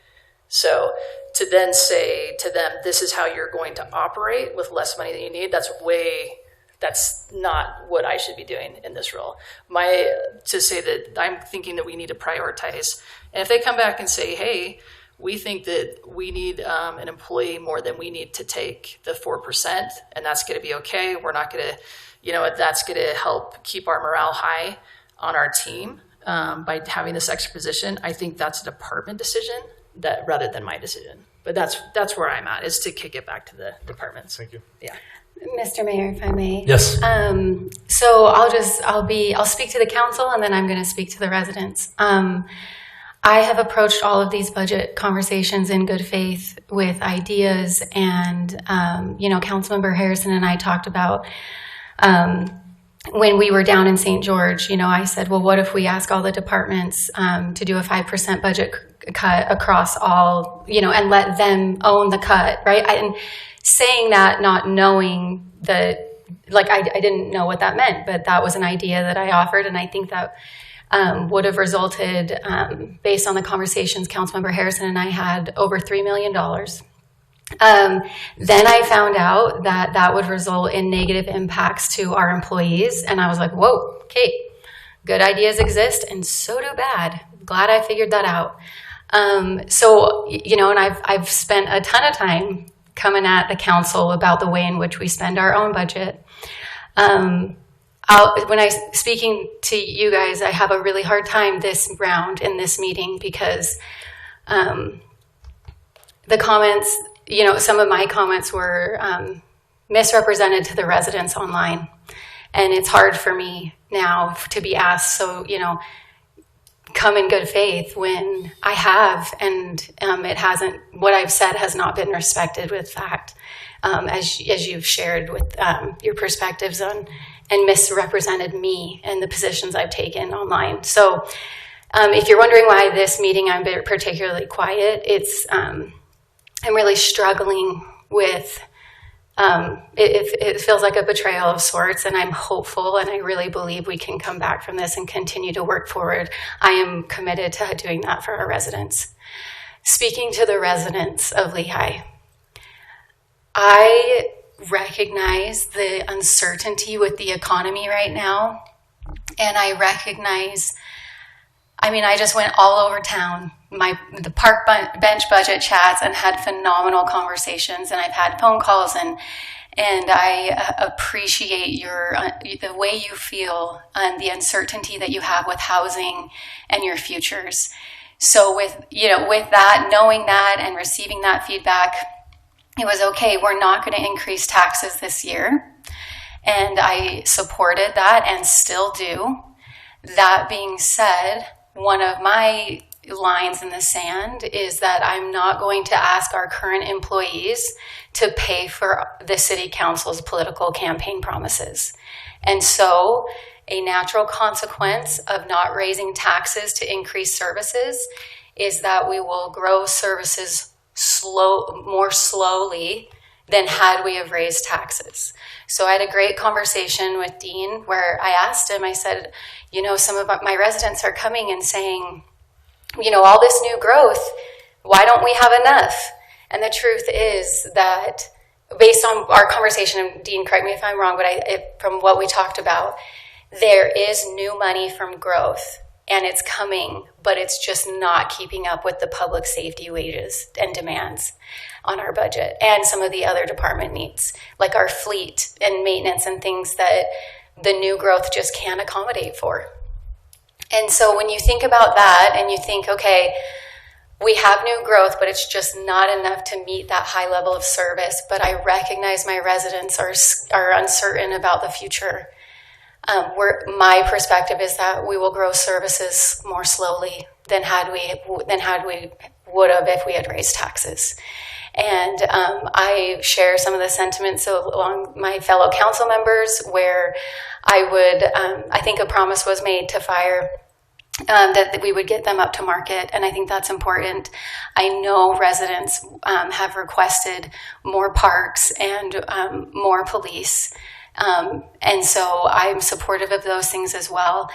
So to then say to them, this is how you're going to operate with less money than you need, that's not what I should be doing in this role. To say that I'm thinking that we need to prioritize. And if they come back and say, hey, we think that we need an employee more than we need to take the 4%, and that's going to be okay. We're not going to, that's going to help keep our morale high on our team by having this extra position. I think that's a department decision rather than my decision. But that's where I'm at, is to kick it back to the departments. Thank you. Yeah. Mr. Mayor, if I may. Yes. So I'll speak to the council, and then I'm going to speak to the residents. I have approached all of these budget conversations in good faith with ideas, and Councilmember Harrison and I talked about when we were down in St. George. I said, well, what if we ask all the departments to do a 5% budget cut across all, and let them own the cut, right? And saying that, not knowing that, I didn't know what that meant, but that was an idea that I offered, and I think that would have resulted, based on the conversations Councilmember Harrison and I had, over $3 million. Then I found out that would result in negative impacts to our employees, and I was like, whoa, Kate, good ideas exist, and so do bad. Glad I figured that out. And I've spent a ton of time coming at the council about the way in which we spend our own budget. When I'm speaking to you guys, I have a really hard time this round in this meeting because the comments, some of my comments were misrepresented to the residents online. And it's hard for me now to be asked, come in good faith when I have, and it hasn't, what I've said has not been respected with fact, as you've shared with your perspectives on and misrepresented me and the positions I've taken online. So if you're wondering why this meeting I'm particularly quiet, it's I'm really struggling with it feels like a betrayal of sorts, and I'm hopeful, and I really believe we can come back from this and continue to work forward. I am committed to doing that for our residents. Speaking to the residents of Lehi, I recognize the uncertainty with the economy right now, and I recognize, I just went all over town, the park bench budget chats, and had phenomenal conversations, and I've had phone calls, and I appreciate the way you feel and the uncertainty that you have with housing and your futures. So with that, knowing that and receiving that feedback, it was okay. We're not going to increase taxes this year, and I supported that and still do. That being said, one of my lines in the sand is that I'm not going to ask our current employees to pay for the city council's political campaign promises. And so a natural consequence of not raising taxes to increase services is that we will grow services more slowly than had we have raised taxes. So I had a great conversation with Dean where I asked him, I said, some of my residents are coming and saying, all this new growth, why don't we have enough? And the truth is that based on our conversation, and Dean, correct me if I'm wrong, but from what we talked about, there is new money from growth, and it's coming, but it's just not keeping up with the public safety wages and demands on our budget and some of the other department needs, like our fleet and maintenance and things that the new growth just can't accommodate for. And so when you think about that and you think, okay, we have new growth, but it's just not enough to meet that high level of service, but I recognize my residents are uncertain about the future. My perspective is that we will grow services more slowly than had we would have if we had raised taxes. And I share some of the sentiments along my fellow council members where I think a promise was made to fire that we would get them up to market, and I think that's important. I know residents have requested more parks and more police, and so I'm supportive of those things as well.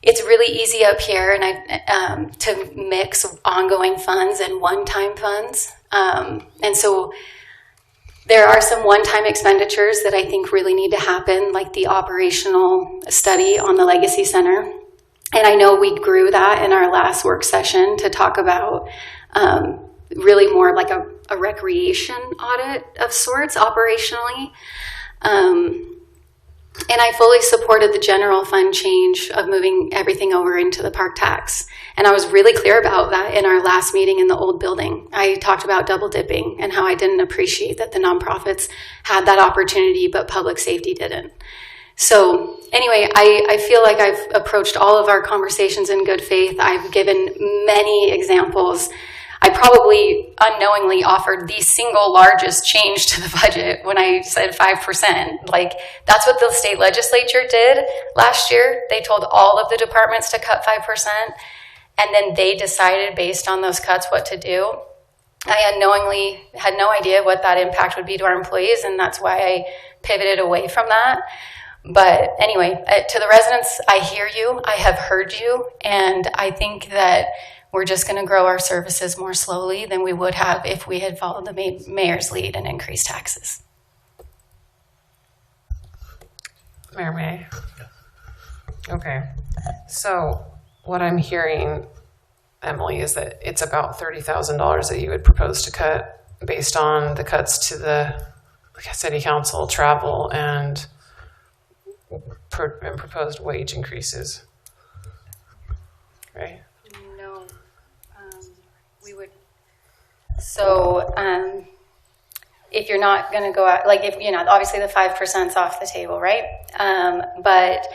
It's really easy up here and to mix ongoing funds and one-time funds, and so there are some one-time expenditures that I think really need to happen, like the operational study on the Legacy Center. And I know we grew that in our last work session to talk about really more like a recreation audit of sorts operationally. And I fully supported the general fund change of moving everything over into the park tax. And I was really clear about that in our last meeting in the old building. I talked about double dipping and how I didn't appreciate that the nonprofits had that opportunity, but public safety didn't. So anyway, I feel like I've approached all of our conversations in good faith. I've given many examples. I probably unknowingly offered the single largest change to the budget when I said 5%. Like, that's what the state legislature did last year. They told all of the departments to cut 5%, and then they decided based on those cuts what to do. I unknowingly had no idea what that impact would be to our employees, and that's why I pivoted away from that. But anyway, to the residents, I hear you, I have heard you, and I think that we're just going to grow our services more slowly than we would have if we had followed the mayor's lead and increased taxes. Mayor May? Okay. So what I'm hearing, Emily, is that it's about $30,000 that you would propose to cut based on the cuts to the city council travel and proposed wage increases, right? No, we would. So if you're not going to go out, like if, you know, obviously the 5%'s off the table, right? But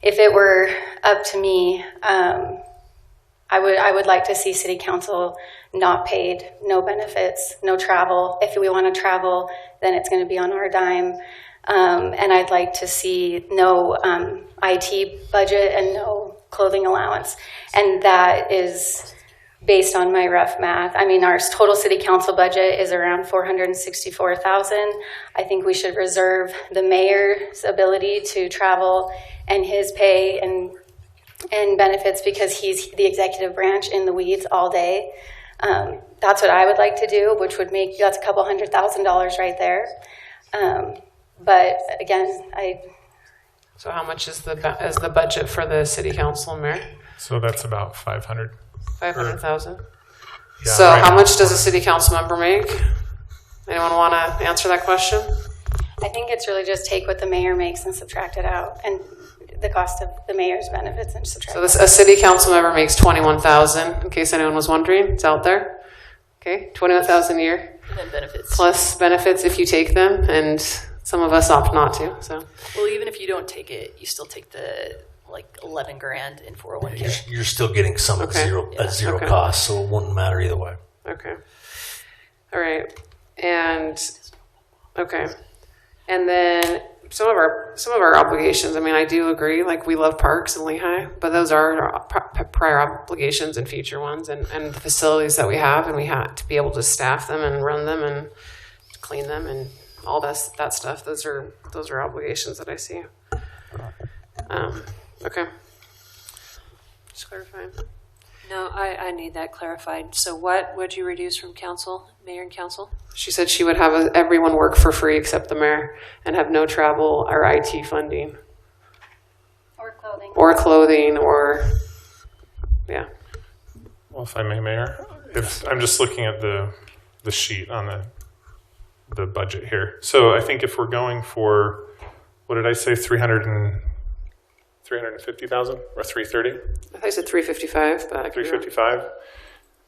if it were up to me, I would like to see city council not paid, no benefits, no travel. If we want to travel, then it's going to be on our dime. And I'd like to see no IT budget and no clothing allowance. And that is based on my rough math. I mean, our total city council budget is around $464,000. I think we should reserve the mayor's ability to travel and his pay and benefits because he's the executive branch in the weeds all day. That's what I would like to do, which would make, that's a couple $100,000 right there. But again, So how much is the budget for the city council, Mayor? So that's about 500. 500,000. Yeah, So right. how much does a city council member make? Anyone want to answer that question? I think it's really just take what the mayor makes and subtract it out, and the cost of the mayor's benefits and subtract. So a city council member makes $21,000. In case anyone was wondering, it's out there. Okay, $21,000 a year. And then benefits. Plus benefits if you take them, and some of us opt not to. So. Well, even if you don't take it, you still take the like 11 grand in 401k. You're still getting some at zero Okay. cost, so it wouldn't matter either way. Okay. All right. And okay. And then some of our obligations. I mean, I do agree. Like, we love parks in Lehi, but those are our prior obligations and future ones, and the facilities that we have, and we have to be able to staff them and run them and clean them and all that stuff. Those are obligations that I see. Okay. Just clarifying. No, I need that clarified. So what would you reduce from council, mayor and council? She said she would have everyone work for free except the mayor and have no travel or IT funding. Or clothing or, yeah. Well, if I may, Mayor, if I'm just looking at the sheet on the budget here. So I think if we're going for, what did I say, 350,000 or 330? I thought you said 355. But 355.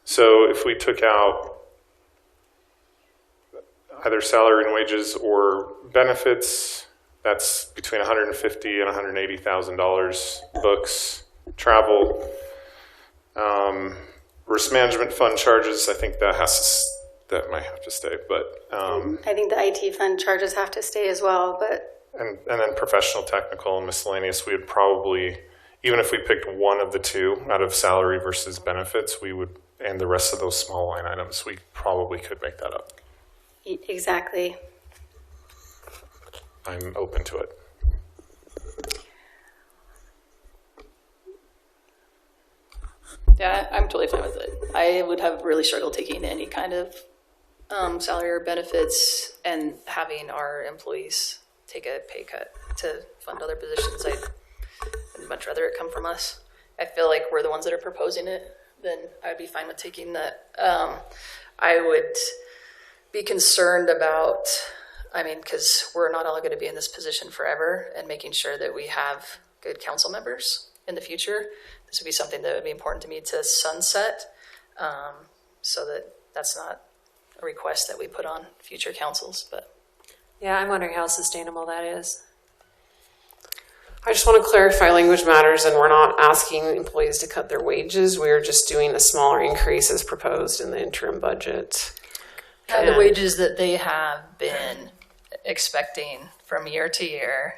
So if we took out either salary and wages or benefits, that's between $150,000 and $180,000. Books, travel, risk management fund charges. I think that has to that might have to stay. But I think the IT fund charges have to stay as well, but and then professional, technical, and miscellaneous, we would probably, even if we picked one of the two out of salary versus benefits, we would, and the rest of those small line items, we probably could make that up. exactly. I'm open to it. Yeah, I'm totally fine with it. I would have really struggled taking any kind of salary or benefits and having our employees take a pay cut to fund other positions. I'd much rather it come from us. I feel like we're the ones that are proposing it, then I'd be fine with taking that. I would be concerned about, because we're not all going to be in this position forever, and making sure that we have good council members in the future. This would be something that would be important to me to sunset, so that that's not a request that we put on future councils. But Yeah, I'm wondering how sustainable that is. I just want to clarify language matters, and we're not asking employees to cut their wages. We're just doing a smaller increase as proposed in the interim budget. the wages that they have been expecting from year to year,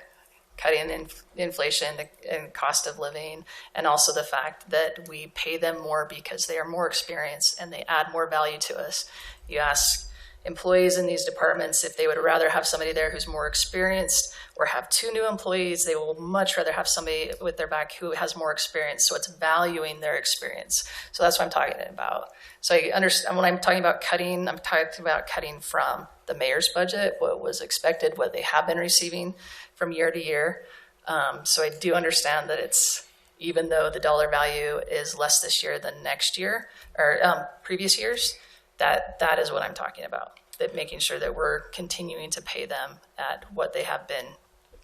cutting inflation and cost of living, and also the fact that we pay them more because they are more experienced and they add more value to us. You ask employees in these departments if they would rather have somebody there who's more experienced or have two new employees, they will much rather have somebody with their back who has more experience. So it's valuing their experience. So that's what I'm talking about. So I understand when I'm talking about cutting, I'm talking about cutting from the mayor's budget, what was expected, what they have been receiving from year to year. So I do understand that it's, even though the dollar value is less this year than next year or previous years, that is what I'm talking about. That making sure that we're continuing to pay them at what they have been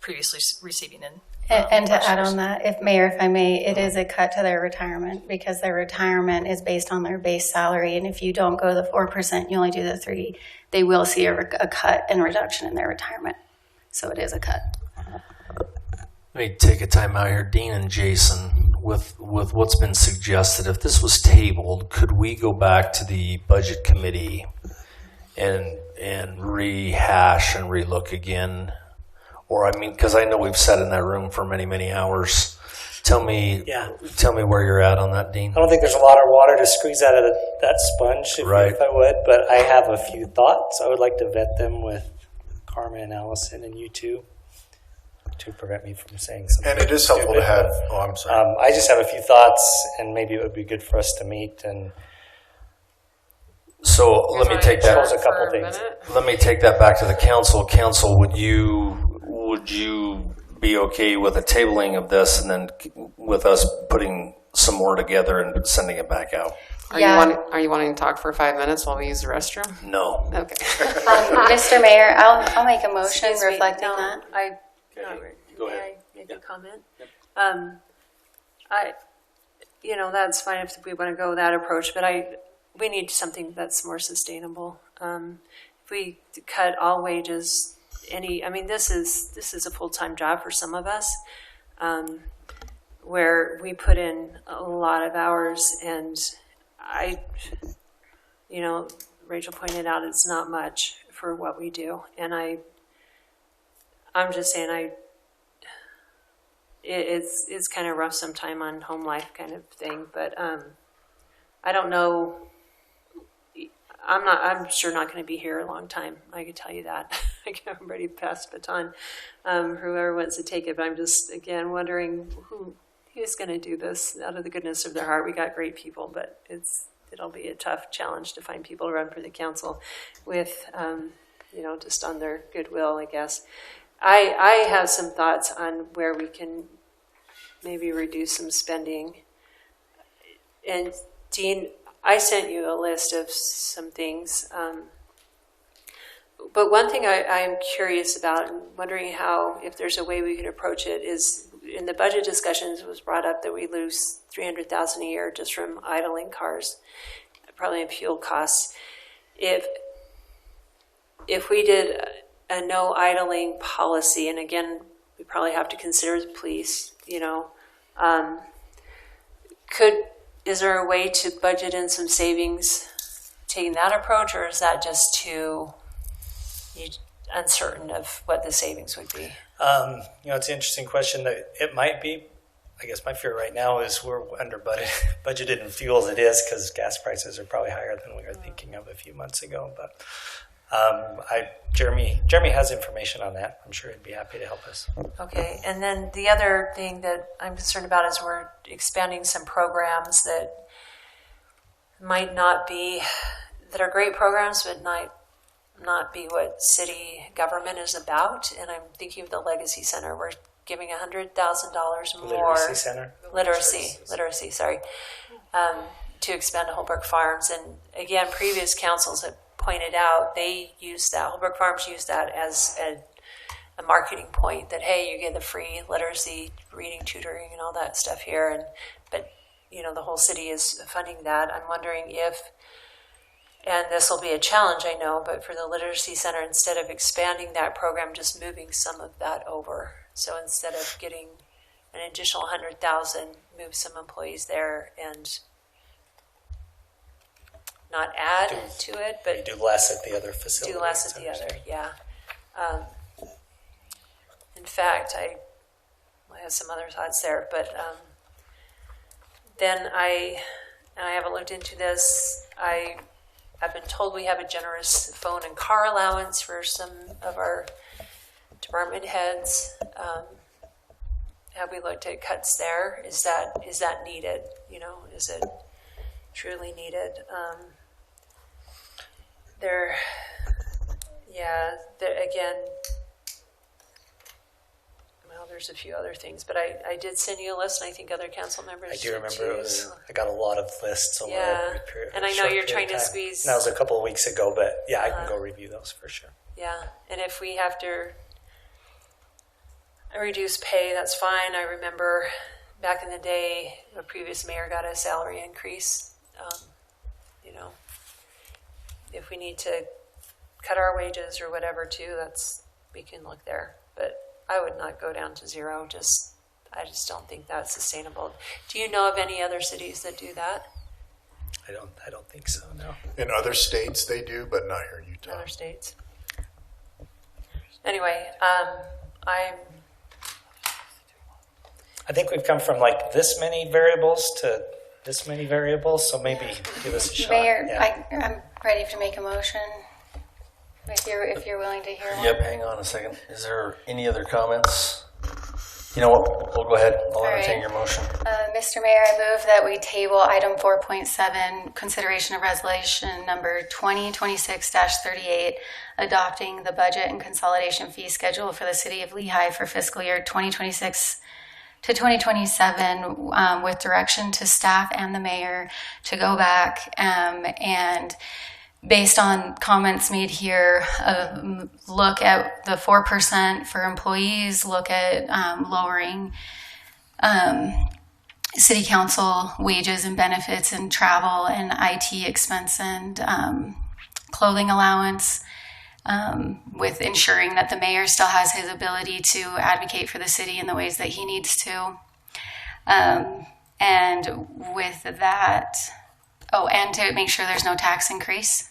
previously receiving in. And to add on that, if I may, it is a cut to their retirement because their retirement is based on their base salary. And if you don't go the 4%, you only do the 3%, they will see a cut and reduction in their retirement. So it is a cut. Let me take a time out here, Dean and Jason, with what's been suggested. If this was tabled, could we go back to the budget committee and rehash and relook again? Or, because I know we've sat in that room for many, many hours. Tell me where you're at on that, Dean. I don't think there's a lot of water to squeeze out of that sponge, if I would, but I have a few thoughts. I would like to vet them with Carmen and Allison and you two to prevent me from saying something. And it is helpful to have, I'm sorry. I just have a few thoughts, and maybe it would be good for us to meet and so let me take that. A couple things. Let me take that back to the council. Council, would you be okay with a tabling of this and then with us putting some more together and sending it back out? Are you wanting to talk for 5 minutes while we use the restroom? No. Okay. Mr. Mayor, I'll make a motion reflecting that. Go ahead. Make a comment. That's fine if we want to go that approach, but we need something that's more sustainable. If we cut all wages, this is a full-time job for some of us, where we put in a lot of hours, and Rachel pointed out it's not much for what we do, and I'm just saying it's kind of rough sometime on home life kind of thing, but I don't know. I'm sure not going to be here a long time. I can tell you that. I'm ready to pass the baton. Whoever wants to take it, but I'm just again wondering who's going to do this out of the goodness of their heart. We got great people, but it'll be a tough challenge to find people to run for the council with just on their goodwill, I guess. I have some thoughts on where we can maybe reduce some spending. And Dean, I sent you a list of some things. But one thing I'm curious about and wondering if there's a way we can approach it is in the budget discussions it was brought up that we lose $300,000 a year just from idling cars, probably in fuel costs. If we did a no idling policy, and again, we probably have to consider the police, is there a way to budget in some savings taking that approach, or is that just too uncertain of what the savings would be? It's an interesting question. That it might be. I guess my fear right now is we're under budgeted in fuel as it is, because gas prices are probably higher than we were thinking of a few months ago. But Jeremy has information on that. I'm sure he'd be happy to help us. Okay, and then the other thing that I'm concerned about is we're expanding some programs that might not be, that are great programs, but not be what city government is about. And I'm thinking of the Legacy Center. We're giving $100,000 more. Literacy Center? Literacy, sorry. To expand to Holbrook Farms. And again, previous councils have pointed out, they use that, Holbrook Farms use that as a marketing point, that, hey, you get the free literacy, reading, tutoring, and all that stuff here. But the whole city is funding that. I'm wondering if, and this will be a challenge, I know, but for the Literacy Center, instead of expanding that program, just moving some of that over. So instead of getting an additional $100,000, move some employees there and not add to it, but do less at the other facility. Do less at the other, yeah. In fact, I have some other thoughts there, but then I haven't looked into this. I've been told we have a generous phone and car allowance for some of our department heads. Have we looked at cuts there? Is that needed? Is it truly needed? Again, well, there's a few other things, but I did send you a list, and I think other council members I do remember too. I got a lot of lists over and I know you're trying to squeeze. That was a couple of weeks ago, but yeah, I can go review those for sure. Yeah, and if we have to reduce pay, that's fine. I remember back in the day, the previous mayor got a salary increase. If we need to cut our wages or whatever too, we can look there. But I would not go down to zero. I just don't think that's sustainable. Do you know of any other cities that do that? I don't think so. No. In other states they do, but not here in Utah. Other states. Anyway, I think we've come from like this many variables to this many variables, so maybe give us a shot. Mayor, Yeah. I'm ready to make a motion if you're willing to hear one. Yep, hang on a second. Is there any other comments? You know what? We'll go ahead. I'll entertain your motion. Mr. Mayor, I move that we table item 4.7, consideration of resolution number 2026-38, adopting the budget and consolidation fee schedule for the city of Lehi for fiscal year 2026 to 2027, with direction to staff and the mayor to go back and based on comments made here, look at the 4% for employees, look at lowering city council wages and benefits and travel and IT expense and clothing allowance, with ensuring that the mayor still has his ability to advocate for the city in the ways that he needs to. And with that, and to make sure there's no tax increase.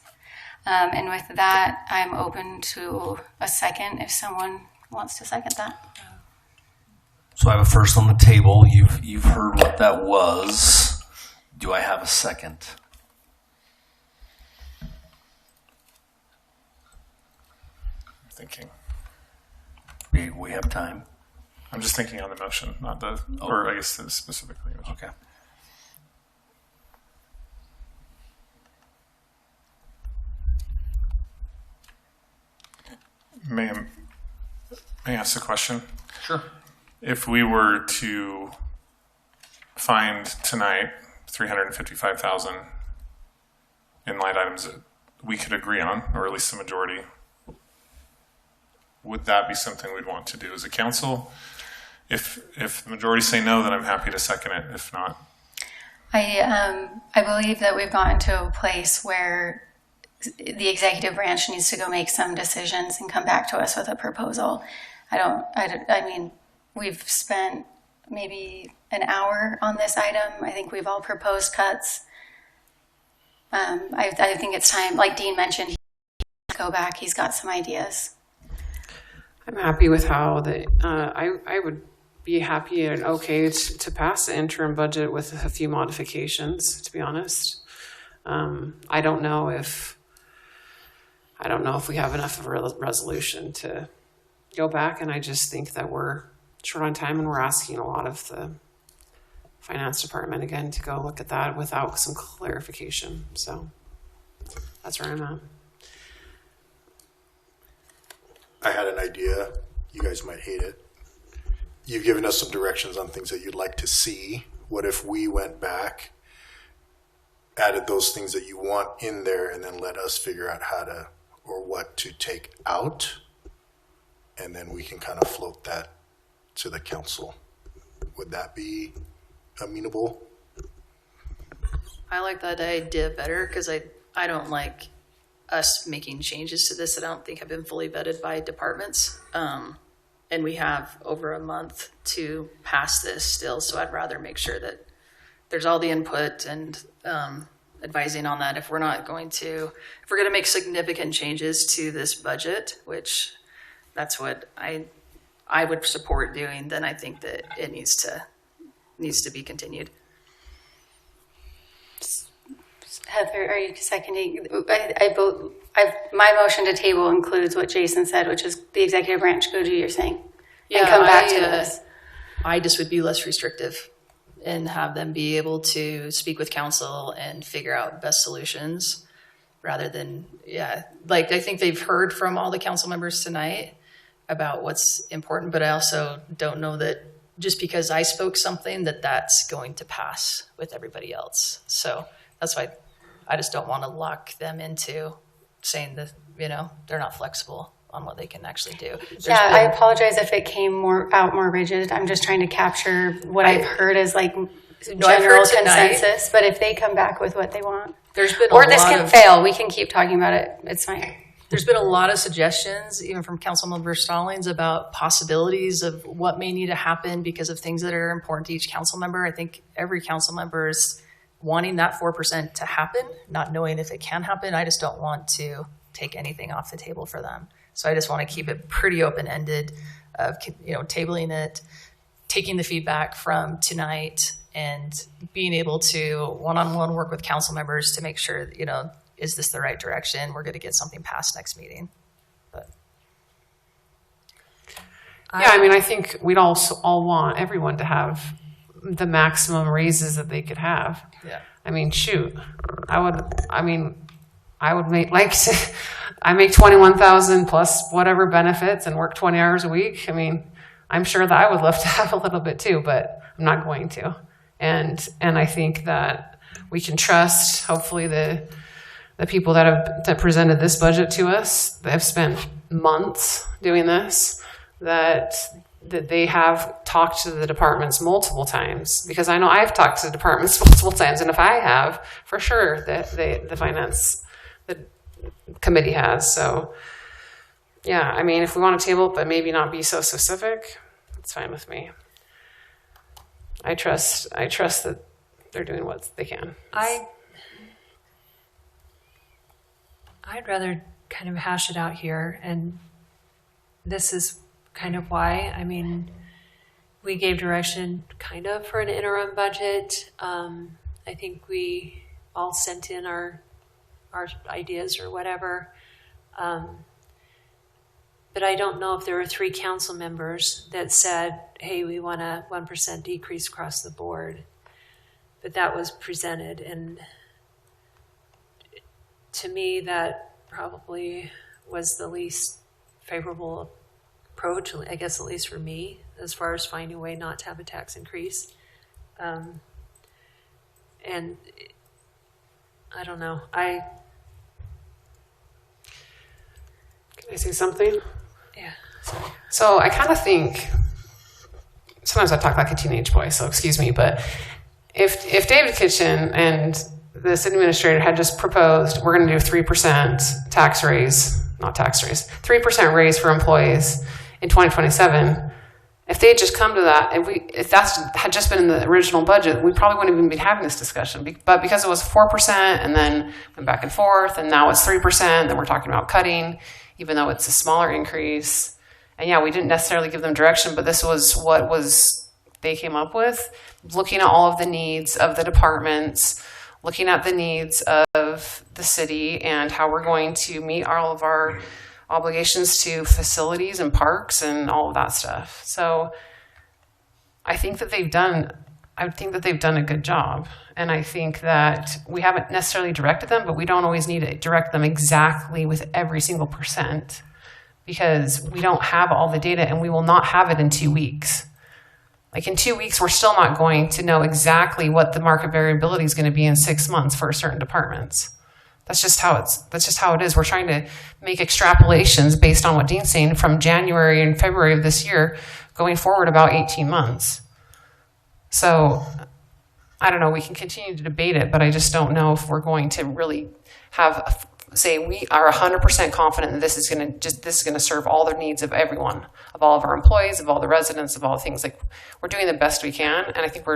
And with that, I'm open to a second if someone wants to second that. So I have a first on the table. You've heard what that was. Do I have a second? Thinking. We have time. I'm just thinking on the motion, not the, or I guess specifically. Okay. May I ask a question? Sure. If we were to find tonight $355,000 in line items that we could agree on, or at least the majority, would that be something we'd want to do as a council? If the majority say no, then I'm happy to second it. If not, I believe that we've gotten to a place where the executive branch needs to go make some decisions and come back to us with a proposal. I mean, we've spent maybe an hour on this item. I think we've all proposed cuts. I think it's time, like Dean mentioned, go back. He's got some ideas. I'm happy with how I would be happy and okay to pass the interim budget with a few modifications, to be honest. I don't know if we have enough of a resolution to go back, and I just think that we're short on time, and we're asking a lot of the finance department again to go look at that without some clarification. So that's where I'm at. I had an idea. You guys might hate it. You've given us some directions on things that you'd like to see. What if we went back, added those things that you want in there, and then let us figure out how to or what to take out, and then we can kind of float that to the council? Would that be amenable? I like that idea better because I don't like us making changes to this that I don't think have been fully vetted by departments. And we have over a month to pass this still, so I'd rather make sure that there's all the input and advising on that. If we're going to make significant changes to this budget, which that's what I would support doing, then I think that it needs to be continued. Heather, are you seconding? I vote. My motion to table includes what Jason said, which is the executive branch go do your thing and come back to this. I just would be less restrictive and have them be able to speak with council and figure out best solutions rather than, like I think they've heard from all the council members tonight about what's important, but I also don't know that just because I spoke something that's going to pass with everybody else. So that's why I just don't want to lock them into saying that, they're not flexible on what they can actually do. I apologize if it came more rigid. I'm just trying to capture what I've heard as like general consensus. But if they come back with what they want, this can fail. We can keep talking about it. It's fine. There's been a lot of suggestions, even from Councilmember Stallings, about possibilities of what may need to happen because of things that are important to each council member. I think every council member is wanting that 4% to happen, not knowing if it can happen. I just don't want to take anything off the table for them. So I just want to keep it pretty open-ended of, tabling it, taking the feedback from tonight and being able to one-on-one work with council members to make sure, is this the right direction? We're going to get something passed next meeting. I think we'd all want everyone to have the maximum raises that they could have. Yeah. I mean, shoot, I would make I make 21,000 plus whatever benefits and work 20 hours a week. I mean, I'm sure that I would love to have a little bit too, but I'm not going to. And I think that we can trust, hopefully, the people that presented this budget to us, that have spent months doing this, that they have talked to the departments multiple times, because I know I've talked to the departments multiple times, and if I have, for sure, the finance committee has. So, if we want to table it, but maybe not be so specific, it's fine with me. I trust that they're doing what they can. I'd rather kind of hash it out here, and this is kind of why. I mean, we gave direction kind of for an interim budget. I think we all sent in our ideas or whatever. But I don't know if there were 3 council members that said, hey, we want a 1% decrease across the board. But that was presented, and to me, that probably was the least favorable approach, I guess, at least for me, as far as finding a way not to have a tax increase. And I don't know. Can I say something? Yeah. So I kind of think, sometimes I talk like a teenage boy, so excuse me, but if David Kitchen and this administrator had just proposed, we're going to do 3% tax raise, not tax raise, 3% raise for employees in 2027, If they had just come to that, if that's had just been in the original budget, we probably wouldn't even be having this discussion. But because it was 4% and then went back and forth, and now it's 3%, then we're talking about cutting, even though it's a smaller increase. And yeah, we didn't necessarily give them direction, but this was what they came up with, looking at all of the needs of the departments, looking at the needs of the city and how we're going to meet all of our obligations to facilities and parks and all of that stuff. So I think that they've done a good job. And I think that we haven't necessarily directed them, but we don't always need to direct them exactly with every single percent, because we don't have all the data and we will not have it in 2 weeks. Like in 2 weeks, we're still not going to know exactly what the market variability is going to be in 6 months for certain departments. That's just how it is. We're trying to make extrapolations based on what Dean's saying from January and February of this year going forward about 18 months. So I don't know, we can continue to debate it, but I just don't know if we're going to really say we are 100% confident that this is going to serve all the needs of everyone, of all of our employees, of all the residents, of all the things. Like, we're doing the best we can, and I think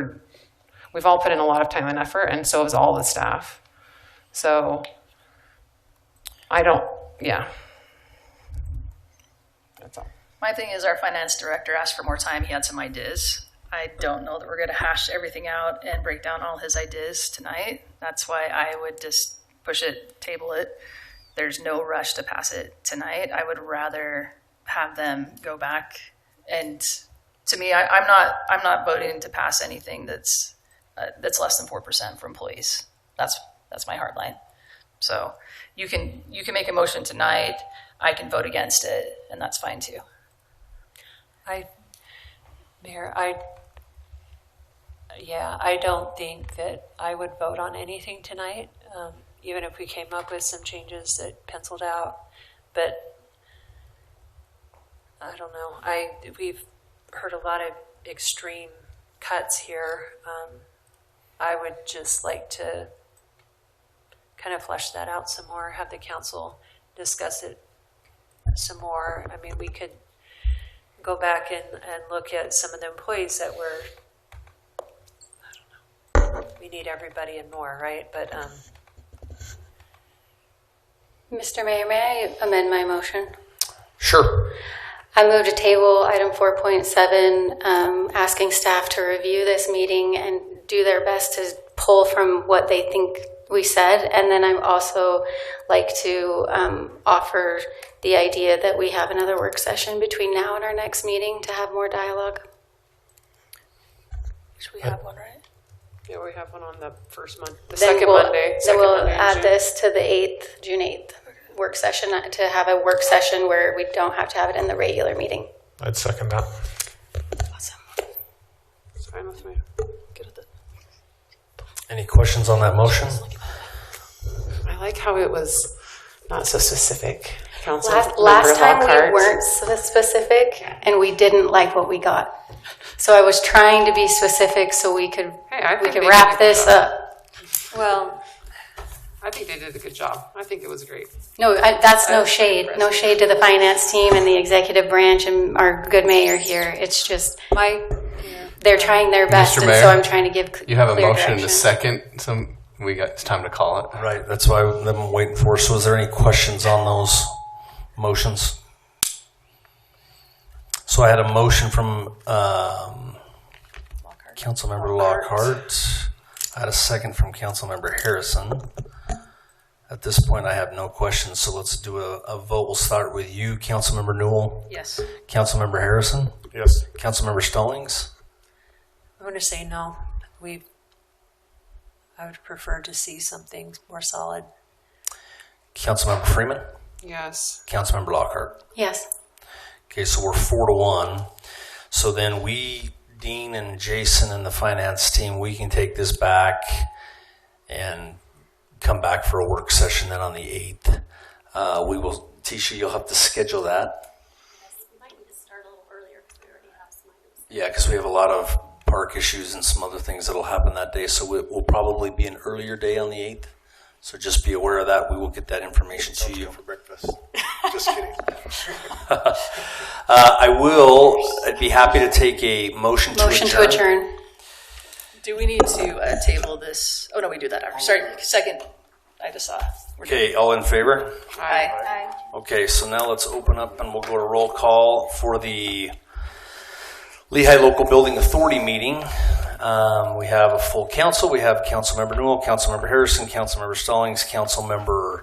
we've all put in a lot of time and effort, and so has all the staff. So that's all. My thing is, our finance director asked for more time. He had some ideas. I don't know that we're going to hash everything out and break down all his ideas tonight. That's why I would just push it, table it. There's no rush to pass it tonight. I would rather have them go back. And to me, I'm not voting to pass anything that's less than 4% for employees. That's my hard line. So you can make a motion tonight. I can vote against it, and that's fine too. Mayor, I don't think that I would vote on anything tonight, even if we came up with some changes that penciled out. But I don't know. We've heard a lot of extreme cuts here. I would just like to kind of flesh that out some more, have the council discuss it some more. I mean, we could go back and look at some of the employees that were, I don't know, we need everybody and more, right? But Mr. Mayor, may I amend my motion? Sure. I move to table item 4.7, asking staff to review this meeting and do their best to pull from what they think we said. And then I'd also like to offer the idea that we have another work session between now and our next meeting to have more dialogue. Which we have one, right? Yeah, we have one on the first month, Then second Monday. Then we'll Monday in add June. this to the June 8th work session, to have a work session where we don't have to have it in the regular meeting. I'd second that. Awesome. It's fine with me. Good with it. Any questions on that motion? I like how it was not so specific. Last time we weren't so specific, and we didn't like what we got. So I was trying to be specific so we could wrap this up. well, I think they did a good job. I think it was great. No, that's no shade. No shade to the finance team and the executive branch and our good mayor here. It's just they're trying their best, and so I'm trying to give. You have a clear motion and a direction. second, so it's time to call it. Right, that's why I'm waiting for. So is there any questions on those motions? So I had a motion from Councilmember Lockhart. I had a second from Councilmember Harrison. At this point, I have no questions, so let's do a vote. We'll start with you, Councilmember Newell. Yes. Councilmember Harrison. Yes. Councilmember Stallings. I'm going to say no. I would prefer to see something more solid. Councilmember Freeman. Yes. Councilmember Lockhart. Yes. Okay, so we're 4-1. So then Dean and Jason and the finance team, we can take this back and come back for a work session then on the 8th. Tisha, you'll have to schedule that. We might need to start a little earlier because we already have some items. Yeah, because we have a lot of park issues and some other things that'll happen that day. So it will probably be an earlier day on the 8th. So just be aware of that. We will get that information to you. For breakfast. Just kidding. I'd be happy to take a motion to Motion to adjourn. Do we need to table this? Oh, no, we do that after. Sorry, second. I just saw. Okay, all in favor? Aye. Okay, so now let's open up and we'll go to roll call for the Lehi Local Building Authority meeting. We have a full council. We have Councilmember Newell, Councilmember Harrison, Councilmember Stallings, Councilmember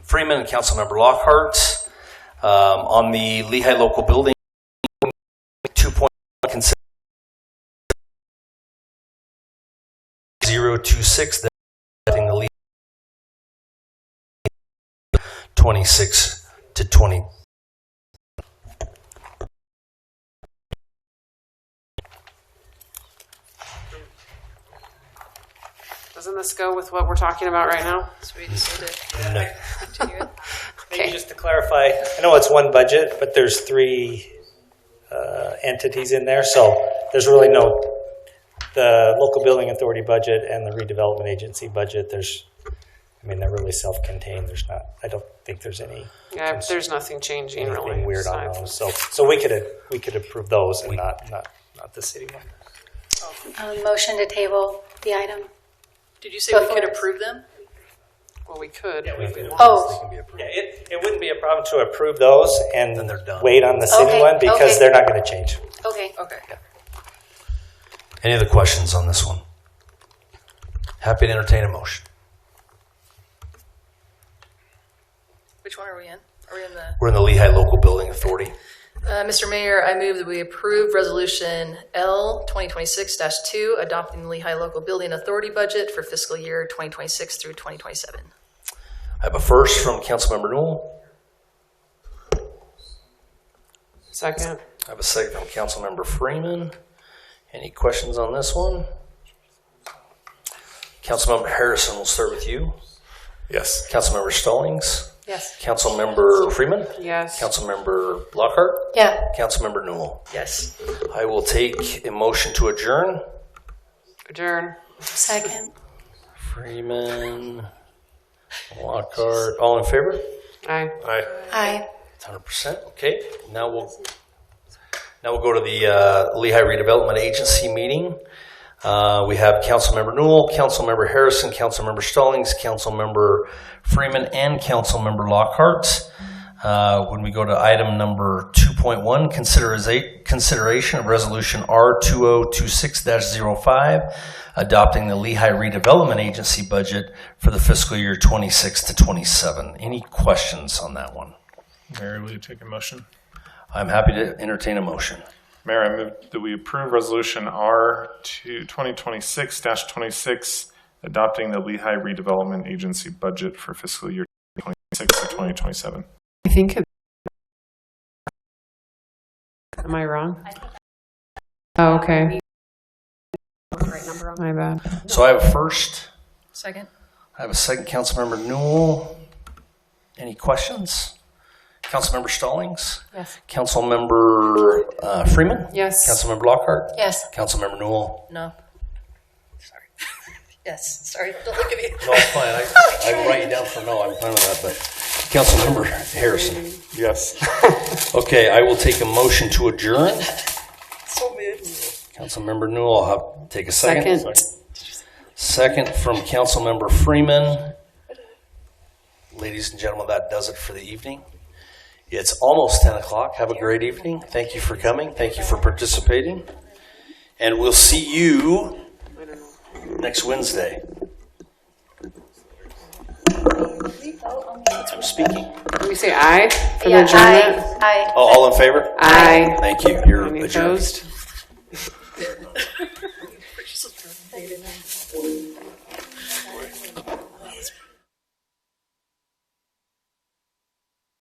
Freeman, and Councilmember Lockhart. On the Lehi Local Building 2.1 consent 026 that setting the Lehi 26 to 20. Doesn't this go with what we're talking about right now? So we just need to continue it. Maybe just to clarify, I know it's one budget, but there's three entities in there, so there's really no, the local building authority budget and the redevelopment agency budget, they're really self-contained. There's not, I don't think there's any. Yeah, there's nothing changing really. Anything weird on aside those. So we could approve those and not the city one. Motion to table the item. Did you say we could approve them? Well, we could. Yeah, Oh. Yeah, it wouldn't be a problem to approve those and then they're done. wait on the city Okay, one because okay. they're not going to change. Okay. Okay. Any other questions on this one? Happy to entertain a motion. Which one are we in? Are we in the? We're in the Lehi Local Building Authority. Mr. Mayor, I move that we approve Resolution L 2026-2, adopting the Lehi Local Building Authority budget for fiscal year 2026 through 2027. I have a first from Councilmember Newell. Second. I have a second from Councilmember Freeman. Any questions on this one? Councilmember Harrison, we'll start with you. Yes. Councilmember Stallings. Yes. Councilmember Freeman. Yes. Councilmember Lockhart. Yeah. Councilmember Newell. Yes. I will take a motion to adjourn. Adjourn. Second. Freeman, Lockhart, all in favor? Aye. Aye. Aye. 100%. Okay. Now we'll go to the Lehi Redevelopment Agency meeting. We have Councilmember Newell, Councilmember Harrison, Councilmember Stallings, Councilmember Freeman, and Councilmember Lockhart. When we go to item number 2.1, consideration of Resolution R2026-05, adopting the Lehi Redevelopment Agency budget for the fiscal year 26 to 27. Any questions on that one? Mayor, will you take a motion? I'm happy to entertain a motion. Mayor, I move that we approve Resolution R 2026-26, adopting the Lehi Redevelopment Agency budget for fiscal year 2026 to 2027. I think it. Am I wrong? Oh, okay. My bad. So I have a first. Second. I have a second. Councilmember Newell. Any questions? Councilmember Stallings? Yes. Councilmember Freeman? Yes. Councilmember Lockhart? Yes. Councilmember Newell? No. Sorry. Yes. Sorry. Don't look at me. No, it's fine. I write you down for no. I'm fine with that. But Councilmember Harrison? Yes. Okay, I will take a motion to adjourn. So moved. Councilmember Newell, I'll take a second. Second from Councilmember Freeman. Ladies and gentlemen, that does it for the evening. It's almost 10 o'clock. Have a great evening. Thank you for coming. Thank you for participating. And we'll see you next Wednesday. I'm speaking. Can we say aye for Yeah, the adjournment? aye. Oh, all in favor? Aye. Thank you. You're Any adjourned. opposed?